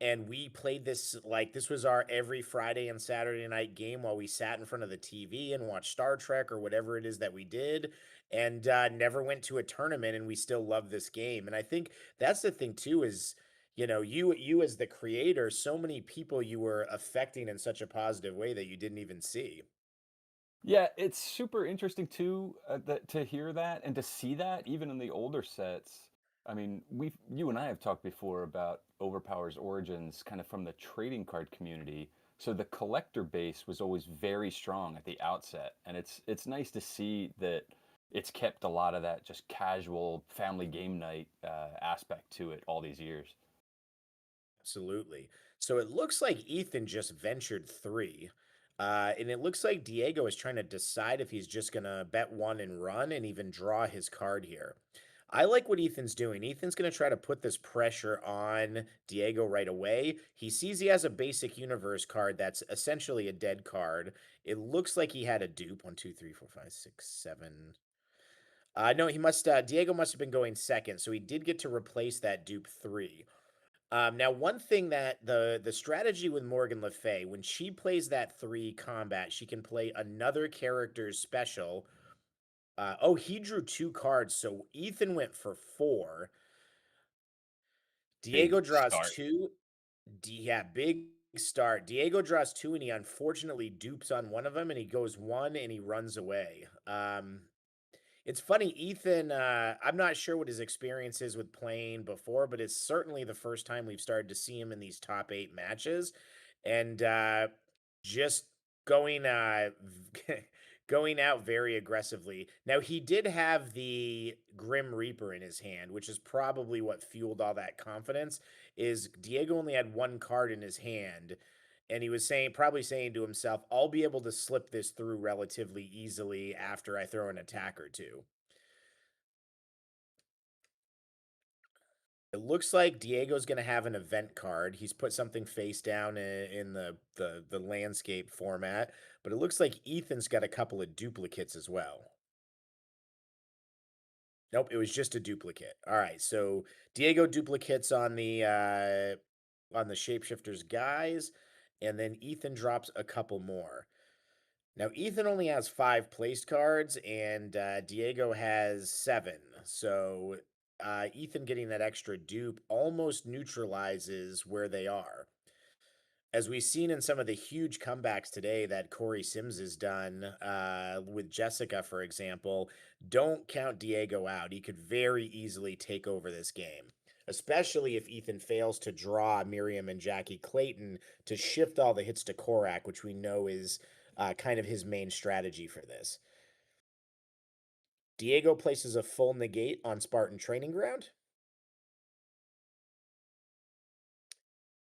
and we played this like this was our every Friday and Saturday night game while we sat in front of the TV and watched Star Trek or whatever it is that we did, and never went to a tournament, and we still love this game. And I think that's the thing too is you as the creator, so many people you were affecting in such a positive way that you didn't even see. Yeah, it's super interesting too, to hear that and to see that even in the older sets. I mean, you and I have talked before about Overpower's origins kind of from the trading card community. So the collector base was always very strong at the outset, and it's nice to see that it's kept a lot of that just casual family game night aspect to it all these years. Absolutely. So it looks like Ethan just ventured 3. And it looks like Diego is trying to decide if he's just going to bet 1 and run and even draw his card here. I like what Ethan's doing. Ethan's going to try to put this pressure on Diego right away. He sees he has a basic universe card that's essentially a dead card. It looks like he had a dupe. 1, 2, 3, 4, 5, 6, 7. No, he must. Diego must have been going second, so he did get to replace that dupe 3. Now, one thing that the strategy with Morgan Le Fay, when she plays that 3 combat, she can play another character's special. Oh, he drew 2 cards, so Ethan went for 4. Diego Big draws start. 2. Yeah, big start. Diego draws 2, and he unfortunately dupes on one of them, and he goes 1 and he runs away. It's funny, Ethan, I'm not sure what his experience is with playing before, but it's certainly the first time we've started to see him in these top 8 matches. And just going going out very aggressively. Now, he did have the Grim Reaper in his hand, which is probably what fueled all that confidence. Is Diego only had 1 card in his hand, and he was probably saying to himself, I'll be able to slip this through relatively easily after I throw an attack or 2. It looks like Diego's going to have an event card. He's put something face down in the landscape format, but it looks like Ethan's got a couple of duplicates as well. Nope, it was just a duplicate. All right, so Diego duplicates on the shapeshifter's guys, and then Ethan drops a couple more. Now, Ethan only has 5 placed cards, and Diego has 7. So Ethan getting that extra dupe almost neutralizes where they are. As we've seen in some of the huge comebacks today that Corey Sims has done with Jessica, for example, don't count Diego out. He could very easily take over this game, especially if Ethan fails to draw Miriam and Jackie Clayton to shift all the hits to Korak, which we know is kind of his main strategy for this. Diego places a full negate on Spartan Training Ground.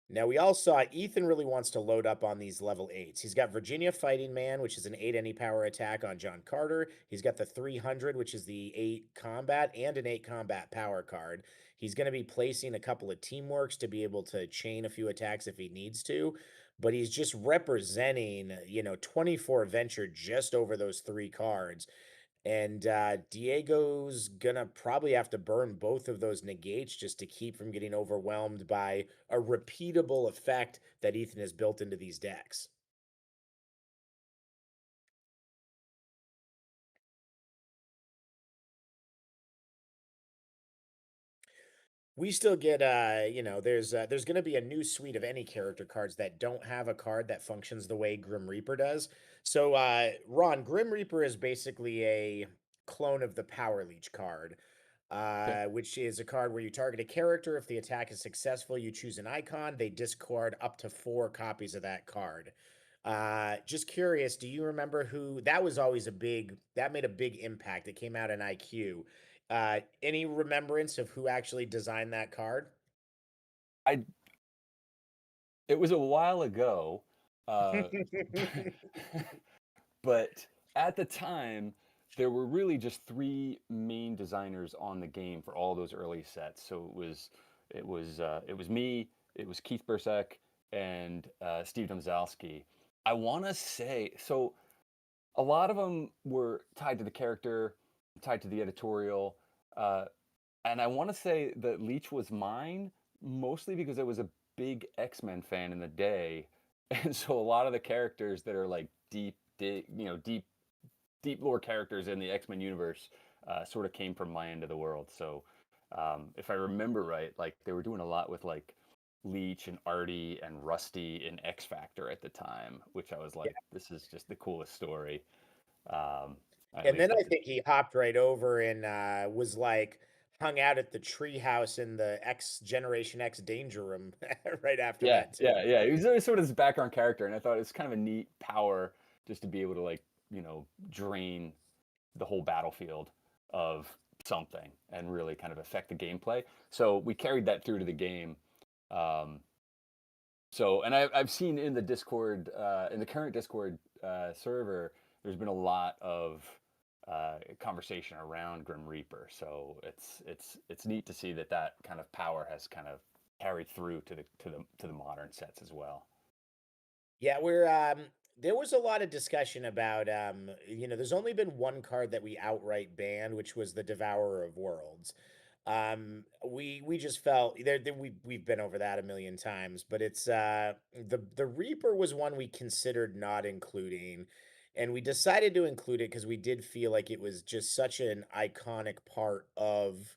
Now, we all saw Ethan really wants to load up on these level 8s. He's got Virginia Fighting Man, which is an 8 any power attack on John Carter. He's got the 300, which is the 8 combat and an 8 combat power card. He's going to be placing a couple of teamworks to be able to chain a few attacks if he needs to. But he's just representing, 24 venture just over those 3 cards. And Diego's gonna probably have to burn both of those negates just to keep from getting overwhelmed by a repeatable effect that Ethan has built into these decks. We still get there's going to be a new suite of any character cards that don't have a card that functions the way Grim Reaper does. So Ron, Grim Reaper is basically a clone of the Power Leech card, which is a card where you target a character. If the attack is successful, you choose an icon. They discard up to 4 copies of that card. Just curious, do you remember who that was always that made a big impact. It came out in IQ. Any remembrance of who actually designed that card? It was a while ago, but at the time, there were really just 3 main designers on the game for all those early sets. So it was me, it was Keith Bursek, and Steve Domzalski. I want to say so. A lot of them were tied to the character, tied to the editorial, and I want to say that Leech was mine mostly because I was a big X-Men fan in the day, and so a lot of the characters that are like deep lore characters in the X-Men universe sort of came from my end of the world. So if I remember right, like they were doing a lot with like Leech and Artie and Rusty in X Factor at the time, which I was like, this is just the coolest story. And then I think he hopped right over and was like hung out at the treehouse in the Generation X Danger Room right after that too. Yeah. He was sort of this background character, and I thought it's kind of a neat power just to be able to like drain the whole battlefield of something and really kind of affect the gameplay. So we carried that through to the game. Um, and I've seen in the Discord, in the current Discord server, there's been a lot of conversation around Grim Reaper. So it's neat to see that that kind of power has kind of carried through to the modern sets as well. Yeah, there was a lot of discussion about there's only been one card that we outright banned, which was the Devourer of Worlds. We just felt we've been over that a million times, but it's the Reaper was one we considered not including, and we decided to include it because we did feel like it was just such an iconic part of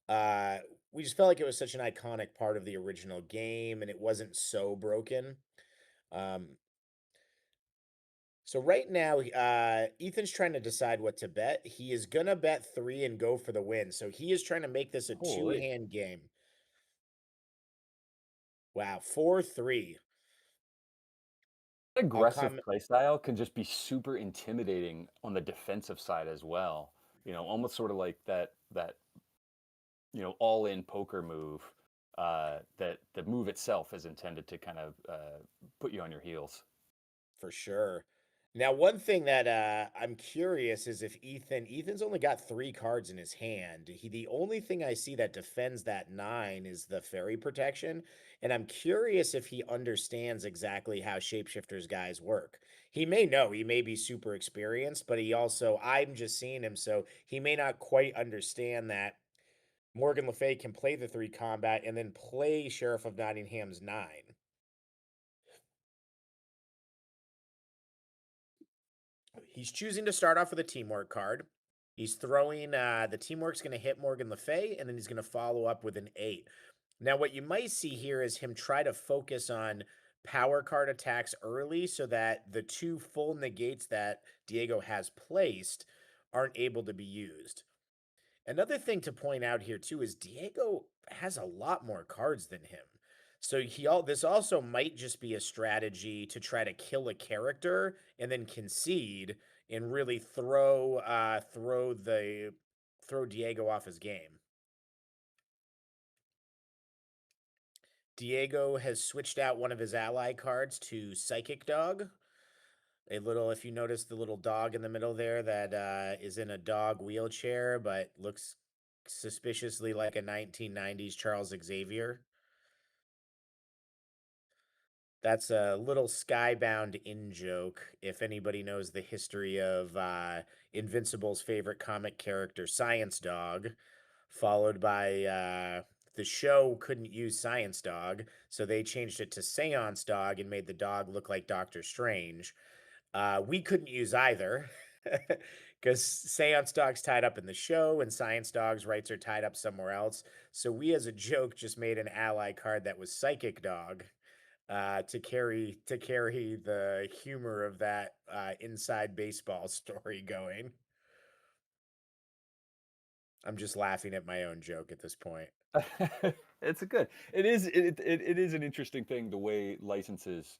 uh we just felt like it was such an iconic part of the original game, and it wasn't so broken. Um, so right now, Ethan's trying to decide what to bet. He is gonna bet three and go for the win. So he is trying to make this a Holy two-hand game. Wow, 4-3. I'll aggressive come playstyle can just be super intimidating on the defensive side as well. Almost sort of like that all in poker move. That the move itself is intended to kind of put you on your heels. for sure. Now, one thing that I'm curious is if Ethan's only got three cards in his hand. The only thing I see that defends that nine is the fairy protection, and I'm curious if he understands exactly how shapeshifters guys work. He may know, he may be super experienced, but I'm just seeing him, so he may not quite understand that Morgan Le Fay can play the three combat and then play Sheriff of Nottingham's nine. He's choosing to start off with a teamwork card. He's throwing the teamwork's going to hit Morgan Le Fay, and then he's going to follow up with an 8. Now, what you might see here is him try to focus on power card attacks early so that the two full negates that Diego has placed aren't able to be used. Another thing to point out here too is Diego has a lot more cards than him. So this also might just be a strategy to try to kill a character and then concede and really throw Diego off his game. Diego has switched out one of his ally cards to Psychic Dog. If you notice the little dog in the middle there that is in a dog wheelchair, but looks suspiciously like a 1990s Charles Xavier. That's a little Skybound in joke. If anybody knows the history of Invincible's favorite comic character, Science Dog, followed by the show couldn't use Science Dog, so they changed it to Seance Dog and made the dog look like Doctor Strange. We couldn't use either because Seance Dog's tied up in the show and Science Dog's rights are tied up somewhere else. So we, as a joke, just made an ally card that was Psychic Dog to carry the humor of that inside baseball story going. I'm just laughing at my own joke at this point. It's a good. It is an interesting thing the way licenses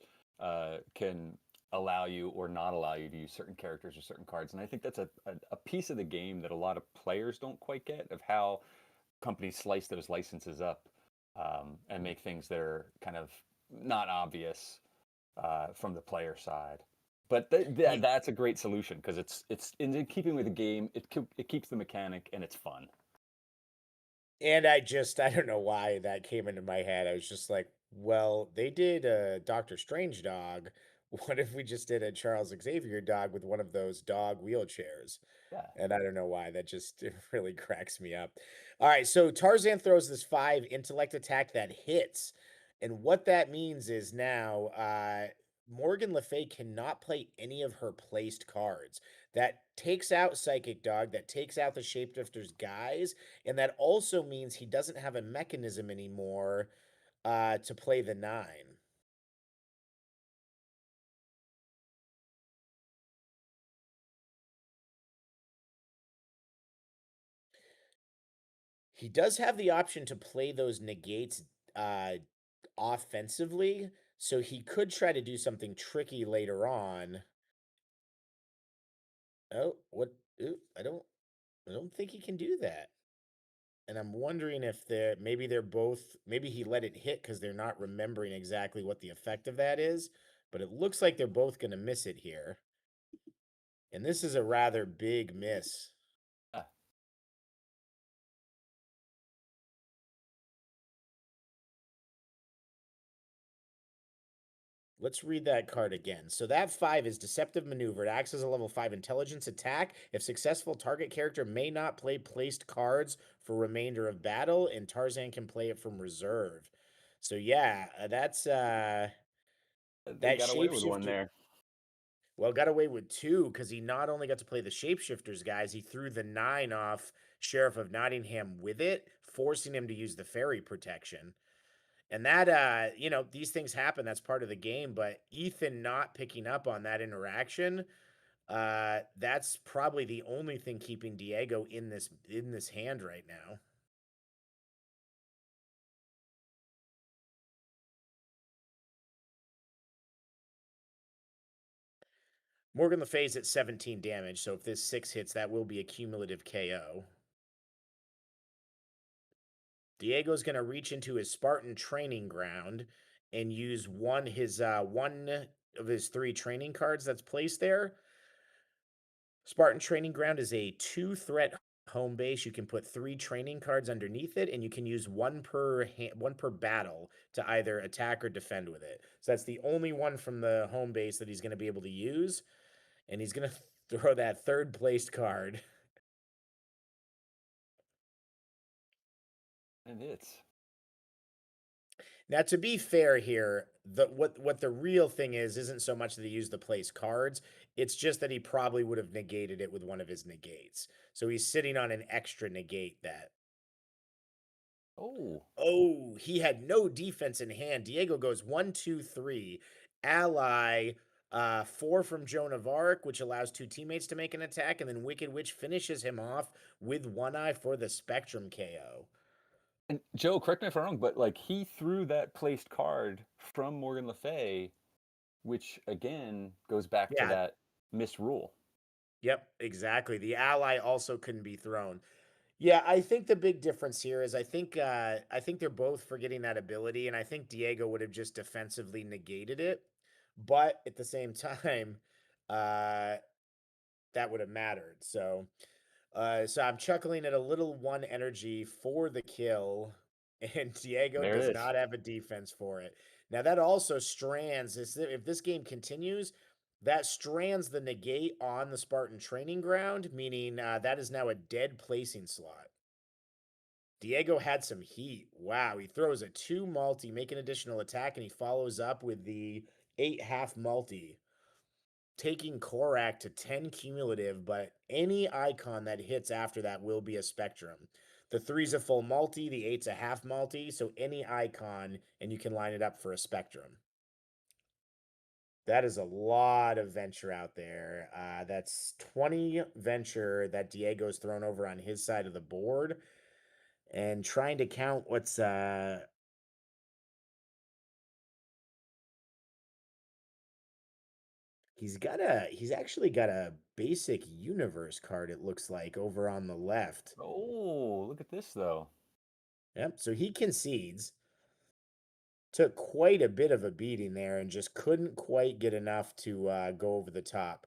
can allow you or not allow you to use certain characters or certain cards, and I think that's a piece of the game that a lot of players don't quite get of how companies slice those licenses up and make things that are kind of not obvious from the player side. But that's a great solution because it's in keeping with the game. It keeps the mechanic and it's fun. And I don't know why that came into my head. I was just like, well, they did a Doctor Strange dog. What if we just did a Charles Xavier dog with one of those dog wheelchairs? Yeah. And I don't know why. It really cracks me up. All right, so Tarzan throws this 5 intellect attack that hits. And what that means is now Morgan Le Fay cannot play any of her placed cards. That takes out Psychic Dog, that takes out the Shapeshifter's guys, and that also means he doesn't have a mechanism anymore to play the 9. He does have the option to play those negates offensively, so he could try to do something tricky later on. Oh, I don't think he can do that. And I'm wondering if maybe he let it hit because they're not remembering exactly what the effect of that is. But it looks like they're both going to miss it here. And this is a rather big miss. Ah, Let's read that card again. So that 5 is Deceptive Maneuver. It acts as a level 5 intelligence attack. If successful, target character may not play placed cards for remainder of battle, and Tarzan can play it from reserve. So yeah, they that got away with one shapeshifter. there. Well, got away with 2 because he not only got to play the shapeshifters guys, he threw the 9 off Sheriff of Nottingham with it, forcing him to use the fairy protection. And that, these things happen. That's part of the game. But Ethan not picking up on that interaction, that's probably the only thing keeping Diego in this hand right now. Morgan Le Fay's at 17 damage, so if this 6 hits, that will be a cumulative KO. Diego's going to reach into his Spartan training ground and use one of his 3 training cards that's placed there. Spartan Training Ground is a 2-threat home base. You can put 3 training cards underneath it, and you can use one per battle to either attack or defend with it. So that's the only one from the home base that he's going to be able to use, and he's going to throw that 3rd placed card. And it's Now, to be fair here, what the real thing isn't so much that he used the place cards. It's just that he probably would have negated it with one of his negates. So he's sitting on an extra negate that. oh, Oh, he had no defense in hand. Diego goes 1, 2, 3. Ally, 4 from Joan of Arc, which allows 2 teammates to make an attack, and then Wicked Witch finishes him off with One Eye for the Spectrum KO. and Joe, correct me if I'm wrong, but like he threw that placed card from Morgan Le Fay, which again goes back to Yeah. that misrule. Yep, exactly. The ally also couldn't be thrown. Yeah, I think the big difference here is I think they're both forgetting that ability, and I think Diego would have just defensively negated it, but at the same time, uh, that would have mattered. So I'm chuckling at a little 1 energy for the kill, and Diego There it does is. not have a defense for it. Now that also strands if this game continues, that strands the negate on the Spartan training ground, meaning that is now a dead placing slot. Diego had some heat. Wow, he throws a 2 multi, make an additional attack, and he follows up with the 8 half multi, taking Korak to 10 cumulative, but any icon that hits after that will be a spectrum. The 3's a full multi, the 8's a half multi, so any icon, and you can line it up for a spectrum. That is a lot of venture out there. That's 20 venture that Diego's thrown over on his side of the board. And trying to count what's he's actually got a basic universe card, it looks like, over on the left. Oh, look at this though. Yep, so he concedes. Took quite a bit of a beating there and just couldn't quite get enough to go over the top.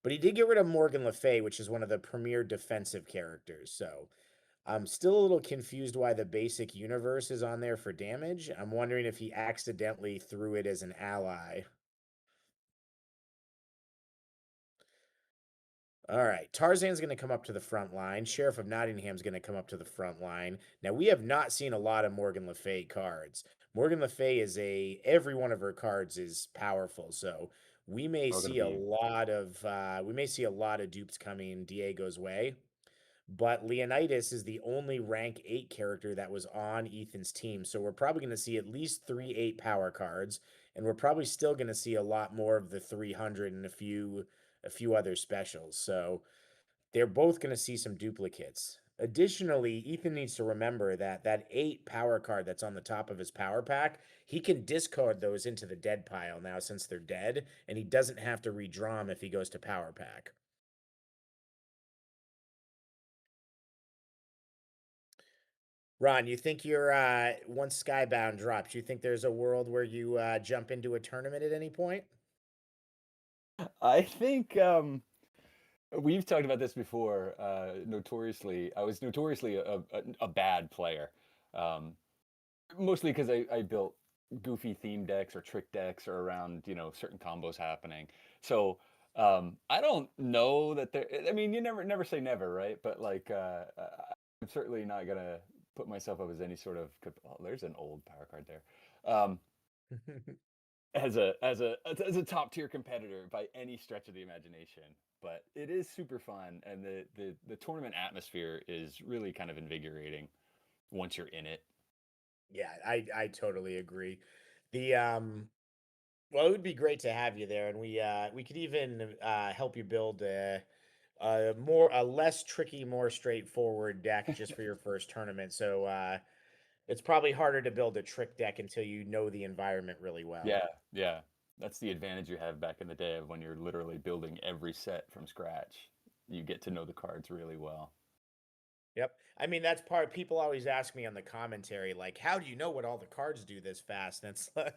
But he did get rid of Morgan Le Fay, which is one of the premier defensive characters. So I'm still a little confused why the basic universe is on there for damage. I'm wondering if he accidentally threw it as an ally. All right, Tarzan's going to come up to the front line. Sheriff of Nottingham's going to come up to the front line. Now, we have not seen a lot of Morgan Le Fay cards. Morgan Le Fay every one of her cards is powerful, so we may We're gonna see a be lot of dupes coming Diego's way. But Leonidas is the only rank 8 character that was on Ethan's team, so we're probably going to see at least 3 8 power cards, and we're probably still going to see a lot more of the 300 and a few other specials. So they're both going to see some duplicates. Additionally, Ethan needs to remember that 8 power card that's on the top of his power pack, he can discard those into the dead pile now since they're dead, and he doesn't have to redraw them if he goes to power pack. Ron, you think you're once Skybound drops, you think there's a world where you jump into a tournament at any point? I think we've talked about this before. Notoriously, I was notoriously a bad player, um, mostly because I built goofy theme decks or trick decks or around certain combos happening. So I don't know that there. I mean, you never say never, right? But like, I'm certainly not gonna put myself up as any sort of. Oh, there's an old power card there. Um, as a top tier competitor by any stretch of the imagination. But it is super fun, and the tournament atmosphere is really kind of invigorating once you're in it. Yeah, I totally agree. The well, it would be great to have you there, and we could even help you build a less tricky, more straightforward deck just for your first tournament. So it's probably harder to build a trick deck until you know the environment really well. Yeah, yeah. That's the advantage you have back in the day of when you're literally building every set from scratch. You get to know the cards really well. Yep. I mean, that's part people always ask me on the commentary, like, how do you know what all the cards do this fast? And it's like,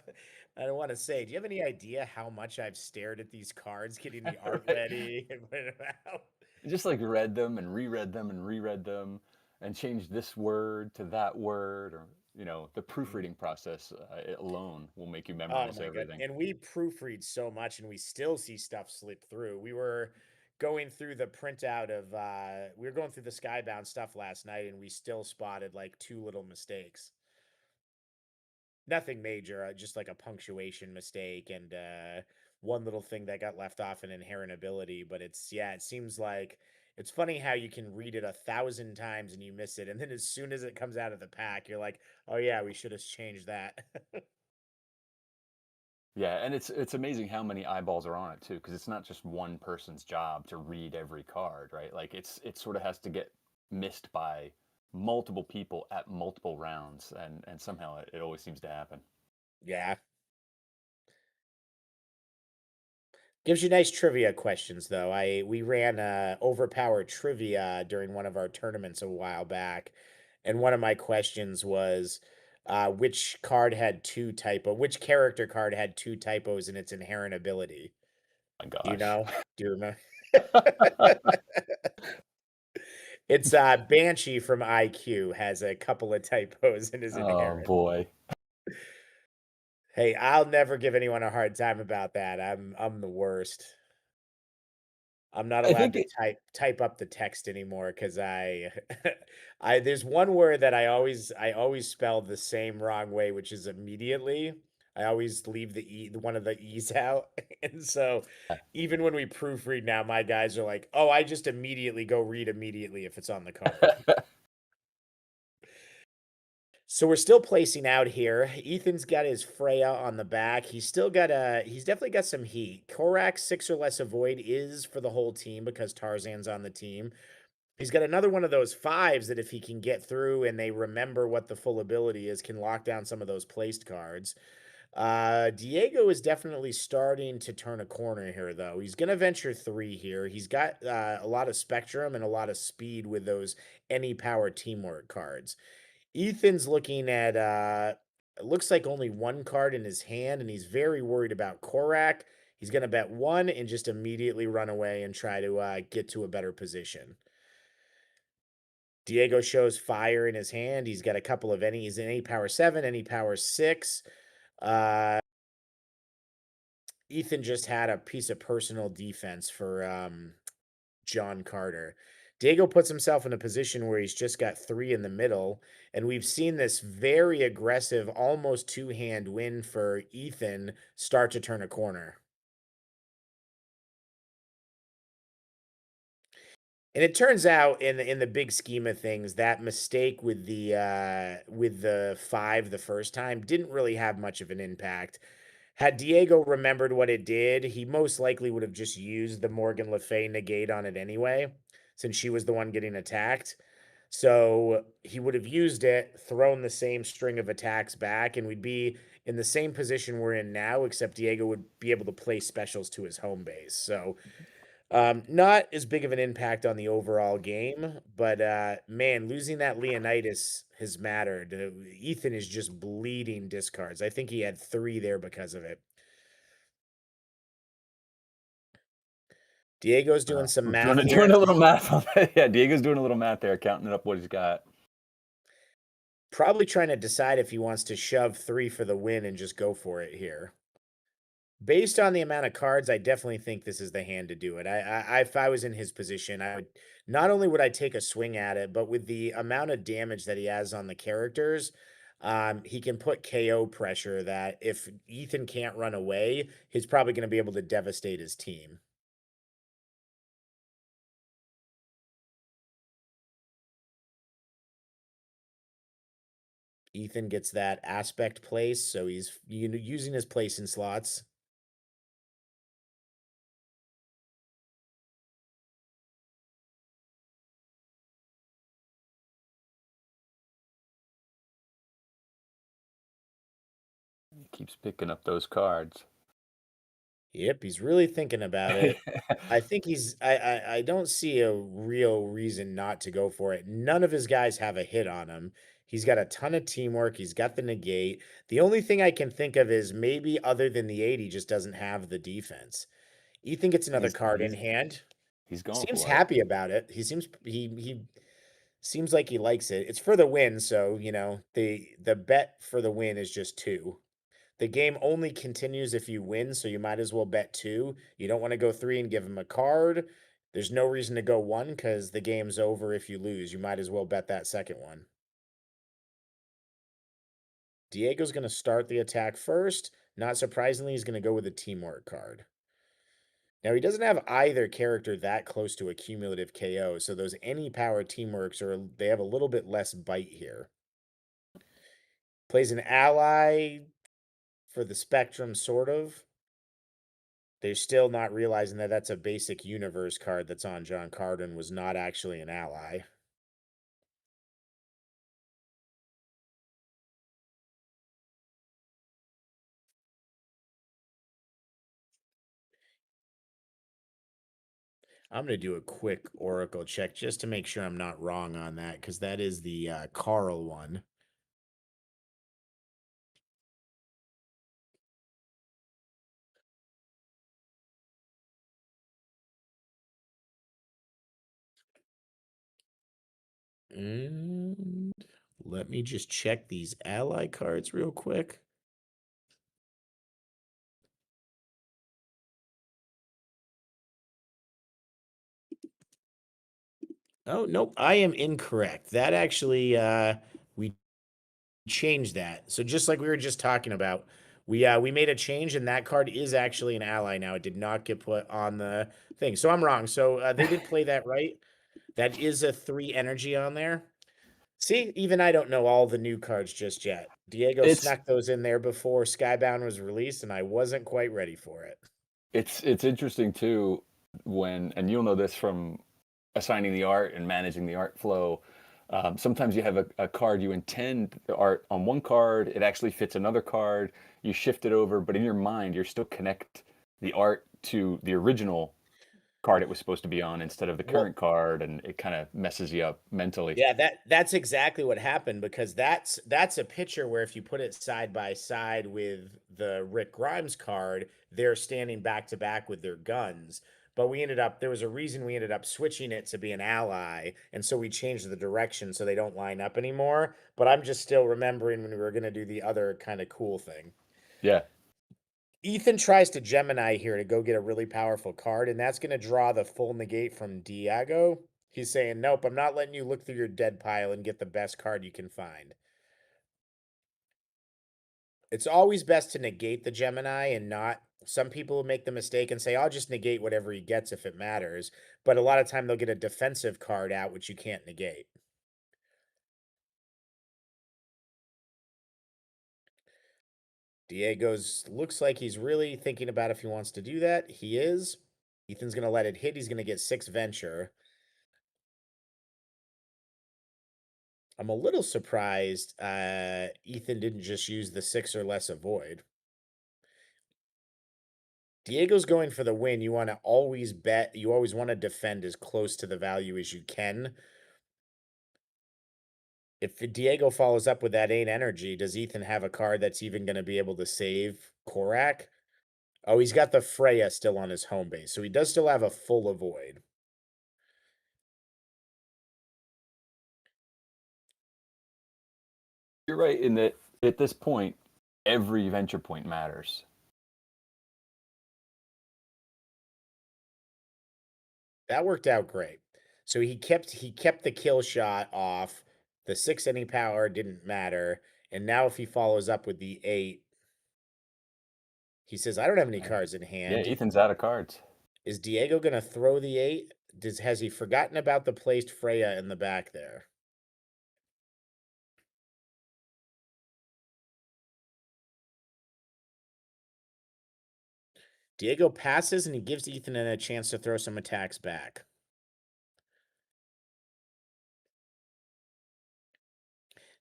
I don't want to say, do you have any idea how much I've stared at these cards, getting the art Right? ready and putting them out? Just like read them and reread them and reread them and changed this word to that word, or the Mhm. proofreading process alone will make you Oh memorize my god. everything. And we proofread so much and we still see stuff slip through. We were going through the printout of we were going through the Skybound stuff last night and we still spotted like two little mistakes. Nothing major, just like a punctuation mistake and one little thing that got left off an inherent ability. But yeah, it seems like it's funny how you can read it 1,000 times and you miss it, and then as soon as it comes out of the pack, you're like, "Oh yeah, we should have changed that." Yeah, and it's amazing how many eyeballs are on it too, because it's not just one person's job to read every card, right? Like it sort of has to get missed by multiple people at multiple rounds, and somehow it always seems to happen. Yeah, gives you nice trivia questions though. We ran overpowered trivia during one of our tournaments a while back, and one of my questions was which character card had two typos in its inherent ability? My Do you gosh. know? Do you remember? It's Banshee from IQ has a couple of typos in his Oh inherent. boy. Hey, I'll never give anyone a hard time about that. I'm the worst. I'm not I allowed think to it, type up the text anymore because I I there's one word that I always spell the same wrong way, which is immediately. I always leave one of the e's out. And so even when we proofread now, my guys are like, "Oh, I just immediately go read immediately if it's on the cover." So we're still placing out here. Ethan's got his Freya on the back. He's definitely got some heat. Korak's 6 or less avoid is for the whole team because Tarzan's on the team. He's got another one of those fives that if he can get through and they remember what the full ability is, can lock down some of those placed cards. Diego is definitely starting to turn a corner here, though. He's going to venture 3 here. He's got a lot of spectrum and a lot of speed with those any power teamwork cards. Ethan's looking at it looks like only one card in his hand, and he's very worried about Korak. He's going to bet 1 and just immediately run away and try to get to a better position. Diego shows fire in his hand. He's got a couple of he's in any power 7, any power 6. Uh, Ethan just had a piece of personal defense for John Carter. Diego puts himself in a position where he's just got 3 in the middle, and we've seen this very aggressive, almost two-hand win for Ethan start to turn a corner. And it turns out in the big scheme of things, that mistake with the 5 the first time didn't really have much of an impact. Had Diego remembered what it did, he most likely would have just used the Morgan Le Fay negate on it anyway, since she was the one getting attacked. So he would have used it, thrown the same string of attacks back, and we'd be in the same position we're in now, except Diego would be able to play specials to his home base. So Not as big of an impact on the overall game, but man, losing that Leonidas has mattered. Ethan is just bleeding discards. I think he had 3 there because of it. Diego's doing some math doing here. a little math on that. Yeah, Diego's doing a little math there, counting up what he's got. Probably trying to decide if he wants to shove 3 for the win and just go for it here. Based on the amount of cards, I definitely think this is the hand to do it. If I was in his position, I would not only would I take a swing at it, but with the amount of damage that he has on the characters, he can put KO pressure that if Ethan can't run away, he's probably going to be able to devastate his team. Ethan gets that aspect place, so he's using his place in slots. He keeps picking up those cards. Yep, he's really thinking about it. I think I don't see a real reason not to go for it. None of his guys have a hit on him. He's got a ton of teamwork. He's got the negate. The only thing I can think of is maybe other than the 8, he just doesn't have the defense. Ethan gets another card in hand. He's going Seems for it. happy about it. He seems like he likes it. It's for the win, so the bet for the win is just 2. The game only continues if you win, so you might as well bet 2. You don't want to go 3 and give him a card. There's no reason to go 1 because the game's over if you lose. You might as well bet that second one. Diego's going to start the attack first. Not surprisingly, he's going to go with a teamwork card. Now, he doesn't have either character that close to a cumulative KO, so those any power teamworks they have a little bit less bite here. Plays an ally for the spectrum, sort of. They're still not realizing that that's a basic universe card that's on John Carden was not actually an ally. I'm going to do a quick Oracle check just to make sure I'm not wrong on that because that is the Carl one. And let me just check these ally cards real quick. Oh, nope, I am incorrect. That actually, we changed that. So just like we were just talking about, we made a change and that card is actually an ally now. It did not get put on the thing. So I'm wrong. So they did play that right. That is a 3 energy on there. See, even I don't know all the new cards just yet. Diego snuck those in there before Skybound was released, and I wasn't quite ready for it. It's interesting too and you'll know this from assigning the art and managing the art flow. Sometimes you have a card you intend the art on one card, it actually fits another card, you shift it over, but in your mind you're still connect the art to the original card it was supposed to be on instead of the current card, and it kind of messes you up mentally. Yeah, that's exactly what happened because that's a picture where if you put it side by side with the Rick Grimes card, they're standing back to back with their guns. But there was a reason we ended up switching it to be an ally, and so we changed the direction so they don't line up anymore. But I'm just still remembering when we were going to do the other kind of cool thing. Yeah. Ethan tries to Gemini here to go get a really powerful card, and that's going to draw the full negate from Diego. He's saying, nope, I'm not letting you look through your dead pile and get the best card you can find. It's always best to negate the Gemini and not. Some people make the mistake and say, I'll just negate whatever he gets if it matters. But a lot of time they'll get a defensive card out, which you can't negate. Diego's looks like he's really thinking about if he wants to do that. He is. Ethan's going to let it hit. He's going to get 6 venture. I'm a little surprised Ethan didn't just use the 6 or less avoid. Diego's going for the win. You want to always bet. You always want to defend as close to the value as you can. If Diego follows up with that 8 energy, does Ethan have a card that's even going to be able to save Korak? Oh, he's got the Freya still on his home base, so he does still have a full avoid. You're right in that at this point, every venture point matters. That worked out great. So he kept the kill shot off. The 6 any power didn't matter, and now if he follows up with the 8, he says, "I don't have any cards in Yeah, hand." Ethan's out of cards. Is Diego gonna throw the 8? Has he forgotten about the placed Freya in the back there? Diego passes and he gives Ethan a chance to throw some attacks back.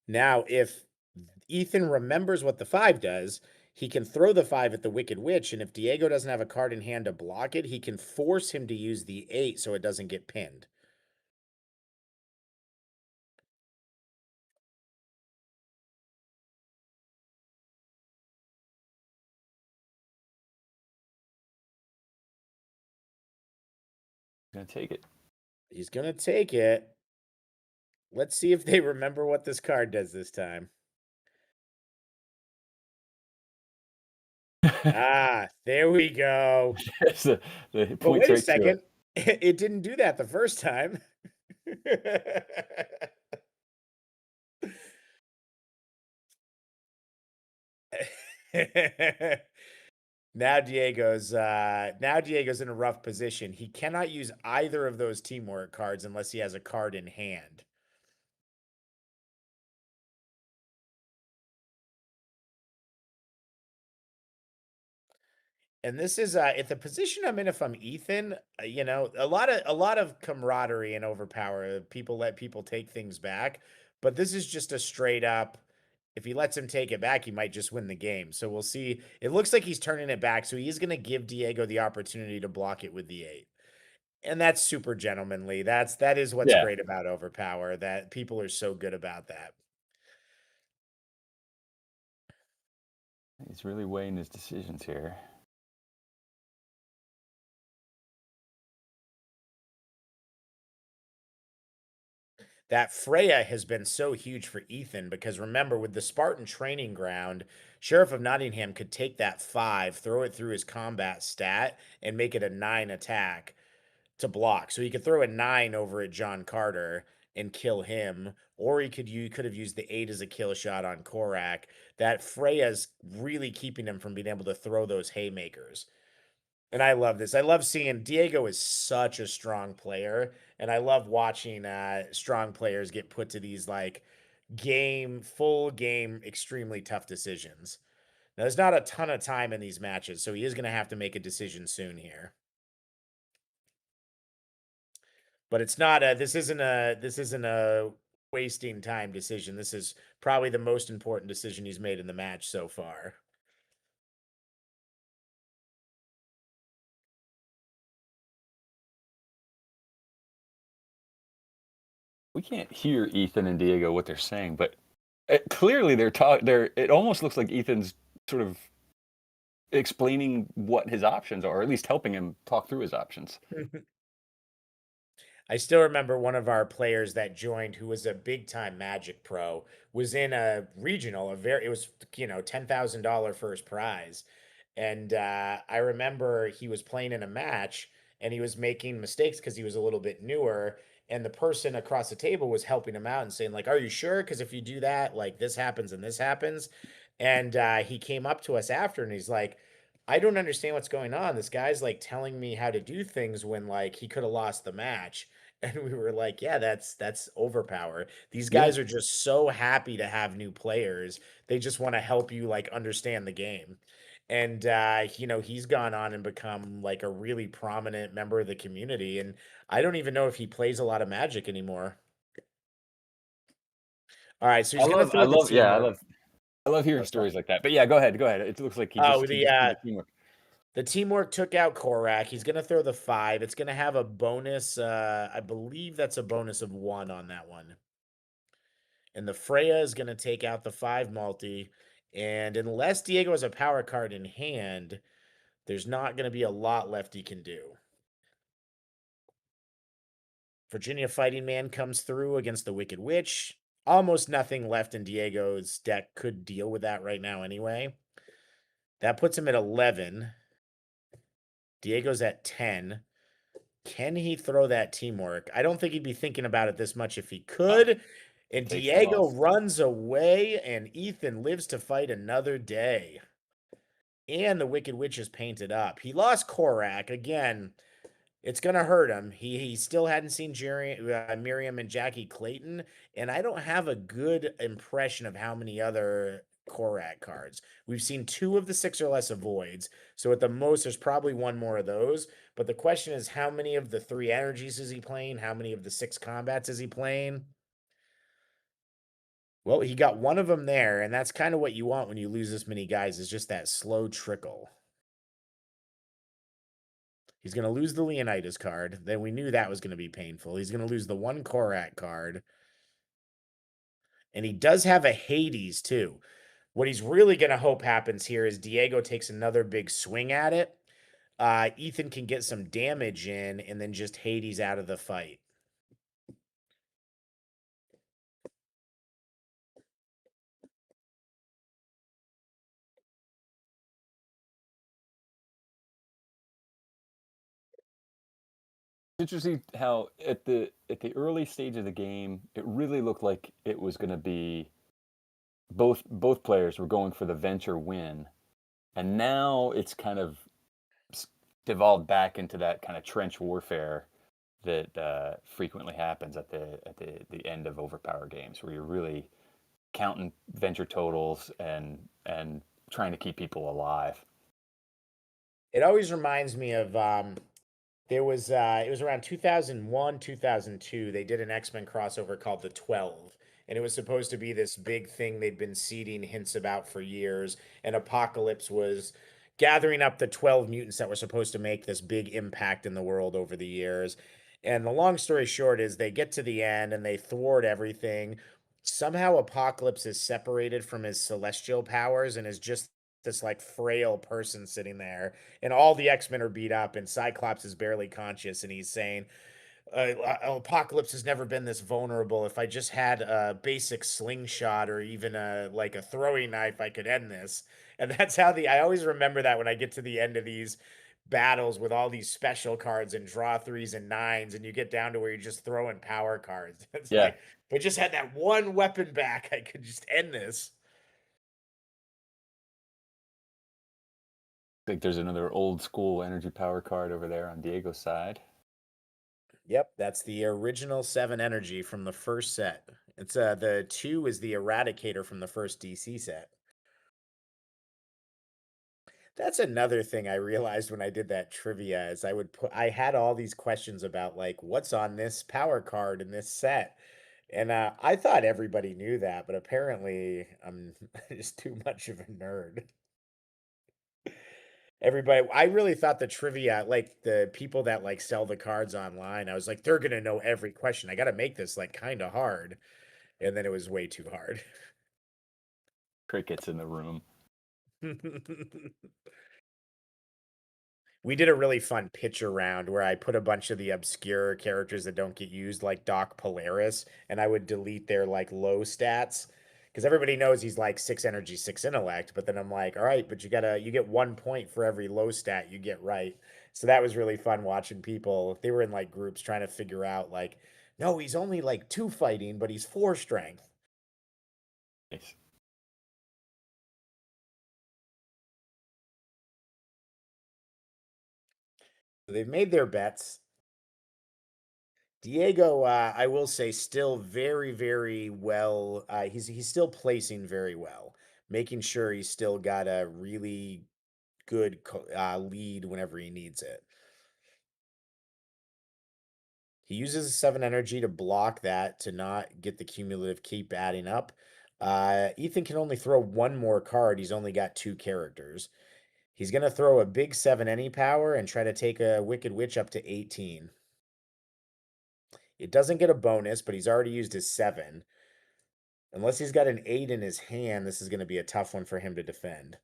Now, if Ethan remembers what the 5 does, he can throw the 5 at the Wicked Witch, and if Diego doesn't have a card in hand to block it, he can force him to use the 8 so it doesn't get pinned. Gonna take it. He's going to take it. Let's see if they remember what this card does this time. Ah, there we go. the But wait a right second. It didn't do that the first time. Now Diego's in a rough position. He cannot use either of those teamwork cards unless he has a card in hand. And this is at the position I'm in if I'm Ethan, you know, a lot of camaraderie and overpower. People let people take things back, but this is just a straight up if he lets him take it back, he might just win the game. So we'll see. It looks like he's turning it back, so he is going to give Diego the opportunity to block it with the 8. And that's super gentlemanly. That is what's great about overpower, that people are so good about that. He's really weighing his decisions here. That Freya has been so huge for Ethan because remember, with the Spartan training ground, Sheriff of Nottingham could take that 5, throw it through his combat stat, and make it a 9 attack to block. So he could throw a 9 over at John Carter and kill him, or you could have used the 8 as a kill shot on Korak. That Freya's really keeping him from being able to throw those haymakers. And I love this. I love seeing Diego is such a strong player, and I love watching strong players get put to these like full game, extremely tough decisions. Now, there's not a ton of time in these matches, so he is going to have to make a decision soon here. But it's not a. This isn't a wasting time decision. This is probably the most important decision he's made in the match so far. We can't hear Ethan and Diego what they're saying, but clearly they're talking. It almost looks like Ethan's sort of explaining what his options are, or at least helping him talk through his options. I still remember one of our players that joined who was a big time Magic pro was in a regional, it was, $10,000 first prize. And I remember he was playing in a match and he was making mistakes because he was a little bit newer. And the person across the table was helping him out and saying, like, "Are you sure? Because if you do that, like this happens and this happens." And he came up to us after and he's like, "I don't understand what's going on. This guy's like telling me how to do things when like he could have lost the match." And we were like, "Yeah, that's overpower. These guys are just so happy to have new players. They just want to help you like understand the game." And he's gone on and become like a really prominent member of the community. And I don't even know if he plays a lot of Magic anymore. All right, so he's gonna throw the teamwork. I love hearing stories like that. But yeah, go ahead. It looks like he Oh, just threw the teamwork. The teamwork took out Korak. He's going to throw the 5. It's going to have a bonus. I believe that's a bonus of 1 on that one. And the Freya is going to take out the 5 multi. And unless Diego has a power card in hand, there's not going to be a lot left he can do. Virginia Fighting Man comes through against the Wicked Witch. Almost nothing left in Diego's deck could deal with that right now anyway. That puts him at 11. Diego's at 10. Can he throw that teamwork? I don't think he'd be thinking about it this much if he could. And Takes the Diego loss. runs away, and Ethan lives to fight another day. And the Wicked Witch is painted up. He lost Korak. Again, it's going to hurt him. He still hadn't seen Miriam and Jackie Clayton, and I don't have a good impression of how many other Korak cards. We've seen 2 of the 6 or less avoids, so at the most, there's probably 1 more of those. But the question is, how many of the 3 energies is he playing? How many of the 6 combats is he playing? Well, he got 1 of them there, and that's kind of what you want when you lose this many guys, is just that slow trickle. He's going to lose the Leonidas card. Then we knew that was going to be painful. He's going to lose the 1 Korak card. And he does have a Hades, too. What he's really going to hope happens here is Diego takes another big swing at it. Ethan can get some damage in and then just Hades out of the fight. It's interesting how at the early stage of the game, it really looked like it was going to be both players were going for the venture win, and now it's kind of devolved back into that kind of trench warfare that frequently happens at the end of overpower games, where you're really counting venture totals and trying to keep people alive. It always reminds me of it was around 2001, 2002. They did an X-Men crossover called the 12, and it was supposed to be this big thing they'd been seeding hints about for years. And Apocalypse was gathering up the 12 mutants that were supposed to make this big impact in the world over the years. And the long story short is they get to the end and they thwart everything. Somehow Apocalypse is separated from his celestial powers and is just this like frail person sitting there, and all the X-Men are beat up, and Cyclops is barely conscious, and he's saying, Apocalypse has never been this vulnerable. If I just had a basic slingshot or even a throwing knife, I could end this. And that's how I always remember that when I get to the end of these battles with all these special cards and draw 3s and 9s, and you get down to where you're just throwing power cards. It's like, if I just had that one weapon back, I could just end this. I think there's another old school energy power card over there on Diego's side. Yep, that's the original 7 energy from the first set. It's the 2 is the Eradicator from the first DC set. That's another thing I realized when I did that trivia is I had all these questions about like what's on this power card in this set. And I thought everybody knew that, but apparently I'm just too much of a nerd. Everybody, I really thought the trivia, like the people that like sell the cards online, I was like, they're gonna know every question. I gotta make this like kind of hard. And then it was way too hard. Crickets in the room. We did a really fun pitch around where I put a bunch of the obscure characters that don't get used, like Doc Polaris, and I would delete their like low stats. Because everybody knows he's like 6 energy, 6 intellect, but then I'm like, all right, but you get 1 point for every low stat you get right. So that was really fun watching people. They were in like groups trying to figure out like, no, he's only like 2 fighting, but he's 4 strength. Nice. So they've made their bets. Diego, I will say, still very, very well. He's still placing very well, making sure he's still got a really good lead whenever he needs it. He uses 7 energy to block that to not get the cumulative keep adding up. Ethan can only throw 1 more card. He's only got 2 characters. He's going to throw a big 7 any power and try to take a Wicked Witch up to 18. It doesn't get a bonus, but he's already used his 7. Unless he's got an 8 in his hand, this is going to be a tough one for him to defend.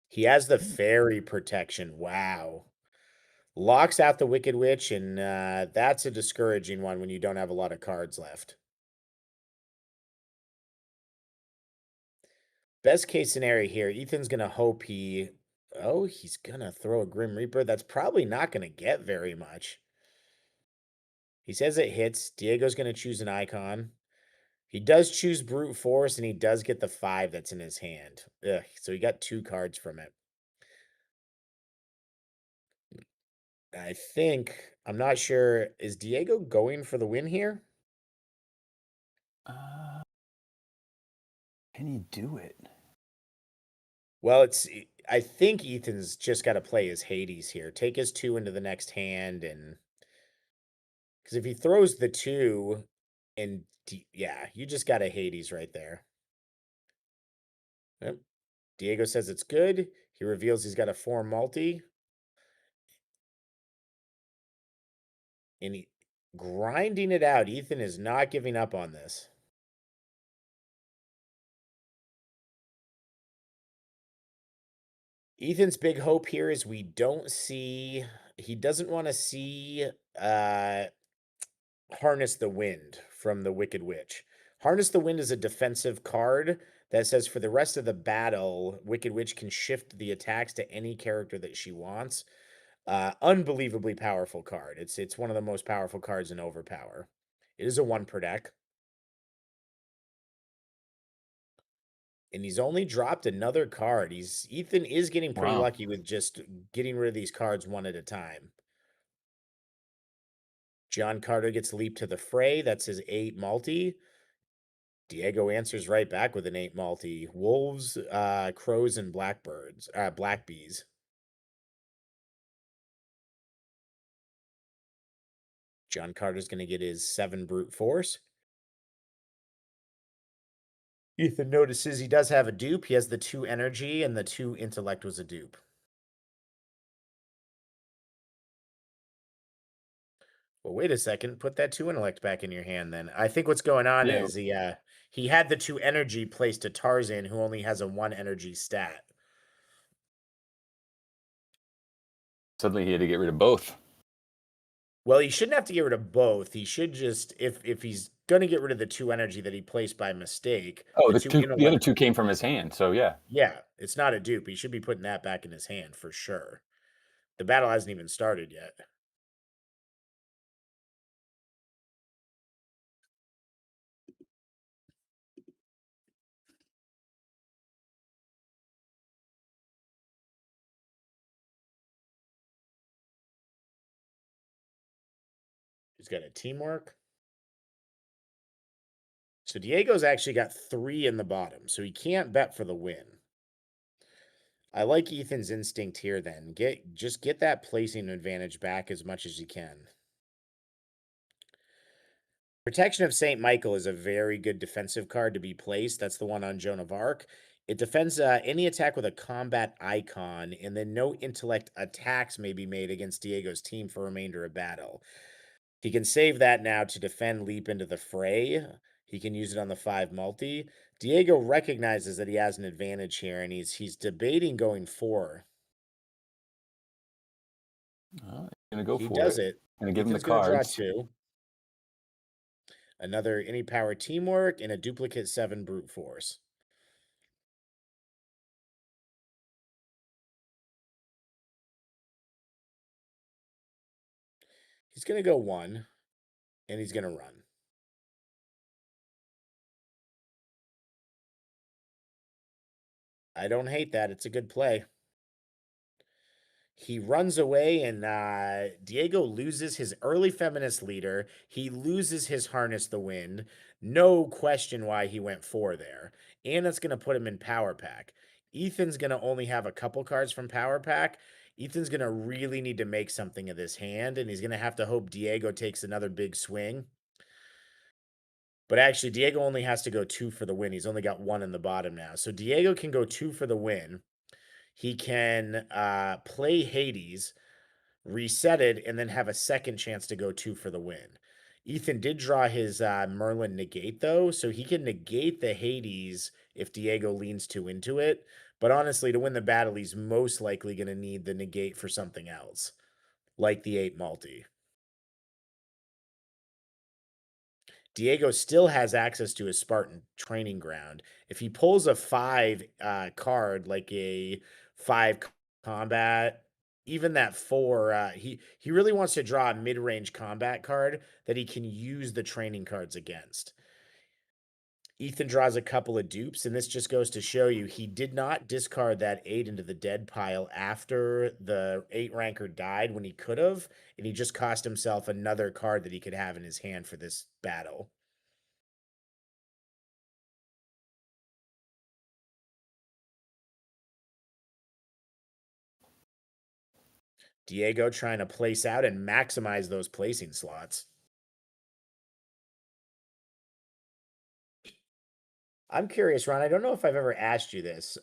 He has the fairy protection. Wow. Locks out the Wicked Witch, and that's a discouraging one when you don't have a lot of cards left. Best case scenario here, Ethan's going to hope he... Oh, he's going to throw a Grim Reaper. That's probably not going to get very much. He says it hits. Diego's going to choose an icon. He does choose Brute Force, and he does get the 5 that's in his hand. Ugh, so he got 2 cards from it. I think... I'm not sure. Is Diego going for the win here? Can he do it? Well, I think Ethan's just got to play his Hades here. Take his 2 into the next hand, and because if he throws the 2, and yeah, you just got a Hades right there. Yep. Diego says it's good. He reveals he's got a 4 multi, and he grinding it out. Ethan is not giving up on this. Ethan's big hope here is he doesn't want to see Harness the Wind from the Wicked Witch. Harness the Wind is a defensive card that says for the rest of the battle, Wicked Witch can shift the attacks to any character that she wants. Unbelievably powerful card. It's one of the most powerful cards in Overpower. It is a 1 per deck. And he's only dropped another card. Ethan is getting pretty lucky with just getting rid of these cards one at a time. John Carter gets Leap to the Fray. That's his 8 multi. Diego answers right back with an 8 multi. Wolves, crows, and blackbirds. Black bees. John Carter's going to get his 7 brute force. Ethan notices he does have a dupe. He has the 2 energy, and the 2 intellect was a dupe. Well, wait a second. Put that 2 intellect back in your hand then. I think what's going on is he had the 2 energy placed to Tarzan, who only has a 1 energy stat. Suddenly he had to get rid of both. Well, he shouldn't have to get rid of both. He should just, if he's going to get rid of the 2 energy that he placed by mistake. Oh, the other 2 came from his hand, so yeah. Yeah, it's not a dupe. He should be putting that back in his hand for sure. The battle hasn't even started yet. He's got a teamwork. So Diego's actually got 3 in the bottom, so he can't bet for the win. I like Ethan's instinct here then. Just get that placing advantage back as much as you can. Protection of St. Michael is a very good defensive card to be placed. That's the one on Joan of Arc. It defends any attack with a combat icon, and then no intellect attacks may be made against Diego's team for remainder of battle. He can save that now to defend Leap into the Fray. He can use it on the 5 multi. Diego recognizes that he has an advantage here, and he's debating going 4. He's gonna go for it. He does it. Gonna give him the Draw cards. 2. Another any power teamwork and a duplicate 7 brute force. He's gonna go 1, and he's gonna run. I don't hate that. It's a good play. He runs away, and Diego loses his early feminist leader. He loses his Harness the Wind. No question why he went 4 there. And it's going to put him in Power Pack. Ethan's going to only have a couple cards from Power Pack. Ethan's going to really need to make something of this hand, and he's going to have to hope Diego takes another big swing. But actually, Diego only has to go 2 for the win. He's only got 1 in the bottom now. So Diego can go 2 for the win. He can play Hades, reset it, and then have a second chance to go 2 for the win. Ethan did draw his Merlin negate, though, so he can negate the Hades if Diego leans too into it. But honestly, to win the battle, he's most likely going to need the negate for something else, like the 8 multi. Diego still has access to his Spartan training ground. If he pulls a 5 card, like a 5 combat, even that 4, he really wants to draw a mid-range combat card that he can use the training cards against. Ethan draws a couple of dupes, and this just goes to show you he did not discard that 8 into the dead pile after the 8 ranker died when he could have, and he just cost himself another card that he could have in his hand for this battle. Diego trying to place out and maximize those placing slots. I'm curious, Ron. I don't know if I've ever asked you this.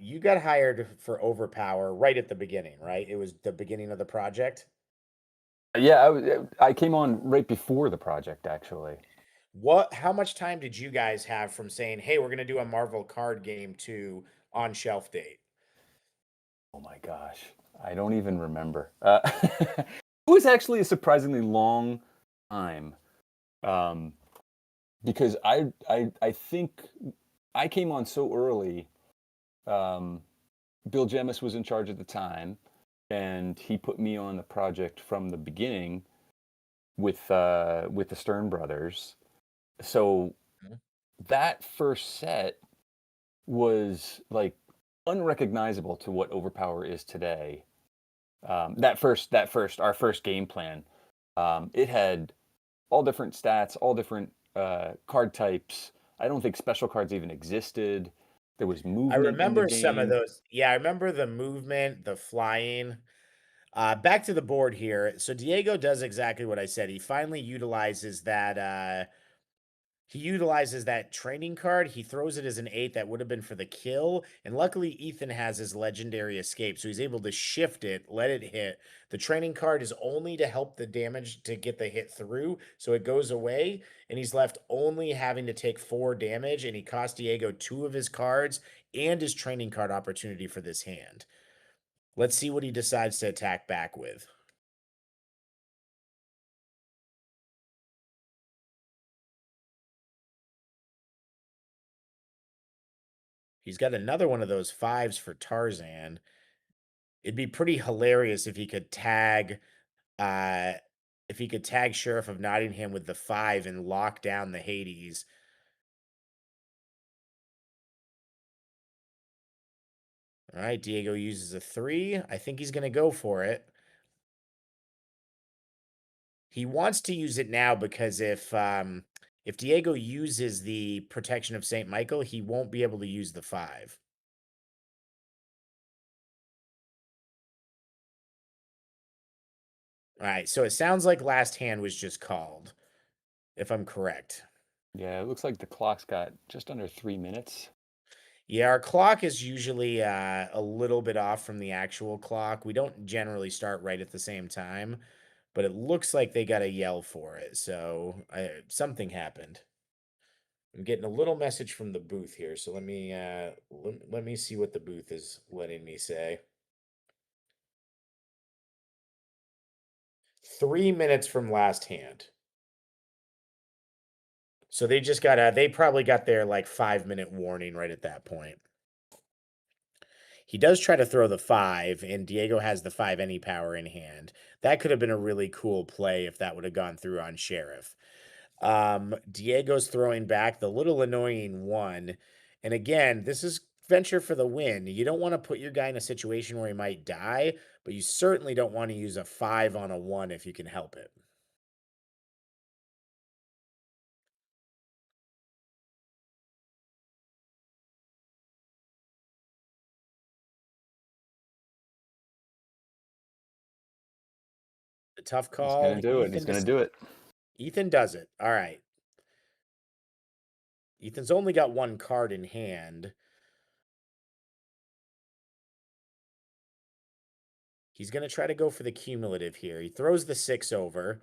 You got hired for Overpower right at the beginning, right? It was the beginning of the project. Yeah, I came on right before the project, actually. How much time did you guys have from saying, "Hey, we're going to do a Marvel card game" to on shelf date? Oh my gosh, I don't even remember. It was actually a surprisingly long time, because I think I came on so early. Bill Jemis was in charge at the time, and he put me on the project from the beginning with the Stern brothers. So that first set was like unrecognizable to what Overpower is today. Our first game plan, it had all different stats, all different card types. I don't think special cards even existed. There was movement. I remember in the game. some of those. Yeah, I remember the movement, the flying. Back to the board here. So Diego does exactly what I said. He finally utilizes that. He utilizes that training card. He throws it as an 8 that would have been for the kill. And luckily, Ethan has his legendary escape. So he's able to shift it, let it hit. The training card is only to help the damage to get the hit through. So it goes away. And he's left only having to take 4 damage. And he cost Diego 2 of his cards and his training card opportunity for this hand. Let's see what he decides to attack back with. He's got another one of those 5s for Tarzan. It'd be pretty hilarious if he could tag Sheriff of Nottingham with the 5 and lock down the Hades. All right, Diego uses a 3. I think he's going to go for it. He wants to use it now because if Diego uses the protection of St. Michael, he won't be able to use the 5. All right, so it sounds like last hand was just called, if I'm correct. Yeah, it looks like the clock's got just under 3 minutes. Yeah, our clock is usually a little bit off from the actual clock. We don't generally start right at the same time, but it looks like they got a yell for it. So something happened. I'm getting a little message from the booth here, so let me see what the booth is letting me say. 3 minutes from last hand. So they probably got their like 5-minute warning right at that point. He does try to throw the 5, and Diego has the 5 any power in hand. That could have been a really cool play if that would have gone through on Sheriff. Diego's throwing back the little annoying 1. And again, this is venture for the win. You don't want to put your guy in a situation where he might die, but you certainly don't want to use a 5 on a 1 if you can help it. The tough call. He's gonna do it. He's gonna do it. Ethan does it. All right. Ethan's only got one card in hand. He's going to try to go for the cumulative here. He throws the 6 over.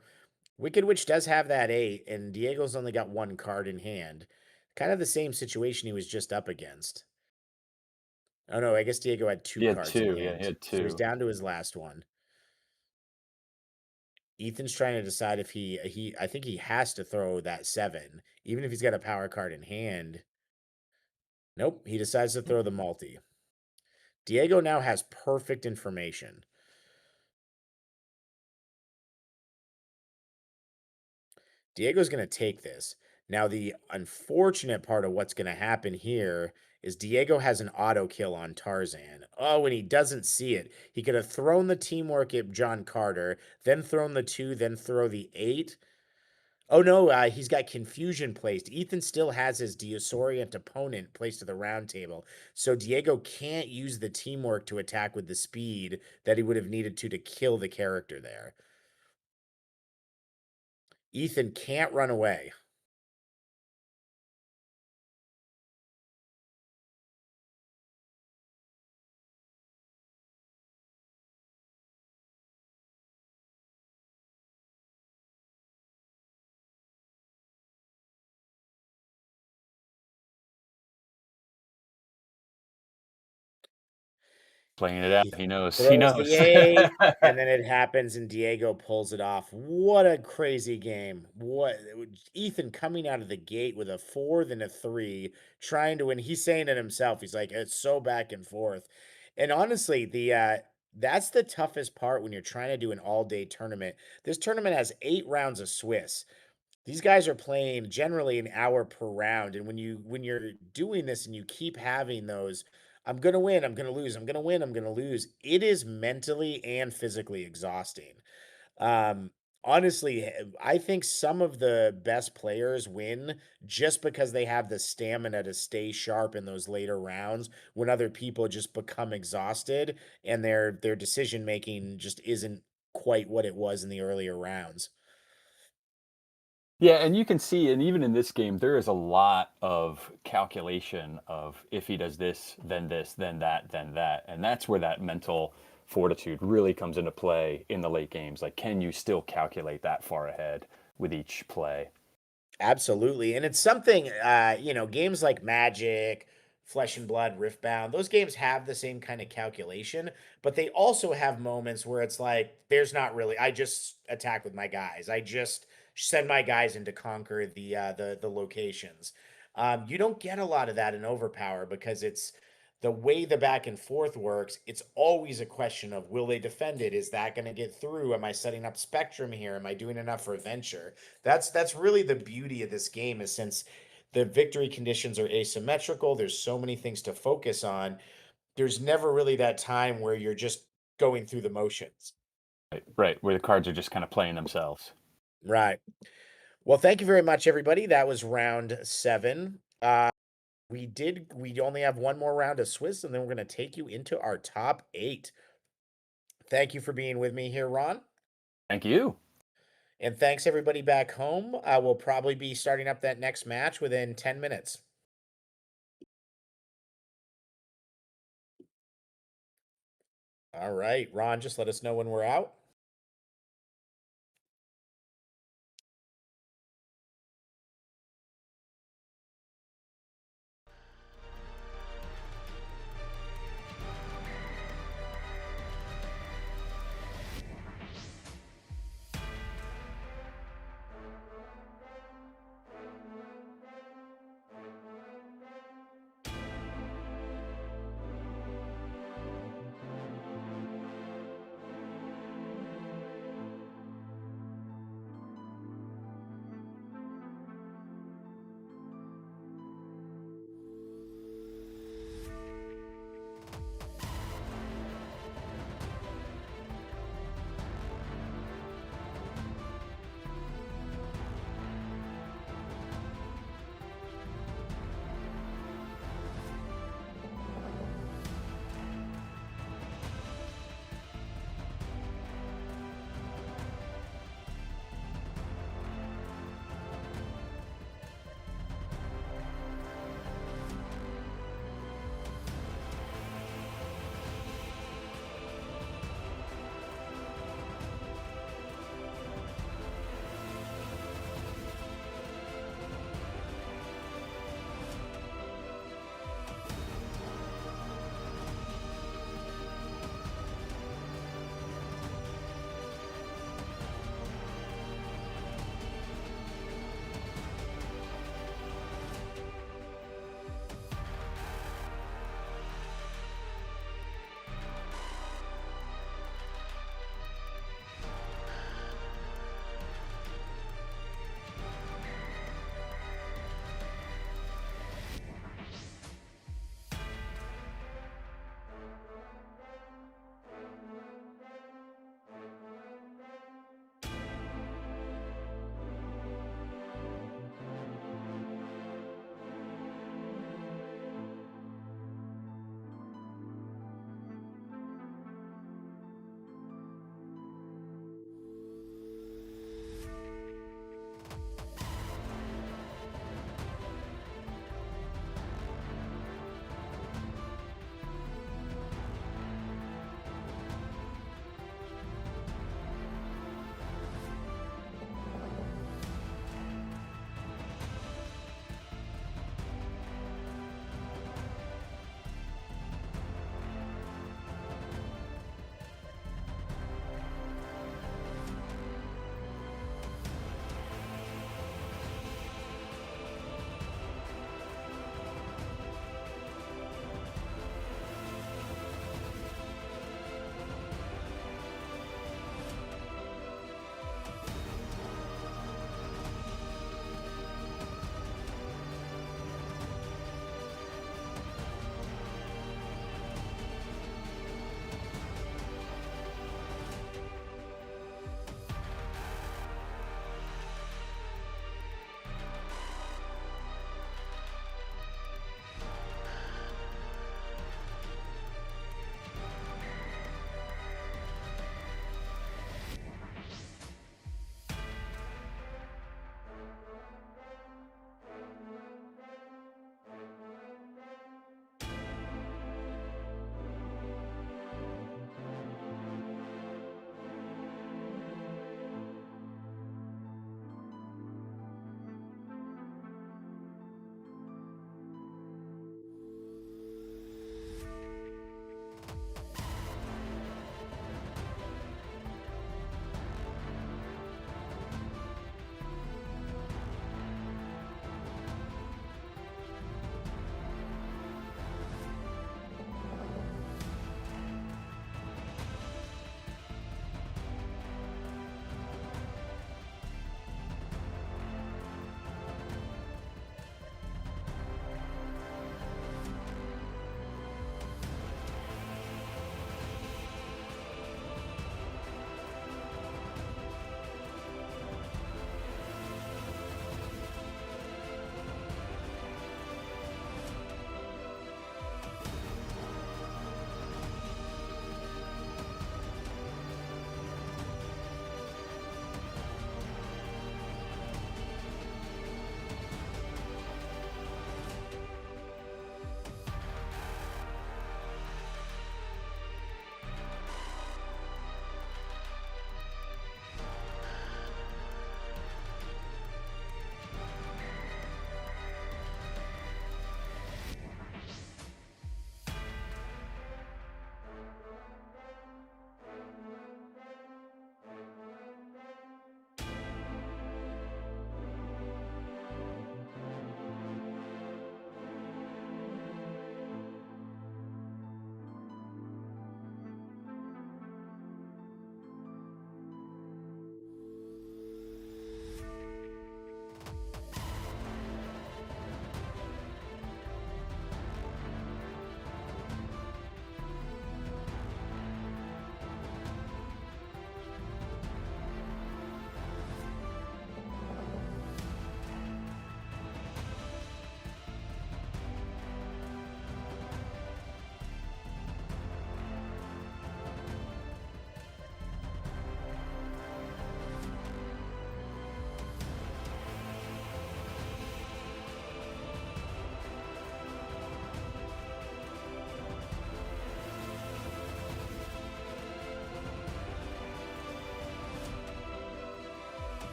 Wicked Witch does have that 8, and Diego's only got one card in hand. Kind of the same situation he was just up against. Oh no, I guess Diego had 2 He had cards in 2. hand. Yeah, he had So he's 2. down to his last one. Ethan's trying to decide if I think he has to throw that 7, even if he's got a power card in hand. Nope, he decides to throw the multi. Diego now has perfect information. Diego's going to take this. Now, the unfortunate part of what's going to happen here is Diego has an auto kill on Tarzan. Oh, and he doesn't see it. He could have thrown the teamwork at John Carter, then thrown the 2, then throw the 8. Oh no, he's got confusion placed. Ethan still has his Diosorient opponent placed to the round table. So Diego can't use the teamwork to attack with the speed that he would have needed to kill the character there. Ethan can't run away. Playing it out. He knows. He Throws knows. the 8, and then it happens, and Diego pulls it off. What a crazy game. Ethan coming out of the gate with a 4, then a 3, trying to win. He's saying it himself. He's like, it's so back and forth. And honestly, that's the toughest part when you're trying to do an all-day tournament. This tournament has 8 rounds of Swiss. These guys are playing generally an hour per round, and when you're doing this and you keep having those, I'm gonna win, I'm gonna lose, I'm gonna win, I'm gonna lose, it is mentally and physically exhausting. Um, honestly, I think some of the best players win just because they have the stamina to stay sharp in those later rounds when other people just become exhausted and their decision making just isn't quite what it was in the earlier rounds. Yeah, and you can see, and even in this game, there is a lot of calculation of if he does this, then that, then that. And that's where that mental fortitude really comes into play in the late games. Like, can you still calculate that far ahead with each play? Absolutely. And it's something, games like Magic, Flesh and Blood, Riftbound, those games have the same kind of calculation, but they also have moments where it's like, there's not really, I just attack with my guys. I just send my guys in to conquer the locations. You don't get a lot of that in Overpower because it's the way the back and forth works. It's always a question of will they defend it? Is that going to get through? Am I setting up Spectrum here? Am I doing enough for Venture? That's really the beauty of this game is since the victory conditions are asymmetrical, there's so many things to focus on. There's never really that time where you're just going through the motions. Right, where the cards are just kind of playing themselves. Right. Well, thank you very much, everybody. That was round 7. We only have one more round of Swiss, and then we're going to take you into our top 8. Thank you for being with me here, Ron. Thank you. And thanks everybody back home. We'll probably be starting up that next match within 10 minutes. All right, Ron, just let us know when we're out.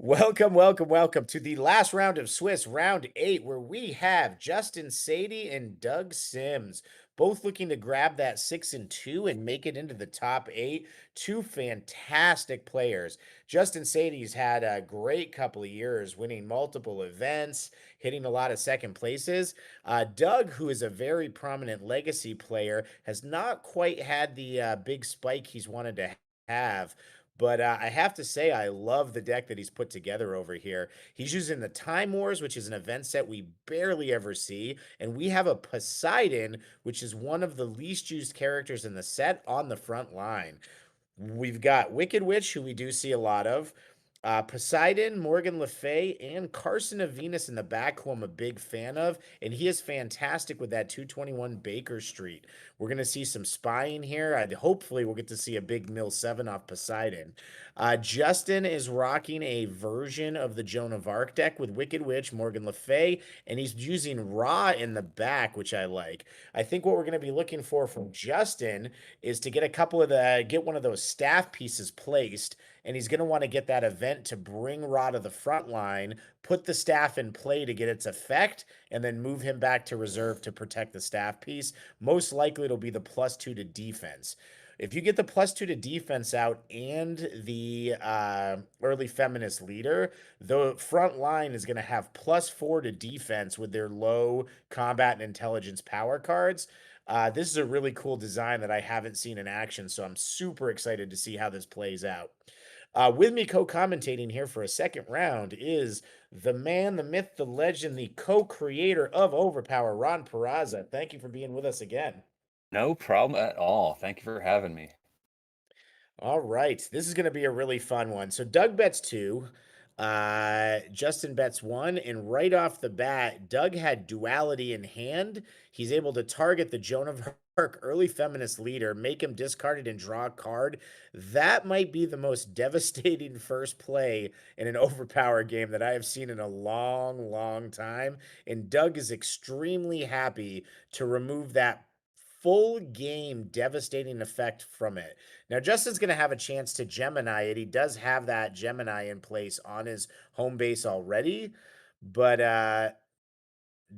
Welcome, welcome, welcome to the last round of Swiss, round 8, where we have Justin Sadie and Doug Sims, both looking to grab that 6 and 2 and make it into the top 8. Two fantastic players. Justin Sadie's had a great couple of years, winning multiple events, hitting a lot of second places. Doug, who is a very prominent legacy player, has not quite had the big spike he's wanted to have. But I have to say, I love the deck that he's put together over here. He's using the Time Wars, which is an event set we barely ever see. And we have a Poseidon, which is one of the least used characters in the set, on the front line. We've got Wicked Witch, who we do see a lot of. Poseidon, Morgan Le Fay, and Carson of Venus in the back, who I'm a big fan of. And he is fantastic with that 221 Baker Street. We're going to see some spying here. Hopefully, we'll get to see a big Mill 7 off Poseidon. Justin is rocking a version of the Joan of Arc deck with Wicked Witch, Morgan Le Fay, and he's using Ra in the back, which I like. I think what we're going to be looking for from Justin is to get get one of those staff pieces placed, and he's going to want to get that event to bring Ra to the front line, put the staff in play to get its effect, and then move him back to reserve to protect the staff piece. Most likely it'll be the +2 to defense. If you get the +2 to defense out and the early feminist leader, the front line is going to have +4 to defense with their low combat and intelligence power cards. This is a really cool design that I haven't seen in action, so I'm super excited to see how this plays out. With me co-commentating here for a second round is the man, the myth, the legend, the co-creator of Overpower, Ron Peraza. Thank you for being with us again. No problem at all. Thank you for having me. All right, this is going to be a really fun one. So Doug bets 2, Justin bets 1, and right off the bat, Doug had duality in hand. He's able to target the Joan of Arc early feminist leader, make him discard it and draw a card. That might be the most devastating first play in an Overpower game that I have seen in a long, long time. And Doug is extremely happy to remove that full game devastating effect from it. Now, Justin's going to have a chance to Gemini it. He does have that Gemini in place on his home base already, but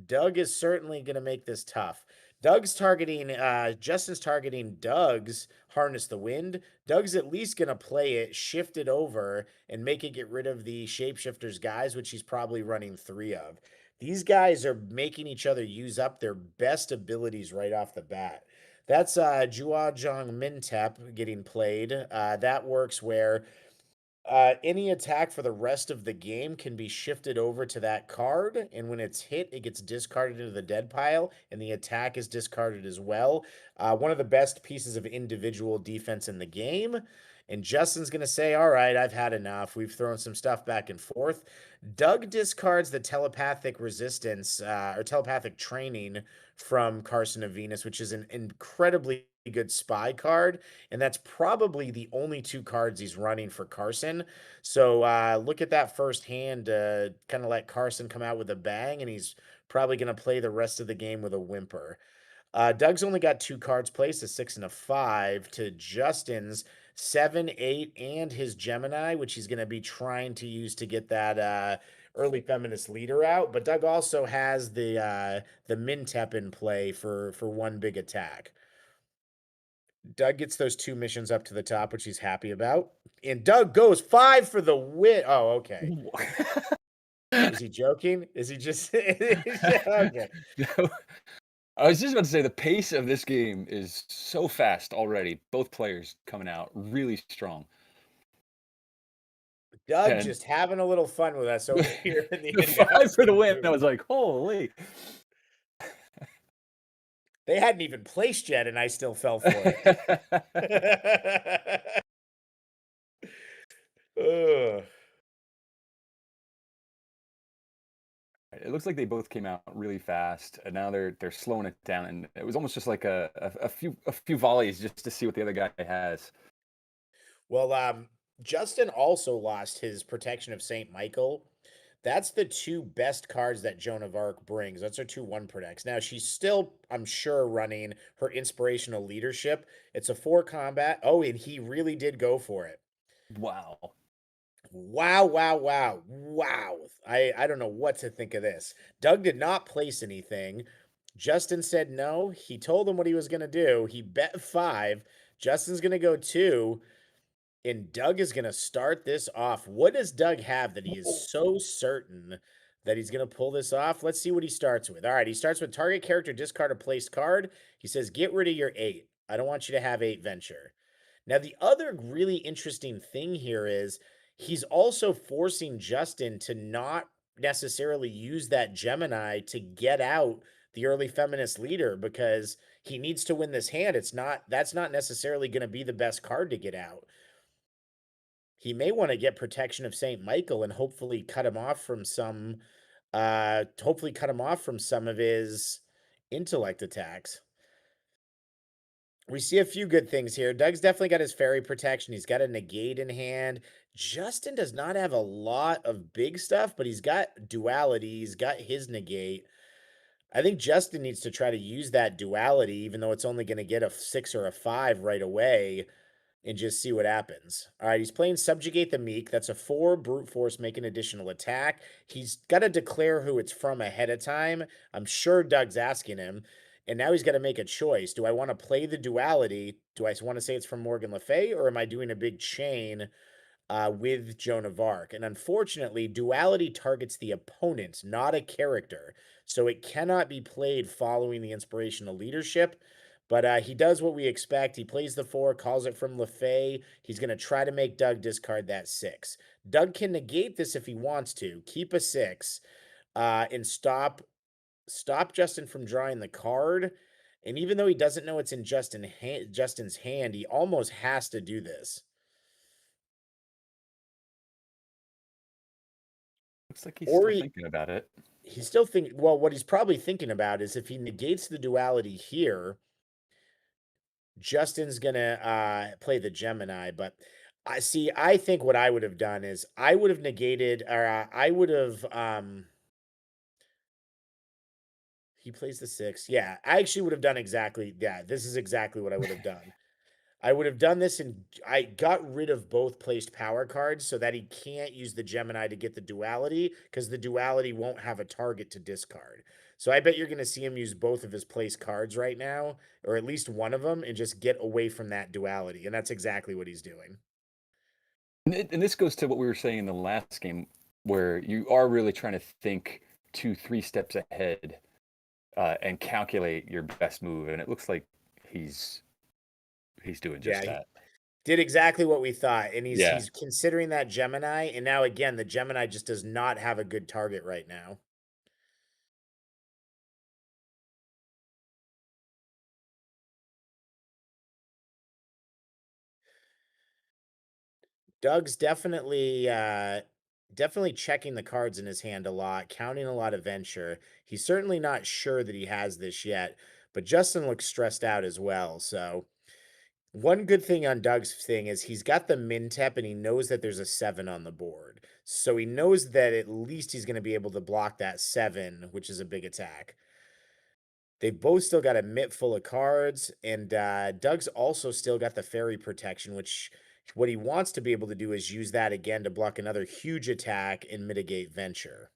Doug is certainly going to make this tough. Justin's targeting Doug's Harness the Wind. Doug's at least going to play it, shift it over, and make it get rid of the Shapeshifter's guys, which he's probably running 3 of. These guys are making each other use up their best abilities right off the bat. That's Juajong Mintep getting played. That works where any attack for the rest of the game can be shifted over to that card, and when it's hit, it gets discarded into the dead pile, and the attack is discarded as well. One of the best pieces of individual defense in the game. And Justin's going to say, all right, I've had enough. We've thrown some stuff back and forth. Doug discards the telepathic resistance or telepathic training from Carson of Venus, which is an incredibly good spy card. And that's probably the only 2 cards he's running for Carson. So look at that first hand, kind of let Carson come out with a bang, and he's probably going to play the rest of the game with a whimper. Doug's only got 2 cards placed, a 6 and a 5, to Justin's 7, 8, and his Gemini, which he's going to be trying to use to get that early feminist leader out. But Doug also has the Mintep in play for one big attack. Doug gets those 2 missions up to the top, which he's happy about. And Doug goes 5 for the win. Oh, okay. Is he joking? Is he just okay? I was just about to say the pace of this game is so fast already. Both players coming out really strong. Doug And just having a little fun with us over here in the the 5 for the win. I announcement was like, holy. They hadn't even placed yet, and I still fell for it. Ugh. It looks like they both came out really fast, and now they're slowing it down. And it was almost just like a few volleys just to see what the other guy has. Well, Justin also lost his Protection of Saint Michael. That's the 2 best cards that Joan of Arc brings. That's her 2/1 protects. Now she's still, I'm sure, running her Inspirational Leadership. It's a 4 combat. Oh, and he really did go for it. Wow. Wow, wow, wow, wow. I don't know what to think of this. Doug did not place anything. Justin said no. He told him what he was going to do. He bet 5. Justin's going to go 2. And Doug is going to start this off. What does Doug have that he is so certain that he's going to pull this off? Let's see what he starts with. All right, he starts with target character, discard a placed card. He says, get rid of your 8. I don't want you to have 8 venture. Now, the other really interesting thing here is he's also forcing Justin to not necessarily use that Gemini to get out the early feminist leader because he needs to win this hand. That's not necessarily going to be the best card to get out. He may want to get protection of St. Michael and hopefully cut him off from some of his intellect attacks. We see a few good things here. Doug's definitely got his fairy protection. He's got a negate in hand. Justin does not have a lot of big stuff, but he's got duality. He's got his negate. I think Justin needs to try to use that duality, even though it's only going to get a 6 or a 5 right away, and just see what happens. All right, he's playing Subjugate the Meek. That's a 4 brute force, make an additional attack. He's got to declare who it's from ahead of time. I'm sure Doug's asking him. And now he's got to make a choice. Do I want to play the duality? Do I want to say it's from Morgan Le Fay, or am I doing a big chain with Joan of Arc? And unfortunately, duality targets the opponent, not a character. So it cannot be played following the inspirational leadership. But he does what we expect. He plays the 4, calls it from Le Fay. He's going to try to make Doug discard that 6. Doug can negate this if he wants to, keep a 6, and stop Justin from drawing the card. And even though he doesn't know it's in Justin's hand, he almost has to do this. Looks like he's still thinking about it. He's still thinking. Well, what he's probably thinking about is if he negates the duality here, Justin's gonna play the Gemini. But I think what I would have done is I would have negated, or I would have. He plays the 6. Yeah, I actually would have done exactly. Yeah, this is exactly what I would have done. I would have done this, and I got rid of both placed power cards so that he can't use the Gemini to get the duality, because the duality won't have a target to discard. So I bet you're going to see him use both of his placed cards right now, or at least one of them, and just get away from that duality. And that's exactly what he's doing. And this goes to what we were saying in the last game, where you are really trying to think 2-3 steps ahead and calculate your best move. And it looks like he's doing just that. Did exactly what we thought, and he's considering that Gemini, and now again the Gemini just does not have a good target right now. Doug's definitely checking the cards in his hand a lot, counting a lot of venture. He's certainly not sure that he has this yet, but Justin looks stressed out as well. So one good thing on Doug's thing is he's got the Mintep and he knows that there's a 7 on the board. So he knows that at least he's going to be able to block that 7, which is a big attack. They've both still got a mitt full of cards, and Doug's also still got the fairy protection, which what he wants to be able to do is use that again to block another huge attack and mitigate venture.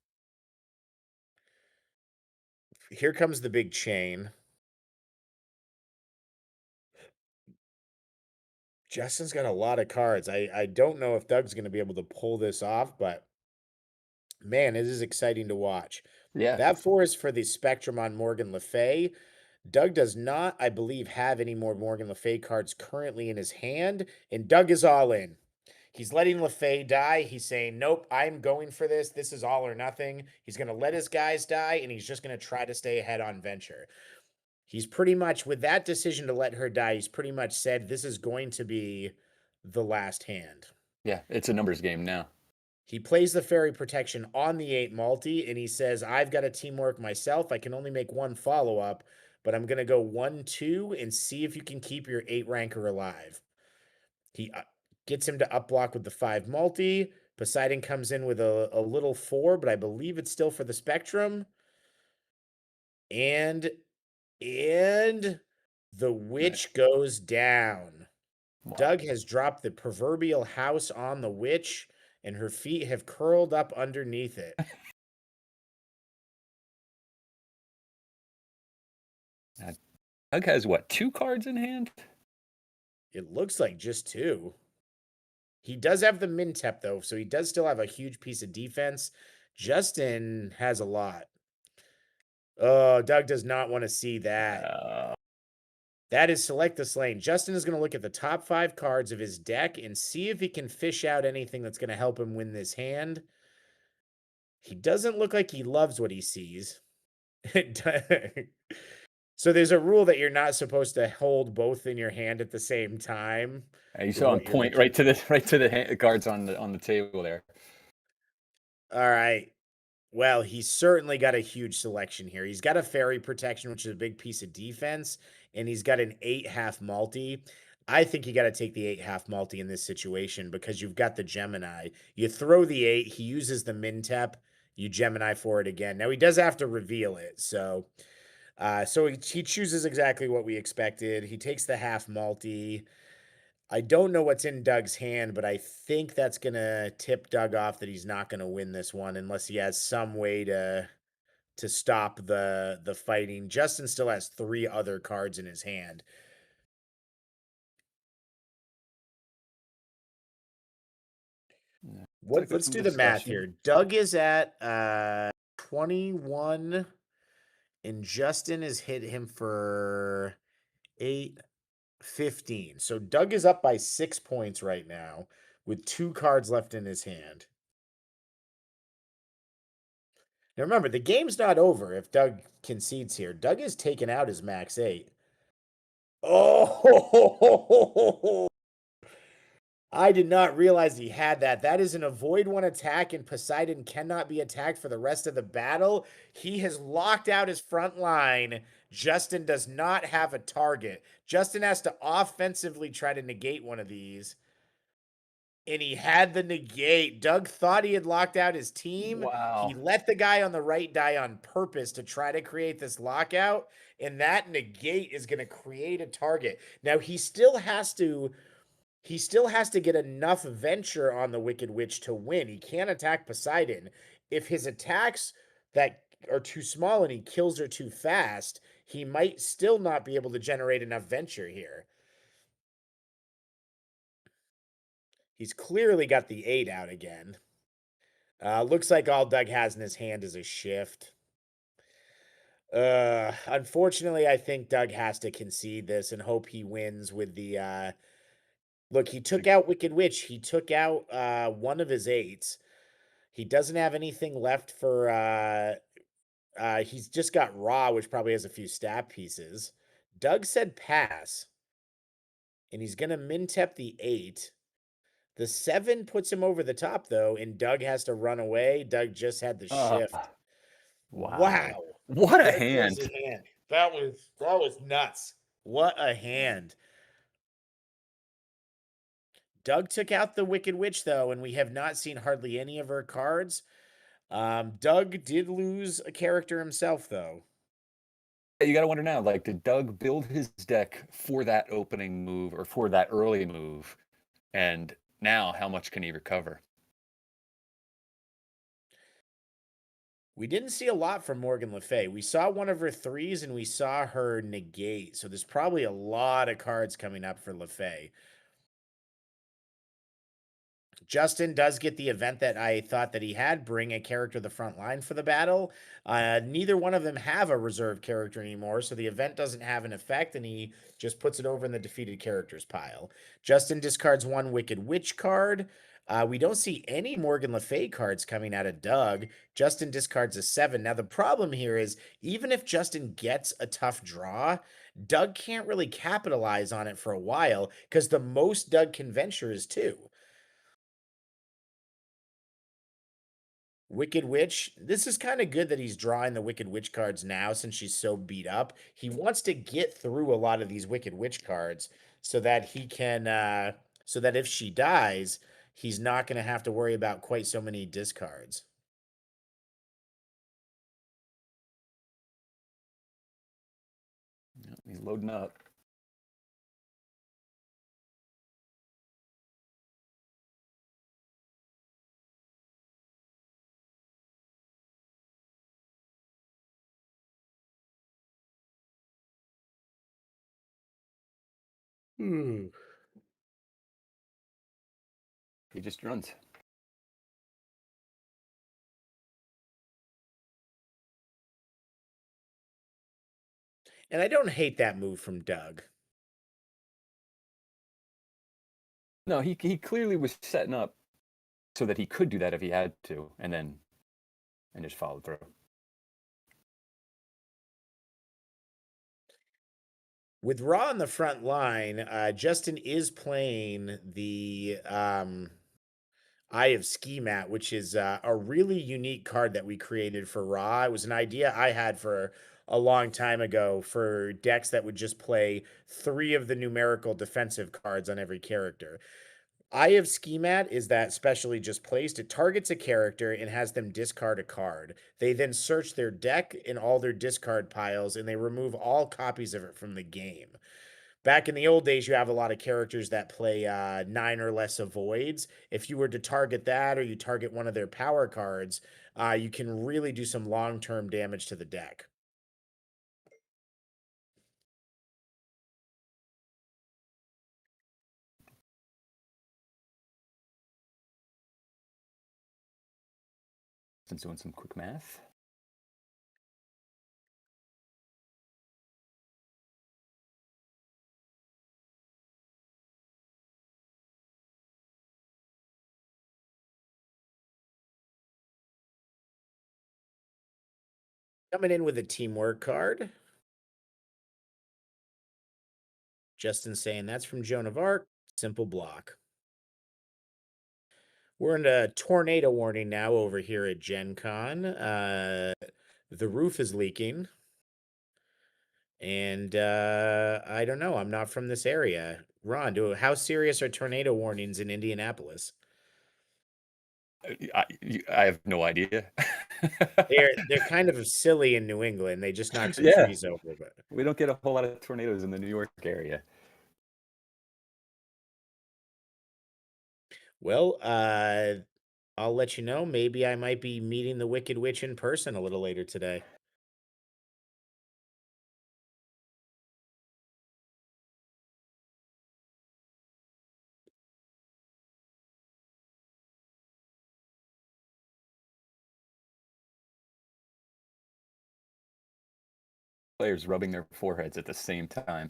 Here comes the big chain. Justin's got a lot of cards. I don't know if Doug's going to be able to pull this off, but man, it is exciting to watch. Yeah. That 4 is for the Spectrum on Morgan Le Fay. Doug does not, I believe, have any more Morgan Le Fay cards currently in his hand, and Doug is all in. He's letting Le Fay die. He's saying, nope, I'm going for this. This is all or nothing. He's going to let his guys die, and he's just going to try to stay ahead on venture. He's pretty much, with that decision to let her die, he's pretty much said this is going to be the last hand. Yeah, it's a numbers game now. He plays the fairy protection on the 8 multi, and he says, I've got to teamwork myself. I can only make one follow-up, but I'm going to go 1-2 and see if you can keep your 8 ranker alive. He gets him to upblock with the 5 multi. Poseidon comes in with a little 4, but I believe it's still for the Spectrum. And the witch goes down. Wow. Doug has dropped the proverbial house on the witch, and her feet have curled up underneath it. Doug has what, 2 cards in hand? It looks like just 2. He does have the Mintep, though, so he does still have a huge piece of defense. Justin has a lot. Oh, Doug does not want to see that. That is select the slain. Justin is going to look at the top 5 cards of his deck and see if he can fish out anything that's going to help him win this hand. He doesn't look like he loves what he sees. So there's a rule that you're not supposed to hold both in your hand at the same time. You saw him point right to the cards on the table there. All right. Well, he's certainly got a huge selection here. He's got a fairy protection, which is a big piece of defense, and he's got an 8 half multi. I think you got to take the 8 half multi in this situation because you've got the Gemini. You throw the 8, he uses the Mintep, you Gemini for it again. Now he does have to reveal it, so he chooses exactly what we expected. He takes the half multi. I don't know what's in Doug's hand, but I think that's going to tip Doug off that he's not going to win this one unless he has some way to stop the fighting. Justin still has 3 other cards in his hand. Let's do the math here. Doug is at 21 and Justin has hit him for 8-15. So Doug is up by 6 points right now with 2 cards left in his hand. Now remember, the game's not over if Doug concedes here. Doug has taken out his max 8. Oh, I did not realize he had that. That is an avoid 1 attack, and Poseidon cannot be attacked for the rest of the battle. He has locked out his front line. Justin does not have a target. Justin has to offensively try to negate one of these. And he had the negate. Doug thought he had locked out his team. Wow. He let the guy on the right die on purpose to try to create this lockout. And that negate is going to create a target. Now, he still has to get enough venture on the Wicked Witch to win. He can't attack Poseidon. If his attacks that are too small and he kills her too fast, he might still not be able to generate enough venture here. He's clearly got the 8 out again. Looks like all Doug has in his hand is a shift. Unfortunately, I think Doug has to concede this and hope he wins with the... Look, he took out Wicked Witch. He took out one of his 8s. He doesn't have anything left for... he's just got Raw, which probably has a few stab pieces. Doug said pass. And he's going to Mintep the 8. The 7 puts him over the top, though, and Doug has to run away. Doug just had the shift. Wow. What a hand. That was nuts. What a hand. Doug took out the Wicked Witch, though, and we have not seen hardly any of her cards. Doug did lose a character himself, though. You got to wonder now, like, did Doug build his deck for that opening move or for that early move? And now, how much can he recover? We didn't see a lot from Morgan Le Fay. We saw one of her 3s and we saw her negate. So there's probably a lot of cards coming up for Le Fay. Justin does get the event that I thought that he had, bring a character to the front line for the battle. Neither one of them have a reserve character anymore, so the event doesn't have an effect, and he just puts it over in the defeated characters pile. Justin discards 1 Wicked Witch card. We don't see any Morgan Le Fay cards coming out of Doug. Justin discards a 7. Now, the problem here is, even if Justin gets a tough draw, Doug can't really capitalize on it for a while, because the most Doug can venture is 2. Wicked Witch. This is kind of good that he's drawing the Wicked Witch cards now since she's so beat up. He wants to get through a lot of these Wicked Witch cards so that he can, so that if she dies, he's not going to have to worry about quite so many discards. He's loading up. Hmm. He just runs. And I don't hate that move from Doug. No, he clearly was setting up so that he could do that if he had to, and just followed through. With Raw on the front line, Justin is playing the Eye of Ski Mat, which is a really unique card that we created for Raw. It was an idea I had for a long time ago for decks that would just play 3 of the numerical defensive cards on every character. Eye of Schematt is that specially just placed. It targets a character and has them discard a card. They then search their deck and all their discard piles and they remove all copies of it from the game. Back in the old days, you have a lot of characters that play 9 or less avoids. If you were to target that or you target one of their power cards, you can really do some long term damage to the deck. Just doing some quick math. Coming in with a teamwork card. Justin saying that's from Joan of Arc. Simple block. We're in a tornado warning now over here at Gen Con. The roof is leaking. And I don't know. I'm not from this area. Ron, how serious are tornado warnings in Indianapolis? I have no idea. They're kind of silly in New England. They just knock some Yeah. trees over, but We don't get a whole lot of tornadoes in the New York area. well, I'll let you know. Maybe I might be meeting the Wicked Witch in person a little later today. Players rubbing their foreheads at the same time.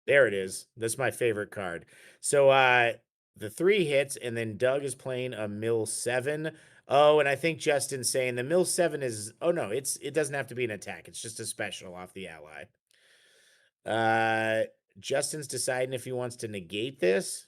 There it is. That's my favorite card. So the 3 hits, and then Doug is playing a mill 7. Oh, and I think Justin's saying the mill 7 is no, it doesn't have to be an attack. It's just a special off the ally. Justin's deciding if he wants to negate this.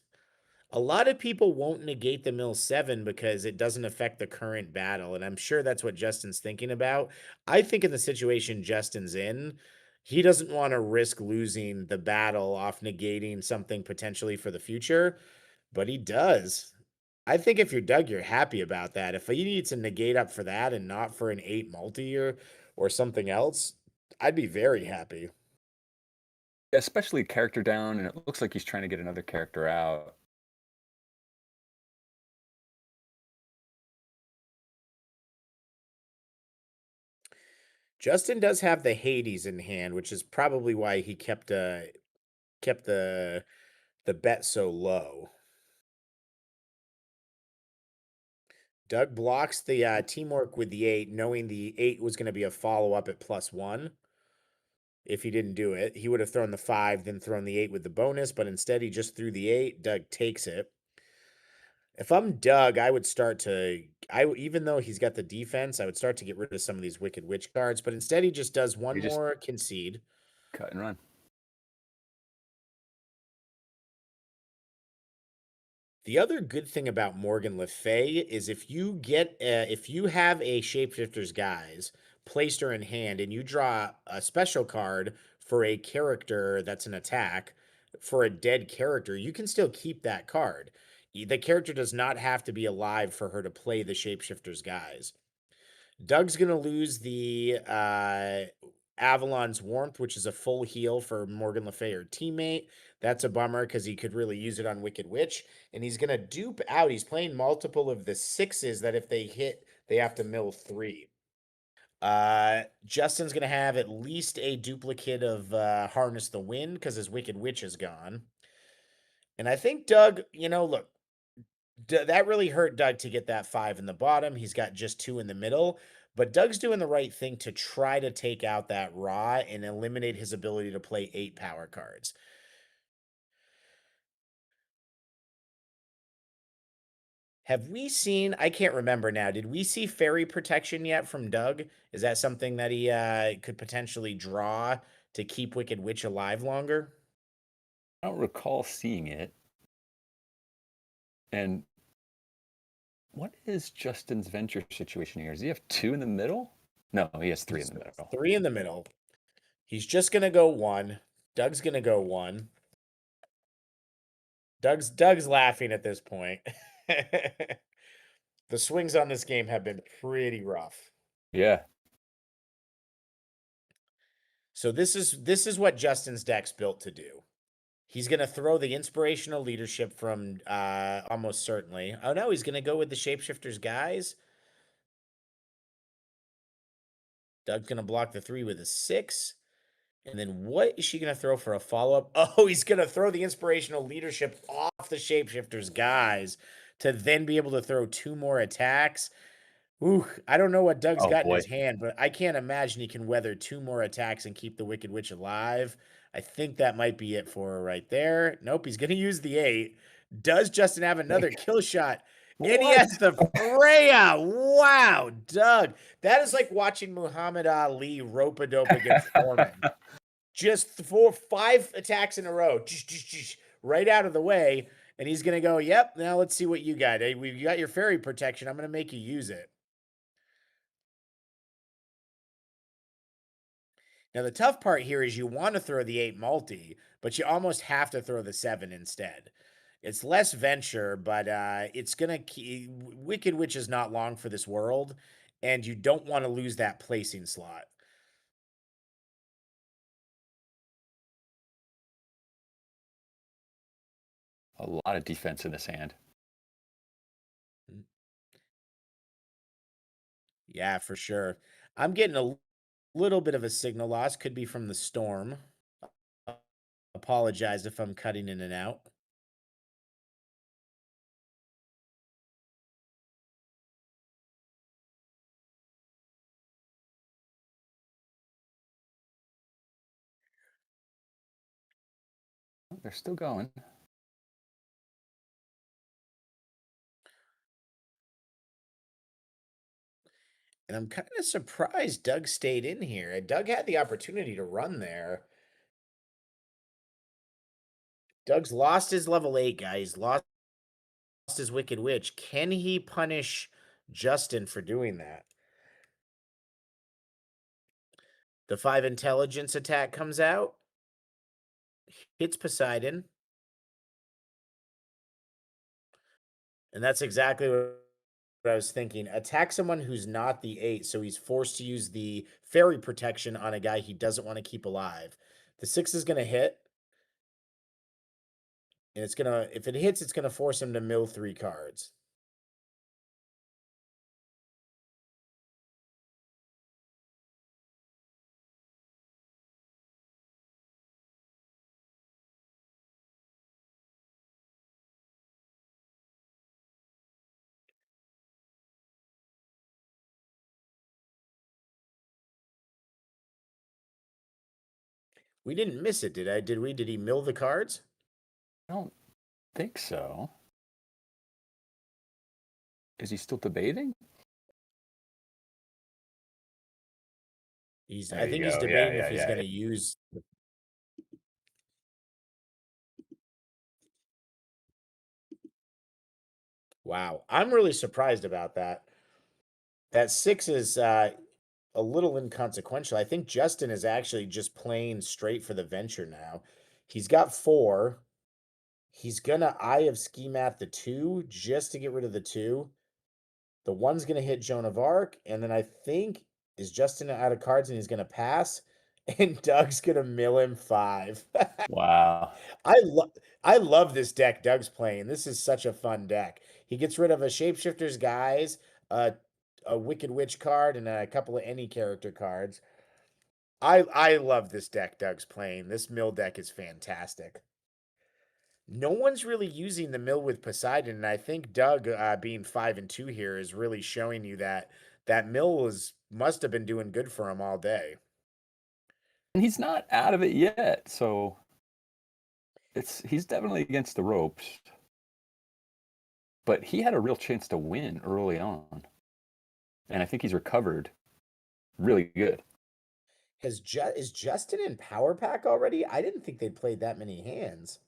A lot of people won't negate the mill 7 because it doesn't affect the current battle, and I'm sure that's what Justin's thinking about. I think in the situation Justin's in, he doesn't want to risk losing the battle off negating something potentially for the future, but he does. I think if you're Doug, you're happy about that. If he needs to negate up for that and not for an 8 multi or something else, I'd be very happy. Especially character down, and it looks like he's trying to get another character out. Justin does have the Hades in hand, which is probably why he kept the bet so low. Doug blocks the teamwork with the 8, knowing the 8 was going to be a follow-up at +1. If he didn't do it, he would have thrown the 5, then thrown the 8 with the bonus, but instead he just threw the 8. Doug takes it. If I'm Doug, I would start to even though he's got the defense, I would start to get rid of some of these Wicked Witch cards, but instead he just does one more concede. Cut and run. The other good thing about Morgan Le Fay is if you have a Shapeshifter's Guise placed or in hand and you draw a special card for a character that's an attack for a dead character, you can still keep that card. The character does not have to be alive for her to play the Shapeshifter's Guise. Doug's going to lose the Avalon's Warmth, which is a full heal for Morgan Le Fay, her teammate. That's a bummer because he could really use it on Wicked Witch. And he's going to dupe out. He's playing multiple of the 6s that if they hit, they have to mill 3. Justin's going to have at least a duplicate of Harness the Wind because his Wicked Witch is gone. And I think Doug, look, that really hurt Doug to get that 5 in the bottom. He's got just 2 in the middle. But Doug's doing the right thing to try to take out that Raw and eliminate his ability to play 8 power cards. Have we seen, I can't remember now, did we see Fairy Protection yet from Doug? Is that something that he could potentially draw to keep Wicked Witch alive longer? I don't recall seeing it. And what is Justin's venture situation here? Does he have 2 in the middle? No, he has 3 in the middle. 3 in the middle. He's just going to go 1. Doug's going to go 1. Doug's laughing at this point. The swings on this game have been pretty rough. Yeah. So this is what Justin's deck's built to do. He's going to throw the Inspirational Leadership from almost certainly. Oh no, he's going to go with the Shapeshifter's Guys. Doug's going to block the 3 with a 6. And then what is she going to throw for a follow-up? Oh, he's going to throw the Inspirational Leadership off the Shapeshifter's Guys to then be able to throw 2 more attacks. Ooh, I don't know what Doug's got in his hand, but I can't imagine he can weather 2 more attacks and keep the Wicked Witch alive. I think that might be it for her right there. Nope, he's going to use the 8. Does Justin have another kill shot? And he has the Freya. Wow, Doug. That is like watching Muhammad Ali rope-a-dope against Foreman. Just 5 attacks in a row. Right out of the way. And he's going to go, yep, now let's see what you got. Hey, we've got your Fairy Protection. I'm going to make you use it. Now, the tough part here is you want to throw the 8 multi, but you almost have to throw the 7 instead. It's less venture, but it's going to... Wicked Witch is not long for this world, and you don't want to lose that placing slot. A lot of defense in this hand. Yeah, for sure. I'm getting a little bit of a signal loss. Could be from the storm. Apologize if I'm cutting in and out. They're still going. And I'm kind of surprised Doug stayed in here. Doug had the opportunity to run there. Doug's lost his level 8, guys. Lost his Wicked Witch. Can he punish Justin for doing that? The 5 intelligence attack comes out. Hits Poseidon. And that's exactly what I was thinking. Attack someone who's not the 8, so he's forced to use the Fairy Protection on a guy he doesn't want to keep alive. The 6 is going to hit. And it's going to, if it hits, it's going to force him to mill 3 cards. We didn't miss it, did I? Did we? Did he mill the cards? I don't think so. Is he still debating? I think he's debating if he's going to use. Wow, I'm really surprised about that. That 6 is a little inconsequential. I think Justin is actually just playing straight for the venture now. He's got 4. He's gonna Eye of Ski Math the 2 just to get rid of the 2. The 1's gonna hit Joan of Arc, and then I think is Justin out of cards and he's gonna pass. and Doug's gonna mill him 5. Wow. I love this deck Doug's playing. This is such a fun deck. He gets rid of a Shapeshifter's Guise, a Wicked Witch card, and a couple of any character cards. I love this deck Doug's playing. This mill deck is fantastic. No one's really using the mill with Poseidon, and I think Doug being 5-2 here is really showing you that that mill must have been doing good for him all day. And he's not out of it yet, so he's definitely against the ropes. But he had a real chance to win early on. And I think he's recovered really good. Is Justin in Power Pack already? I didn't think they'd played that many hands.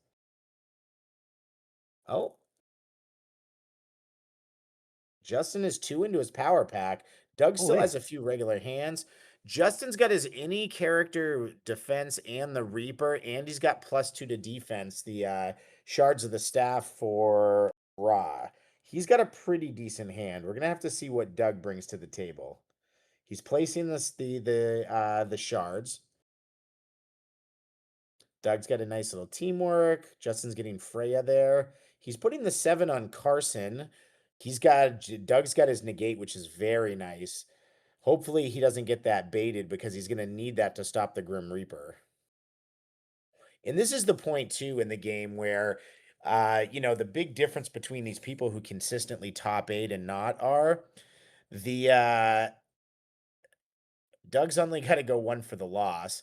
Oh. Justin is 2 into his Power Pack. Doug still has a few regular hands. Justin's got his any character defense and the Reaper, and he's got +2 to defense, the Shards of the Staff for Ra. He's got a pretty decent hand. We're gonna have to see what Doug brings to the table. He's placing the shards. Doug's got a nice little teamwork. Justin's getting Freya there. He's putting the 7 on Carson. Doug's got his negate, which is very nice. Hopefully he doesn't get that baited because he's going to need that to stop the Grim Reaper. And this is the point too in the game where the big difference between these people who consistently top 8 and not are Doug's only got to go 1 for the loss.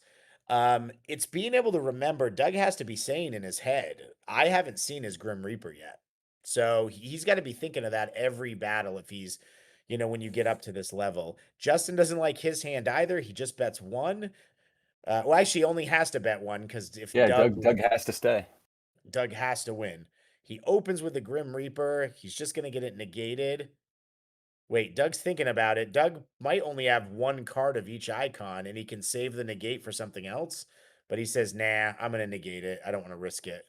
It's being able to remember Doug has to be saying in his head, I haven't seen his Grim Reaper yet. So he's got to be thinking of that every battle if he's, when you get up to this level. Justin doesn't like his hand either. He just bets 1. Well, actually, he only has to bet 1 because if Doug has to stay. Doug has to win. He opens with the Grim Reaper. He's just going to get it negated. Wait, Doug's thinking about it. Doug might only have 1 card of each icon, and he can save the negate for something else. But he says, nah, I'm going to negate it. I don't want to risk it.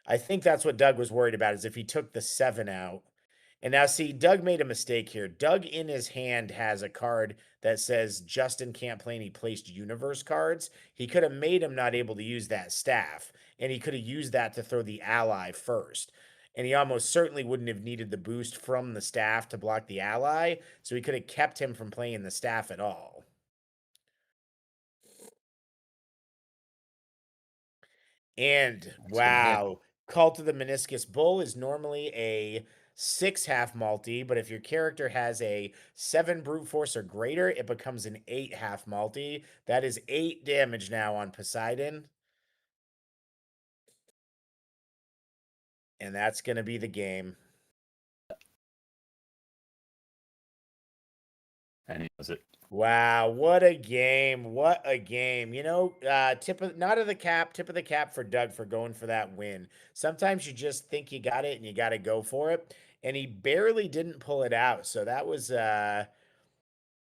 I think that's what Doug was worried about, is if he took the 7 out. And now, see, Doug made a mistake here. Doug in his hand has a card that says Justin can't play any placed universe cards. He could have made him not able to use that staff, and he could have used that to throw the ally first. And he almost certainly wouldn't have needed the boost from the staff to block the ally, so he could have kept him from playing the staff at all. And wow, Cult of the Meniscus Bull is normally a 6 half multi, but if your character has a 7 brute force or greater, it becomes an 8 half multi. That is 8 damage now on Poseidon. And that's going to be the game. And he does it. Wow, what a game. What a game. Tip of the cap for Doug for going for that win. Sometimes you just think you got it and you got to go for it. And he barely didn't pull it out. So that was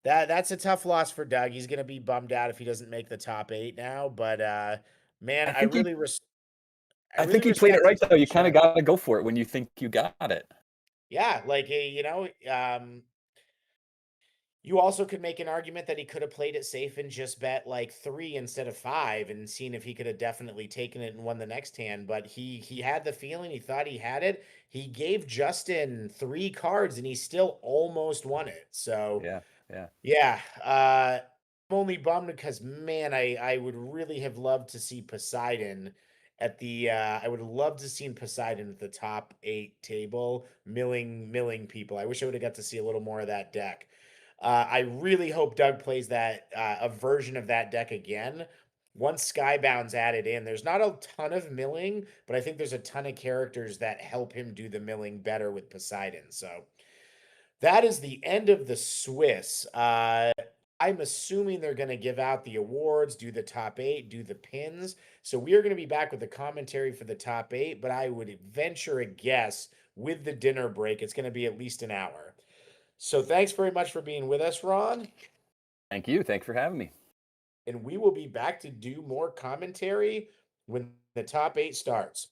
that's a tough loss for Doug. He's going to be bummed out if he doesn't make the top 8 now, but man, I think he played it right though. You kind of got to go for it when you think you got it. Yeah, like you also could make an argument that he could have played it safe and just bet like 3 instead of 5 and seen if he could have definitely taken it and won the next hand. But he had the feeling, he thought he had it. He gave Justin 3 cards and he still almost won it. So yeah. I'm only bummed because man, I would really have loved to see Poseidon at the I would have loved to seen Poseidon at the top 8 table milling people. I wish I would have got to see a little more of that deck. I really hope Doug plays that a version of that deck again. Once Skybound's added in, there's not a ton of milling, but I think there's a ton of characters that help him do the milling better with Poseidon. So that is the end of the Swiss. I'm assuming they're going to give out the awards, do the top 8, do the pins. So we are going to be back with the commentary for the top 8, but I would venture a guess with the dinner break, it's going to be at least an hour. So thanks very much for being with us, Ron. Thank you. Thanks for having me. And we will be back to do more commentary when the top 8 starts.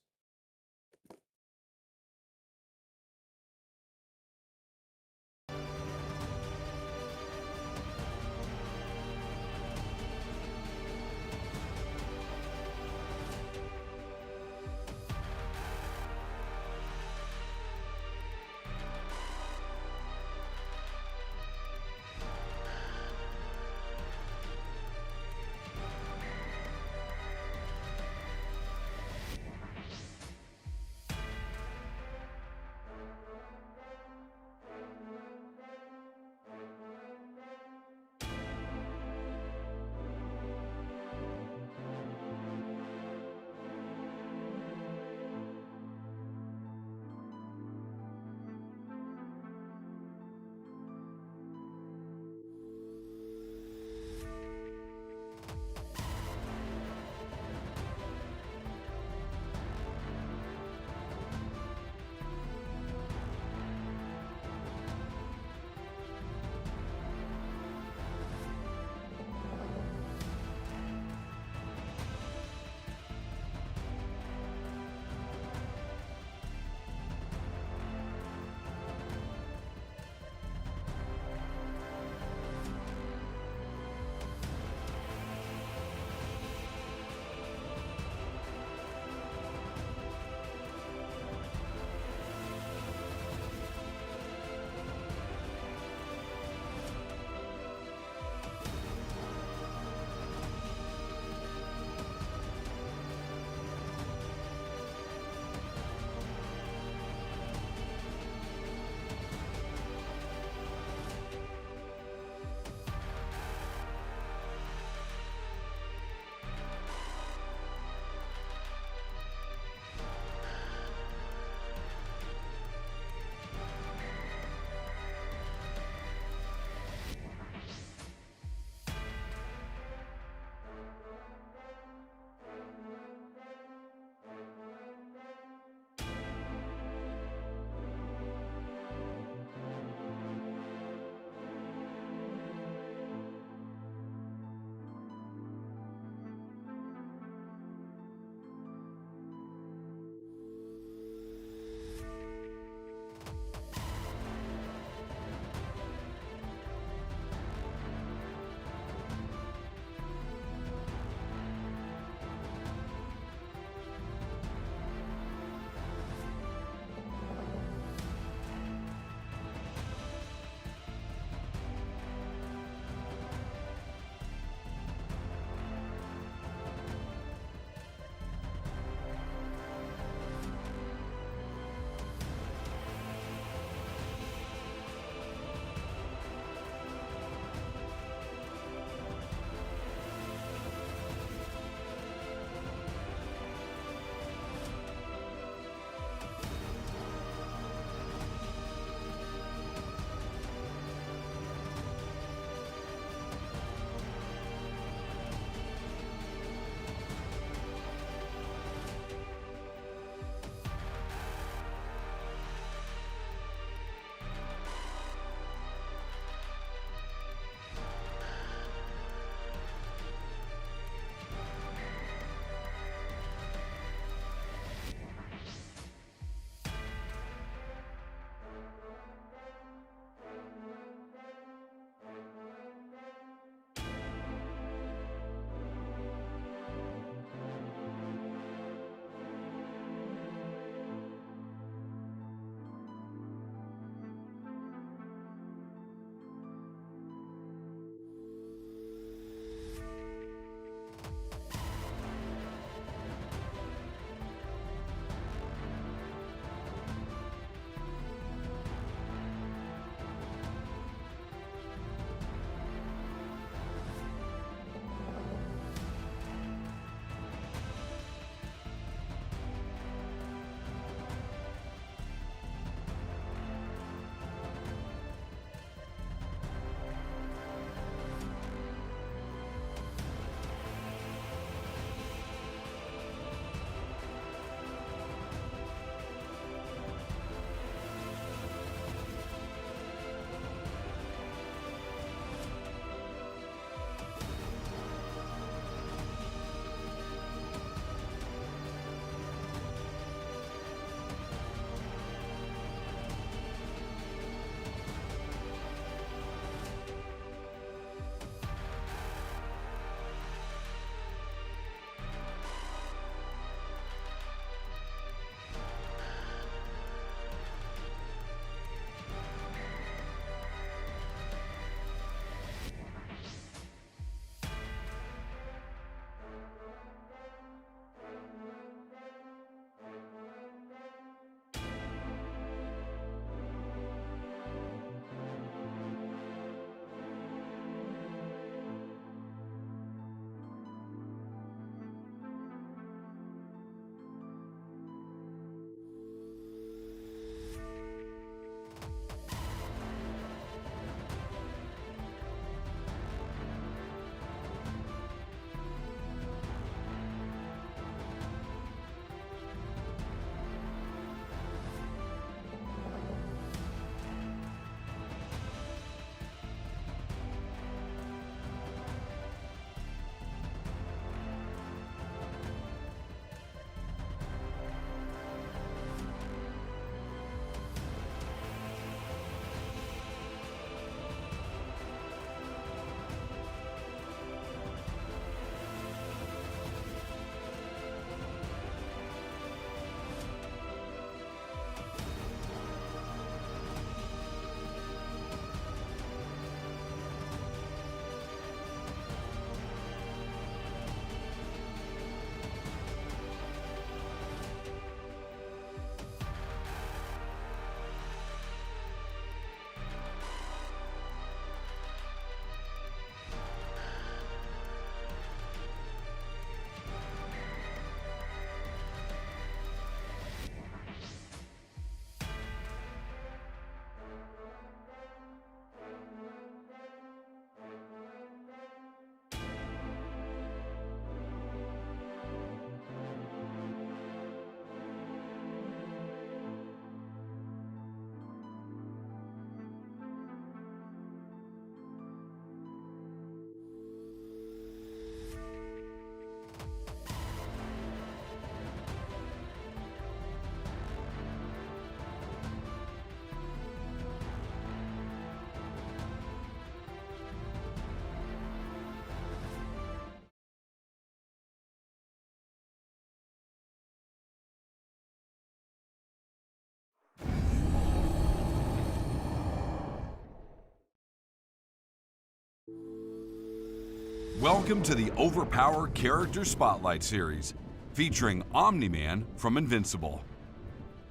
Welcome to the OverPower Character Spotlight Series, featuring Omni-Man from Invincible.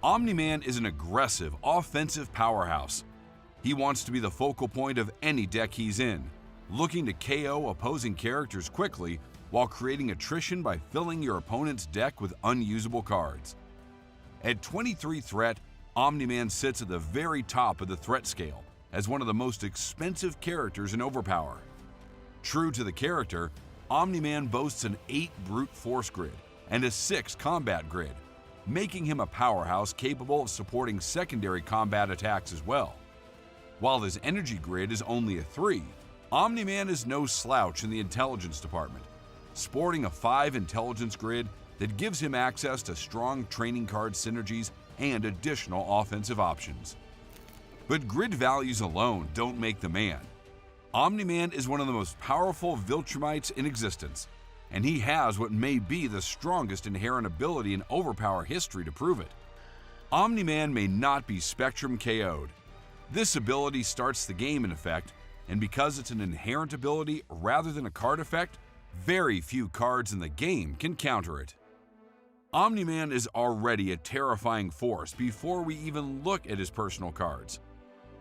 Omni-Man is an aggressive, offensive powerhouse. He wants to be the focal point of any deck he's in, looking to KO opposing characters quickly while creating attrition by filling your opponent's deck with unusable cards. At 23 threat, Omni-Man sits at the very top of the threat scale as one of the most expensive characters in OverPower. True to the character, Omni-Man boasts an 8 brute force grid and a 6 combat grid, making him a powerhouse capable of supporting secondary combat attacks as well. While his energy grid is only a 3, Omni-Man is no slouch in the intelligence department, sporting a 5 intelligence grid that gives him access to strong training card synergies and additional offensive options. But grid values alone don't make the man. Omni-Man is one of the most powerful Viltrumites in existence, and he has what may be the strongest inherent ability in OverPower history to prove it. Omni-Man may not be Spectrum KO'd. This ability starts the game in effect, and because it's an inherent ability rather than a card effect, very few cards in the game can counter it. Omni-Man is already a terrifying force before we even look at his personal cards.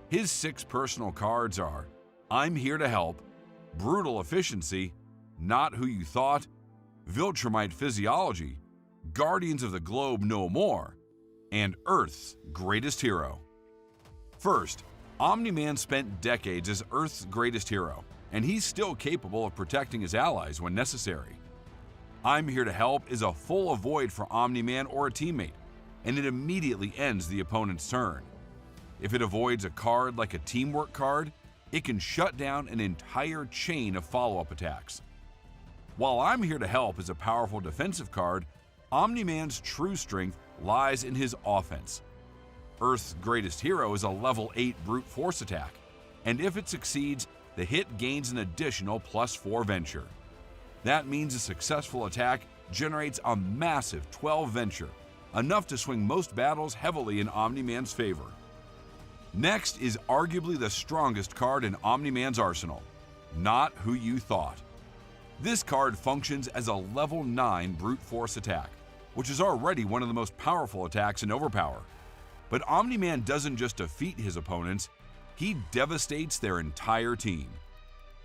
His 6 personal cards are I'm Here to Help, Brutal Efficiency, Not Who You Thought, Viltrumite Physiology, Guardians of the Globe No More, and Earth's Greatest Hero. First, Omni-Man spent decades as Earth's greatest hero, and he's still capable of protecting his allies when necessary. I'm Here to Help is a full avoid for Omni-Man or a teammate, and it immediately ends the opponent's turn. If it avoids a card like a teamwork card, it can shut down an entire chain of follow-up attacks. While I'm Here to Help is a powerful defensive card, Omni-Man's true strength lies in his offense. Earth's Greatest Hero is a level 8 brute force attack, and if it succeeds, the hit gains an additional +4 venture. That means a successful attack generates a massive 12 venture, enough to swing most battles heavily in Omni-Man's favor. Next is arguably the strongest card in Omni-Man's arsenal, Not Who You Thought. This card functions as a level 9 brute force attack, which is already one of the most powerful attacks in OverPower. But Omni-Man doesn't just defeat his opponents, he devastates their entire team.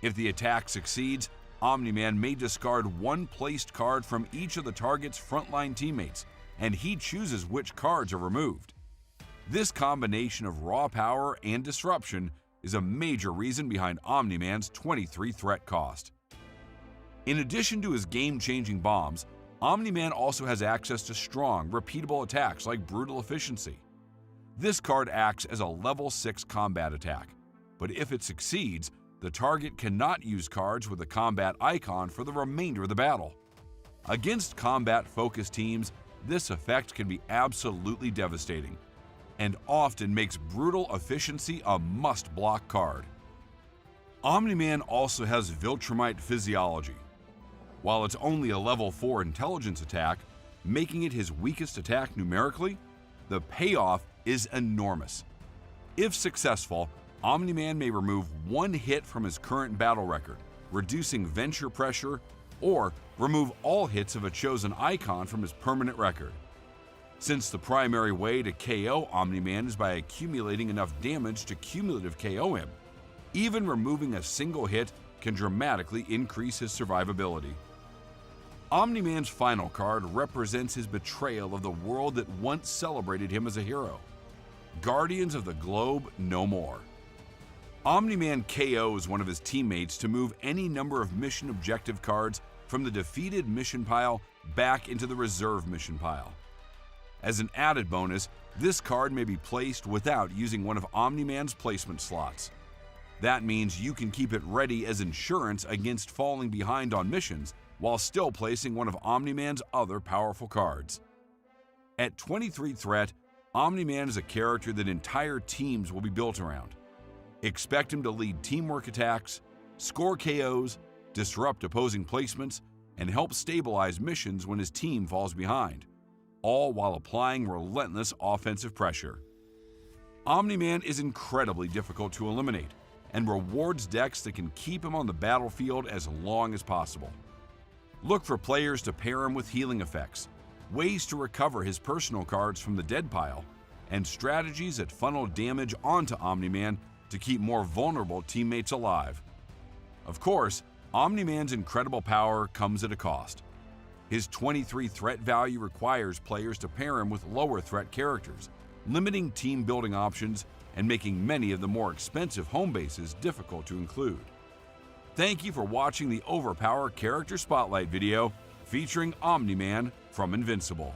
If the attack succeeds, Omni-Man may discard 1 placed card from each of the target's frontline teammates, and he chooses which cards are removed. This combination of raw power and disruption is a major reason behind Omni-Man's 23 threat cost. In addition to his game-changing bombs, Omni-Man also has access to strong, repeatable attacks like Brutal Efficiency. This card acts as a level 6 combat attack, but if it succeeds, the target cannot use cards with a combat icon for the remainder of the battle. Against combat-focused teams, this effect can be absolutely devastating, and often makes Brutal Efficiency a must-block card. Omni-Man also has Viltrumite Physiology. While it's only a level 4 intelligence attack, making it his weakest attack numerically, the payoff is enormous. If successful, Omni-Man may remove 1 hit from his current battle record, reducing venture pressure, or remove all hits of a chosen icon from his permanent record. Since the primary way to KO Omni-Man is by accumulating enough damage to cumulative KO him, even removing a single hit can dramatically increase his survivability. Omni-Man's final card represents his betrayal of the world that once celebrated him as a hero. Guardians of the Globe No More. Omni-Man KOs one of his teammates to move any number of mission objective cards from the defeated mission pile back into the reserve mission pile. As an added bonus, this card may be placed without using one of Omni-Man's placement slots. That means you can keep it ready as insurance against falling behind on missions while still placing one of Omni-Man's other powerful cards. At 23 threat, Omni-Man is a character that entire teams will be built around. Expect him to lead teamwork attacks, score KOs, disrupt opposing placements, and help stabilize missions when his team falls behind, all while applying relentless offensive pressure. Omni-Man is incredibly difficult to eliminate, and rewards decks that can keep him on the battlefield as long as possible. Look for players to pair him with healing effects, ways to recover his personal cards from the dead pile, and strategies that funnel damage onto Omni-Man to keep more vulnerable teammates alive. Of course, Omni-Man's incredible power comes at a cost. His 23 threat value requires players to pair him with lower threat characters, limiting team building options and making many of the more expensive home bases difficult to include. Thank you for watching the OverPower Character Spotlight video featuring Omni-Man from Invincible.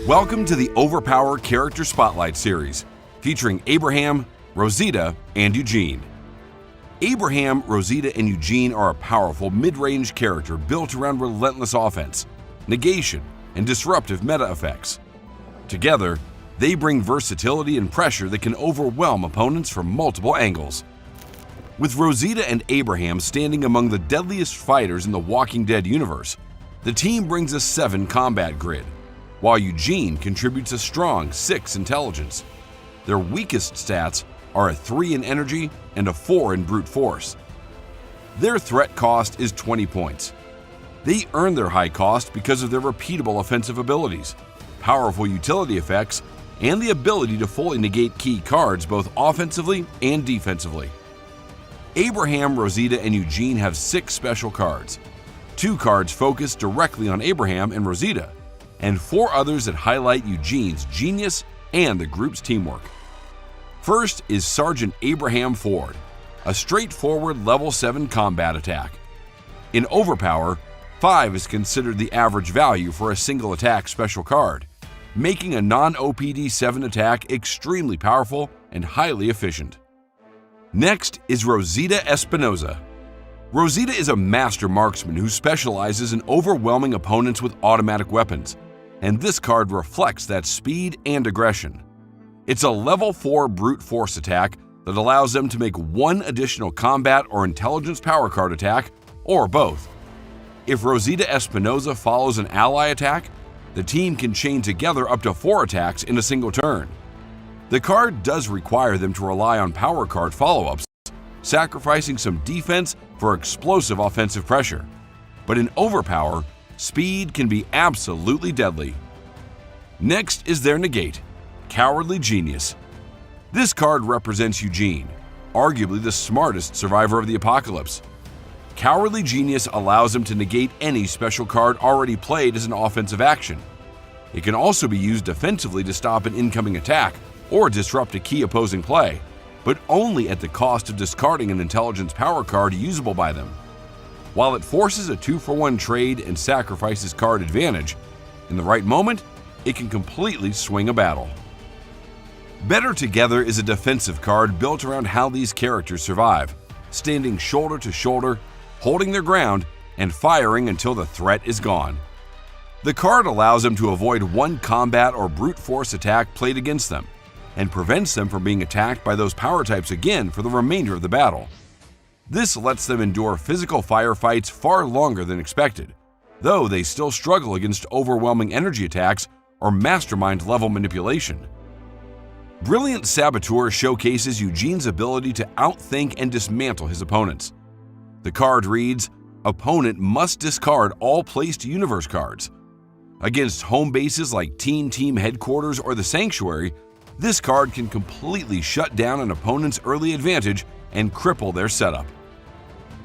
Welcome to the OverPower Character Spotlight series, featuring Abraham, Rosita, and Eugene. Abraham, Rosita, and Eugene are a powerful mid-range character built around relentless offense, negation, and disruptive meta effects. Together, they bring versatility and pressure that can overwhelm opponents from multiple angles. With Rosita and Abraham standing among the deadliest fighters in the Walking Dead universe, the team brings a 7 combat grid, while Eugene contributes a strong 6 intelligence. Their weakest stats are a 3 in energy and a 4 in brute force. Their threat cost is 20 points. They earn their high cost because of their repeatable offensive abilities, powerful utility effects, and the ability to fully negate key cards both offensively and defensively. Abraham, Rosita, and Eugene have 6 special cards, 2 cards focused directly on Abraham and Rosita, and 4 others that highlight Eugene's genius and the group's teamwork. First is Sergeant Abraham Ford, a straightforward level 7 combat attack. In OverPower, 5 is considered the average value for a single attack special card, making a non-OPD 7 attack extremely powerful and highly efficient. Next is Rosita Espinoza. Rosita is a master marksman who specializes in overwhelming opponents with automatic weapons, and this card reflects that speed and aggression. It's a level 4 brute force attack that allows them to make 1 additional combat or intelligence power card attack, or both. If Rosita Espinoza follows an ally attack, the team can chain together up to 4 attacks in a single turn. The card does require them to rely on power card follow-ups, sacrificing some defense for explosive offensive pressure. But in OverPower, speed can be absolutely deadly. Next is their negate, Cowardly Genius. This card represents Eugene, arguably the smartest survivor of the apocalypse. Cowardly Genius allows him to negate any special card already played as an offensive action. It can also be used defensively to stop an incoming attack or disrupt a key opposing play, but only at the cost of discarding an intelligence power card usable by them. While it forces a 2-for-1 trade and sacrifices card advantage, in the right moment, it can completely swing a battle. Better Together is a defensive card built around how these characters survive, standing shoulder to shoulder, holding their ground, and firing until the threat is gone. The card allows them to avoid 1 combat or brute force attack played against them, and prevents them from being attacked by those power types again for the remainder of the battle. This lets them endure physical firefights far longer than expected, though they still struggle against overwhelming energy attacks or mastermind-level manipulation. Brilliant Saboteur showcases Eugene's ability to outthink and dismantle his opponents. The card reads, "Opponent must discard all placed universe cards." Against home bases like Teen Team Headquarters or the Sanctuary, this card can completely shut down an opponent's early advantage and cripple their setup.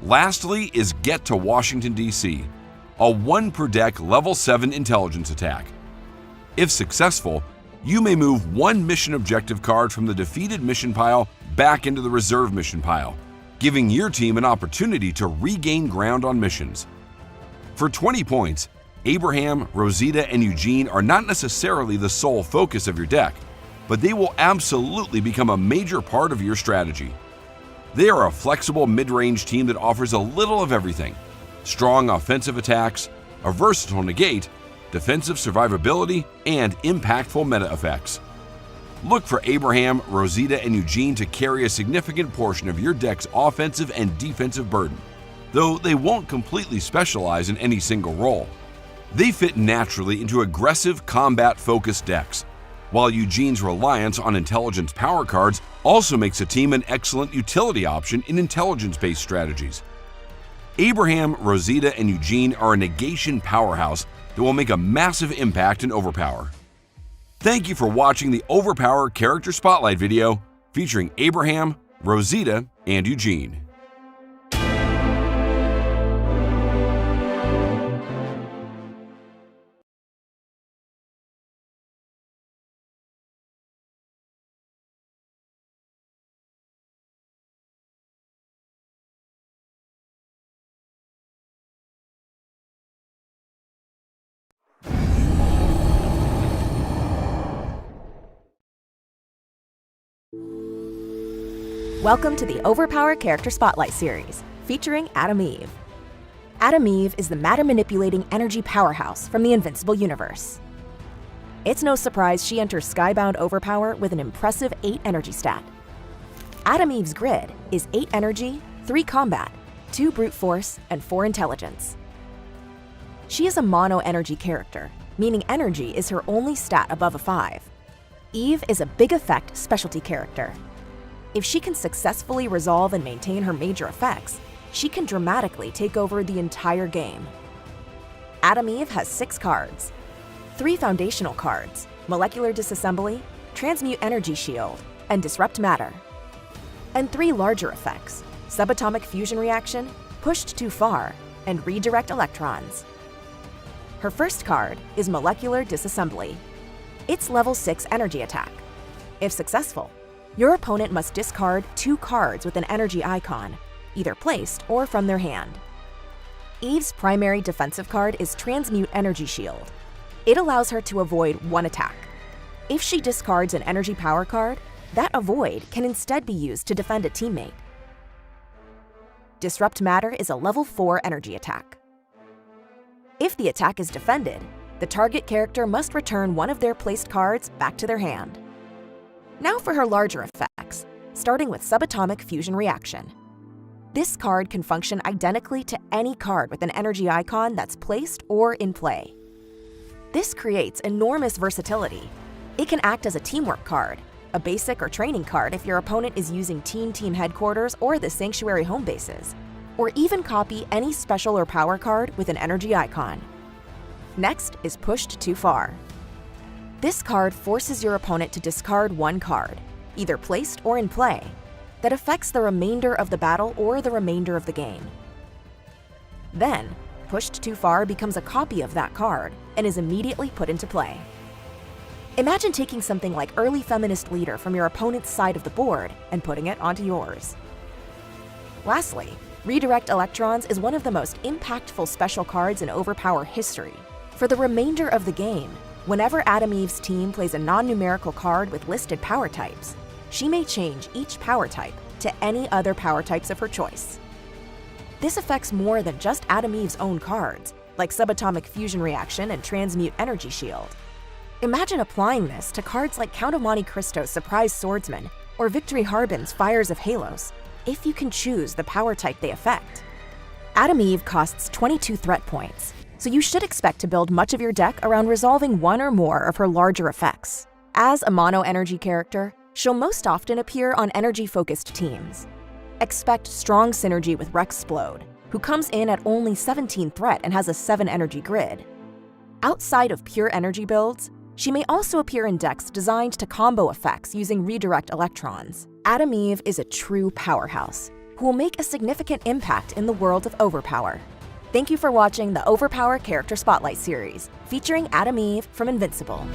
Lastly is Get to Washington, D.C., a 1 per deck level 7 intelligence attack. If successful, you may move 1 mission objective card from the defeated mission pile back into the reserve mission pile, giving your team an opportunity to regain ground on missions. For 20 points, Abraham, Rosita, and Eugene are not necessarily the sole focus of your deck, but they will absolutely become a major part of your strategy. They are a flexible mid-range team that offers a little of everything: strong offensive attacks, a versatile negate, defensive survivability, and impactful meta effects. Look for Abraham, Rosita, and Eugene to carry a significant portion of your deck's offensive and defensive burden, though they won't completely specialize in any single role. They fit naturally into aggressive, combat-focused decks, while Eugene's reliance on intelligence power cards also makes the team an excellent utility option in intelligence-based strategies. Abraham, Rosita, and Eugene are a negation powerhouse that will make a massive impact in OverPower. Thank you for watching the OverPower Character Spotlight video featuring Abraham, Rosita, and Eugene. Welcome to the OverPower Character Spotlight series, featuring Adam Eve. Adam Eve is the matter-manipulating energy powerhouse from the Invincible universe. It's no surprise she enters Skybound OverPower with an impressive 8 energy stat. Adam Eve's grid is 8 energy, 3 combat, 2 brute force, and 4 intelligence. She is a mono-energy character, meaning energy is her only stat above a 5. Eve is a big effect specialty character. If she can successfully resolve and maintain her major effects, she can dramatically take over the entire game. Adam Eve has 6 cards. 3 foundational cards: Molecular Disassembly, Transmute Energy Shield, and Disrupt Matter. And 3 larger effects: Subatomic Fusion Reaction, Pushed Too Far, and Redirect Electrons. Her first card is Molecular Disassembly. It's level 6 energy attack. If successful, your opponent must discard 2 cards with an energy icon, either placed or from their hand. Eve's primary defensive card is Transmute Energy Shield. It allows her to avoid 1 attack. If she discards an energy power card, that avoid can instead be used to defend a teammate. Disrupt Matter is a level 4 energy attack. If the attack is defended, the target character must return one of their placed cards back to their hand. Now for her larger effects, starting with Subatomic Fusion Reaction. This card can function identically to any card with an energy icon that's placed or in play. This creates enormous versatility. It can act as a teamwork card, a basic or training card if your opponent is using Team Headquarters or the Sanctuary home bases, or even copy any special or power card with an energy icon. Next is Pushed Too Far. This card forces your opponent to discard 1 card, either placed or in play, that affects the remainder of the battle or the remainder of the game. Then, Pushed Too Far becomes a copy of that card and is immediately put into play. Imagine taking something like Early Feminist Leader from your opponent's side of the board and putting it onto yours. Lastly, Redirect Electrons is one of the most impactful special cards in OverPower history. For the remainder of the game, whenever Adam Eve's team plays a non-numerical card with listed power types, she may change each power type to any other power types of her choice. This affects more than just Adam Eve's own cards, like Subatomic Fusion Reaction and Transmute Energy Shield. Imagine applying this to cards like Count of Monte Cristo's Surprise Swordsman or Victory Harbin's Fires of Halos, if you can choose the power type they affect. Adam Eve costs 22 threat points, so you should expect to build much of your deck around resolving 1 or more of her larger effects. As a mono-energy character, she'll most often appear on energy-focused teams. Expect strong synergy with Rexplode, who comes in at only 17 threat and has a 7 energy grid. Outside of pure energy builds, she may also appear in decks designed to combo effects using Redirect Electrons. Adam Eve is a true powerhouse, who will make a significant impact in the world of OverPower. Thank you for watching the OverPower Character Spotlight series, featuring Adam Eve from Invincible.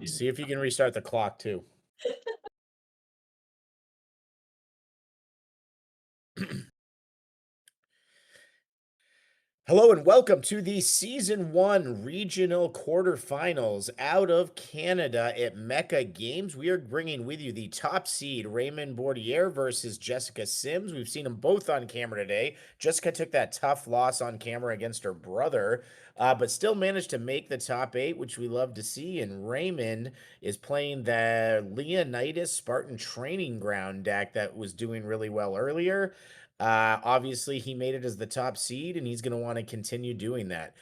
See if you can restart the clock too. Hello and welcome to the Season 1 Regional Quarterfinals out of Canada at MECHA Games. We are bringing with you the top seed, Raymond Bordier versus Jessica Sims. We've seen them both on camera today. Jessica took that tough loss on camera against her brother, but still managed to make the top 8, which we love to see. And Raymond is playing the Leonidas Spartan Training Ground deck that was doing really well earlier. Obviously, he made it as the top seed, and he's going to want to continue doing that.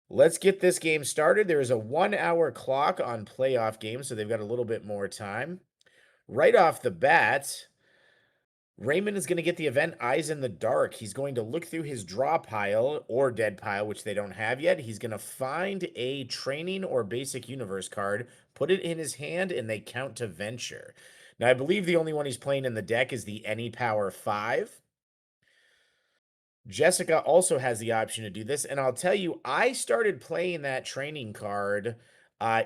Let's get this game started. There is a 1-hour clock on playoff games, so they've got a little bit more time. Right off the bat, Raymond is going to get the event Eyes in the Dark. He's going to look through his draw pile or dead pile, which they don't have yet. He's going to find a training or basic universe card, put it in his hand, and they count to venture. Now, I believe the only one he's playing in the deck is the Any Power 5. Jessica also has the option to do this, and I'll tell you, I started playing that training card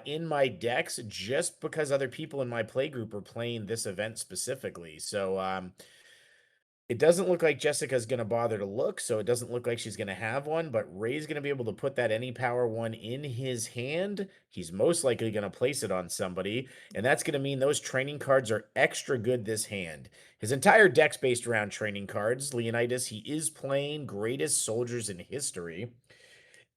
in my decks just because other people in my play group are playing this event specifically. So it doesn't look like Jessica's going to bother to look, so it doesn't look like she's going to have one, but Ray's going to be able to put that Any Power one in his hand. He's most likely going to place it on somebody, and that's going to mean those training cards are extra good this hand. His entire deck's based around training cards. Leonidas, he is playing Greatest Soldiers in History,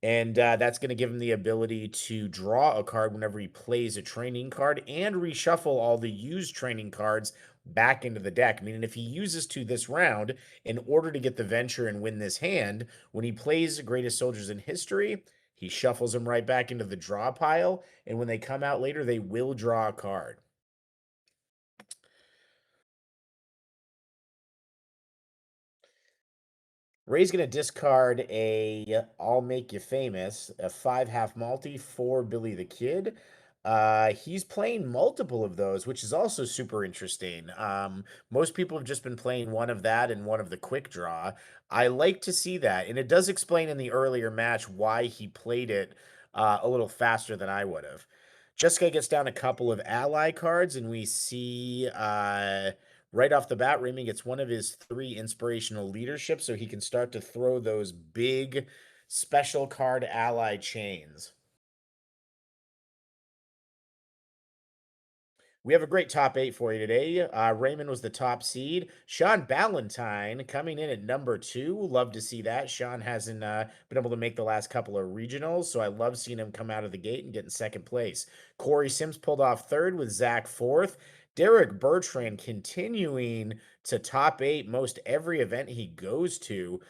and that's going to give him the ability to draw a card whenever he plays a training card and reshuffle all the used training cards back into the deck. Meaning if he uses to this round in order to get the venture and win this hand, when he plays Greatest Soldiers in History, he shuffles them right back into the draw pile. And when they come out later, they will draw a card. Ray's going to discard a I'll Make You Famous, a 5 multi for Billy the Kid. He's playing multiple of those, which is also super interesting. Most people have just been playing one of that and one of the quick draw. I like to see that, and it does explain in the earlier match why he played it a little faster than I would have. Jessica gets down a couple of ally cards, and we see right off the bat, Raymond gets one of his 3 inspirational leadership, so he can start to throw those big special card ally chains. We have a great top 8 for you today. Raymond was the top seed. Sean Ballantyne coming in at number 2. Love to see that. Sean hasn't been able to make the last couple of regionals, so I love seeing him come out of the gate and get in second place. Corey Sims pulled off third with Zach fourth. Derek Bertrand continuing to top 8 most every event he goes to.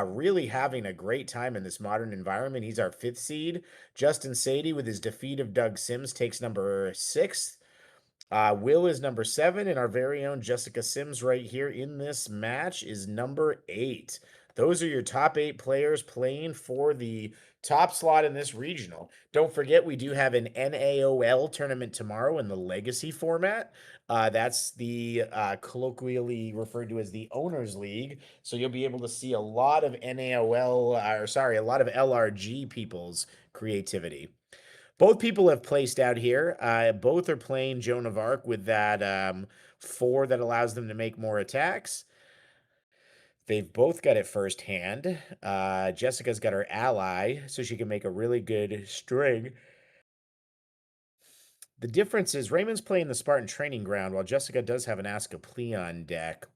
Really having a great time in this modern environment. He's our 5th seed. Justin Sadie with his defeat of Doug Sims takes number 6. Will is number 7, and our very own Jessica Sims right here in this match is number 8. Those are your top 8 players playing for the top slot in this regional. Don't forget, we do have an NAOL tournament tomorrow in the Legacy format. That's the colloquially referred to as the Owners League. So you'll be able to see a lot of a lot of LRG people's creativity. Both people have placed out here. Both are playing Joan of Arc with that 4 that allows them to make more attacks. They've both got it firsthand. Jessica's got her ally, so she can make a really good string. The difference is Raymond's playing the Spartan Training Ground, while Jessica does have an Asclepion deck.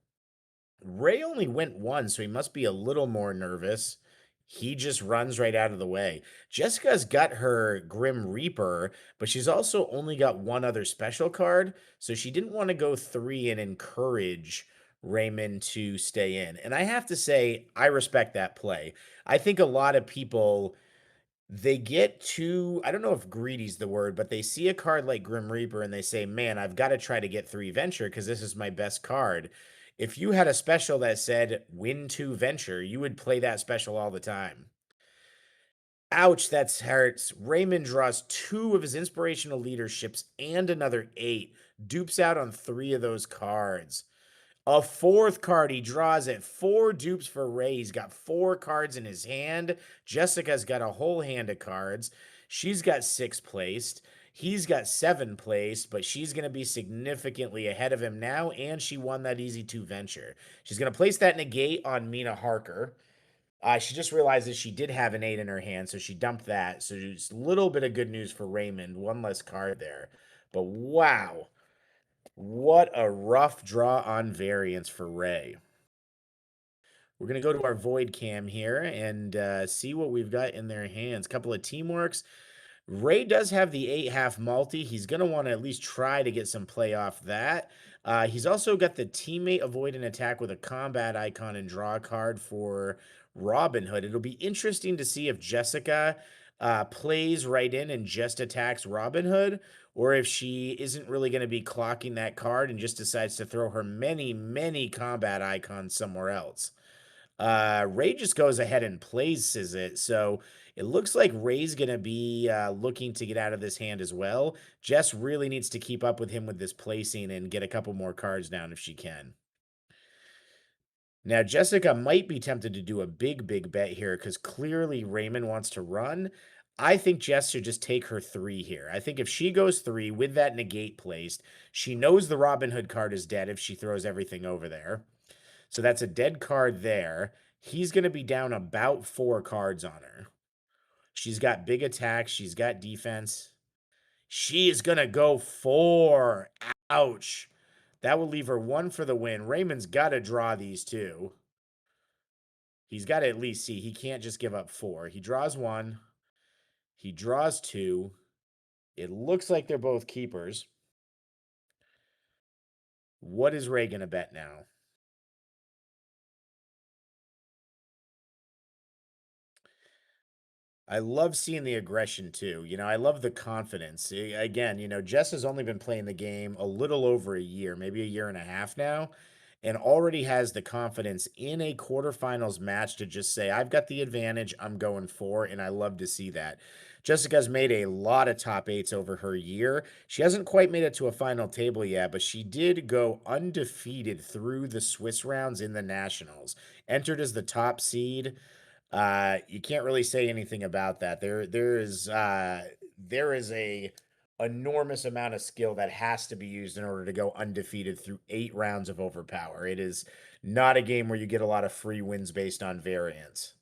Ray only went 1, so he must be a little more nervous. He just runs right out of the way. Jessica's got her Grim Reaper, but she's also only got 1 other special card, so she didn't want to go 3 and encourage Raymond to stay in. And I have to say, I respect that play. I think a lot of people, they get too, I don't know if greedy's the word, but they see a card like Grim Reaper and they say, man, I've got to try to get 3 Venture because this is my best card. If you had a special that said win 2 Venture, you would play that special all the time. Ouch, that hurts. Raymond draws 2 of his inspirational leaderships and another 8. Dupes out on 3 of those cards. A 4th card he draws at 4 dupes for Ray. He's got 4 cards in his hand. Jessica's got a whole hand of cards. She's got 6 placed. He's got 7 placed, but she's going to be significantly ahead of him now, and she won that easy 2 venture. She's going to place that negate on Mina Harker. She just realizes she did have an 8 in her hand, so she dumped that. So just a little bit of good news for Raymond. One less card there. But wow, what a rough draw on variance for Ray. We're going to go to our Void Cam here and see what we've got in their hands. Couple of Teamworks. Ray does have the 8-half multi. He's going to want to at least try to get some play off that. He's also got the teammate avoid an attack with a combat icon and draw a card for Robin Hood. It'll be interesting to see if Jessica plays right in and just attacks Robin Hood, or if she isn't really going to be clocking that card and just decides to throw her many, many combat icons somewhere else. Ray just goes ahead and places it, so it looks like Ray's going to be looking to get out of this hand as well. Jess really needs to keep up with him with this placing and get a couple more cards down if she can. Now, Jessica might be tempted to do a big, big bet here because clearly Raymond wants to run. I think Jess should just take her 3 here. I think if she goes 3 with that negate placed, she knows the Robin Hood card is dead if she throws everything over there. So that's a dead card there. He's going to be down about 4 cards on her. She's got big attacks. She's got defense. She is going to go 4. Ouch. That will leave her 1 for the win. Raymond's got to draw these 2. He's got to at least see. He can't just give up 4. He draws 1. He draws 2. It looks like they're both keepers. What is Ray going to bet now? I love seeing the aggression too. I love the confidence. Again, Jess has only been playing the game a little over a year, maybe a year and a half now, and already has the confidence in a quarterfinals match to just say, I've got the advantage, I'm going 4, and I love to see that. Jessica's made a lot of top 8s over her year. She hasn't quite made it to a final table yet, but she did go undefeated through the Swiss rounds in the Nationals. Entered as the top seed. You can't really say anything about that. There is a enormous amount of skill that has to be used in order to go undefeated through 8 rounds of Overpower. It is not a game where you get a lot of free wins based on variance.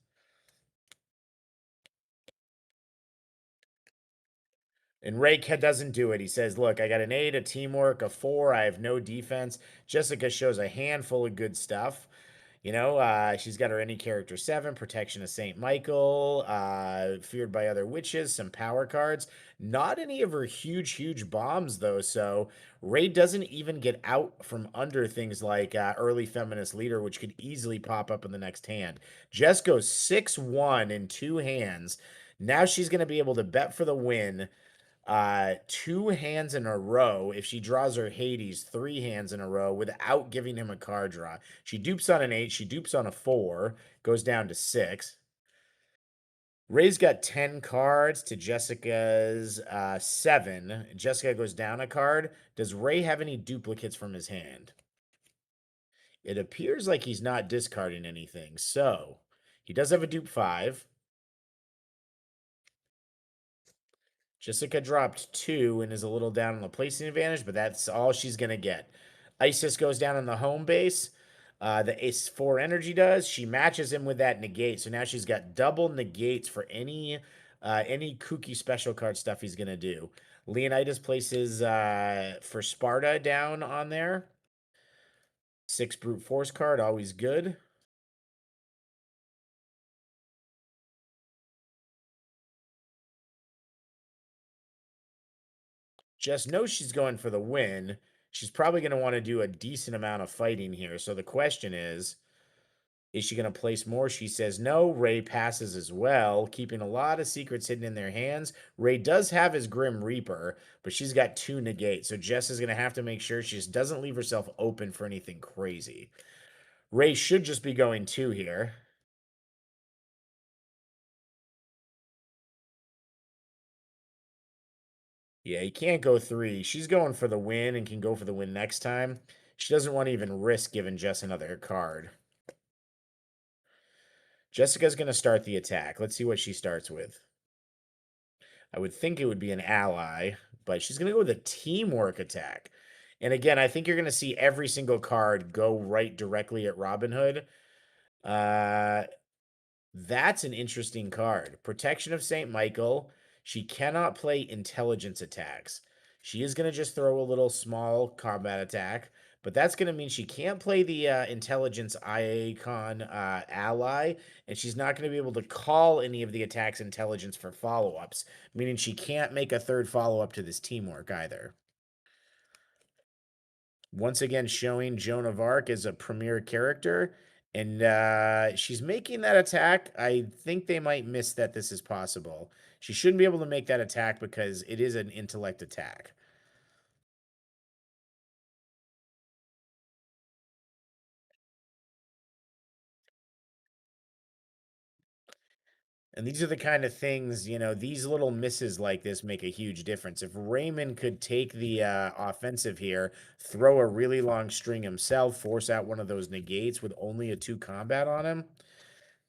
And Ray doesn't do it. He says, look, I got an 8, a teamwork, a 4. I have no defense. Jessica shows a handful of good stuff. She's got her any character 7, protection of St. Michael, feared by other witches, some power cards. Not any of her huge bombs, though. So Ray doesn't even get out from under things like early feminist leader, which could easily pop up in the next hand. Jess goes 6-1 in 2 hands. Now she's going to be able to bet for the win. 2 hands in a row if she draws her Hades 3 hands in a row without giving him a card draw. She dupes on an 8, she dupes on a 4, goes down to 6. Ray's got 10 cards to Jessica's 7. Jessica goes down a card. Does Ray have any duplicates from his hand? It appears like he's not discarding anything. So he does have a dupe 5. Jessica dropped 2 and is a little down on the placing advantage, but that's all she's going to get. Isis goes down on the home base. The Ace 4 energy does. She matches him with that negate. So now she's got double negates for any kooky special card stuff he's going to do. Leonidas places for Sparta down on there. 6 brute force card, always good. Just knows she's going for the win. She's probably going to want to do a decent amount of fighting here. So the question is she going to place more? She says no. Ray passes as well, keeping a lot of secrets hidden in their hands. Ray does have his Grim Reaper, but she's got 2 negates. So Jess is going to have to make sure she just doesn't leave herself open for anything crazy. Ray should just be going 2 here. Yeah, he can't go 3. She's going for the win and can go for the win next time. She doesn't want to even risk giving Jess another card. Jessica's going to start the attack. Let's see what she starts with. I would think it would be an ally, but she's going to go with a teamwork attack. And again, I think you're going to see every single card go right directly at Robin Hood. That's an interesting card. Protection of St. Michael. She cannot play intelligence attacks. She is going to just throw a little small combat attack, but that's going to mean she can't play the intelligence icon ally, and she's not going to be able to call any of the attacks intelligence for follow ups, meaning she can't make a third follow up to this teamwork either. Once again, showing Joan of Arc as a premier character, and she's making that attack. I think they might miss that this is possible. She shouldn't be able to make that attack because it is an intellect attack. And these are the kind of things, these little misses like this make a huge difference. If Raymond could take the offensive here, throw a really long string himself, force out one of those negates with only a 2 combat on him,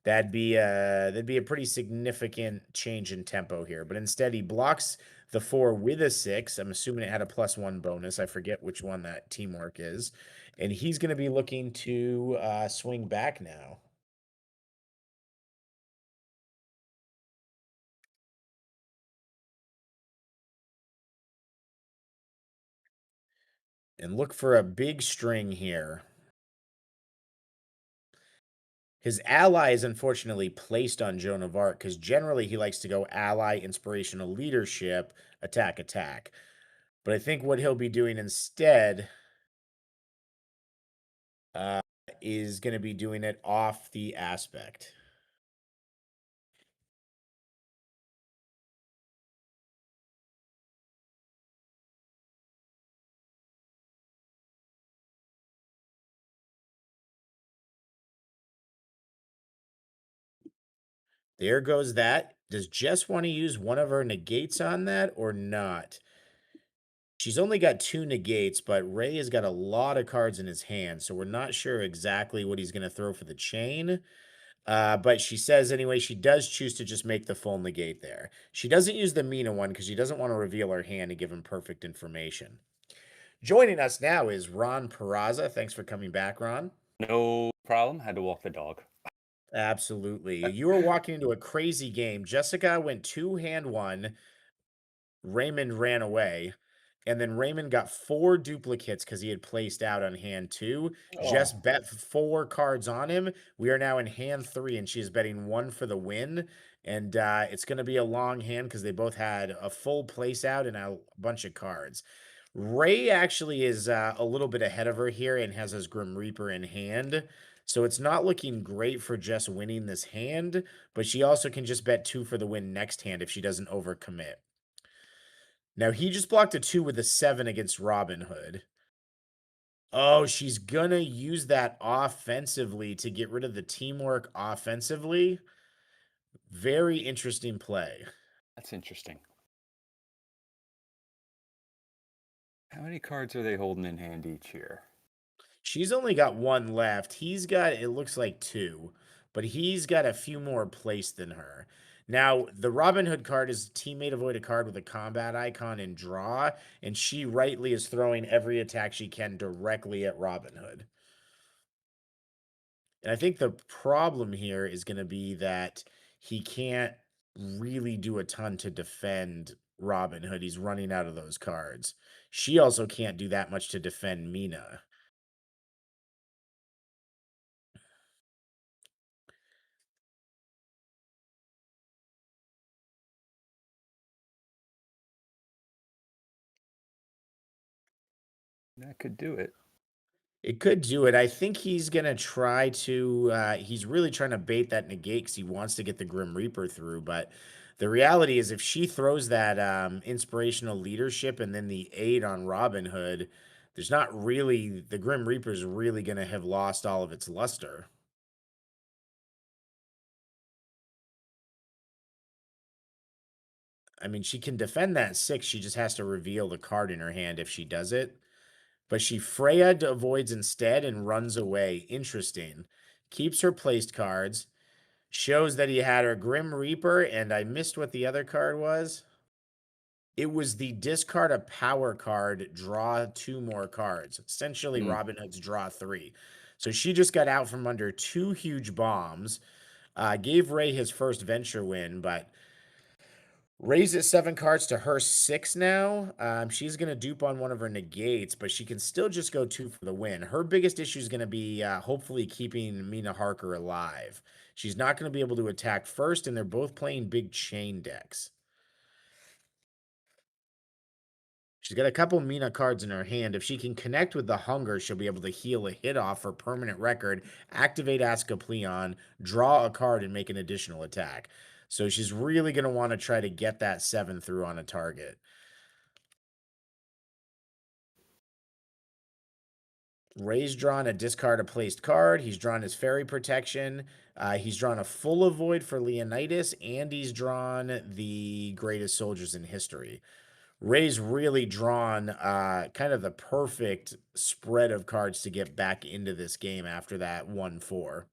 that'd be a pretty significant change in tempo here. But instead, he blocks the 4 with a 6. I'm assuming it had a +1 bonus. I forget which one that teamwork is. And he's going to be looking to swing back now. And look for a big string here. His ally is unfortunately placed on Joan of Arc because generally he likes to go ally, inspirational leadership, attack, attack. But I think what he'll be doing instead is going to be doing it off the aspect. There goes that. Does Jess want to use one of her negates on that or not? She's only got 2 negates, but Ray has got a lot of cards in his hand, so we're not sure exactly what he's going to throw for the chain. But she says anyway, she does choose to just make the full negate there. She doesn't use the Mina one because she doesn't want to reveal her hand and give him perfect information. Joining us now is Ron Peraza. Thanks for coming back, Ron. No problem. Had to walk the dog. Absolutely. You were walking into a crazy game. Jessica went 2-1. Raymond ran away. And then Raymond got 4 duplicates because he had placed out on hand 2. Jess bet 4 cards on him. We are now in hand 3, and she is betting 1 for the win. And it's going to be a long hand because they both had a full place out and a bunch of cards. Ray actually is a little bit ahead of her here and has his Grim Reaper in hand. So it's not looking great for Jess winning this hand, but she also can just bet 2 for the win next hand if she doesn't overcommit. Now, he just blocked a 2 with a 7 against Robin Hood. Oh, she's going to use that offensively to get rid of the teamwork offensively. Very interesting play. That's interesting. How many cards are they holding in hand each here? She's only got 1 left. He's got, it looks like 2, but he's got a few more placed than her. Now, the Robin Hood card is teammate avoid a card with a combat icon and draw, and she rightly is throwing every attack she can directly at Robin Hood. And I think the problem here is going to be that he can't really do a ton to defend Robin Hood. He's running out of those cards. She also can't do that much to defend Mina. That could do it. It could do it. I think he's going to try to, he's really trying to bait that negate because he wants to get the Grim Reaper through. But the reality is if she throws that inspirational leadership and then the 8 on Robin Hood, there's not really, the Grim Reaper's really going to have lost all of its luster. I mean, she can defend that 6. She just has to reveal the card in her hand if she does it. But she Freya avoids instead and runs away. Interesting. Keeps her placed cards. Shows that he had her Grim Reaper, and I missed what the other card was. It was the discard a power card, draw 2 more cards. Essentially, Mm. Robin Hood's draw 3. So she just got out from under 2 huge bombs. Gave Ray his first venture win, but raised it 7 cards to her 6 now. She's going to dupe on one of her negates, but she can still just go 2 for the win. Her biggest issue is going to be hopefully keeping Mina Harker alive. She's not going to be able to attack first, and they're both playing big chain decks. She's got a couple Mina cards in her hand. If she can connect with the Hunger, she'll be able to heal a hit off her permanent record, activate Asclepion, draw a card, and make an additional attack. So she's really going to want to try to get that 7 through on a target. Ray's drawn a discard a placed card. He's drawn his fairy protection. He's drawn a full avoid for Leonidas, and he's drawn the greatest soldiers in history. Ray's really drawn kind of the perfect spread of cards to get back into this game after that 1-4.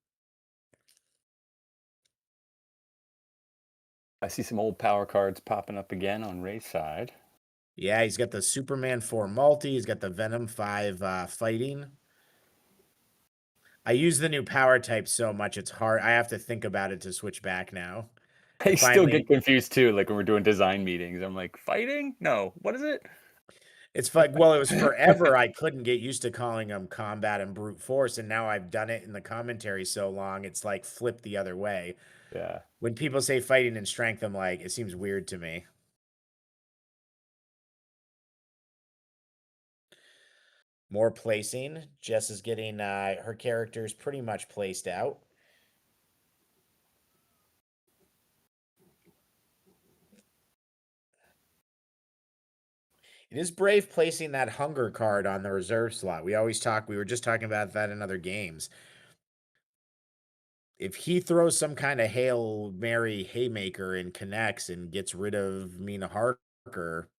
I see some old power cards popping up again on Ray's side. Yeah, he's got the Superman 4 multi. He's got the Venom 5 fighting. I use the new power type so much, it's hard. I have to think about it to switch back now. I still get confused too, like when we're doing design meetings. I'm like, fighting? No, what is it? It's like, well, it was forever I couldn't get used to calling them combat and brute force, and now I've done it in the commentary so long, it's like flipped the other way. Yeah. When people say fighting and strength, I'm like, it seems weird to me. More placing. Jess is getting her characters pretty much placed out. It is brave placing that hunger card on the reserve slot. We were just talking about that in other games. If he throws some kind of Hail Mary haymaker and connects and gets rid of Mina Harker,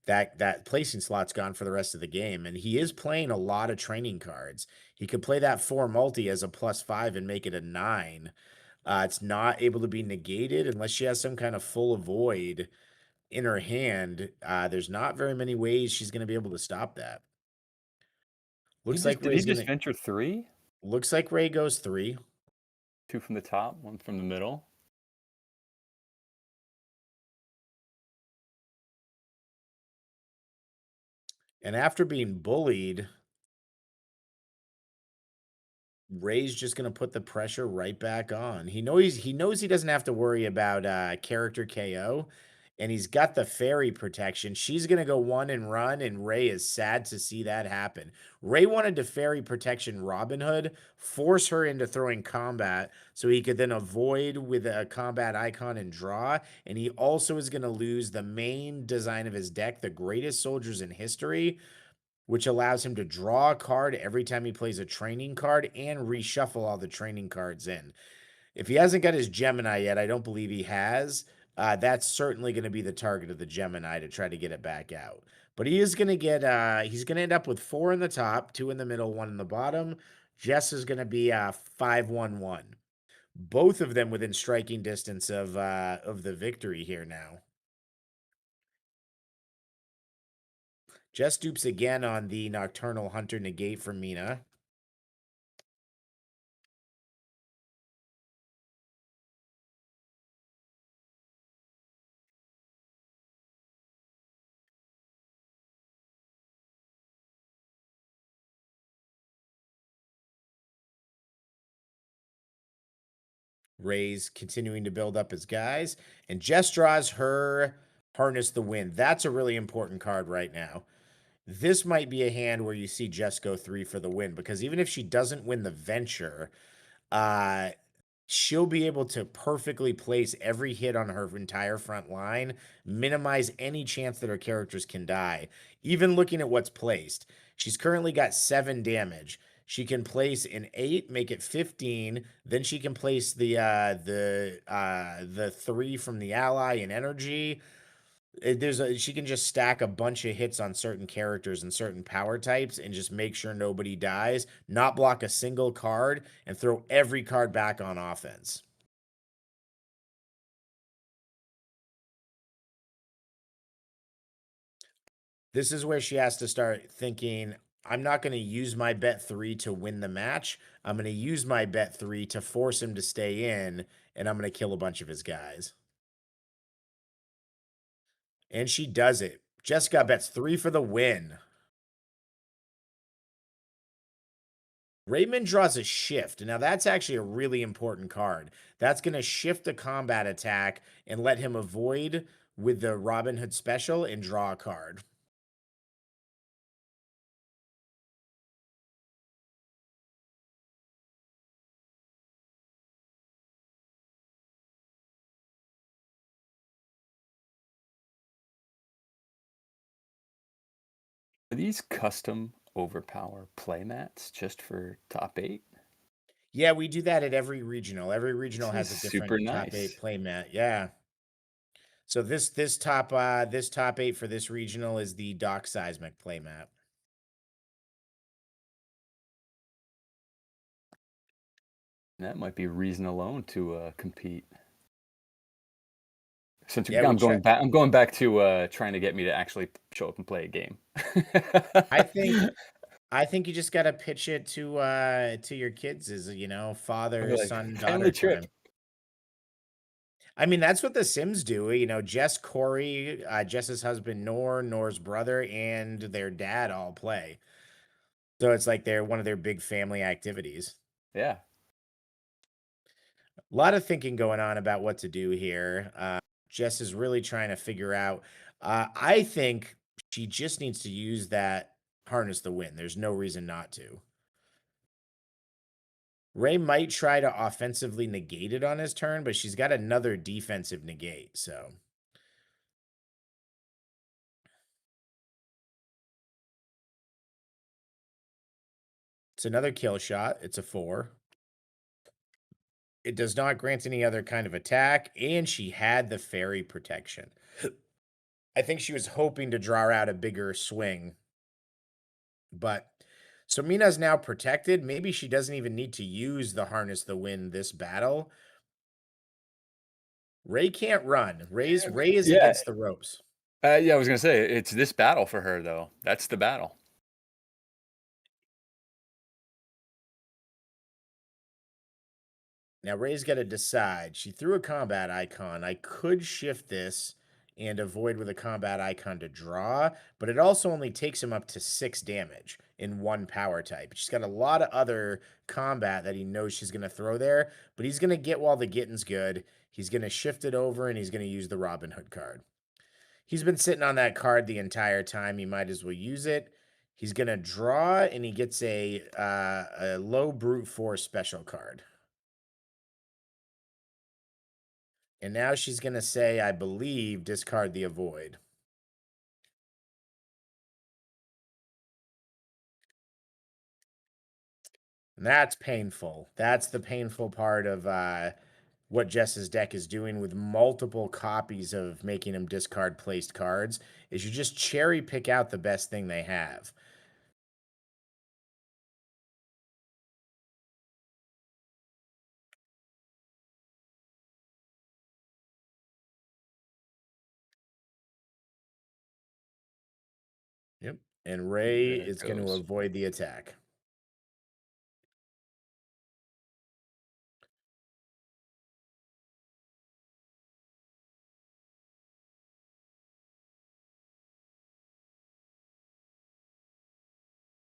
that placing slot's gone for the rest of the game. And he is playing a lot of training cards. He could play that 4 multi as a +5 and make it a 9. It's not able to be negated unless she has some kind of full avoid in her hand. There's not very many ways she's going to be able to stop that. Did he just venture 3? Looks like Ray goes 3. 2 from the top, 1 from the middle. And after being bullied, Ray's just going to put the pressure right back on. He knows he doesn't have to worry about character KO, and he's got the fairy protection. She's going to go 1 and run, and Ray is sad to see that happen. Ray wanted to fairy protection Robin Hood, force her into throwing combat so he could then avoid with a combat icon and draw, and he also is going to lose the main design of his deck, the greatest soldiers in history, which allows him to draw a card every time he plays a training card and reshuffle all the training cards in. If he hasn't got his Gemini yet, I don't believe he has. That's certainly going to be the target of the Gemini to try to get it back out. But he is going to get, he's going to end up with 4 in the top, 2 in the middle, 1 in the bottom. Jess is going to be 5-1-1. Both of them within striking distance of the victory here now. Jess dupes again on the Nocturnal Hunter negate from Mina. Ray's continuing to build up his guys, and Jess draws her Harness the Wind. That's a really important card right now. This might be a hand where you see Jess go 3 for the win, because even if she doesn't win the venture, she'll be able to perfectly place every hit on her entire front line, minimize any chance that her characters can die. Even looking at what's placed, she's currently got 7 damage. She can place an 8, make it 15. Then she can place the 3 from the ally in energy. She can just stack a bunch of hits on certain characters and certain power types and just make sure nobody dies, not block a single card, and throw every card back on offense. This is where she has to start thinking, I'm not going to use my bet 3 to win the match. I'm going to use my bet 3 to force him to stay in, and I'm going to kill a bunch of his guys. And she does it. Jessica bets 3 for the win. Raymond draws a shift. Now, that's actually a really important card. That's going to shift the combat attack and let him avoid with the Robin Hood special and draw a card. Are these custom Overpower playmats just for top 8? Yeah, we do that at every regional. Every regional This has a is different super top 8 nice. playmat. Yeah. So this top 8 for this regional is the Dock Seismic playmat. That might be reason alone to compete. Since Yeah, I'm going back to trying to get me to actually show up and play a game. I think you just got to pitch it to your kids as, father, Like, son, family daughter trip. time. I mean, that's what the Sims do. Jess, Corey, Jess's husband, Nor's brother, and their dad all play. So it's like they're one of their big family activities. Yeah. A lot of thinking going on about what to do here. Jess is really trying to figure out. I think she just needs to use that harness the wind. There's no reason not to. Ray might try to offensively negate it on his turn, but she's got another defensive negate, so. It's another kill shot. It's a 4. It does not grant any other kind of attack, and she had the fairy protection. I think she was hoping to draw out a bigger swing. But so Mina's now protected. Maybe she doesn't even need to use the harness the wind this battle. Ray can't run. Ray is against the ropes. Yeah, I was gonna say it's this battle for her though. That's the battle. Now Ray's got to decide. She threw a combat icon. I could shift this and avoid with a combat icon to draw, but it also only takes him up to 6 damage in one power type. She's got a lot of other combat that he knows she's going to throw there, but he's going to get while the getting's good. He's going to shift it over and he's going to use the Robin Hood card. He's been sitting on that card the entire time. He might as well use it. He's going to draw and he gets a low brute force special card. And now she's going to say, I believe, discard the avoid. And that's painful. That's the painful part of what Jess's deck is doing with multiple copies of making him discard placed cards, is you just cherry pick out the best thing they have. Yep. And Ray is going to avoid the attack.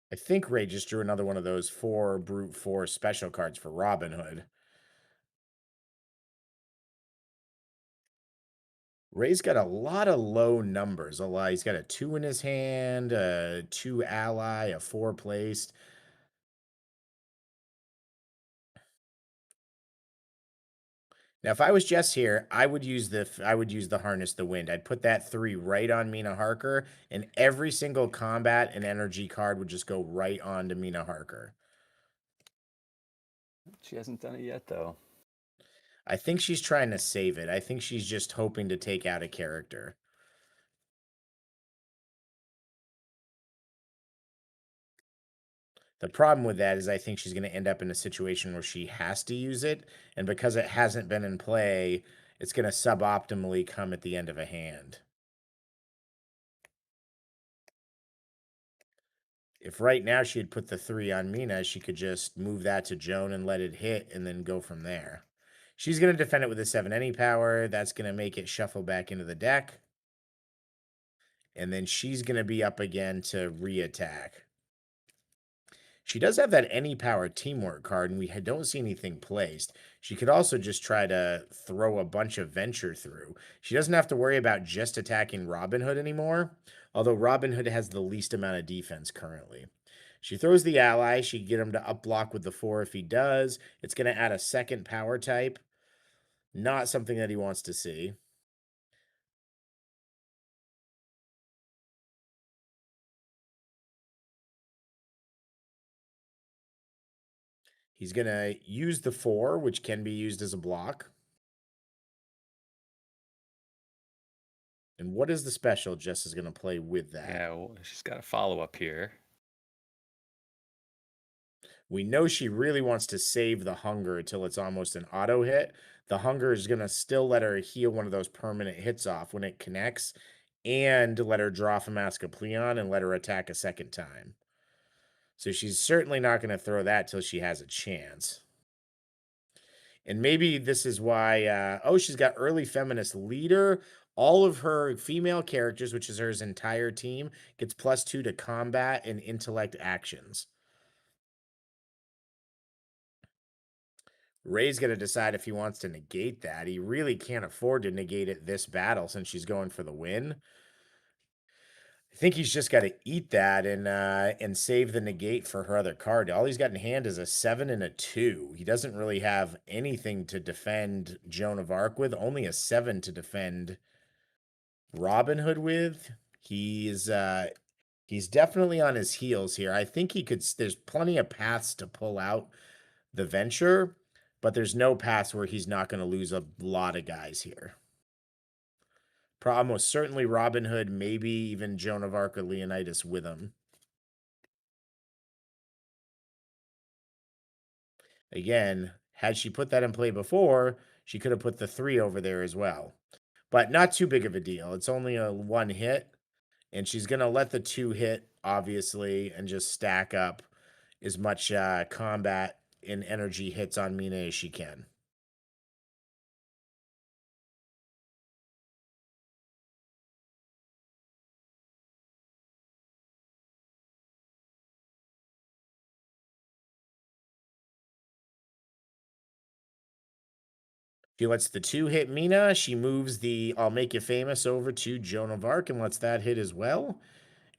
I think Ray just drew another one of those 4 brute force special cards for Robin Hood. Ray's got a lot of low numbers. He's got a 2 in his hand, a 2 ally, a 4 placed. Now, if I was Jess here, I would use the harness the wind. I'd put that 3 right on Mina Harker, and every single combat and energy card would just go right on to Mina Harker. She hasn't done it yet, though. I think she's trying to save it. I think she's just hoping to take out a character. The problem with that is I think she's going to end up in a situation where she has to use it, and because it hasn't been in play, it's going to suboptimally come at the end of a hand. If right now she had put the 3 on Mina, she could just move that to Joan and let it hit and then go from there. She's going to defend it with a 7 any power. That's going to make it shuffle back into the deck. And then she's going to be up again to re-attack. She does have that any power teamwork card, and we don't see anything placed. She could also just try to throw a bunch of venture through. She doesn't have to worry about just attacking Robin Hood anymore, although Robin Hood has the least amount of defense currently. She throws the ally. She can get him to up block with the 4 if he does. It's going to add a second power type. Not something that he wants to see. He's going to use the 4, which can be used as a block. And what is the special Jess is going to play with that? Yeah, well, she's got a follow-up here. We know she really wants to save the hunger until it's almost an auto hit. The hunger is going to still let her heal one of those permanent hits off when it connects and let her draw from Mask of Pleon and let her attack a second time. So she's certainly not going to throw that till she has a chance. And maybe this is why, she's got early feminist leader. All of her female characters, which is her entire team, gets +2 to combat and intellect actions. Ray's going to decide if he wants to negate that. He really can't afford to negate it this battle since she's going for the win. I think he's just got to eat that and save the negate for her other card. All he's got in hand is a 7 and a 2. He doesn't really have anything to defend Joan of Arc with, only a 7 to defend Robin Hood with. He's definitely on his heels here. I think he could, there's plenty of paths to pull out the venture, but there's no paths where he's not going to lose a lot of guys here. Almost certainly Robin Hood, maybe even Joan of Arc or Leonidas with him. Again, had she put that in play before, she could have put the 3 over there as well. But not too big of a deal. It's only a 1 hit, and she's going to let the 2 hit, obviously, and just stack up as much combat and energy hits on Mina as she can. She lets the 2 hit Mina. She moves the I'll Make You Famous over to Joan of Arc and lets that hit as well.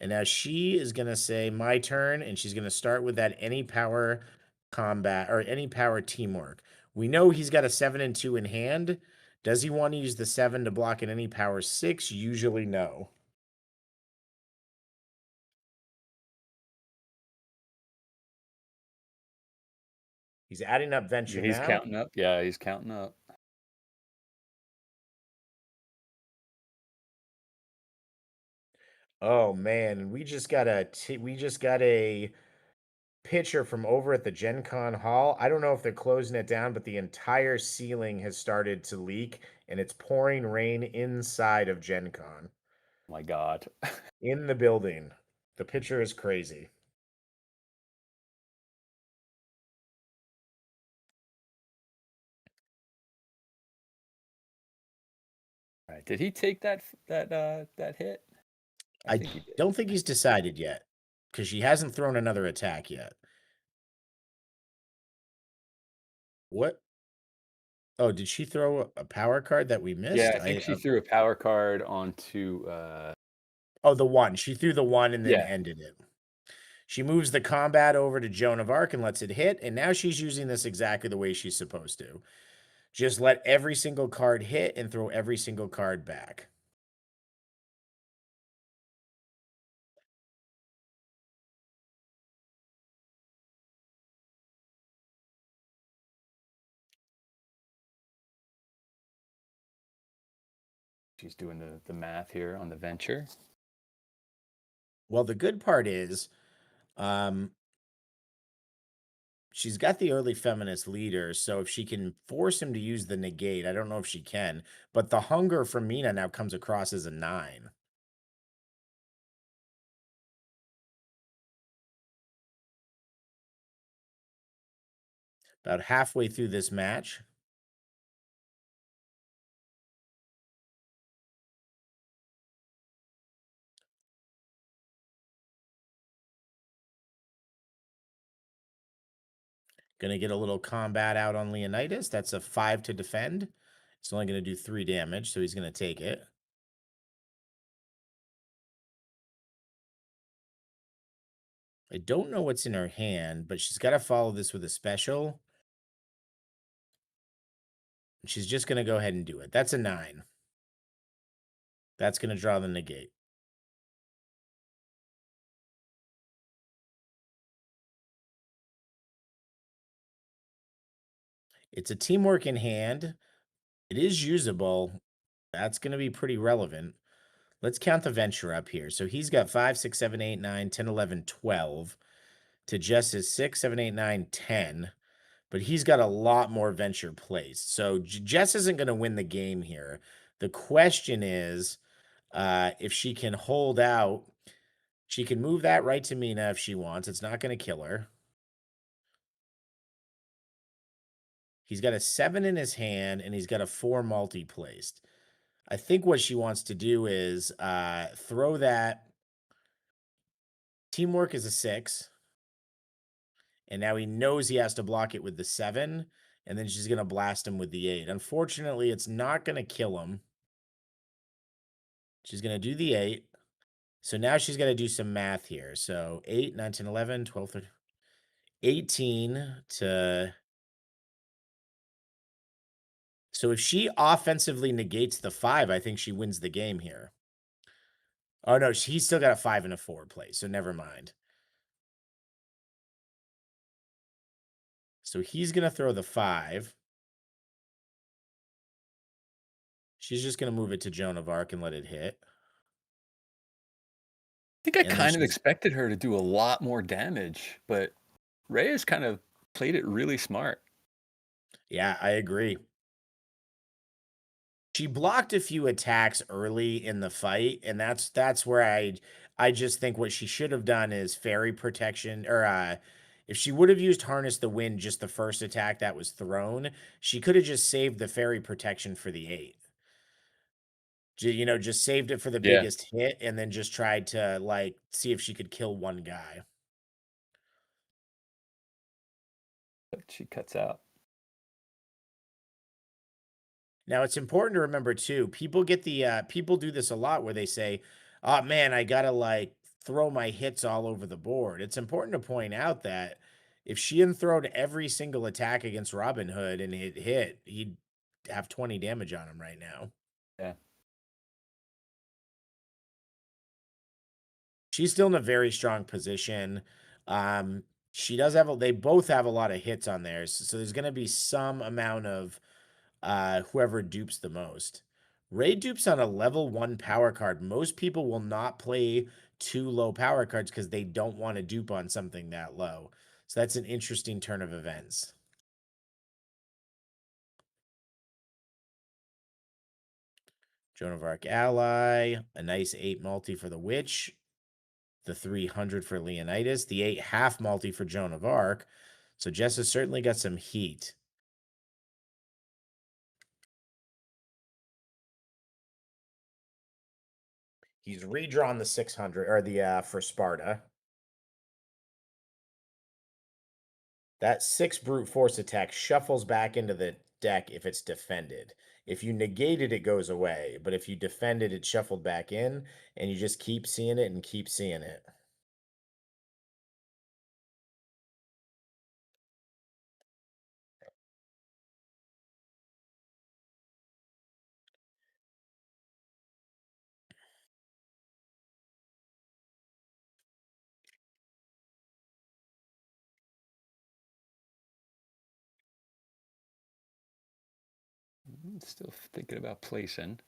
And now she is going to say, my turn, and she's going to start with that any power combat or any power teamwork. We know he's got a 7 and 2 in hand. Does he want to use the 7 to block an any power 6? Usually no. He's adding up venture He's now. counting up. Yeah, he's counting up. Oh man, we just got a picture from over at the Gen Con Hall. I don't know if they're closing it down, but the entire ceiling has started to leak and it's pouring rain inside of Gen Con. Oh my God. In the building. The picture is crazy. All right. Did he take that hit? I think he did. don't think he's decided yet because she hasn't thrown another attack yet. What? Oh, did she throw a power card that we missed? Yeah, I think she threw a power card onto Oh, the 1. She threw the 1 and then Yeah. ended it. She moves the combat over to Joan of Arc and lets it hit, and now she's using this exactly the way she's supposed to. Just let every single card hit and throw every single card back. She's doing the math here on the venture. Well, the good part is she's got the early feminist leader, so if she can force him to use the negate, I don't know if she can, but the hunger from Mina now comes across as a 9. About halfway through this match. Gonna get a little combat out on Leonidas. That's a 5 to defend. It's only gonna do 3 damage, so he's gonna take it. I don't know what's in her hand, but she's got to follow this with a special. She's just going to go ahead and do it. That's a 9. That's going to draw the negate. It's a teamwork in hand. It is usable. That's going to be pretty relevant. Let's count the venture up here. So he's got 5, 6, 7, 8, 9, 10, 11, 12. To Jess's 6, 7, 8, 9, 10. But he's got a lot more venture placed. So Jess isn't going to win the game here. The question is, if she can hold out, she can move that right to Mina if she wants. It's not going to kill her. He's got a 7 in his hand, and he's got a 4 multi-placed. I think what she wants to do is throw that. Teamwork is a 6. And now he knows he has to block it with the 7. And then she's going to blast him with the 8. Unfortunately, it's not going to kill him. She's going to do the 8. So now she's got to do some math here. So 8, 9, 10, 11, 12, 13, 18 to... So if she offensively negates the 5, I think she wins the game here. Oh, no, he's still got a 5 and a 4 place, so never mind. So he's going to throw the 5. She's just going to move it to Joan of Arc and let it hit. I think I kind of expected her to do a lot more damage, but Reyes kind of played it really smart. Yeah, I agree. She blocked a few attacks early in the fight, and that's where I just think what she should have done is fairy protection, or if she would have used Harness the Wind just the first attack that was thrown, she could have just saved the fairy protection for the 8. You know, just saved it for the biggest hit and then just tried to, like, see if she could kill one guy. But she cuts out. Now, it's important to remember, too, people get the, people do this a lot where they say, oh, man, I got to, like, throw my hits all over the board. It's important to point out that if she hadn't thrown every single attack against Robin Hood and it hit, he'd have 20 damage on him right now. Yeah. She's still in a very strong position. She does have, they both have a lot of hits on theirs. So there's going to be some amount of whoever dupes the most. Ray dupes on a level 1 power card. Most people will not play 2 low power cards because they don't want to dupe on something that low. So that's an interesting turn of events. Joan of Arc ally, a nice 8 multi for the Witch, the 300 for Leonidas, the 8 half multi for Joan of Arc. So Jess has certainly got some heat. He's redrawn the 600, or the for Sparta. That 6 brute force attack shuffles back into the deck if it's defended. If you negate it, it goes away. But if you defend it, it's shuffled back in, and you just keep seeing it and keep seeing it. Still thinking about placing.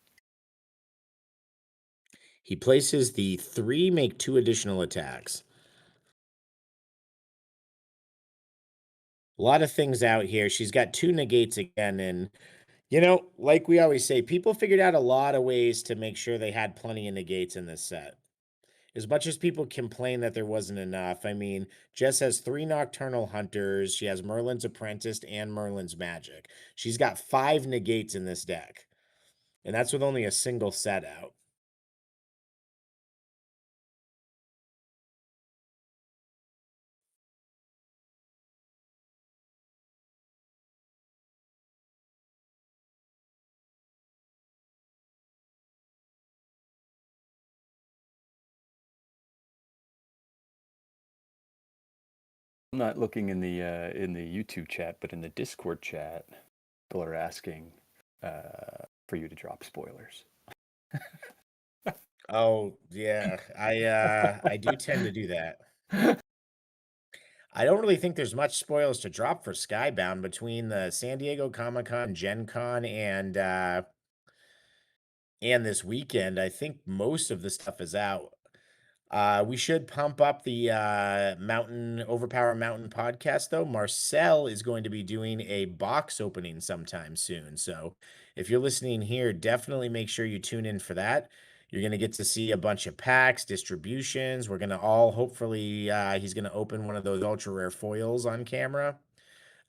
He places the 3, make 2 additional attacks. A lot of things out here. She's got 2 negates again, and you know, like we always say, people figured out a lot of ways to make sure they had plenty of negates in this set. as much as people complain that there wasn't enough, I mean, Jess has 3 Nocturnal Hunters. She has Merlin's Apprentice and Merlin's Magic. She's got 5 negates in this deck, and that's with only a single set out. I'm not looking in the YouTube chat, but in the Discord chat, people are asking for you to drop spoilers. Oh, yeah. I do tend to do that. I don't really think there's much spoilers to drop for Skybound between the San Diego Comic-Con, Gen Con, and this weekend. I think most of the stuff is out. We should pump up the Overpower Mountain podcast, though. Marcel is going to be doing a box opening sometime soon. So if you're listening here, definitely make sure you tune in for that. You're going to get to see a bunch of packs, distributions. We're going to all, hopefully, he's going to open one of those ultra rare foils on camera.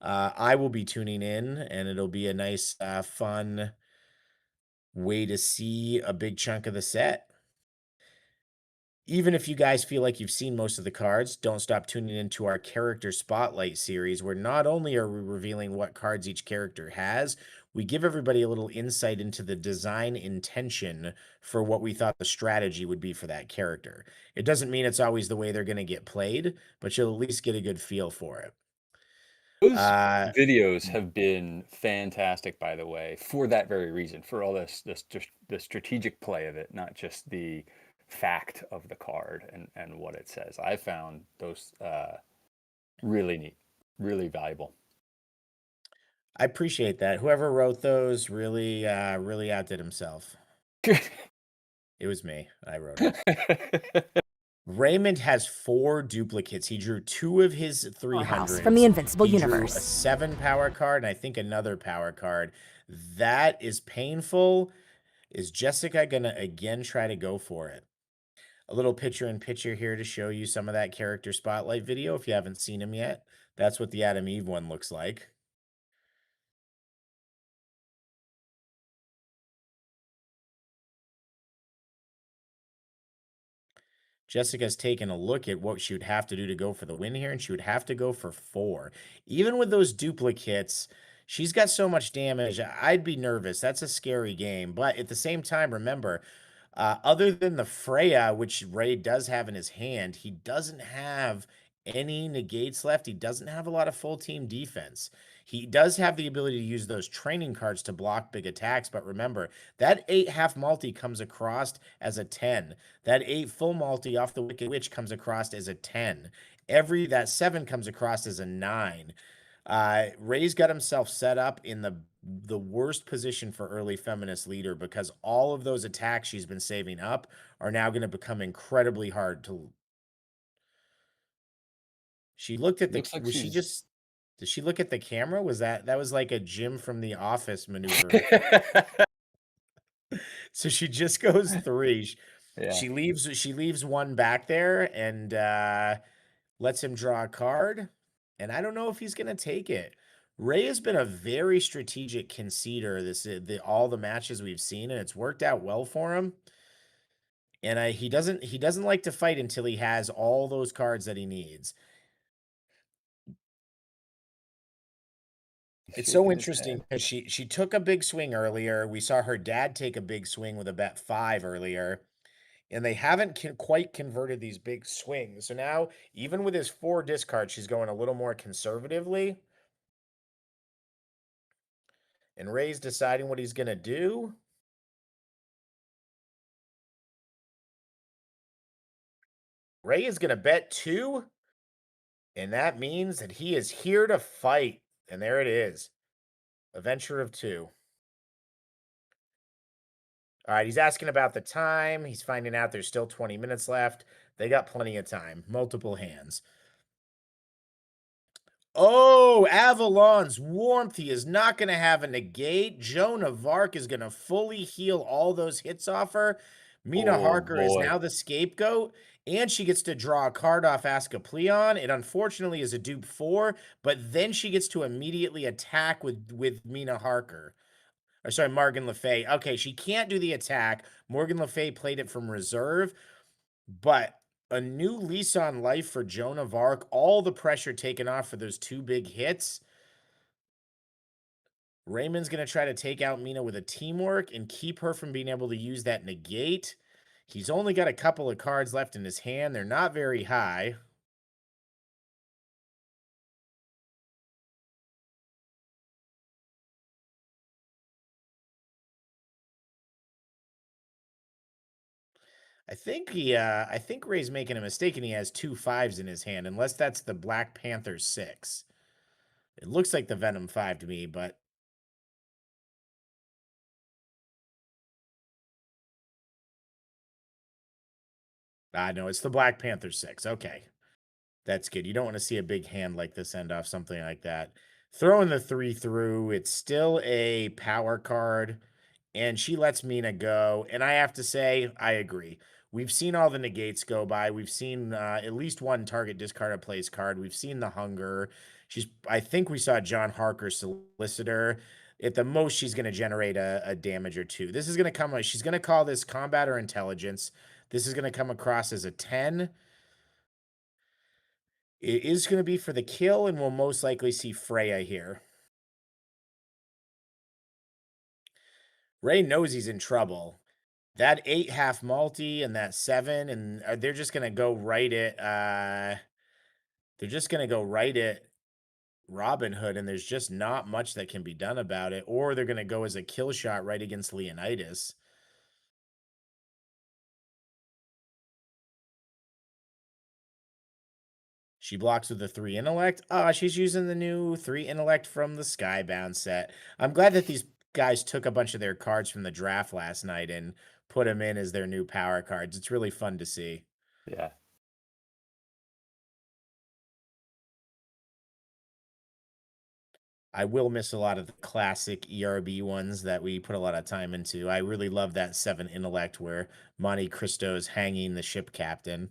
I will be tuning in, and it'll be a nice, fun way to see a big chunk of the set. Even if you guys feel like you've seen most of the cards, don't stop tuning into our Character Spotlight series, where not only are we revealing what cards each character has, we give everybody a little insight into the design intention for what we thought the strategy would be for that character. It doesn't mean it's always the way they're going to get played, but you'll at least get a good feel for it. Those videos have been fantastic, by the way, for that very reason, for all the strategic play of it, not just the fact of the card and what it says. I found those really neat, really valuable. I appreciate that. Whoever wrote those really outdid himself. It was me. I wrote it. Raymond has 4 duplicates. He drew 2 of his 300s from the Invincible he Universe. Drew a 7 power card, and I think another power card. That is painful. Is Jessica gonna again try to go for it? A little picture-in-picture here to show you some of that Character Spotlight video if you haven't seen him yet. That's what the Adam Eve one looks like. Jessica's taken a look at what she would have to do to go for the win here, and she would have to go for 4. Even with those duplicates, she's got so much damage, I'd be nervous. That's a scary game. But at the same time, remember, other than the Freya, which Ray does have in his hand, he doesn't have any negates left. He doesn't have a lot of full team defense. He does have the ability to use those training cards to block big attacks, but remember, that 8 half multi comes across as a 10. That 8 full multi off the Wicked Witch comes across as a 10. That 7 comes across as a 9. Ray's got himself set up in the worst position for early feminist leader, because all of those attacks she's been saving up are now going to become incredibly hard to. She looked at the. Looks like Was she she's- just? Did she look at the camera? That was like a Jim from The Office maneuver? So she just goes 3. Yeah. She leaves 1 back there and lets him draw a card. And I don't know if he's going to take it. Ray has been a very strategic conceder all the matches we've seen, and it's worked out well for him. And he doesn't like to fight until he has all those cards that he needs. It's so interesting because she took a big swing earlier. We saw her dad take a big swing with a bet 5 earlier, and they haven't quite converted these big swings. So now, even with his 4 discards, she's going a little more conservatively. And Ray's deciding what he's going to do. Ray is going to bet 2. And that means that he is here to fight. And there it is. A venture of 2. All right, he's asking about the time. He's finding out there's still 20 minutes left. They got plenty of time. Multiple hands. Oh, Avalon's Warmth. He is not going to have a negate. Joan of Arc is going to fully heal all those hits off her. Mina Harker is now the scapegoat. And she gets to draw a card off Asclepion. It unfortunately is a dupe 4, but then she gets to immediately attack with Mina Harker. Or sorry, Morgan Le Fay. Okay, she can't do the attack. Morgan Le Fay played it from reserve, but a new lease on life for Joan of Arc. All the pressure taken off for those 2 big hits. Raymond's going to try to take out Mina with a teamwork and keep her from being able to use that negate. He's only got a couple of cards left in his hand. They're not very high. I think Ray's making a mistake and he has 2 5s in his hand, unless that's the Black Panther 6. It looks like the Venom 5 to me, but no, it's the Black Panther 6. Okay. That's good. You don't want to see a big hand like this end off something like that. Throwing the 3 through, it's still a power card, and she lets Mina go. And I have to say, I agree. We've seen all the negates go by. We've seen at least one target discard a place card. We've seen the hunger. I think we saw John Harker Solicitor. At the most, she's going to generate a damage or 2. This is going to come. She's going to call this combat or intelligence. This is going to come across as a 10. It is going to be for the kill, and we'll most likely see Freya here. Ray knows he's in trouble. That 8 half multi and that 7, and they're just going to go right at they're just going to go right at Robin Hood, and there's just not much that can be done about it. Or they're going to go as a kill shot right against Leonidas. She blocks with the 3 intellect. Oh, she's using the new 3 intellect from the Skybound set. I'm glad that these guys took a bunch of their cards from the draft last night and put them in as their new power cards. It's really fun to see. Yeah. I will miss a lot of the classic ERB ones that we put a lot of time into. I really love that 7 intellect where Monte Cristo's hanging the ship captain.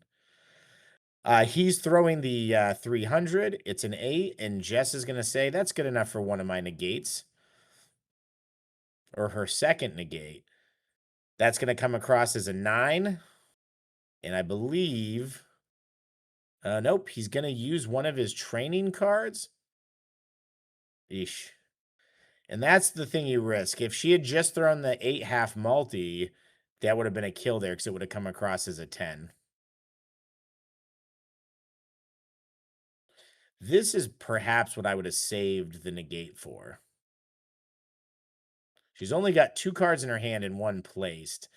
He's throwing the 300. It's an 8, and Jess is going to say, that's good enough for one of my negates. Or her second negate. That's going to come across as a 9. And I believe... nope, he's going to use one of his training cards. Eesh. And that's the thing you risk. If she had just thrown the 8 half multi, that would have been a kill there because it would have come across as a 10. This is perhaps what I would have saved the negate for. She's only got 2 cards in her hand and 1 placed.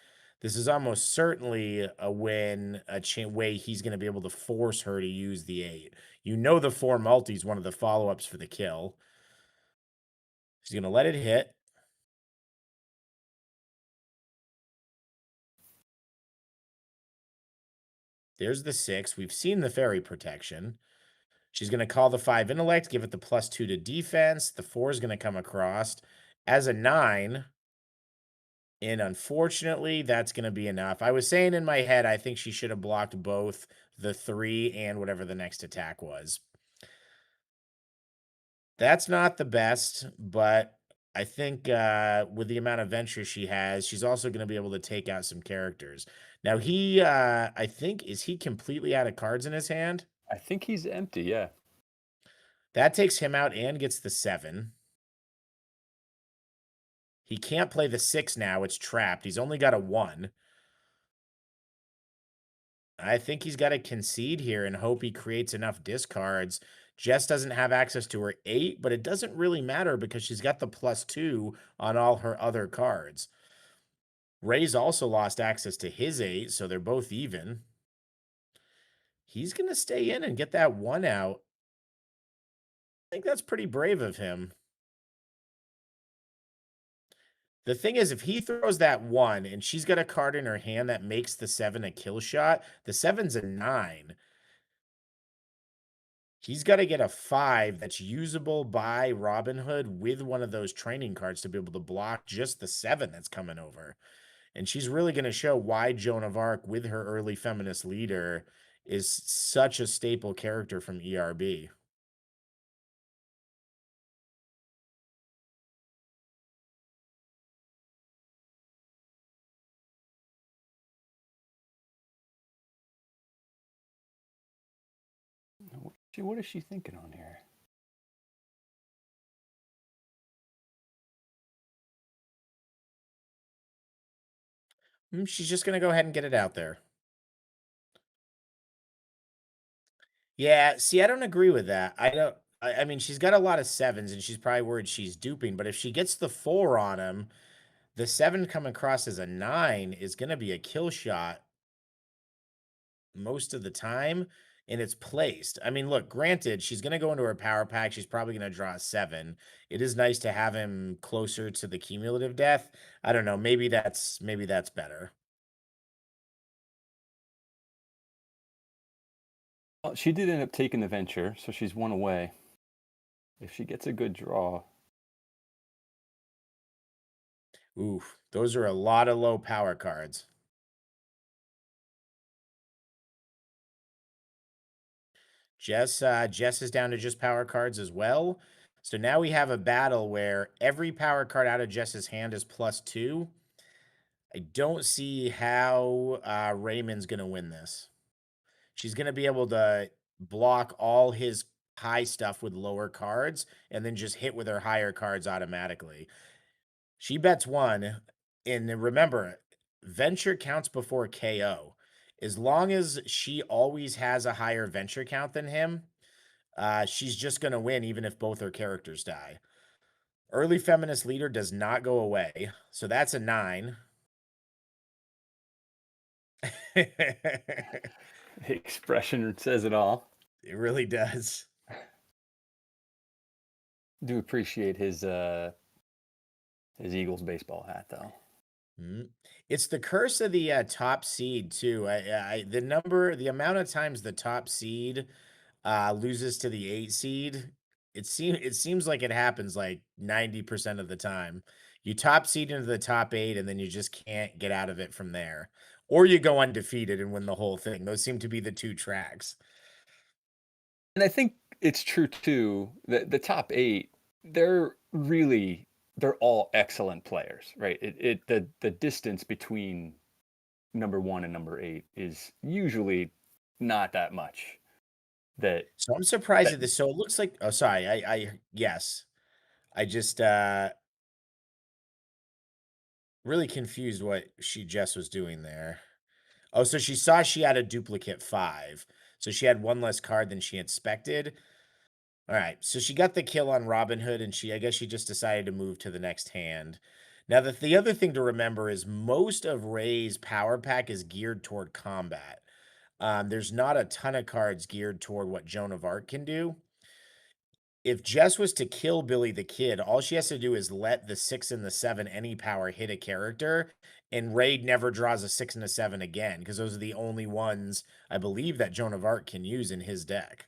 This is almost certainly a win, way he's going to be able to force her to use the 8. You know the 4 multi is one of the follow-ups for the kill. She's going to let it hit. There's the 6. We've seen the fairy protection. She's going to call the 5 intellect, give it the +2 to defense. The 4 is going to come across as a 9. And unfortunately, that's going to be enough. I was saying in my head, I think she should have blocked both the 3 and whatever the next attack was. That's not the best, but I think with the amount of venture she has, she's also going to be able to take out some characters. Now, I think, is he completely out of cards in his hand? I think he's empty, yeah. That takes him out and gets the 7. He can't play the 6 now. It's trapped. He's only got a 1. I think he's got to concede here and hope he creates enough discards. Jess doesn't have access to her 8, but it doesn't really matter because she's got the +2 on all her other cards. Ray's also lost access to his 8, so they're both even. He's going to stay in and get that 1 out. I think that's pretty brave of him. The thing is, if he throws that 1 and she's got a card in her hand that makes the 7 a kill shot, the 7's a 9. He's got to get a 5 that's usable by Robin Hood with one of those training cards to be able to block just the 7 that's coming over. And she's really going to show why Joan of Arc, with her early feminist leader, is such a staple character from ERB. What is she thinking on here? She's just going to go ahead and get it out there. Yeah, see, I don't agree with that. I don't. I mean, she's got a lot of sevens, and she's probably worried she's duping. But if she gets the 4 on him, the 7 coming across as a 9 is going to be a kill shot most of the time, and it's placed. I mean, look, granted, she's going to go into her power pack. She's probably going to draw a 7. It is nice to have him closer to the cumulative death. I don't know. Maybe that's better. Well, she did end up taking the venture, so she's 1 away. If she gets a good draw. Oof, those are a lot of low power cards. Jess is down to just power cards as well. So now we have a battle where every power card out of Jess's hand is +2. I don't see how Raymond's going to win this. She's going to be able to block all his high stuff with lower cards and then just hit with her higher cards automatically. She bets 1. And remember, venture counts before KO. As long as she always has a higher venture count than him, she's just going to win even if both her characters die. Early feminist leader does not go away. So that's a 9. The expression says it all. It really does. Do appreciate his Eagles baseball hat, though. It's the curse of the top seed too. The amount of times the top seed loses to the 8 seed, it seems like it happens like 90% of the time. You top seed into the top 8, and then you just can't get out of it from there, or you go undefeated and win the whole thing. Those seem to be the 2 tracks. And I think it's true too that the top 8, they're all excellent players, right? The distance between number 1 and number 8 is usually not that much. So I'm surprised at this. So it looks like, oh, sorry. Yes, I just really confused what Jess was doing there. Oh, so she saw she had a duplicate 5. So she had 1 less card than she expected. All right. So she got the kill on Robin Hood, and I guess she just decided to move to the next hand. Now, the other thing to remember is most of Ray's power pack is geared toward combat. There's not a ton of cards geared toward what Joan of Arc can do. If Jess was to kill Billy the Kid, all she has to do is let the 6 and the 7 any power hit a character, and Ray never draws a 6 and a 7 again, because those are the only ones I believe that Joan of Arc can use in his deck.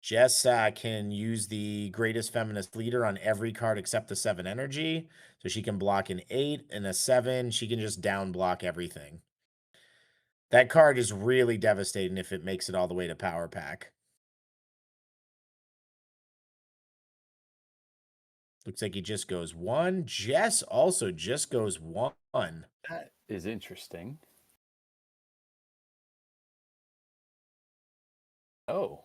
Jess can use the greatest feminist leader on every card except the 7 energy. So she can block an 8 and a 7. She can just down block everything. That card is really devastating if it makes it all the way to power pack. Looks like he just goes 1. Jess also just goes 1. That is interesting. Oh.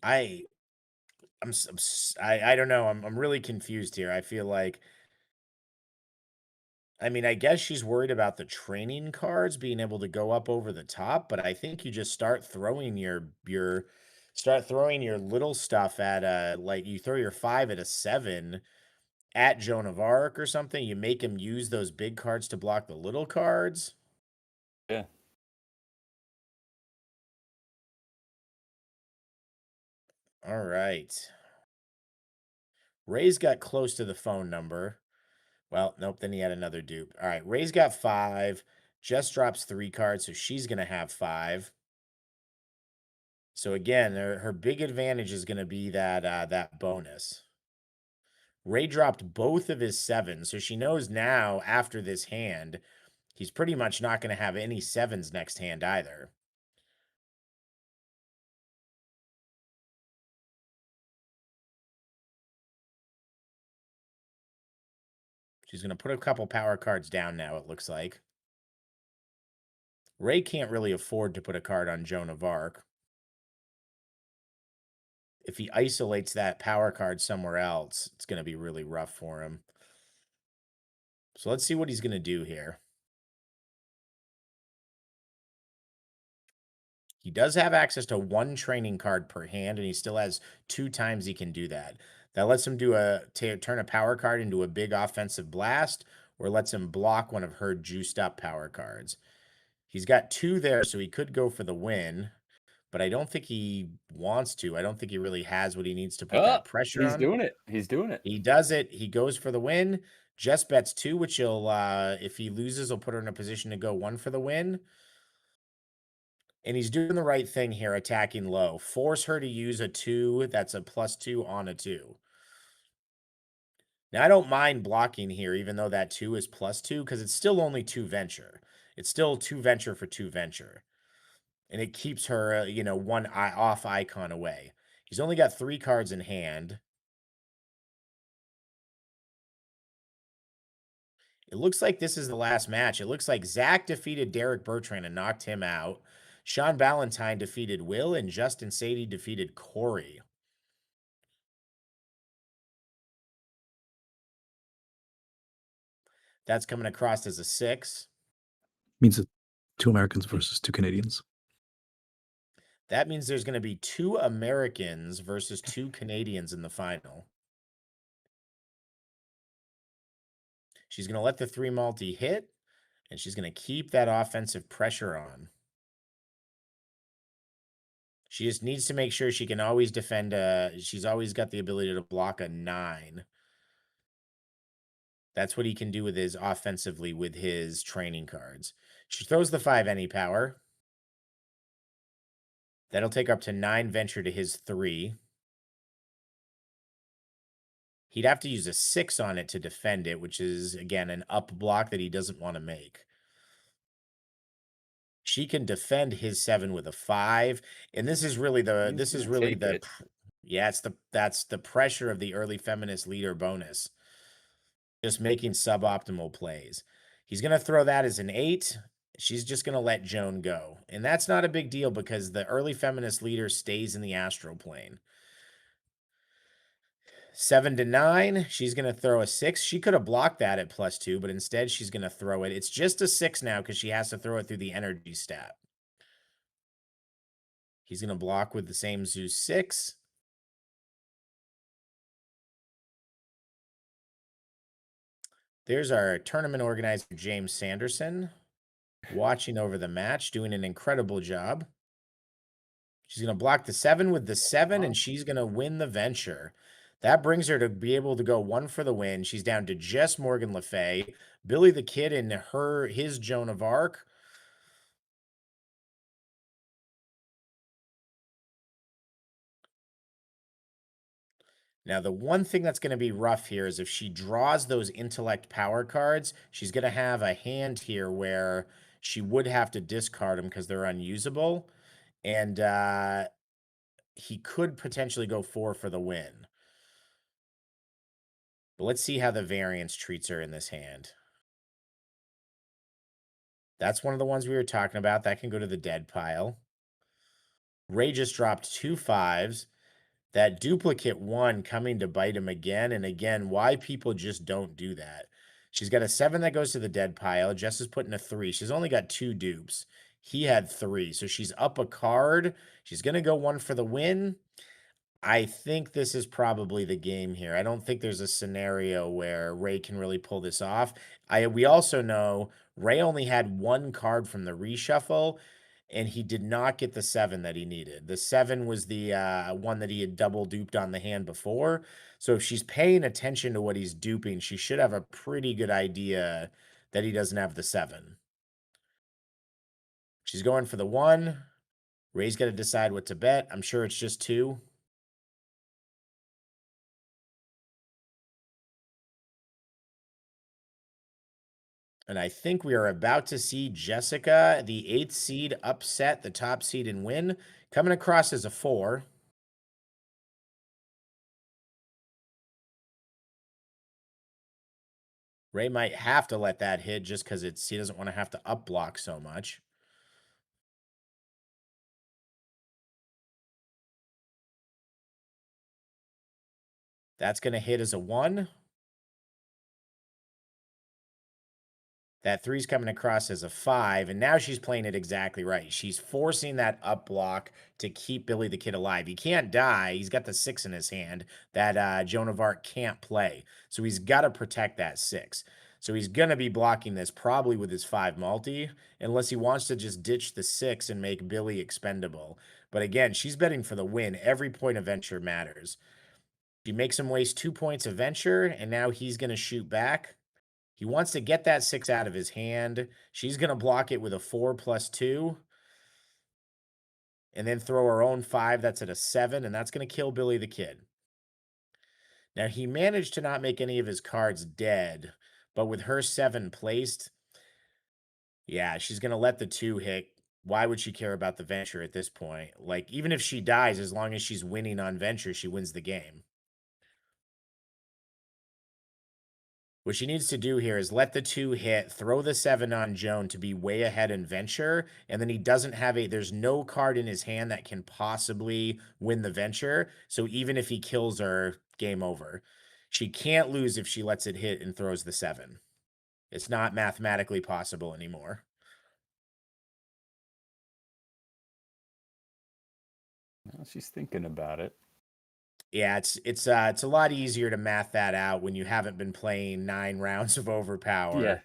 I don't know. I'm really confused here. I feel like, I mean, I guess she's worried about the training cards being able to go up over the top, but I think you just start throwing your little stuff at like you throw your 5 at a 7 at Joan of Arc or something. You make him use those big cards to block the little cards. Yeah. All right. Ray's got close to the phone number. Well, nope, then he had another dupe. All right, Ray's got 5. Jess drops 3 cards, so she's going to have 5. So again, her big advantage is going to be that bonus. Ray dropped both of his sevens, so she knows now after this hand, he's pretty much not going to have any sevens next hand either. She's going to put a couple power cards down now, it looks like. Ray can't really afford to put a card on Joan of Arc. If he isolates that power card somewhere else, it's going to be really rough for him. So let's see what he's going to do here. He does have access to one training card per hand, and he still has 2 times he can do that. That lets him do turn a power card into a big offensive blast, or lets him block one of her juiced up power cards. He's got 2 there, so he could go for the win, but I don't think he wants to. I don't think he really has what he needs to put that pressure he's on. doing it. He's doing it. He does it. He goes for the win. Jess bets 2, which he'll, if he loses, he'll put her in a position to go 1 for the win. And he's doing the right thing here, attacking low. Force her to use a 2 that's a +2 on a 2. Now, I don't mind blocking here, even though that 2 is +2, because it's still only 2 venture. It's still 2 venture for 2 venture. And it keeps her, 1 off icon away. He's only got 3 cards in hand. It looks like this is the last match. It looks like Zach defeated Derek Bertrand and knocked him out. Sean Ballantyne defeated Will, and Justin Sadie defeated Corey. That's coming across as a 6. Means that 2 Americans versus 2 Canadians. That means there's going to be 2 Americans versus 2 Canadians in the final. She's going to let the 3 multi hit, and she's going to keep that offensive pressure on. She just needs to make sure she can always defend. She's always got the ability to block a 9. That's what he can do with his offensively with his training cards. She throws the 5 any power. That'll take up to 9 venture to his 3. He'd have to use a 6 on it to defend it, which is, again, an up block that he doesn't want to make. She can defend his 7 with a 5, and this is really yeah, that's the pressure of the early feminist leader bonus. Just making suboptimal plays. He's going to throw that as an 8. She's just going to let Joan go. And that's not a big deal because the early feminist leader stays in the astral plane. 7 to 9, she's going to throw a 6. She could have blocked that at +2, but instead she's going to throw it. It's just a 6 now because she has to throw it through the energy stat. He's going to block with the same Zeus 6. There's our tournament organizer, James Sanderson, watching over the match, doing an incredible job. She's going to block the 7 with the 7, and she's going to win the venture. That brings her to be able to go 1 for the win. She's down to just Morgan Le Fay, Billy the Kid, and his Joan of Arc. Now, the one thing that's going to be rough here is if she draws those intellect power cards, she's going to have a hand here where she would have to discard them because they're unusable. And he could potentially go 4 for the win. But let's see how the variance treats her in this hand. That's one of the ones we were talking about. That can go to the dead pile. Ray just dropped 2 5s. That duplicate 1 coming to bite him again and again. Why people just don't do that. She's got a 7 that goes to the dead pile. Jess is putting a 3. She's only got 2 dupes. He had 3. So she's up a card. She's going to go 1 for the win. I think this is probably the game here. I don't think there's a scenario where Ray can really pull this off. We also know Ray only had 1 card from the reshuffle, and he did not get the 7 that he needed. The 7 was the one that he had double duped on the hand before. So if she's paying attention to what he's duping, she should have a pretty good idea that he doesn't have the 7. She's going for the 1. Ray's got to decide what to bet. I'm sure it's just 2. And I think we are about to see Jessica, the 8th seed, upset the top seed and win. Coming across as a 4. Ray might have to let that hit just because he doesn't want to have to up block so much. That's going to hit as a 1. That 3's coming across as a 5, and now she's playing it exactly right. She's forcing that up block to keep Billy the Kid alive. He can't die. He's got the 6 in his hand that Joan of Arc can't play. So he's got to protect that 6. So he's going to be blocking this probably with his 5 multi, unless he wants to just ditch the 6 and make Billy expendable. But again, she's betting for the win. Every point of venture matters. She makes him waste 2 points of venture, and now he's going to shoot back. He wants to get that 6 out of his hand. She's going to block it with a 4 plus 2. And then throw her own 5. That's at a 7. And that's going to kill Billy the Kid. Now, he managed to not make any of his cards dead. But with her 7 placed, yeah, she's going to let the 2 hit. Why would she care about the venture at this point? Like, even if she dies, as long as she's winning on venture, she wins the game. What she needs to do here is let the 2 hit, throw the 7 on Joan to be way ahead in venture, and then he doesn't have there's no card in his hand that can possibly win the venture, so even if he kills her, game over. She can't lose if she lets it hit and throws the 7. It's not mathematically possible anymore. Well, she's thinking about it. Yeah, it's a lot easier to math that out when you haven't been playing 9 rounds of Overpower. Yeah.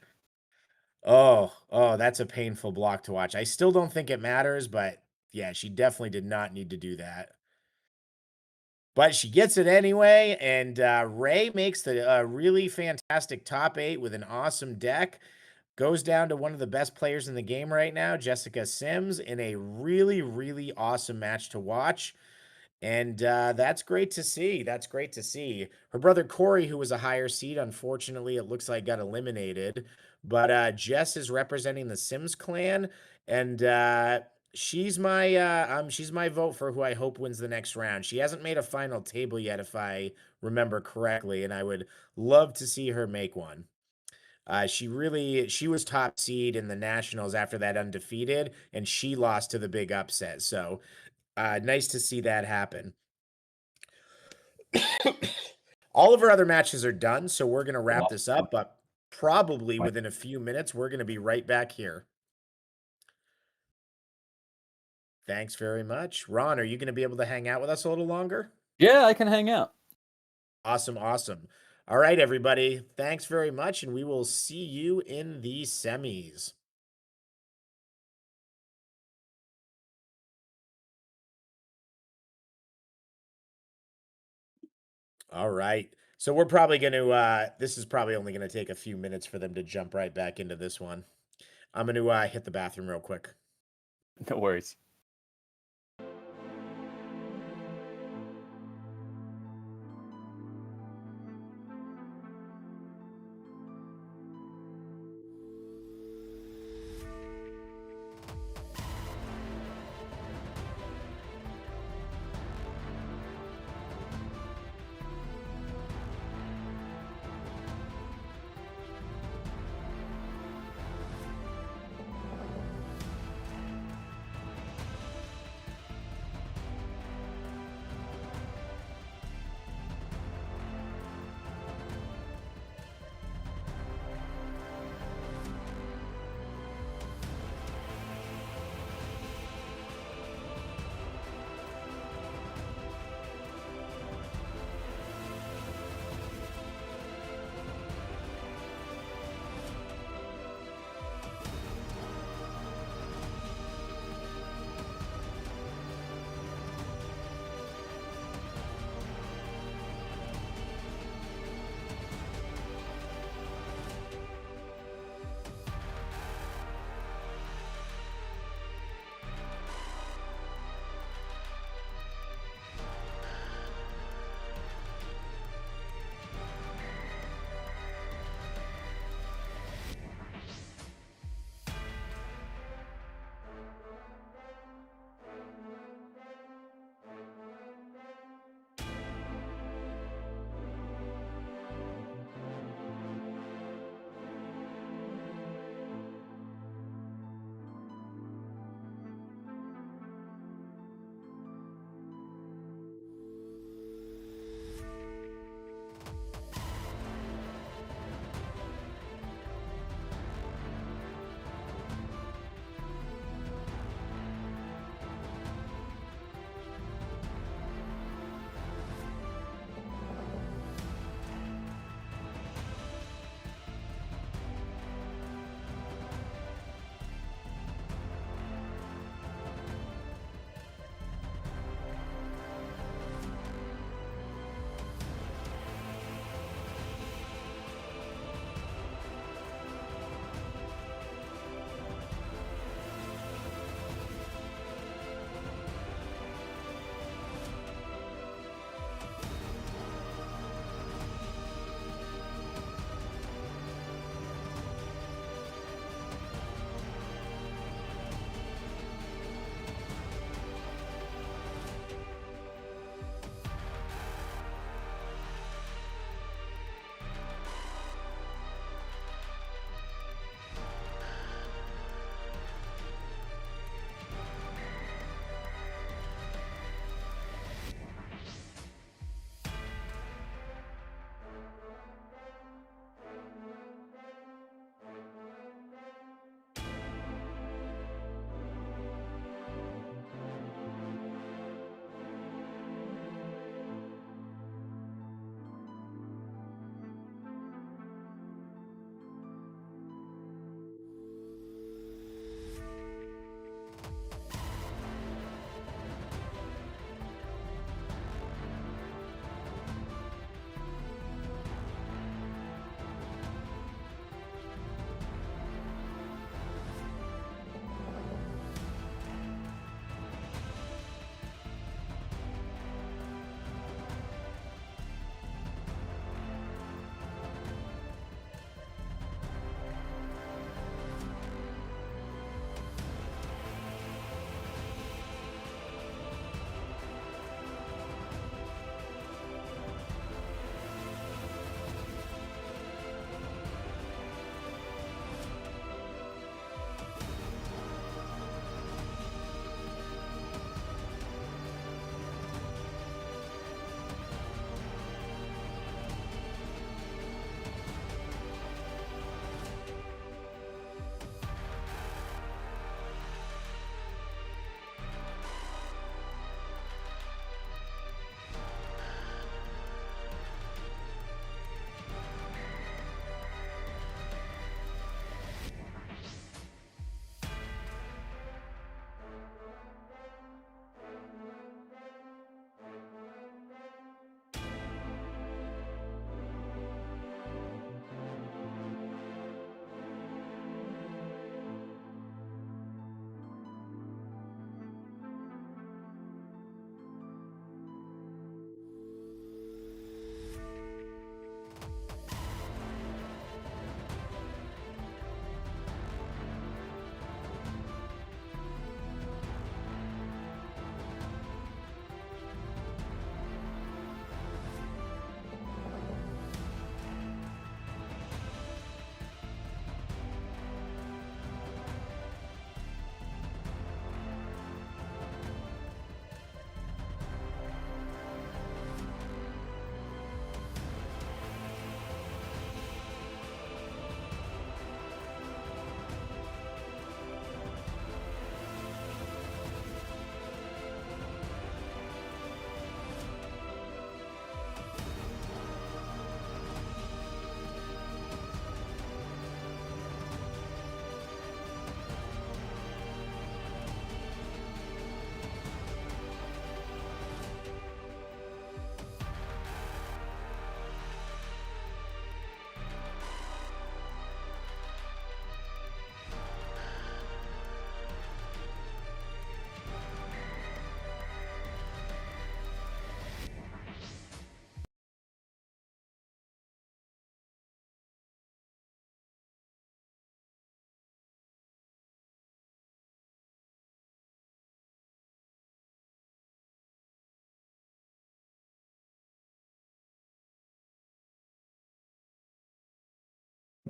Oh, that's a painful block to watch. I still don't think it matters, but yeah, she definitely did not need to do that. But she gets it anyway, and Ray makes the really fantastic top 8 with an awesome deck. Goes down to one of the best players in the game right now, Jessica Sims, in a really, really awesome match to watch. And that's great to see. That's great to see. Her brother Corey, who was a higher seed, unfortunately, it looks like got eliminated. But Jess is representing the Sims clan, and she's my vote for who I hope wins the next round. She hasn't made a final table yet, if I remember correctly, and I would love to see her make one. She was top seed in the Nationals after that undefeated, and she lost to the big upset. So nice to see that happen. All of our other matches are done, so we're going to wrap this up, but probably within a few minutes, we're going to be right back here. Thanks very much. Ron, are you going to be able to hang out with us a little longer? Yeah, I can hang out. Awesome, awesome. All right, everybody. Thanks very much, and we will see you in the semis. All right. So we're probably going to, this is probably only going to take a few minutes for them to jump right back into this one. I'm going to hit the bathroom real quick. No worries.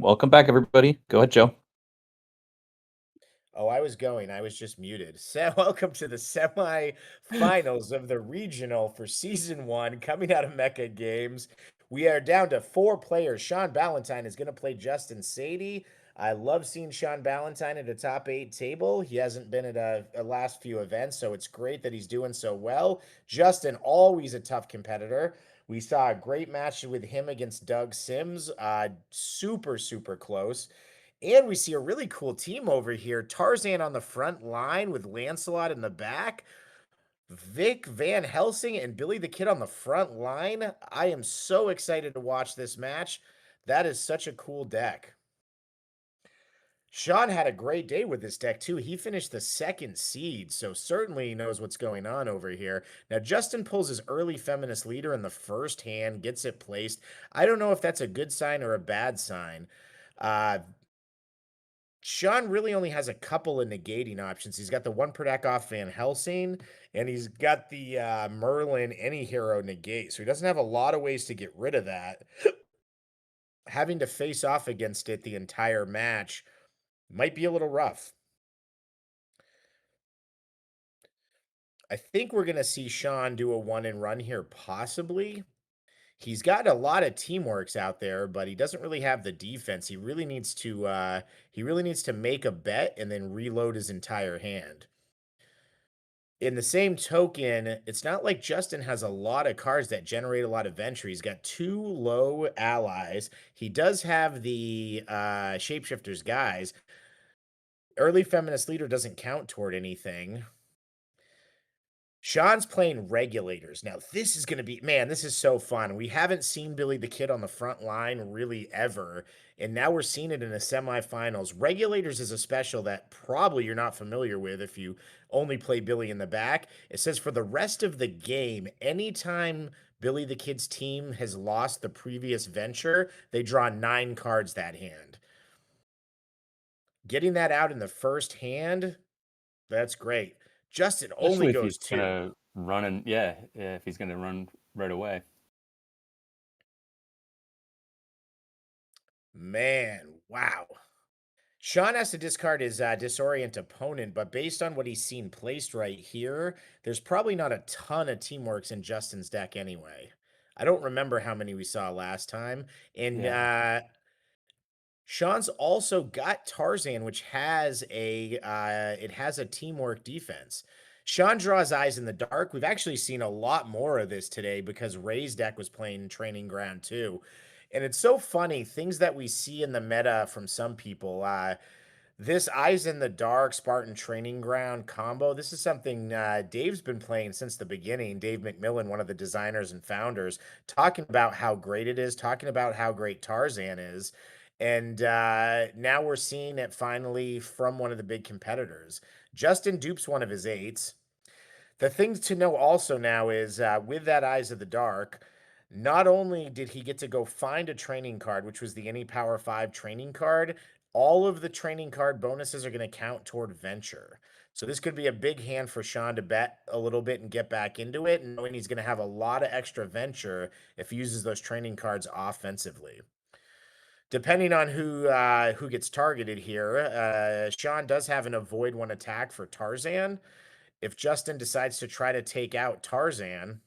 welcome back, everybody. Go ahead, Joe. Oh, I was going. I was just muted. So, welcome to the semi-finals of the regional for season 1 coming out of MECHA Games. We are down to 4 players. Sean Ballantyne is going to play Justin Sadie. I love seeing Sean Ballantyne at a top 8 table. He hasn't been at a last few events, so it's great that he's doing so well. Justin, always a tough competitor. We saw a great match with him against Doug Sims. Super, super close. And we see a really cool team over here. Tarzan on the front line with Lancelot in the back. Vic Van Helsing and Billy the Kid on the front line. I am so excited to watch this match. That is such a cool deck. Sean had a great day with this deck too. He finished the 2nd seed, so certainly he knows what's going on over here. Now, Justin pulls his early Feminist Leader in the first hand, gets it placed. I don't know if that's a good sign or a bad sign. Sean really only has a couple of negating options. He's got the one per deck off Van Helsing, and he's got the Merlin any hero negate. So he doesn't have a lot of ways to get rid of that. Having to face off against it the entire match might be a little rough. I think we're going to see Sean do a 1-and-run here, possibly. He's got a lot of teamworks out there, but he doesn't really have the defense. He really needs to make a bet and then reload his entire hand. In the same token, it's not like Justin has a lot of cards that generate a lot of venture. He's got 2 low allies. He does have the Shapeshifter's Guys. Early Feminist Leader doesn't count toward anything. Sean's playing Regulators. Now, this is going to be, man, this is so fun. We haven't seen Billy the Kid on the front line really ever, and now we're seeing it in the semifinals. Regulators is a special that probably you're not familiar with if you only play Billy in the back. It says for the rest of the game, anytime Billy the Kid's team has lost the previous venture, they draw 9 cards that hand. Getting that out in the first hand, that's great. Justin only goes 2. Gonna run and yeah, if he's gonna run right away. Man, wow. Sean has to discard his disorient opponent, but based on what he's seen placed right here, there's probably not a ton of teamworks in Justin's deck anyway. I don't remember how many we saw last time. And Sean's also got Tarzan, which has a teamwork defense. Sean draws Eyes in the Dark. We've actually seen a lot more of this today because Ray's deck was playing Training Ground too. And it's so funny, things that we see in the meta from some people. This Eyes in the Dark Spartan Training Ground combo, this is something Dave's been playing since the beginning. Dave McMillan, one of the designers and founders, talking about how great it is, talking about how great Tarzan is. And now we're seeing it finally from one of the big competitors. Justin dupes one of his 8s. The thing to know also now is with that Eyes of the Dark, not only did he get to go find a training card, which was the Any Power 5 training card, all of the training card bonuses are going to count toward Venture. So this could be a big hand for Sean to bet a little bit and get back into it, knowing he's going to have a lot of extra Venture if he uses those training cards offensively. Depending on who gets targeted here, Sean does have an avoid 1 attack for Tarzan. If Justin decides to try to take out Tarzan,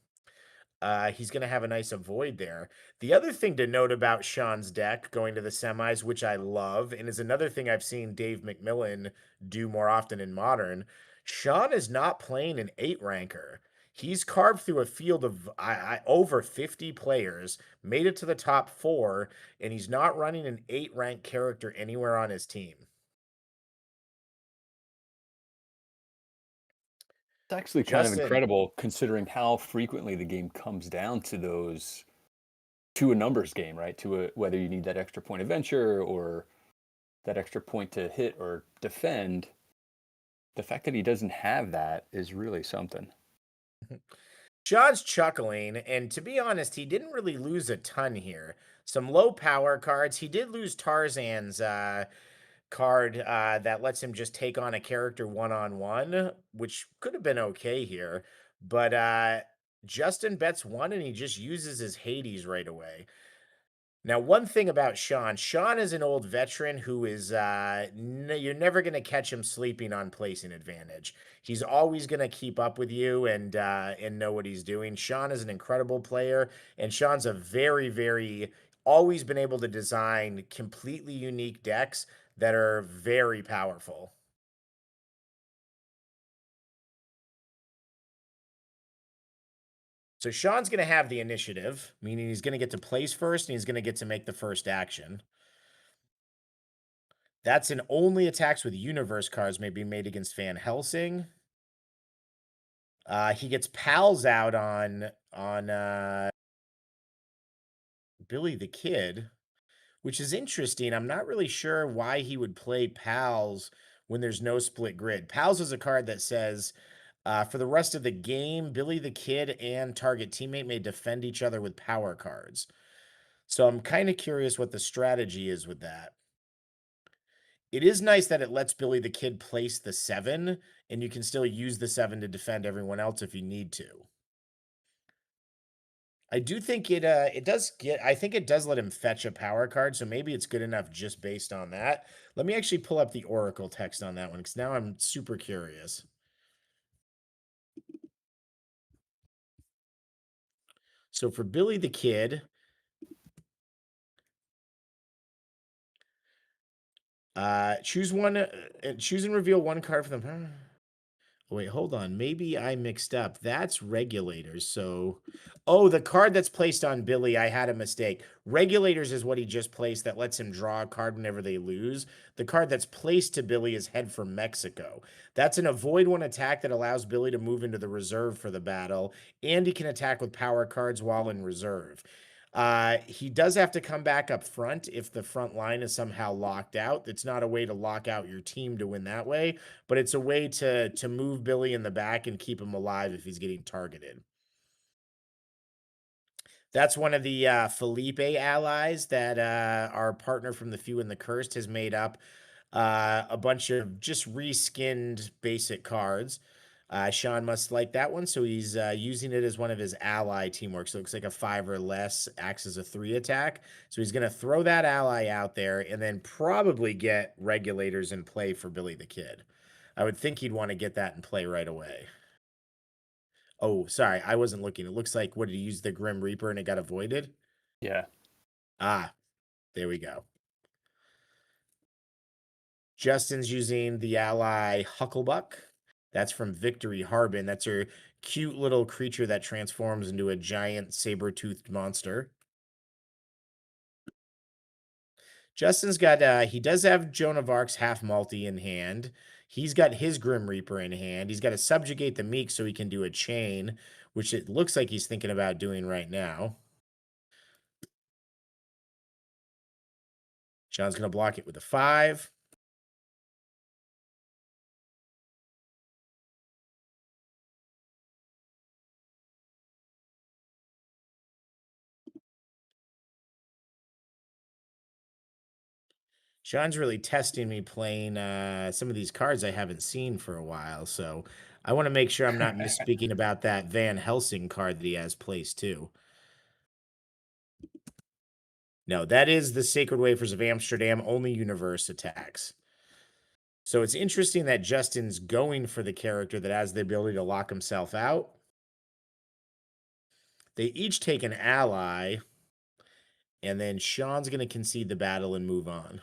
he's going to have a nice avoid there. The other thing to note about Sean's deck going to the semis, which I love, and is another thing I've seen Dave McMillan do more often in Modern, Sean is not playing an 8-ranker. He's carved through a field of over 50 players, made it to the top 4, and he's not running an 8-rank character anywhere on his team. It's actually kind of incredible considering how frequently the game comes down to those, to a numbers game, right? Whether you need that extra point of venture or that extra point to hit or defend. The fact that he doesn't have that is really something. Sean's chuckling, and to be honest, he didn't really lose a ton here. Some low power cards. He did lose Tarzan's card that lets him just take on a character 1-on-1, which could have been okay here. But Justin bets 1, and he just uses his Hades right away. Now, one thing about Sean is an old veteran who is, you're never going to catch him sleeping on placing advantage. He's always going to keep up with you and know what he's doing. Sean is an incredible player, and Sean's a very, always been able to design completely unique decks that are very powerful. So Sean's going to have the initiative, meaning he's going to get to place first and he's going to get to make the first action. That's an only attacks with universe cards may be made against Van Helsing. He gets pals out on Billy the Kid, which is interesting. I'm not really sure why he would play pals when there's no split grid. Pals is a card that says for the rest of the game, Billy the Kid and target teammate may defend each other with power cards. So I'm kind of curious what the strategy is with that. It is nice that it lets Billy the Kid place the 7, and you can still use the 7 to defend everyone else if you need to. I do think it does get, I think it does let him fetch a power card, so maybe it's good enough just based on that. Let me actually pull up the Oracle text on that one, because now I'm super curious. So for Billy the Kid, choose and reveal one card for them. Wait, hold on. Maybe I mixed up. That's regulators. So, oh, the card that's placed on Billy, I had a mistake. Regulators is what he just placed that lets him draw a card whenever they lose. The card that's placed to Billy is Head for Mexico. That's an avoid one attack that allows Billy to move into the reserve for the battle, and he can attack with power cards while in reserve. He does have to come back up front if the front line is somehow locked out. It's not a way to lock out your team to win that way, but it's a way to move Billy in the back and keep him alive if he's getting targeted. That's one of the Felipe allies that our partner from The Few and the Cursed has made up a bunch of just reskinned basic cards. Sean must like that one, so he's using it as one of his ally teamwork. So it looks like a 5 or less, acts as a 3 attack. So he's going to throw that ally out there and then probably get regulators in play for Billy the Kid. I would think he'd want to get that in play right away. Oh, sorry, I wasn't looking. It looks like, what did he use, the Grim Reaper and it got avoided? Yeah. Ah, there we go. Justin's using the ally Hucklebuck. That's from Victory Harbin. That's her cute little creature that transforms into a giant saber-toothed monster. Justin's got, he does have Joan of Arc's half multi in hand. He's got his Grim Reaper in hand. He's got to subjugate the Meek so he can do a chain, which it looks like he's thinking about doing right now. Sean's going to block it with a 5. Sean's really testing me playing some of these cards I haven't seen for a while, so I want to make sure I'm not misspeaking about that Van Helsing card that he has placed too. No, that is the Sacred Wafers of Amsterdam, only universe attacks. So it's interesting that Justin's going for the character that has the ability to lock himself out. They each take an ally, and then Sean's going to concede the battle and move on.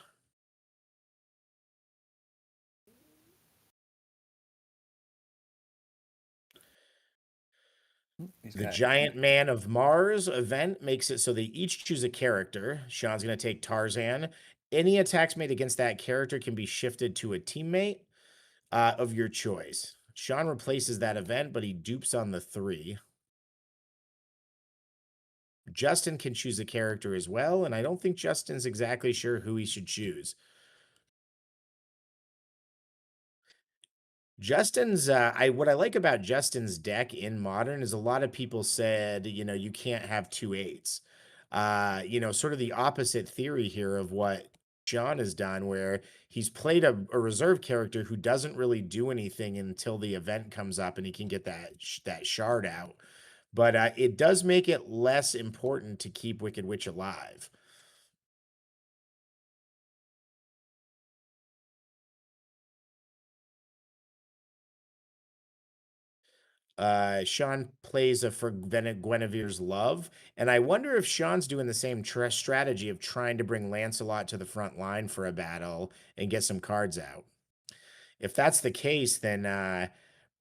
The Giant Man of Mars event makes it so they each choose a character. Sean's going to take Tarzan. Any attacks made against that character can be shifted to a teammate of your choice. Sean replaces that event, but he dupes on the 3. Justin can choose a character as well, and I don't think Justin's exactly sure who he should choose. Justin's what I like about Justin's deck in Modern is a lot of people said, you can't have 2 8s. Sort of the opposite theory here of what Sean has done, where he's played a reserve character who doesn't really do anything until the event comes up and he can get that shard out. But it does make it less important to keep Wicked Witch alive. Sean plays a for Guinevere's love, and I wonder if Sean's doing the same strategy of trying to bring Lancelot to the front line for a battle and get some cards out. If that's the case, then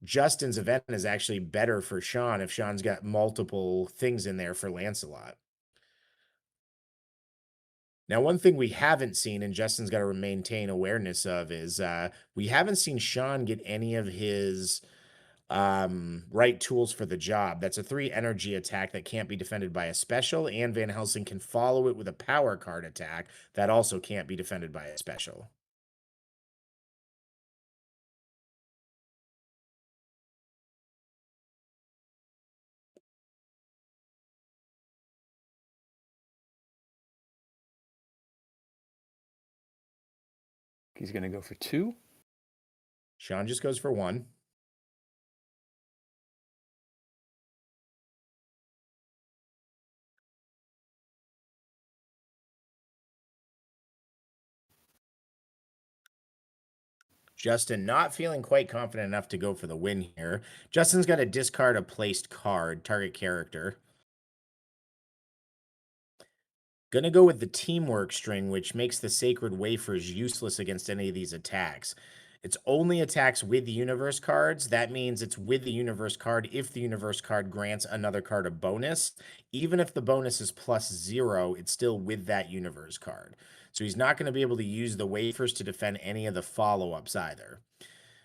Justin's event is actually better for Sean if Sean's got multiple things in there for Lancelot. Now, one thing we haven't seen, and Justin's got to maintain awareness of, is we haven't seen Sean get any of his right tools for the job. That's a 3 energy attack that can't be defended by a special, and Van Helsing can follow it with a power card attack that also can't be defended by a special. He's going to go for 2. Sean just goes for 1. Justin not feeling quite confident enough to go for the win here. Justin's got to discard a placed card, target character. Gonna go with the teamwork string, which makes the sacred wafers useless against any of these attacks. It's only attacks with the universe cards. That means it's with the universe card if the universe card grants another card a bonus. Even if the bonus is +0, it's still with that universe card. So he's not going to be able to use the wafers to defend any of the follow-ups either.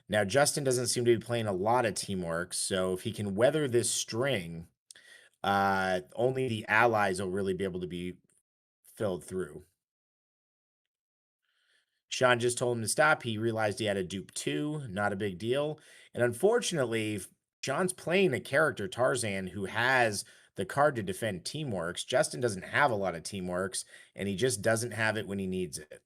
Now, Justin doesn't seem to be playing a lot of teamwork, so if he can weather this string, only the allies will really be able to be filled through. Sean just told him to stop. He realized he had a dupe 2, not a big deal. And unfortunately, Sean's playing a character, Tarzan, who has the card to defend teamworks. Justin doesn't have a lot of teamworks, and he just doesn't have it when he needs it.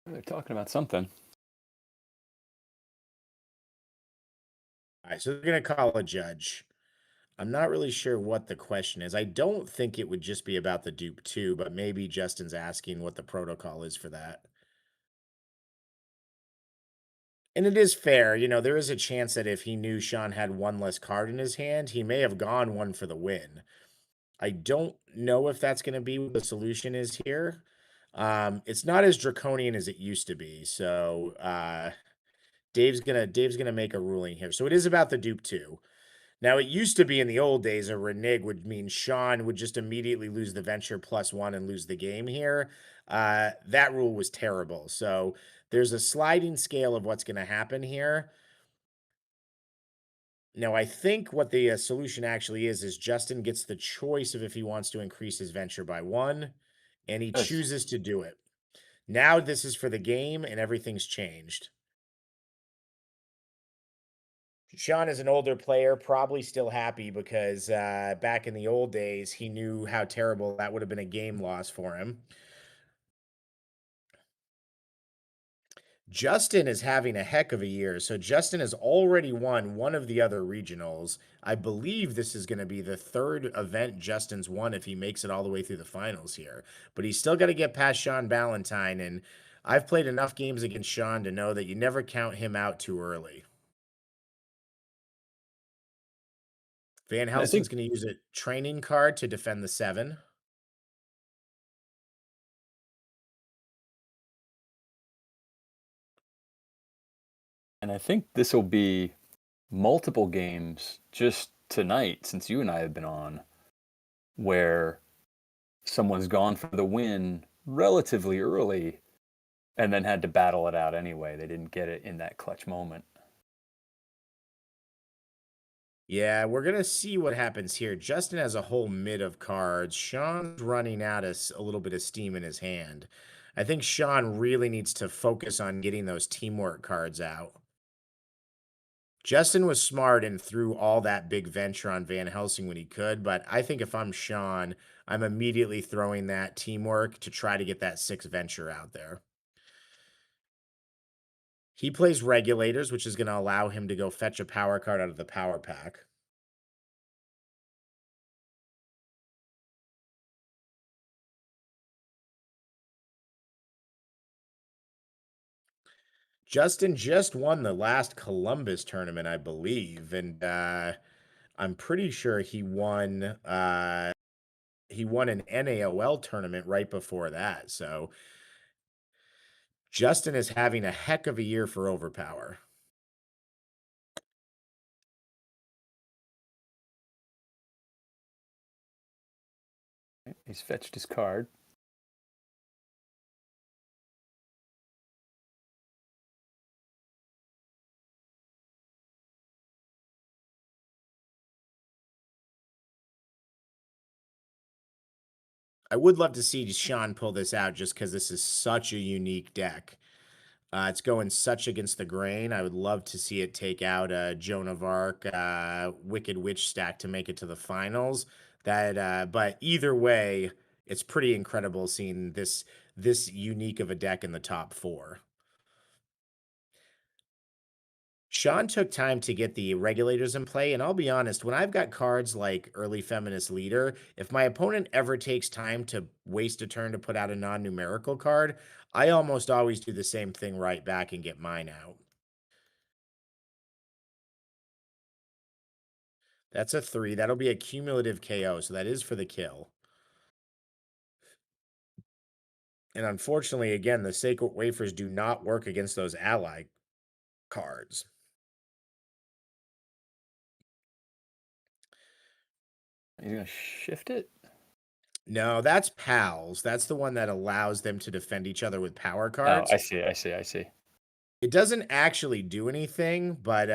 They're talking about something. All right, so they're going to call a judge. I'm not really sure what the question is. I don't think it would just be about the dupe 2, but maybe Justin's asking what the protocol is for that. And it is fair, there is a chance that if he knew Sean had 1 less card in his hand, he may have gone 1 for the win. I don't know if that's going to be what the solution is here. It's not as draconian as it used to be. So Dave's gonna make a ruling here. So it is about the dupe 2. Now, it used to be in the old days, a renege would mean Sean would just immediately lose the venture +1 and lose the game here. That rule was terrible. So there's a sliding scale of what's going to happen here. Now, I think what the solution actually is Justin gets the choice of if he wants to increase his venture by 1, and he chooses to do it. Now this is for the game, and everything's changed. Sean is an older player, probably still happy because back in the old days, he knew how terrible that would have been a game loss for him. Justin is having a heck of a year. So Justin has already won one of the other regionals. I believe this is going to be the 3rd event Justin's won if he makes it all the way through the finals here. But he's still got to get past Sean Ballantyne. And I've played enough games against Sean to know that you never count him out too early. Van Helsing's going to use a training card to defend the 7. And I think this will be multiple games just tonight, since you and I have been on, where someone's gone for the win relatively early and then had to battle it out anyway. They didn't get it in that clutch moment. Yeah, we're going to see what happens here. Justin has a whole mid of cards. Sean's running out of a little bit of steam in his hand. I think Sean really needs to focus on getting those teamwork cards out. Justin was smart and threw all that big venture on Van Helsing when he could, but I think if I'm Sean, I'm immediately throwing that teamwork to try to get that 6 venture out there. He plays Regulators, which is going to allow him to go fetch a power card out of the power pack. Justin just won the last Columbus tournament, I believe, and I'm pretty sure he won an NAOL tournament right before that. So Justin is having a heck of a year for Overpower. He's fetched his card. I would love to see Sean pull this out just because this is such a unique deck. It's going such against the grain. I would love to see it take out a Joan of Arc, Wicked Witch stack to make it to the finals. But either way, it's pretty incredible seeing this unique of a deck in the top 4. Sean took time to get the Regulators in play, and I'll be honest, when I've got cards like Early Feminist Leader, if my opponent ever takes time to waste a turn to put out a non-numerical card, I almost always do the same thing right back and get mine out. That's a 3. That'll be a cumulative KO, so that is for the kill. And unfortunately, again, the Sacred Wafers do not work against those ally cards. He's going to shift it? No, that's PALs. That's the one that allows them to defend each other with power Oh, cards. I see. It doesn't actually do anything, but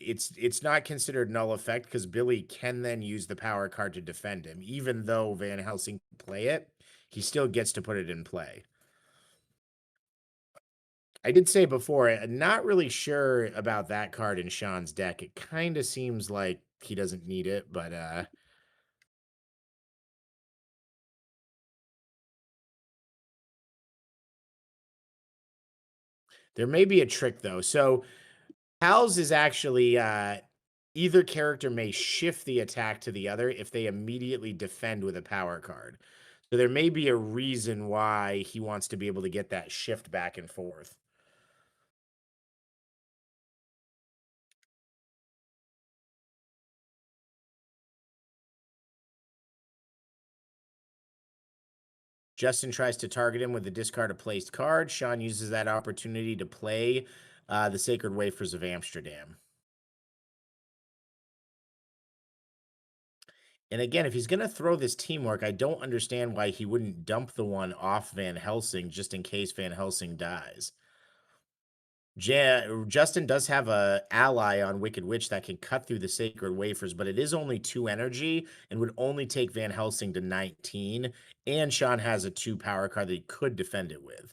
it's not considered null effect because Billy can then use the power card to defend him. Even though Van Helsing can play it, he still gets to put it in play. I did say before, not really sure about that card in Sean's deck. It kind of seems like he doesn't need it, but there may be a trick though. So Pals is actually either character may shift the attack to the other if they immediately defend with a power card. So there may be a reason why he wants to be able to get that shift back and forth. Justin tries to target him with the discard a placed card. Sean uses that opportunity to play the Sacred Wafers of Amsterdam. And again, if he's going to throw this teamwork, I don't understand why he wouldn't dump the one off Van Helsing just in case Van Helsing dies. Justin does have a ally on Wicked Witch that can cut through the Sacred Wafers, but it is only 2 energy and would only take Van Helsing to 19. And Sean has a 2 power card that he could defend it with.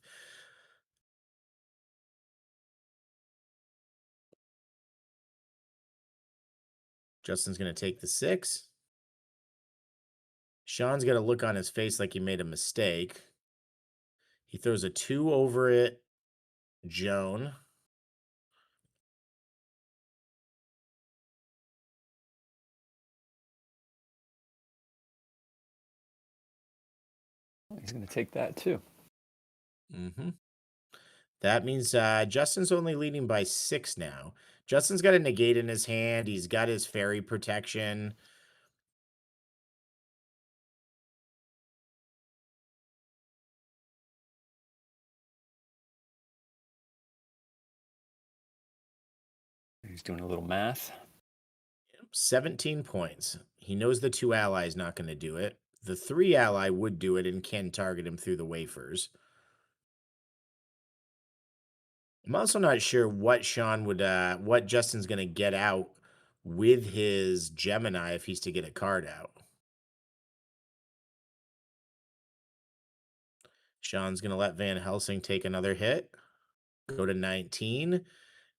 Justin's going to take the 6. Sean's got a look on his face like he made a mistake. He throws a 2 over it. Joan. He's going to take that too. That means Justin's only leading by 6 now. Justin's got a negate in his hand. He's got his fairy protection. He's doing a little math. 17 points. He knows the 2 allies not going to do it. The 3 ally would do it and can target him through the wafers. I'm also not sure what Sean would, what Justin's going to get out with his Gemini if he's to get a card out. Sean's going to let Van Helsing take another hit. Go to 19.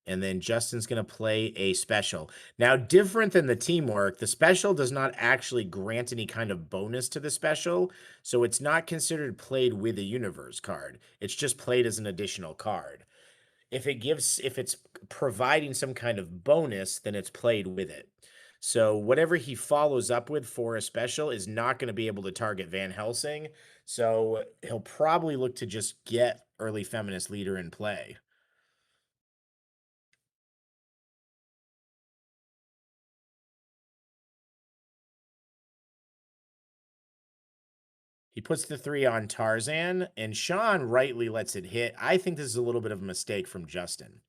And then Justin's going to play a special. Now, different than the teamwork, the special does not actually grant any kind of bonus to the special. So it's not considered played with a universe card. It's just played as an additional card. If it's providing some kind of bonus, then it's played with it. So whatever he follows up with for a special is not going to be able to target Van Helsing. So he'll probably look to just get early feminist leader in play. He puts the 3 on Tarzan, and Sean rightly lets it hit. I think this is a little bit of a mistake from Justin.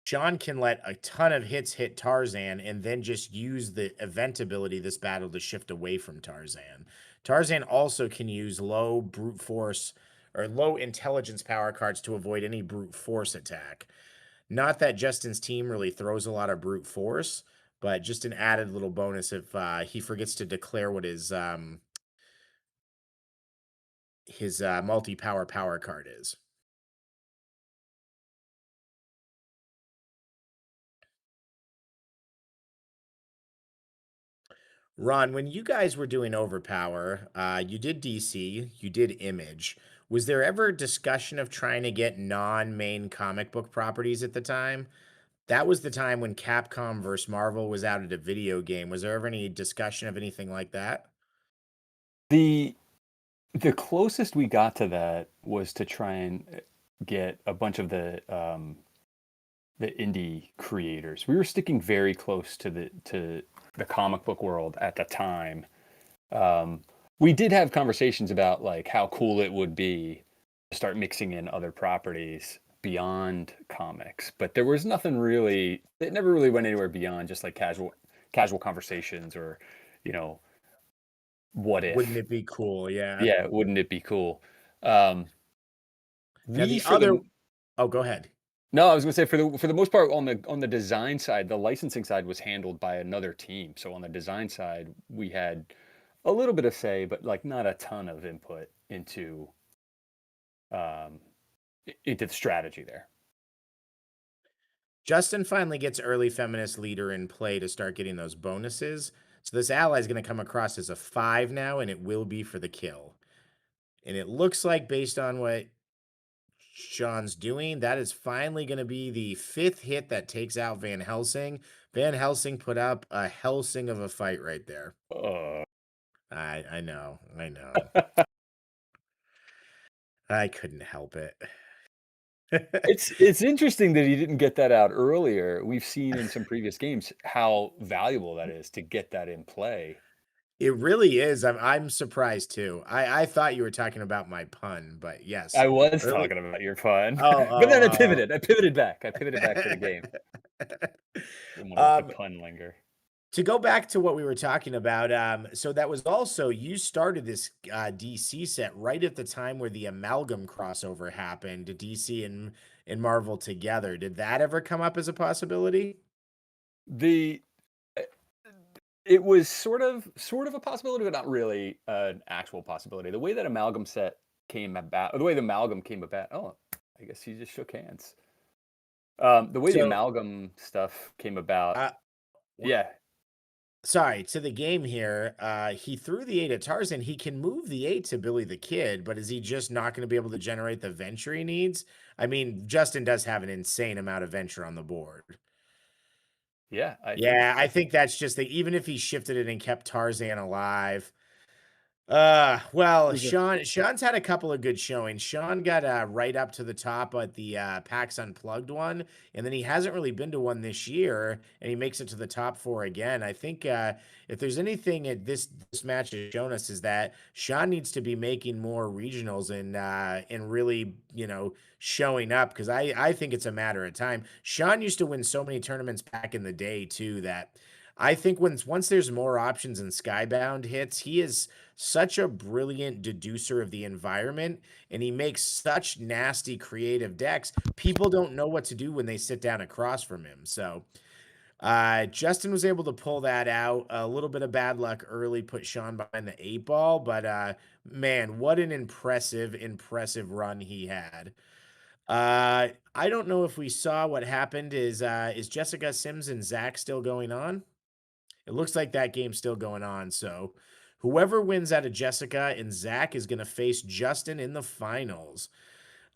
Sean can let a ton of hits hit Tarzan and then just use the event ability this battle to shift away from Tarzan. Tarzan also can use low brute force or low intelligence power cards to avoid any brute force attack. Not that Justin's team really throws a lot of brute force, but just an added little bonus if he forgets to declare what his multi-power power card is. Ron, when you guys were doing Overpower, you did DC, you did Image. Was there ever discussion of trying to get non-main comic book properties at the time? That was the time when Capcom versus Marvel was out at a video game. Was there ever any discussion of anything like that? The closest we got to that was to try and get a bunch of the indie creators. We were sticking very close to the comic book world at the time. We did have conversations about like how cool it would be to start mixing in other properties beyond comics, but there was nothing really. It never really went anywhere beyond just like casual conversations or, you know, what if? Wouldn't it be cool? Yeah. Yeah, wouldn't it be cool? Now the other. Oh, go ahead. No, I was going to say for the most part on the design side, the licensing side was handled by another team. So on the design side, we had a little bit of say, but like not a ton of input into the strategy there. Justin finally gets early feminist leader in play to start getting those bonuses. So this ally is going to come across as a 5 now, and it will be for the kill. And it looks like, based on what Sean's doing, that is finally going to be the 5th hit that takes out Van Helsing. Van Helsing put up a Helsing of a fight right there. I know. I couldn't help it. It's interesting that he didn't get that out earlier. We've seen in some previous games how valuable that is to get that in play. It really is. I'm surprised too. I thought you were talking about my pun, but yes. I was talking about your pun. But then I pivoted. I pivoted back to the game. Didn't want to let the pun linger. To go back to what we were talking about, so that was also, you started this DC set right at the time where the Amalgam crossover happened, DC and Marvel together. Did that ever come up as a possibility? It was sort of a possibility, but not really an actual possibility. The way that Amalgam set came about, or the way the Amalgam came about, I guess he just shook hands. The way the Amalgam stuff came about, yeah. Sorry, to the game here, he threw the 8 at Tarzan. He can move the 8 to Billy the Kid, but is he just not going to be able to generate the venture he needs? I mean, Justin does have an insane amount of venture on the board. Yeah. I think that's just even if he shifted it and kept Tarzan alive. Well, Sean's had a couple of good showings. Sean got right up to the top at the PAX Unplugged one, and then he hasn't really been to one this year, and he makes it to the top 4 again. I think if there's anything this match has shown us is that Sean needs to be making more regionals and really, showing up, because I think it's a matter of time. Sean used to win so many tournaments back in the day too that I think once there's more options and Skybound hits, he is such a brilliant deducer of the environment, and he makes such nasty creative decks. People don't know what to do when they sit down across from him. So Justin was able to pull that out. A little bit of bad luck early put Sean behind the 8 ball, but man, what an impressive run he had. I don't know if we saw what happened. Is Jessica Sims and Zach still going on? It looks like that game's still going on. So whoever wins out of Jessica and Zach is going to face Justin in the finals.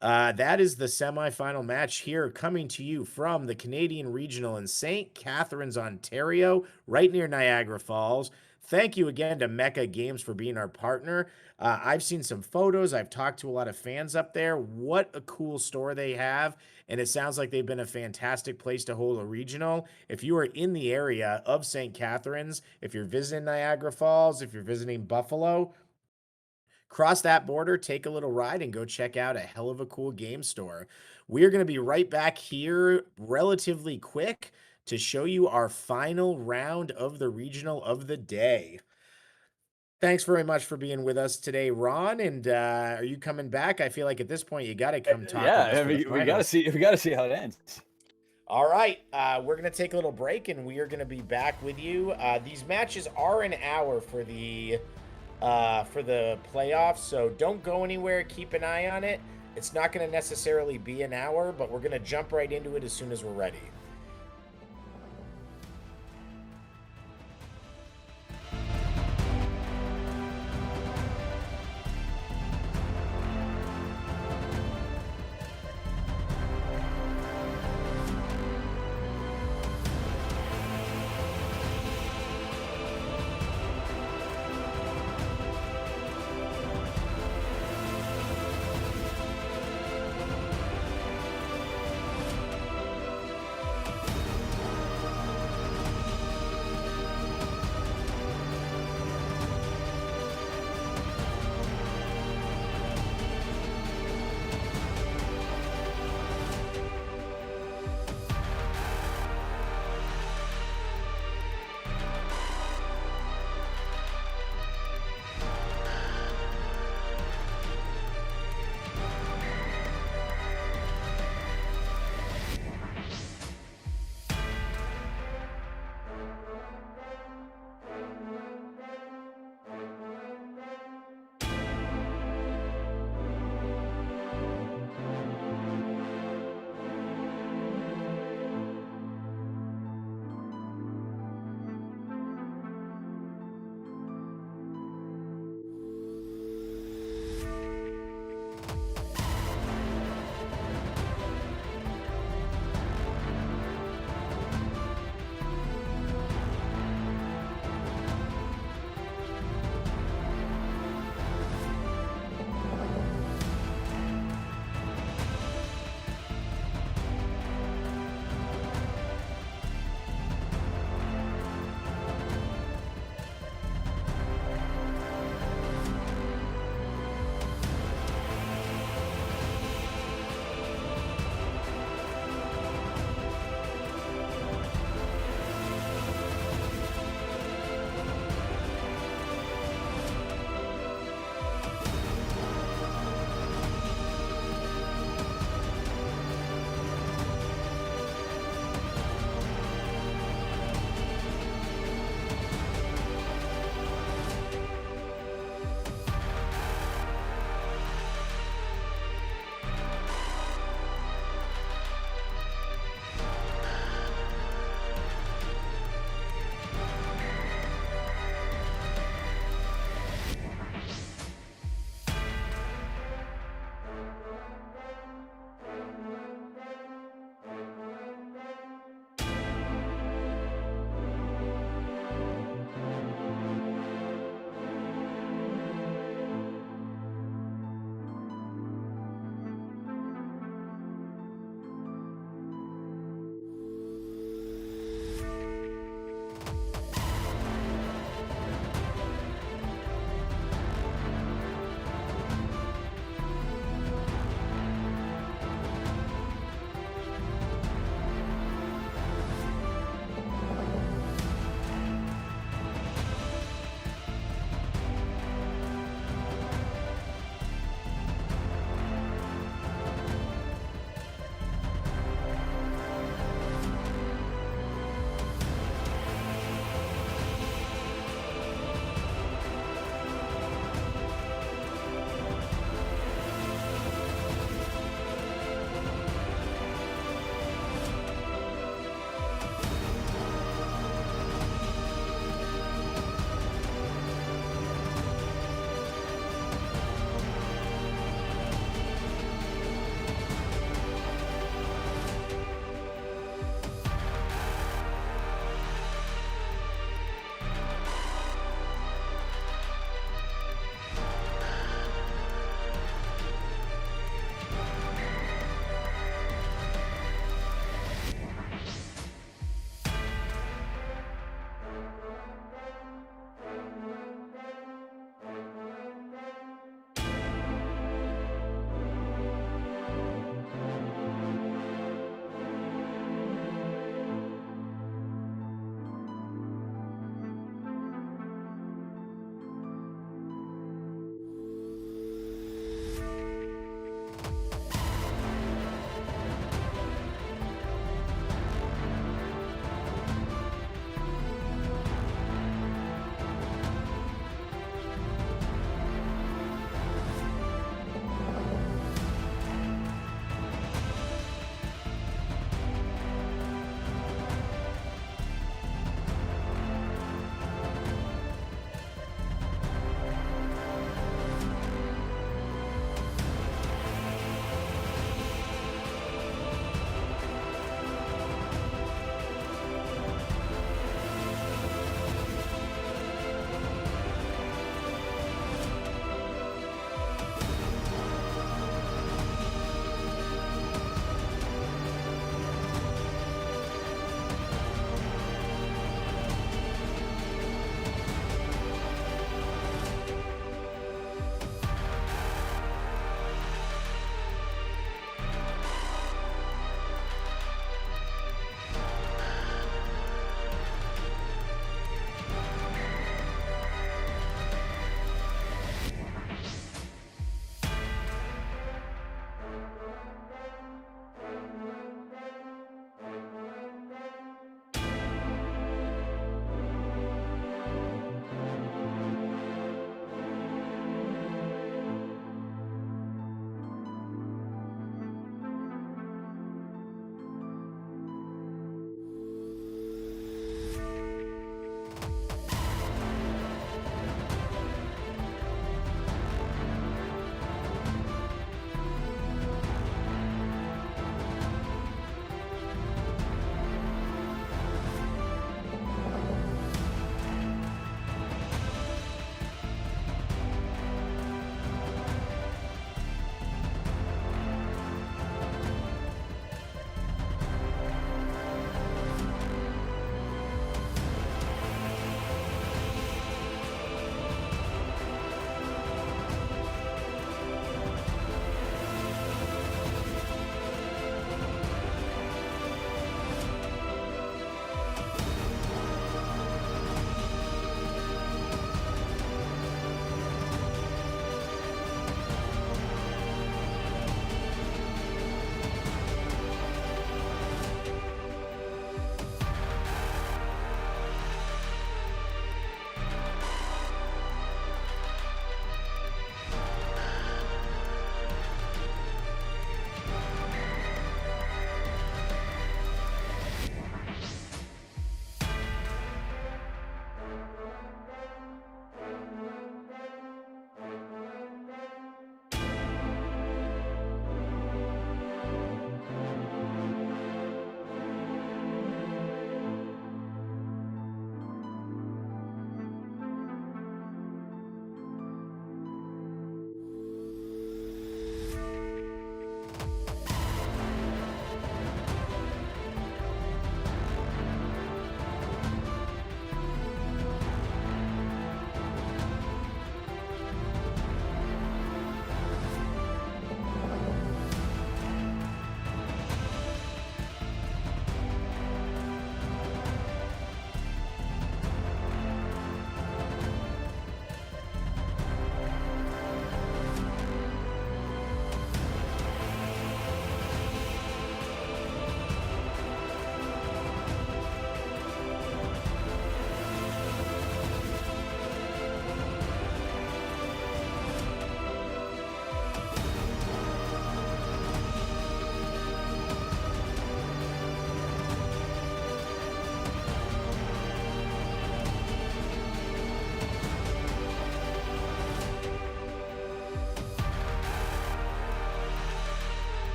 That is the semifinal match here, coming to you from the Canadian Regional in St. Catharines, Ontario, right near Niagara Falls. Thank you again to MECHA Games for being our partner. I've seen some photos. I've talked to a lot of fans up there. What a cool store they have. And it sounds like they've been a fantastic place to hold a regional. If you are in the area of St. Catharines, if you're visiting Niagara Falls, if you're visiting Buffalo, cross that border, take a little ride, and go check out a hell of a cool game store. We are going to be right back here relatively quick to show you our final round of the regional of the day. Thanks very much for being with us today, Ron. And are you coming back? I feel like at this point you got to come talk. Yeah, with us we got to see. We got to see how it ends. All right, we're going to take a little break, and we are going to be back with you. These matches are an hour for the playoffs, so don't go anywhere. Keep an eye on it. It's not going to necessarily be an hour, but we're going to jump right into it as soon as we're ready.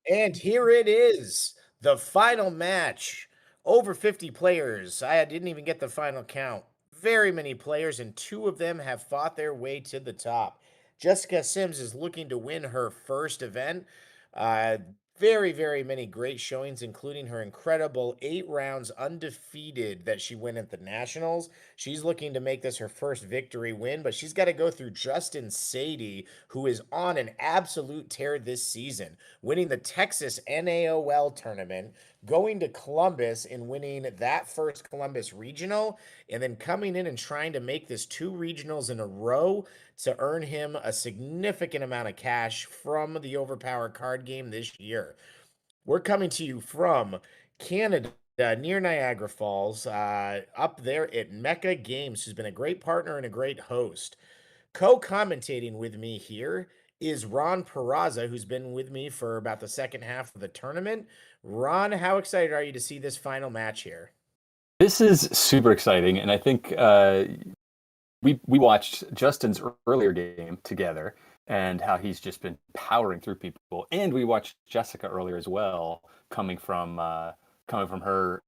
And here it is, the final match. Over 50 players. I didn't even get the final count. Very many players, and two of them have fought their way to the top. Jessica Sims is looking to win her first event. Uh, very many great showings, including her incredible 8 rounds undefeated that she won at the Nationals. She's looking to make this her first victory win, but she's got to go through Justin Sadie, who is on an absolute tear this season, winning the Texas NAOL tournament, going to Columbus and winning that first Columbus regional, and then coming in and trying to make this 2 regionals in a row to earn him a significant amount of cash from the Overpower card game this year. We're coming to you from Canada, near Niagara Falls, up there at MECHA Games, who's been a great partner and a great host. Co-commentating with me here is Ron Peraza, who's been with me for about the second half of the tournament. Ron, how excited are you to see this final match here? This is super exciting, and I think we watched Justin's earlier game together and how he's just been powering through people, and we watched Jessica earlier as well, coming from her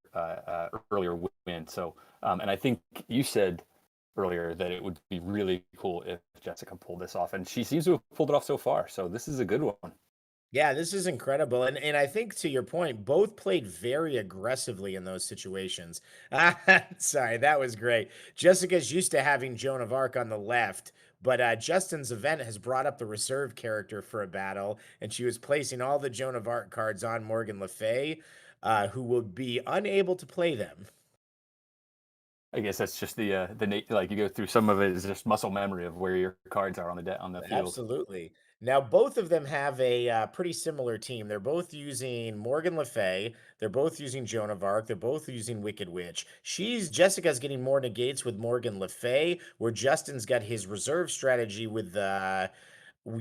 earlier win. So, and I think you said earlier that it would be really cool if Jessica pulled this off, and she seems to have pulled it off so far. So this is a good one. Yeah, this is incredible. And I think to your point, both played very aggressively in those situations. Sorry, that was great. Jessica's used to having Joan of Arc on the left, but Justin's event has brought up the reserve character for a battle, and she was placing all the Joan of Arc cards on Morgan Le Fay, who will be unable to play them. I guess that's just the like you go through some of it is just muscle memory of where your cards are on the field. Absolutely. Now, both of them have a pretty similar team. They're both using Morgan Le Fay. They're both using Joan of Arc. They're both using Wicked Witch. Jessica's getting more negates with Morgan Le Fay, where Justin's got his reserve strategy with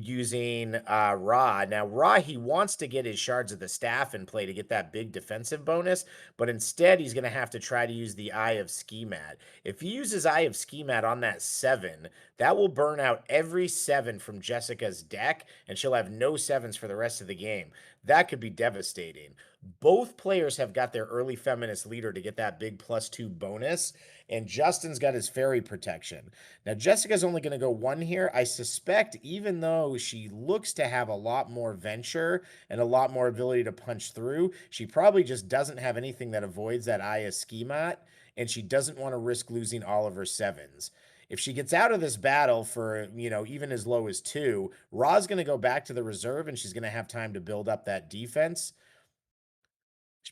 using Ra. Now, Ra, he wants to get his Shards of the Staff in play to get that big defensive bonus, but instead he's going to have to try to use the Eye of Schemad. If he uses Eye of Schemad on that 7, that will burn out every 7 from Jessica's deck, and she'll have no 7s for the rest of the game. That could be devastating. Both players have got their early feminist leader to get that big +2 bonus, and Justin's got his fairy protection. Now, Jessica's only going to go 1 here. I suspect, even though she looks to have a lot more venture and a lot more ability to punch through, she probably just doesn't have anything that avoids that Eye of Schemat, and she doesn't want to risk losing all of her 7s. If she gets out of this battle for, even as low as 2, Ra's going to go back to the reserve and she's going to have time to build up that defense.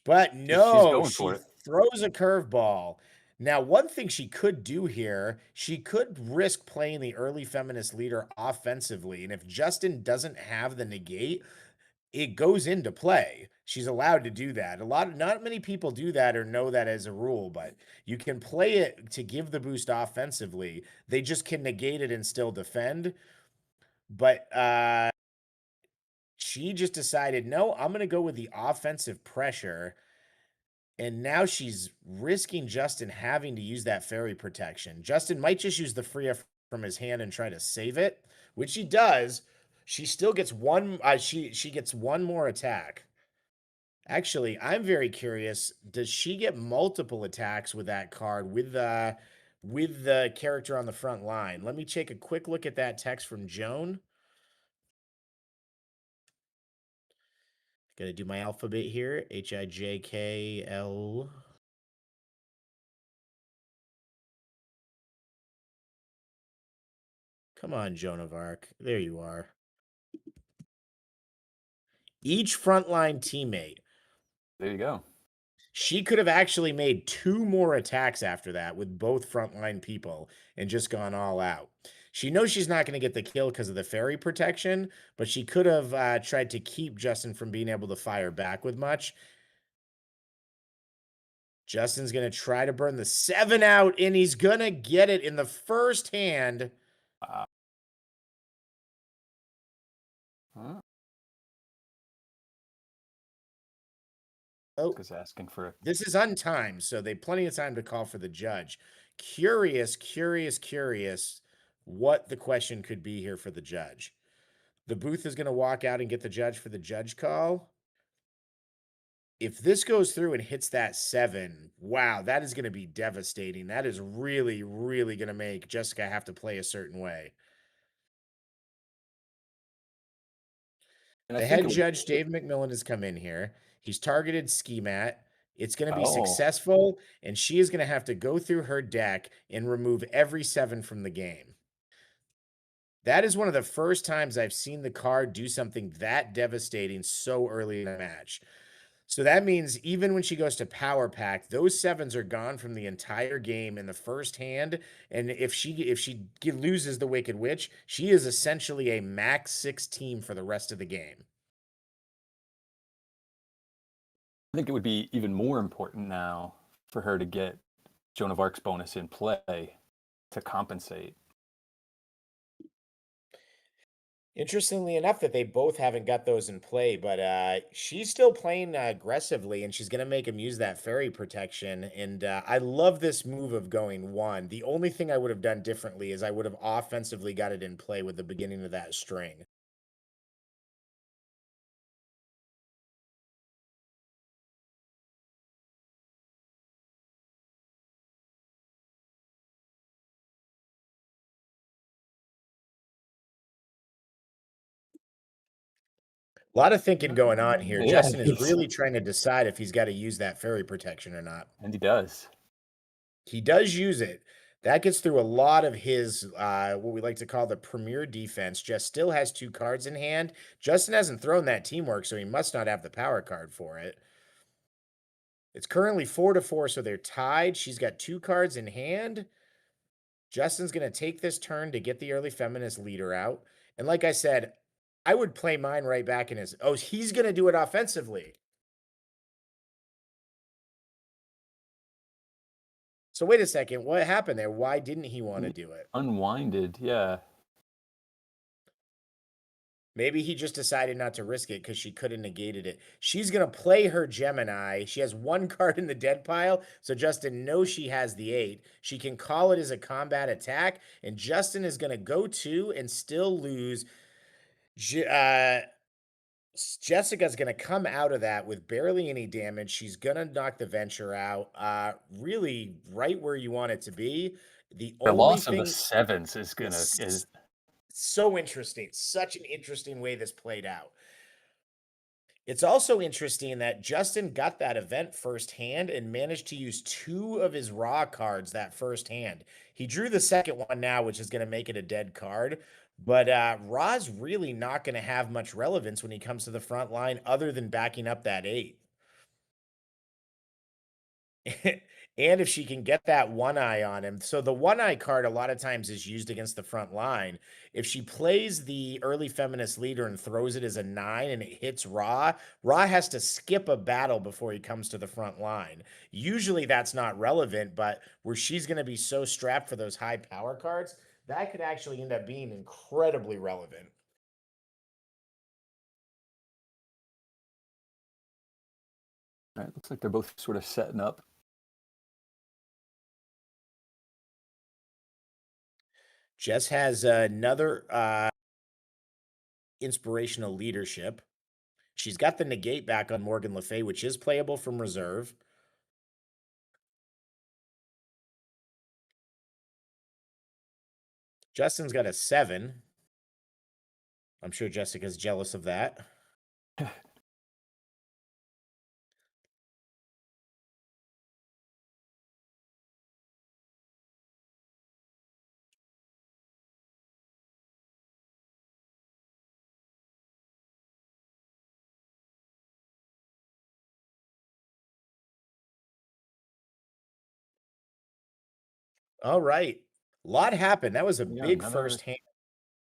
But She's no, going she for it. throws a curveball. Now, one thing she could do here, she could risk playing the early feminist leader offensively. And if Justin doesn't have the negate, it goes into play. She's allowed to do that. Not many people do that or know that as a rule, but you can play it to give the boost offensively. They just can negate it and still defend. But she just decided, no, I'm going to go with the offensive pressure. And now she's risking Justin having to use that fairy protection. Justin might just use the free F from his hand and try to save it, which he does. She still gets one. She gets one more attack. Actually, I'm very curious. Does she get multiple attacks with that card with the character on the front line? Let me take a quick look at that text from Joan. Gonna do my alphabet here. HIJKL. Come on, Joan of Arc. There you are. Each frontline teammate. There you go. She could have actually made 2 more attacks after that with both frontline people and just gone all out. She knows she's not going to get the kill because of the fairy protection, but she could have tried to keep Justin from being able to fire back with much. Justin's going to try to burn the 7 out, and he's going to get it in the first hand. Huh? Oh, Because asking for it. This is untimed, so they plenty of time to call for the judge. Curious what the question could be here for the judge. The booth is going to walk out and get the judge for the judge call. If this goes through and hits that 7, wow, that is going to be devastating. That is really, really going to make Jessica have to play a certain way. And The head judge, Dave McMillan, has come in here. He's targeted Schemat. It's going to be successful, and she is going to have to go through her deck and remove every 7 from the game. That is one of the first times I've seen the card do something that devastating so early in the match. So that means even when she goes to power pack, those 7s are gone from the entire game in the first hand. And if she loses the Wicked Witch, she is essentially a max 6 team for the rest of the game. I think it would be even more important now for her to get Joan of Arc's bonus in play to compensate. Interestingly enough that they both haven't got those in play, but she's still playing aggressively, and she's going to make him use that fairy protection. And I love this move of going 1. The only thing I would have done differently is I would have offensively got it in play with the beginning of that string. A lot of thinking going on here. Yeah, Justin is really trying to decide if he's got to use that fairy protection or not. And he does. He does use it. That gets through a lot of his, what we like to call the premier defense. Jess still has 2 cards in hand. Justin hasn't thrown that teamwork, so he must not have the power card for it. It's currently 4-4, so they're tied. She's got 2 cards in hand. Justin's going to take this turn to get the early feminist leader out. And like I said, I would play mine right back in his... Oh, he's going to do it offensively. So wait a second. What happened there? Why didn't he want to do it? Unwinded, yeah. Maybe he just decided not to risk it because she could have negated it. She's going to play her Gemini. She has 1 card in the dead pile, so Justin knows she has the 8. She can call it as a combat attack, and Justin is going to go 2 and still lose. Jessica's going to come out of that with barely any damage. She's going to knock the Venture out, really right where you want it to be. The loss of the 7s is going to... So interesting. Such an interesting way this played out. It's also interesting that Justin got that event firsthand and managed to use 2 of his raw cards that first hand. He drew the second one now, which is going to make it a dead card. But raw's really not going to have much relevance when he comes to the front line other than backing up that 8. And if she can get that one eye on him. So the one eye card a lot of times is used against the front line. If she plays the early feminist leader and throws it as a 9 and it hits Raw has to skip a battle before he comes to the front line. Usually that's not relevant, but where she's going to be so strapped for those high power cards, that could actually end up being incredibly relevant. All right, looks like they're both sort of setting up. Jess has another inspirational leadership. She's got the negate back on Morgan Le Fay, which is playable from reserve. Justin's got a 7. I'm sure Jessica's jealous of that. All right. A lot happened. That was a Yeah, big another. first hand.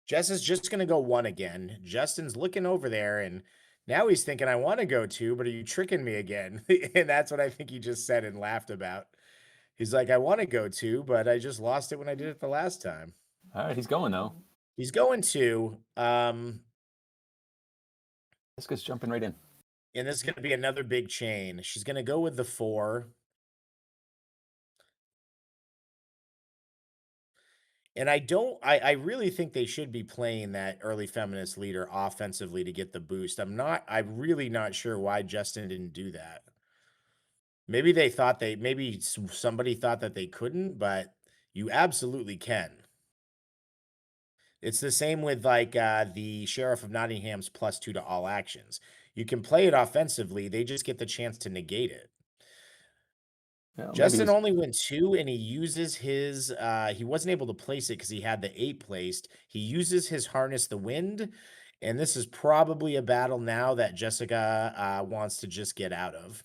Jess is just going to go 1 again. Justin's looking over there, and now he's thinking, I want to go 2, but are you tricking me again? And that's what I think he just said and laughed about. He's like, I want to go 2, but I just lost it when I did it the last time. All right, he's going though. He's going 2. Jessica's jumping right in. And this is going to be another big chain. She's going to go with the 4. And I really think they should be playing that early feminist leader offensively to get the boost. I'm really not sure why Justin didn't do that. Maybe somebody thought that they couldn't, but you absolutely can. It's the same with like the Sheriff of Nottingham's +2 to all actions. You can play it offensively, they just get the chance to negate it. Yeah, Justin only went 2 and he uses his he wasn't able to place it because he had the 8 placed. He uses his harness the wind, and this is probably a battle now that Jessica wants to just get out of.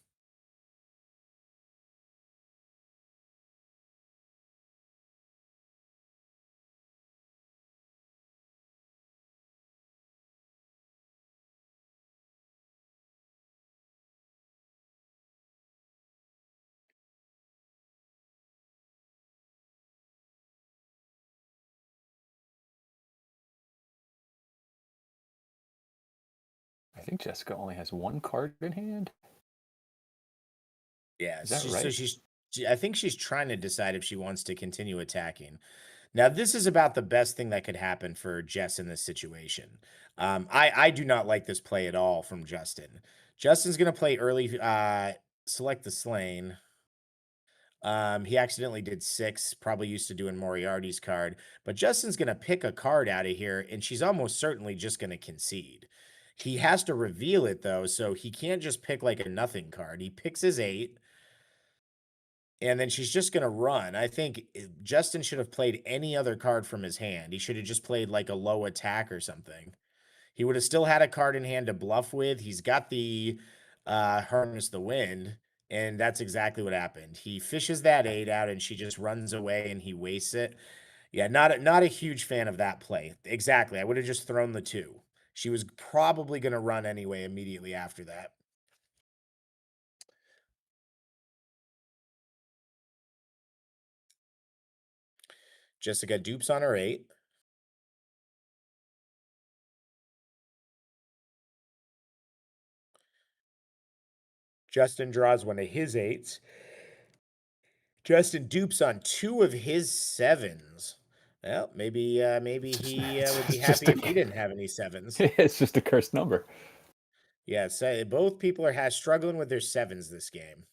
I think Jessica only has 1 card in hand. Yeah, Is that right? I think she's trying to decide if she wants to continue attacking. Now, this is about the best thing that could happen for Jess in this situation. I do not like this play at all from Justin. Justin's going to play early, select the slain. He accidentally did 6, probably used to doing Moriarty's card, but Justin's going to pick a card out of here, and she's almost certainly just going to concede. He has to reveal it, though, so he can't just pick like a nothing card. He picks his 8. And then she's just going to run. I think Justin should have played any other card from his hand. He should have just played like a low attack or something. He would have still had a card in hand to bluff with. He's got the Harness the Wind, and that's exactly what happened. He fishes that 8 out, and she just runs away, and he wastes it. Yeah, not a huge fan of that play. Exactly. I would have just thrown the 2. She was probably going to run anyway immediately after that. Jessica dupes on her 8. Justin draws one of his 8s. Justin dupes on 2 of his 7s. Well, maybe he would be happy if he didn't have any 7s. It's just a cursed number. Yeah, so both people are struggling with their 7s this game.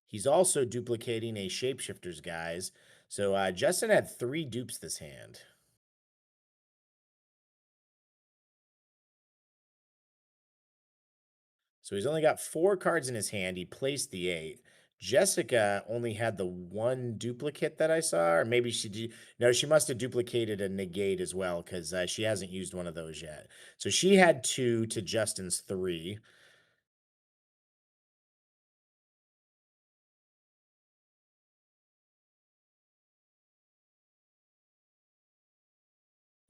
He's also duplicating a shapeshifter's guise. So Justin had 3 dupes this hand. So he's only got 4 cards in his hand. He placed the 8. Jessica only had the 1 duplicate that I saw, or maybe she did. No, she must have duplicated a negate as well because she hasn't used one of those yet. So she had 2 to Justin's 3.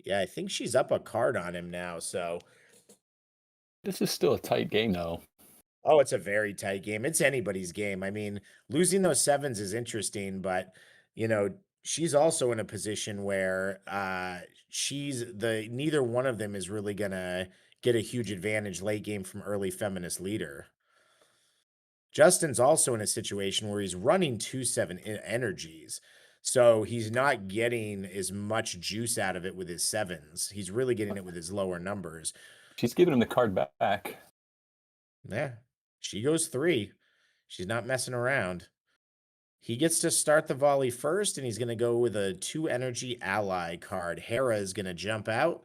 Yeah, I think she's up a card on him now. So This is still a tight game, though. oh, it's a very tight game. It's anybody's game. I mean, losing those 7s is interesting, but she's also in a position where neither one of them is really gonna get a huge advantage late game from early feminist leader. Justin's also in a situation where he's running 2/7 energies. So he's not getting as much juice out of it with his 7s. He's really getting it with his lower numbers. She's giving him the card back. Yeah. She goes 3. She's not messing around. He gets to start the volley first, and he's going to go with a 2 energy ally card. Hera is going to jump out.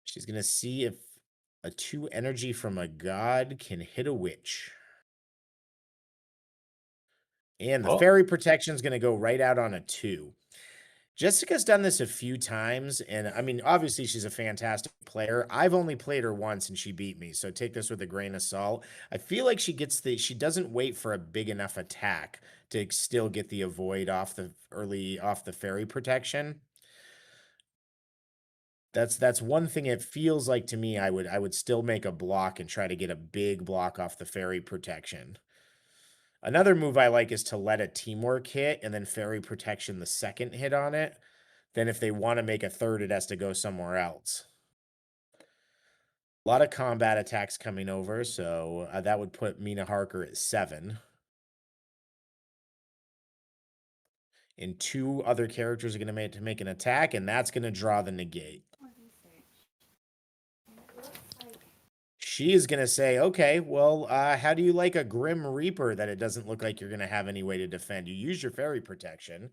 She's going to see if a 2 energy from a god can hit a witch. And the fairy protection is going to go right out on a 2. Jessica's done this a few times, and I mean, obviously she's a fantastic player. I've only played her once and she beat me, so take this with a grain of salt. I feel like she doesn't wait for a big enough attack to still get the avoid off the fairy protection. That's one thing it feels like to me. I would still make a block and try to get a big block off the fairy protection. Another move I like is to let a teamwork hit and then fairy protection the second hit on it. Then if they want to make a third, it has to go somewhere else. A lot of combat attacks coming over, so that would put Mina Harker at 7. And 2 other characters are going to make an attack, and that's going to draw the negate. She is going to say, okay, well, how do you like a Grim Reaper that it doesn't look like you're going to have any way to defend? You use your fairy protection.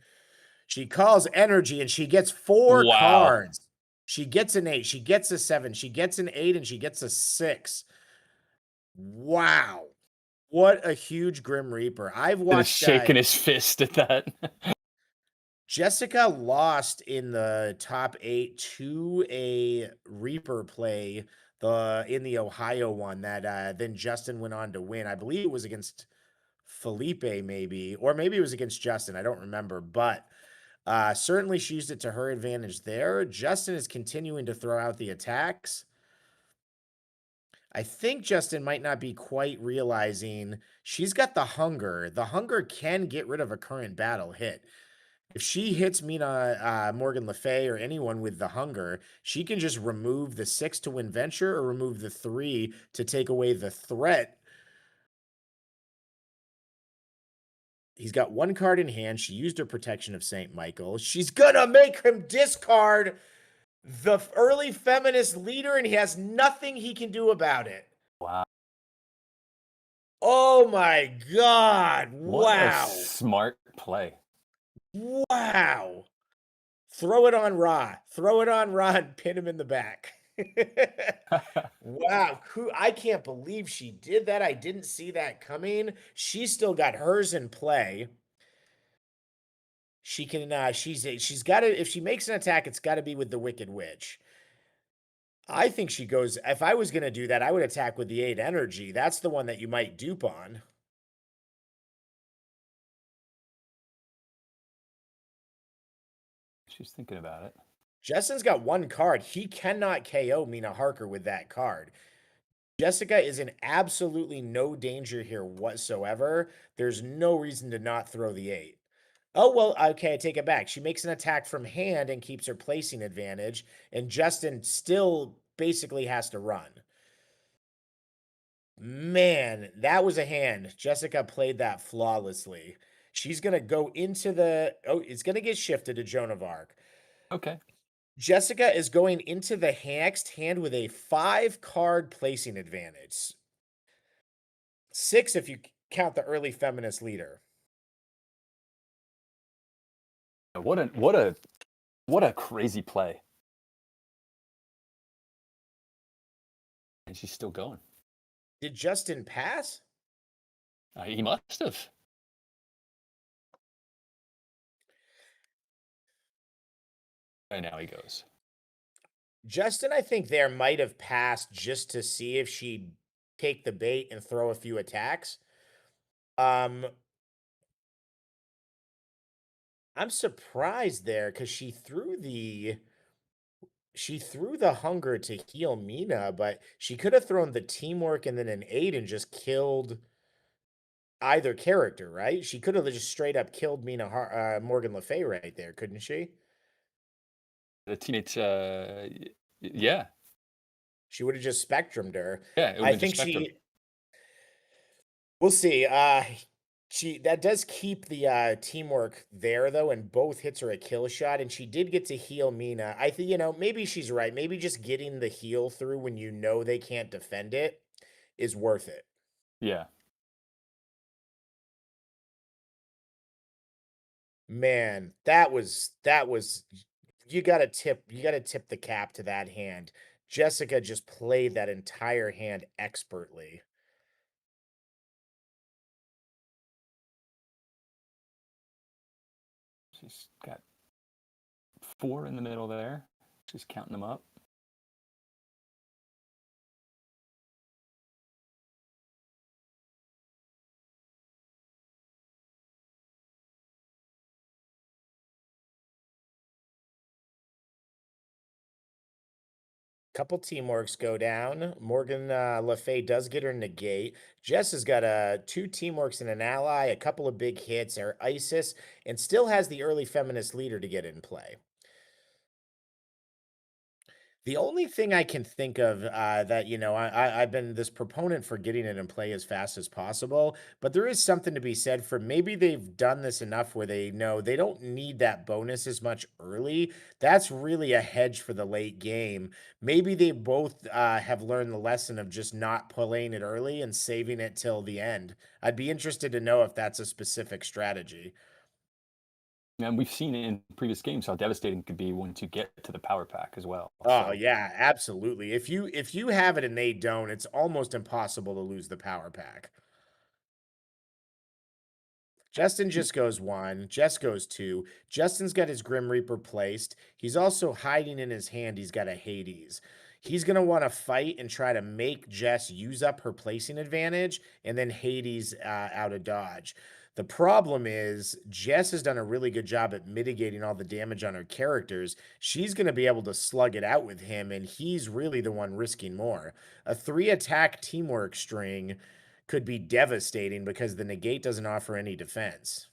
She calls energy, and she gets 4 cards. She gets an 8. She gets a 7. She gets an 8, and she gets a 6. Wow. What a huge Grim Reaper. I've watched... shaking his fist at that. Jessica lost in the top 8 to a Reaper play in the Ohio one that then Justin went on to win. I believe it was against Felipe maybe, or maybe it was against Justin. I don't remember, but certainly she used it to her advantage there. Justin is continuing to throw out the attacks. I think Justin might not be quite realizing she's got the hunger. The hunger can get rid of a current battle hit. If she hits Morgan Le Fay or anyone with the hunger, she can just remove the 6 to win venture or remove the 3 to take away the threat. He's got 1 card in hand. She used her protection of St. Michael. She's going to make him discard the early feminist leader, and he has nothing he can do about it. Wow. Oh my God. What Wow. a smart play. Wow. Throw it on Ra. Throw it on Ra and pin him in the back. Wow. I can't believe she did that. I didn't see that coming. She's still got hers in play. She can, she's got to, if she makes an attack, it's got to be with the Wicked Witch. I think she goes, if I was going to do that, I would attack with the 8 energy. That's the one that you might dupe on. She's thinking about it. Justin's got 1 card. He cannot KO Mina Harker with that card. Jessica is in absolutely no danger here whatsoever. There's no reason to not throw the 8. Oh, well, okay, I take it back. She makes an attack from hand and keeps her placing advantage, and Justin still basically has to run. Man, that was a hand. Jessica played that flawlessly. She's going to go into the... Oh, it's going to get shifted to Joan of Arc. Okay. Jessica is going into the next hand with a 5-card placing advantage. 6 if you count the early feminist leader. What a crazy play. And she's still going. Did Justin pass? He must have. And now he goes. Justin, I think there might have passed just to see if she'd take the bait and throw a few attacks. I'm surprised there because she threw the hunger to heal Mina, but she could have thrown the teamwork and then an 8 and just killed either character, right? She could have just straight up killed Morgan Le Fay right there, couldn't she? The teammates, yeah. She would have just spectrumed her. Yeah, it would I have been think just Spectrum. we'll see. That does keep the teamwork there though, and both hits are a kill shot, and she did get to heal Mina. I think maybe she's right. Maybe just getting the heal through when they can't defend it is worth it. Yeah. Man, that was you gotta tip the cap to that hand. Jessica just played that entire hand expertly. She's got 4 in the middle there. She's counting them up. Couple teamworks go down. Morgan Le Fay does get her negate. Jess has got 2 teamworks and an ally, a couple of big hits, her Isis, and still has the early feminist leader to get in play. The only thing I can think of that, I've been this proponent for getting it in play as fast as possible, but there is something to be said for maybe they've done this enough where they know they don't need that bonus as much early. That's really a hedge for the late game. Maybe they both have learned the lesson of just not playing it early and saving it till the end. I'd be interested to know if that's a specific strategy. And we've seen in previous games how devastating it could be once you get to the power pack as well. Oh So, yeah, absolutely. If you have it and they don't, it's almost impossible to lose the power pack. Justin just goes 1. Jess goes 2. Justin's got his Grim Reaper placed. He's also hiding in his hand. He's got a Hades. He's going to want to fight and try to make Jess use up her placing advantage and then Hades out of dodge. The problem is Jess has done a really good job at mitigating all the damage on her characters. She's going to be able to slug it out with him, and he's really the one risking more. A 3-attack teamwork string could be devastating because the negate doesn't offer any defense.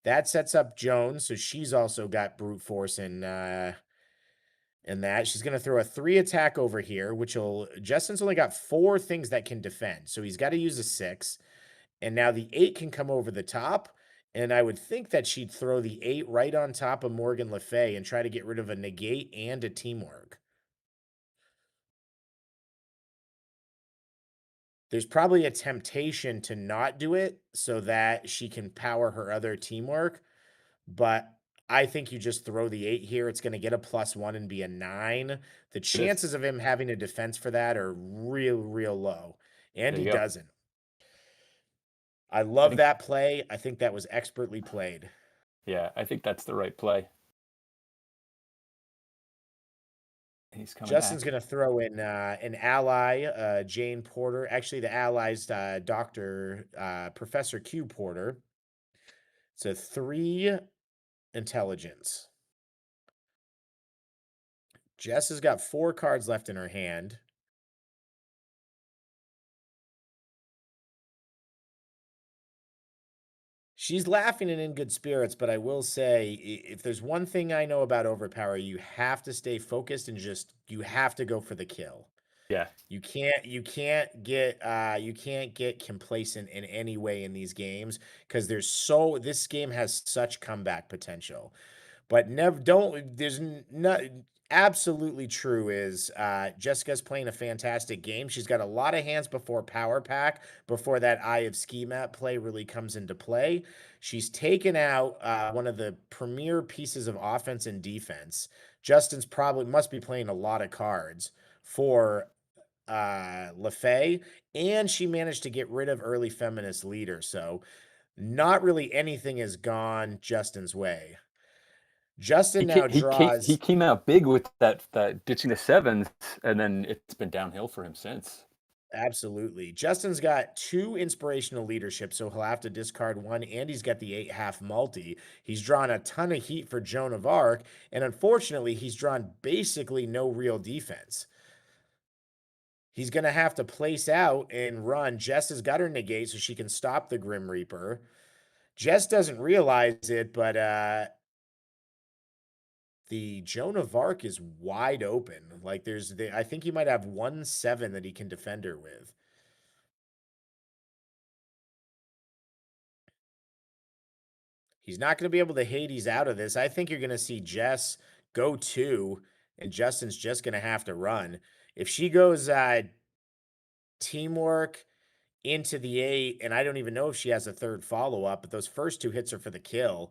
That sets up Jones, so she's also got brute force in that. She's going to throw a 3-attack over here, Justin's only got 4 things that can defend, so he's got to use a 6. And now the 8 can come over the top, and I would think that she'd throw the 8 right on top of Morgan Le Fay and try to get rid of a negate and a teamwork. There's probably a temptation to not do it so that she can power her other teamwork, but I think you just throw the 8 here. It's going to get a +1 and be a 9. The chances of him having a defense for that are real, real low, and he doesn't. I love that play. I think that was expertly played. Yeah, I think that's the right play. He's coming Justin's back. going to throw in an ally, Jane Porter. Actually, the ally's Professor Q Porter. It's a 3 intelligence. Jess has got 4 cards left in her hand. She's laughing and in good spirits, but I will say, if there's one thing I know about Overpower, you have to stay focused and you have to go for the kill. Yeah. You can't get complacent in any way in these games because this game has such comeback potential. But absolutely true is Jessica's playing a fantastic game. She's got a lot of hands before power pack, before that Eye of Ski Map play really comes into play. She's taken out one of the premier pieces of offense and defense. Justin's probably must be playing a lot of cards for LaFay, and she managed to get rid of early feminist leader. So not really anything has gone Justin's way. Justin now He draws. came out big with that ditching the sevens, and then it's been downhill for him since. Absolutely. Justin's got 2 inspirational leadership, so he'll have to discard 1, and he's got the 8 half multi. He's drawn a ton of heat for Joan of Arc, and unfortunately, he's drawn basically no real defense. He's going to have to place out and run. Jess has got her negate so she can stop the Grim Reaper. Jess doesn't realize it, but the Joan of Arc is wide open. Like I think he might have 1/7 that he can defend her with. He's not going to be able to Hades out of this. I think you're going to see Jess go 2, and Justin's just going to have to run. If she goes teamwork into the 8, and I don't even know if she has a third follow-up, but those first 2 hits are for the kill.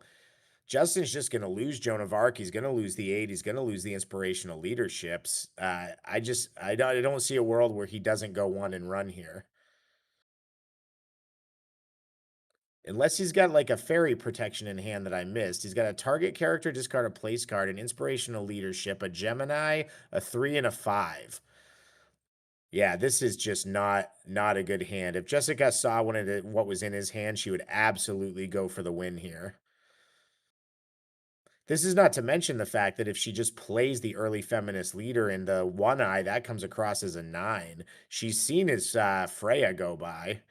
Justin's just going to lose Joan of Arc. He's going to lose the 8. He's going to lose the inspirational leaderships. I don't see a world where he doesn't go 1 and run here. Unless he's got like a fairy protection in hand that I missed. He's got a target character, discard a place card, an inspirational leadership, a Gemini, a 3, and a 5. Yeah, this is just not a good hand. If Jessica saw what was in his hand, she would absolutely go for the win here. This is not to mention the fact that if she just plays the early feminist leader in the 1 eye, that comes across as a 9. She's seen his Freya go by.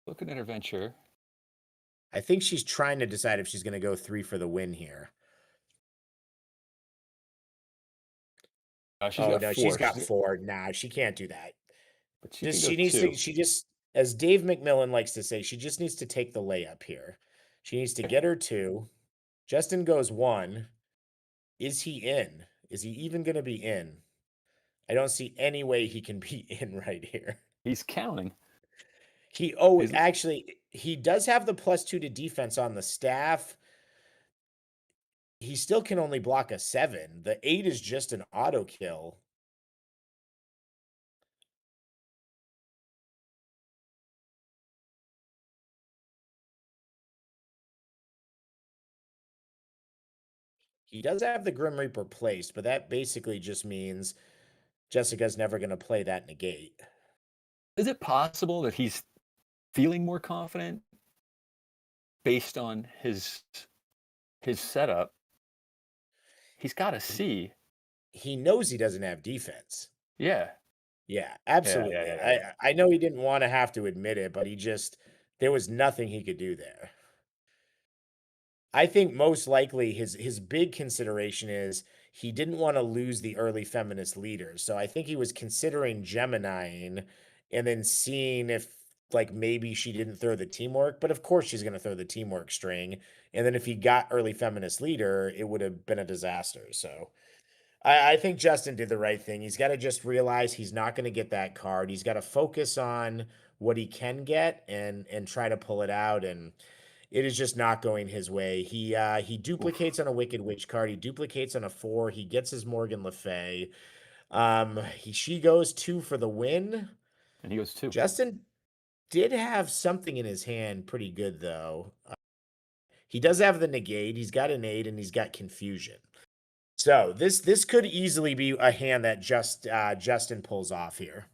Looking at her venture. I think she's trying to decide if she's going to go 3 for the win here. She's got 4. She's got 4. Nah, she can't do that. But she needs to. She just, as Dave McMillan likes to say, she just needs to take the layup here. She needs to get her 2. Justin goes 1. Is he in? Is he even going to be in? I don't see any way he can be in right here. He's counting. Actually, he does have the +2 to defense on the staff. He still can only block a 7. The 8 is just an auto kill. He does have the Grim Reaper placed, but that basically just means Jessica's never going to play that negate. Is it possible that he's feeling more confident based on his setup? He's got to see. He knows he doesn't have defense. Yeah. Yeah, absolutely. Yeah. I know he didn't want to have to admit it, but there was nothing he could do there. I think most likely his big consideration is he didn't want to lose the early feminist leaders. So I think he was considering Geminiing and then seeing if like maybe she didn't throw the teamwork, but of course she's going to throw the teamwork string. And then if he got early feminist leader, it would have been a disaster. So I think Justin did the right thing. He's got to just realize he's not going to get that card. He's got to focus on what he can get and try to pull it out. And it is just not going his way. He duplicates on a Wicked Witch card. He duplicates on a 4. He gets his Morgan Le Fay. She goes 2 for the win. And he goes 2. Justin did have something in his hand pretty good, though. He does have the negate. He's got an 8, and he's got confusion. So this could easily be a hand that Justin pulls off here.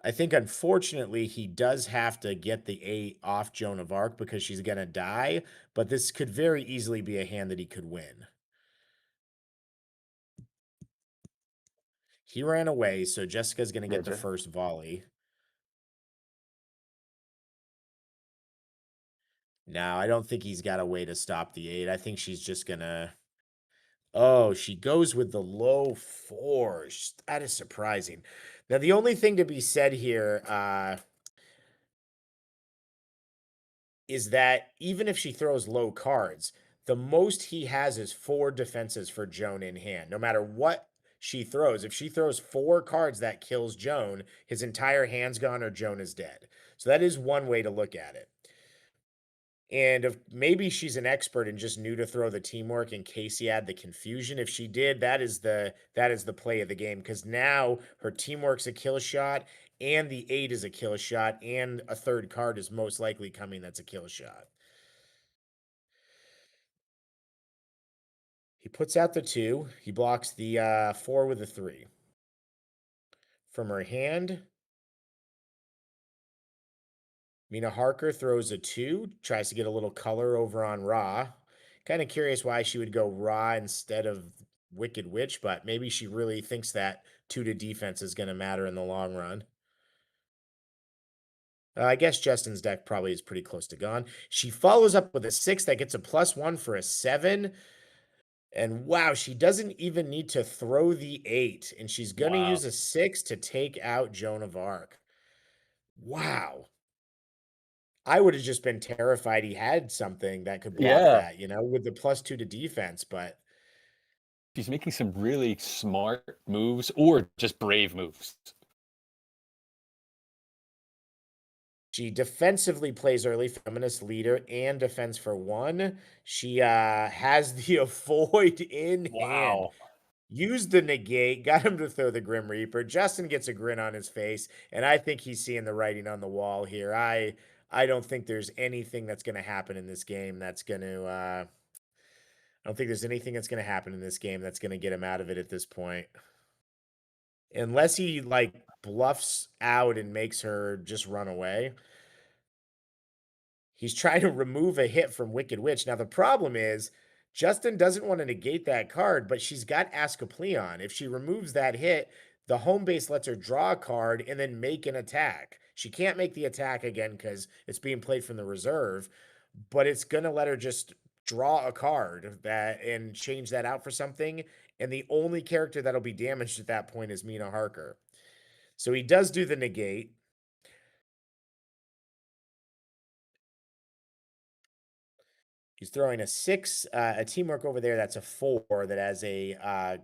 I think, unfortunately, he does have to get the 8 off Joan of Arc because she's going to die, but this could very easily be a hand that he could win. He ran away, so Jessica's going to get the first volley. No, I don't think he's got a way to stop the 8. I think she's just going to... Oh, she goes with the low 4s. That is surprising. Now, the only thing to be said here, is that even if she throws low cards, the most he has is 4 defenses for Joan in hand, no matter what she throws. If she throws 4 cards that kills Joan, his entire hand's gone or Joan is dead. So that is one way to look at it. And if maybe she's an expert and just knew to throw the teamwork in case he had the confusion. If she did, that is the play of the game, because now her teamwork's a kill shot and the 8 is a kill shot and a third card is most likely coming that's a kill shot. He puts out the 2. He blocks the 4 with a 3. From her hand, Mina Harker throws a 2, tries to get a little color over on Ra. Kind of curious why she would go Ra instead of Wicked Witch, but maybe she really thinks that 2 to defense is going to matter in the long run. I guess Justin's deck probably is pretty close to gone. She follows up with a 6 that gets a +1 for a 7. And wow, she doesn't even need to throw the 8. And she's going to use a 6 to take out Joan of Arc. Wow. I would have just been terrified he had something that could block that, with the +2 to defense. But she's making some really smart moves or just brave moves. She defensively plays early, feminist leader, and defense for 1. She has the avoid in hand. Used the negate, got him to throw the Grim Reaper. Justin gets a grin on his face, and I think he's seeing the writing on the wall here. I don't think there's anything that's going to happen in this game that's going to. I don't think there's anything that's going to happen in this game that's going to get him out of it at this point, unless he bluffs out and makes her just run away. He's trying to remove a hit from Wicked Witch. Now, the problem is Justin doesn't want to negate that card, but she's got Asclepion. If she removes that hit, the home base lets her draw a card and then make an attack. She can't make the attack again because it's being played from the reserve, but it's going to let her just draw a card and change that out for something. And the only character that'll be damaged at that point is Mina Harker. So he does do the negate. He's throwing a 6, a teamwork over there. That's a 4 that has a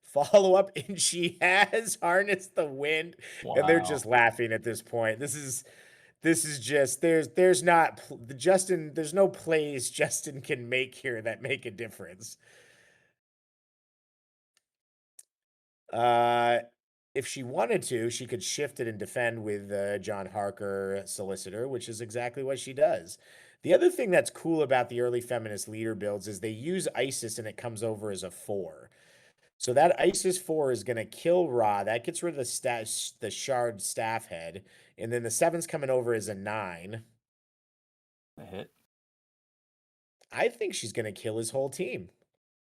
follow up, and she has harnessed the wind, and they're just laughing at this point. This is just there's not Justin. There's no plays Justin can make here that make a difference. If she wanted to, she could shift it and defend with John Harker Solicitor, which is exactly what she does. The other thing that's cool about the early feminist leader builds is they use Isis and it comes over as a 4. So that Isis 4 is going to kill Ra. That gets rid of the shard staff head. And then the 7's coming over as a 9. A hit. I think she's going to kill his whole team.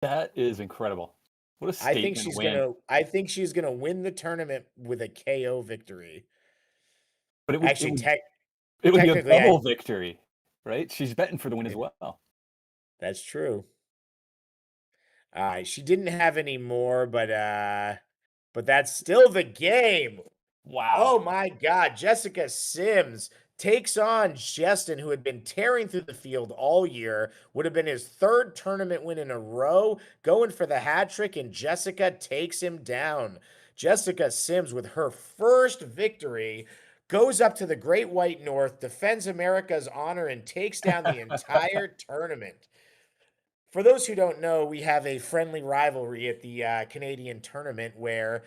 That is incredible. What a statement win. I think she's gonna win the tournament with a KO victory. But it would actually it would be a double victory, right? She's betting for the win as well. That's true. She didn't have any more, but that's still the game. Wow. Oh my God, Jessica Sims takes on Justin, who had been tearing through the field all year, would have been his 3rd tournament win in a row, going for the hat trick, and Jessica takes him down. Jessica Sims, with her first victory, goes up to the Great White North, defends America's honor, and takes down the entire tournament. For those who don't know, we have a friendly rivalry at the Canadian tournament where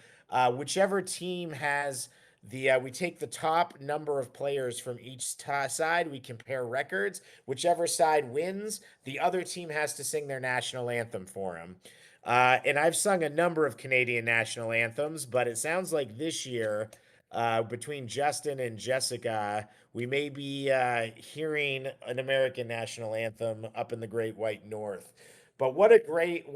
whichever team has we take the top number of players from each side, we compare records. Whichever side wins, the other team has to sing their national anthem for them. And I've sung a number of Canadian national anthems, but it sounds like this year, between Justin and Jessica, we may be hearing an American national anthem up in the Great White North. But what a great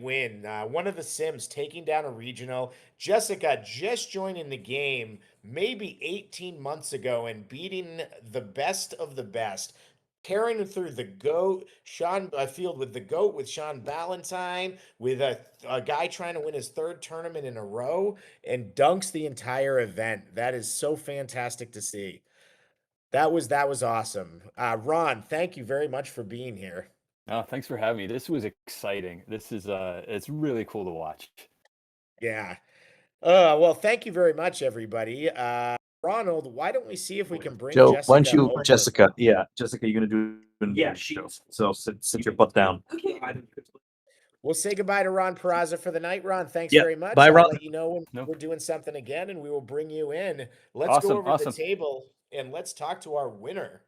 win. One of the Sims taking down a regional. Jessica just joining the game maybe 18 months ago and beating the best of the best. Tearing through the GOAT, Sean field with the GOAT, with Sean Ballantyne, with a guy trying to win his 3rd tournament in a row, and dunks the entire event. That is so fantastic to see. That was awesome. Ron, thank you very much for being here. Oh, thanks for having me. This was exciting. This is it's really cool to watch. Yeah. Well, thank you very much, everybody. Ronald, why don't we see if we can bring Joe, why don't Jessica you, over? Jessica? Yeah, Jessica, you're gonna do. Yeah, so sit your butt down. We'll say goodbye to Ron Peraza for the night. Ron, thanks Yeah, very much. bye, I'll Ron. let you know when No. we're doing something again, and we will bring you in. Let's go over to the table and let's talk to our winner.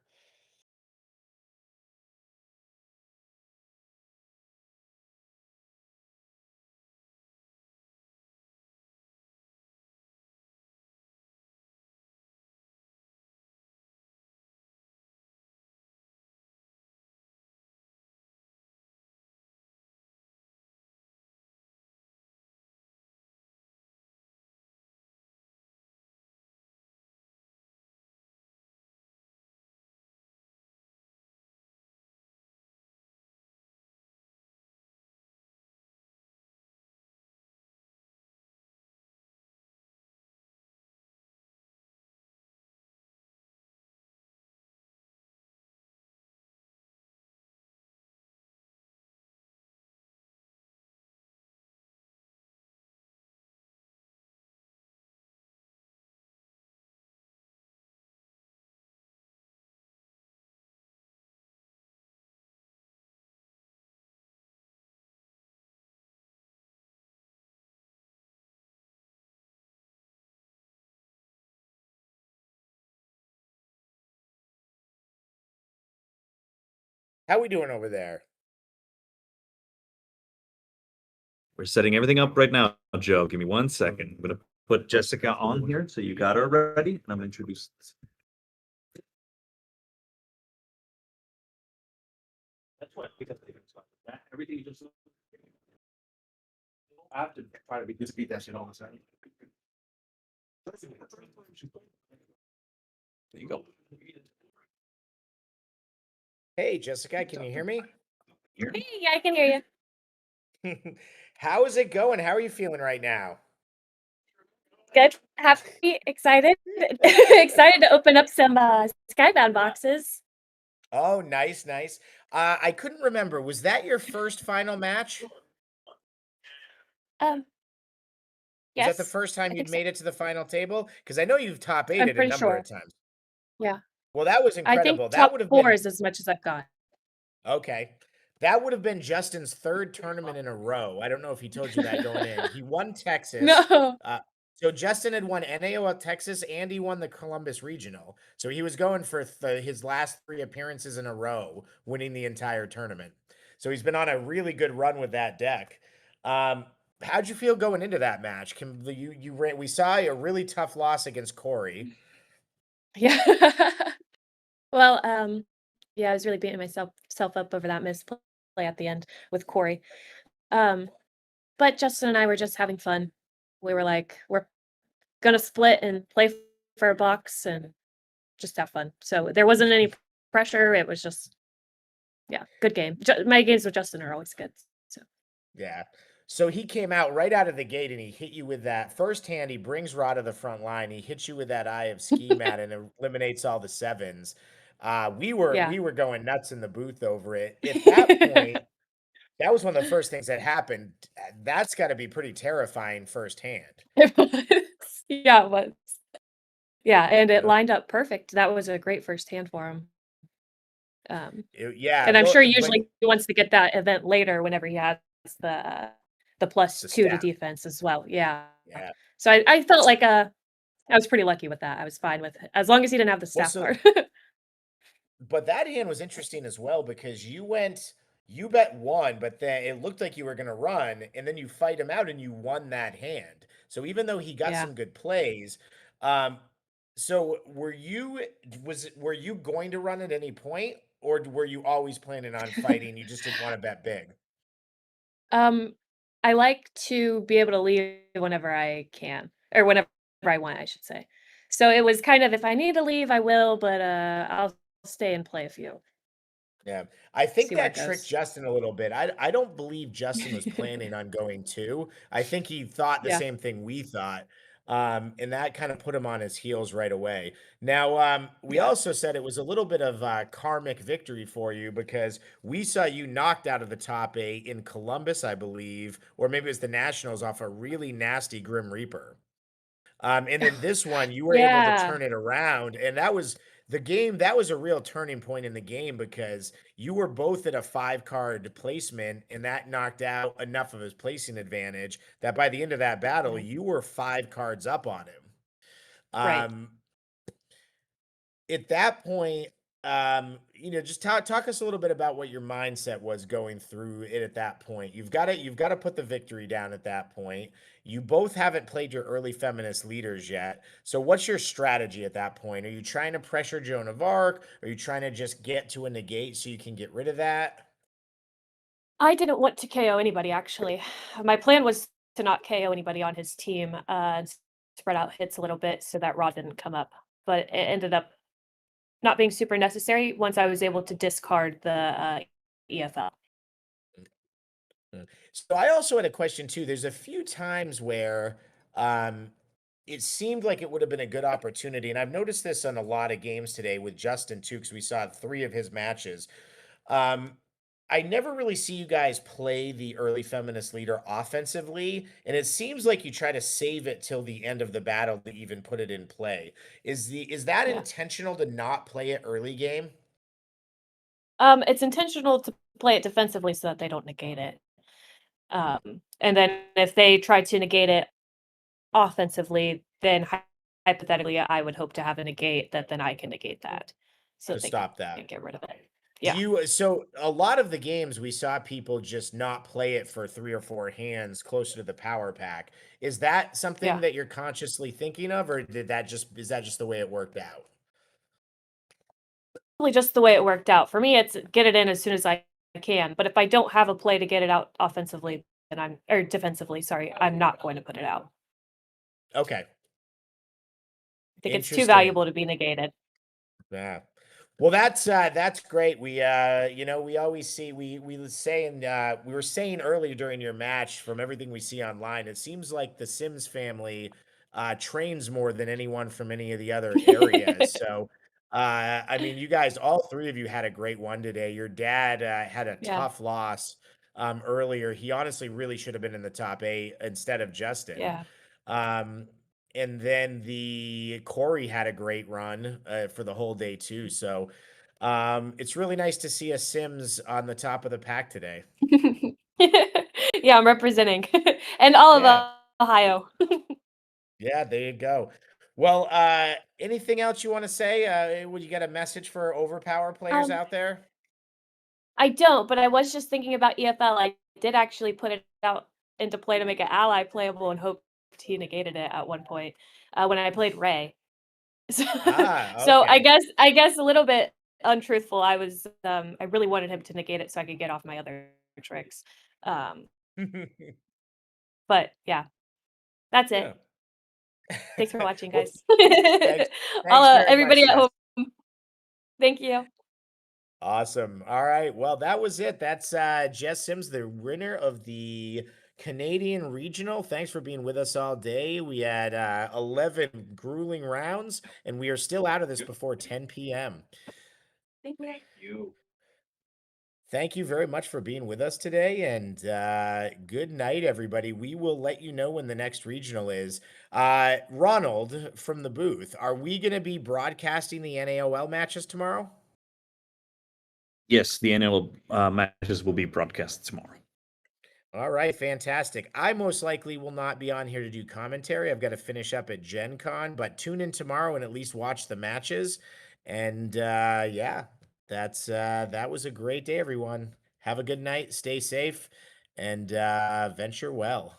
How we doing over there? We're setting everything up right now, Joe. Give me 1 second. I'm gonna put Jessica on here, so you got her ready, and I'm gonna introduce. That's what because everything you just. I have to try to beat that shit all the time. There you go. Hey, Jessica, can you hear me? Hey, yeah, I can hear you. How is it going? How are you feeling right now? Good. Happy, excited. Excited to open up some Skybound boxes. Oh, nice, nice. I couldn't remember. Was that your first final match? Yes. Is that the first time you'd made it to the final table? Because I know you've top I'm 8'd a pretty number sure. of times. Yeah. Well, that was I think incredible. That top would have 4 been is as much as I've got. okay. That would have been Justin's 3rd tournament in a row. I don't know if he told you that going in. He won Texas. No. So Justin had won NAO at Texas and he won the Columbus Regional. So he was going for his last 3 appearances in a row, winning the entire tournament. So he's been on a really good run with that deck. How'd you feel going into that match? We saw a really tough loss against Corey. Yeah. Well, yeah, I was really beating myself up over that misplay at the end with Corey. But Justin and I were just having fun. We were like, we're gonna split and play for a box and just have fun. So there wasn't any pressure. It was just, yeah, good game. My games with Justin are always good. So yeah. So he came out right out of the gate and he hit you with that first hand. He brings Rod to the front line. He hits you with that Eye of Ski Mat and eliminates all the 7s. We were going nuts in the booth over it. At that point, that was one of the first things that happened. That's got to be pretty terrifying firsthand. It was. Yeah, it was. Yeah, and it lined up perfect. That was a great first hand for him. Yeah, and I'm sure usually he wants to get that event later whenever he has the +2 to defense as well. Yeah. Yeah. So I felt like I was pretty lucky with that. I was fine with it as long as he didn't have the staff card. But that hand was interesting as well because you bet 1, but then it looked like you were going to run, and then you fight him out and you won that hand. So even though he got some good plays, so were you going to run at any point, or were you always planning on fighting? You just didn't want to bet big. I like to be able to leave whenever I can, or whenever I want, I should say. So it was kind of, if I need to leave, I will, but I'll stay and play a few. Yeah, I think that tricked Justin a little bit. I don't believe Justin was planning on going 2. I think he thought the same thing we thought. And that kind of put him on his heels right away. Now, we Yeah. also said it was a little bit of a karmic victory for you because we saw you knocked out of the top 8 in Columbus, I believe, or maybe it was the Nationals off a really nasty Grim Reaper. And then this one, you were able to Yeah. turn it around, and that was the game. That was a real turning point in the game because you were both at a 5 card placement, and that knocked out enough of his placing advantage that by the end of that battle, Yeah. you were 5 cards up on him. Right. Um, at that point, just talk us a little bit about what your mindset was going through it at that point. You've got to put the victory down at that point. You both haven't played your early feminist leaders yet. So what's your strategy at that point? Are you trying to pressure Joan of Arc? Are you trying to just get to a negate so you can get rid of that? I didn't want to KO anybody, actually. My plan was to not KO anybody on his team, and spread out hits a little bit so that Rod didn't come up. But it ended up not being super necessary once I was able to discard the EFL. So I also had a question too. There's a few times where um, it seemed like it would have been a good opportunity, and I've noticed this on a lot of games today with Justin too, because we saw 3 of his matches. Um, I never really see you guys play the early feminist leader offensively, and it seems like you try to save it till the end of the battle to even put it in play. Is that Yeah. intentional to not play it early game? It's intentional to play it defensively so that they don't negate it. And then if they try to negate it offensively, then hypothetically, I would hope to have a negate that then I can negate that so To that they stop that. can't get rid of it. Do Yeah. you so a lot of the games we saw people just not play it for 3 or 4 hands closer to the power pack. Is that something Yeah. that you're consciously thinking of, or is that just the way it worked out? Probably just the way it worked out. For me, it's get it in as soon as I can. But if I don't have a play to get it out offensively, then or defensively, sorry, I'm not going to put it out. Okay. I think it's too Interesting. valuable to be negated. Yeah. Well, that's great. We always see we were saying earlier during your match from everything we see online, it seems like the Sims family trains more than anyone from any of the other areas. So, I mean, you guys, all 3 of you had a great one today. Your dad had a Yeah. tough loss earlier. He honestly really should have been in the top 8 instead of Justin. Yeah. Um, and then the Corey had a great run for the whole day too. So it's really nice to see a Sims on the top of the pack today. Yeah, I'm representing. And all Yeah, of Ohio. yeah, there you go. Well, anything else you want to say? Would you get a message for Overpower players Um, out there? I don't, but I was just thinking about EFL. I did actually put it out into play to make an ally playable and hoped he negated it at one point, when I played Ray. So so I Okay. guess a little bit untruthful. I really wanted him to negate it so I could get off my other tricks. Um, but yeah, that's Yeah. it. Thanks for watching, Well, guys. thanks. Thanks very much, Everybody at Jess. home, thank you. Awesome. All right. Well, that was it. That's Jess Sims, the winner of the Canadian Regional. Thanks for being with us all day. We had 11 grueling rounds, and we are still out of this before 10 p.m. Thank you. You. Thank you very much for being with us today, and good night, everybody. We will let you know when the next regional is. Ronald from the booth, are we going to be broadcasting the NAOL matches tomorrow? Yes, the annual matches will be broadcast tomorrow. All right, fantastic. I most likely will not be on here to do commentary. I've got to finish up at Gen Con, but tune in tomorrow and at least watch the matches. And yeah, that was a great day, everyone. Have a good night, stay safe, and venture well.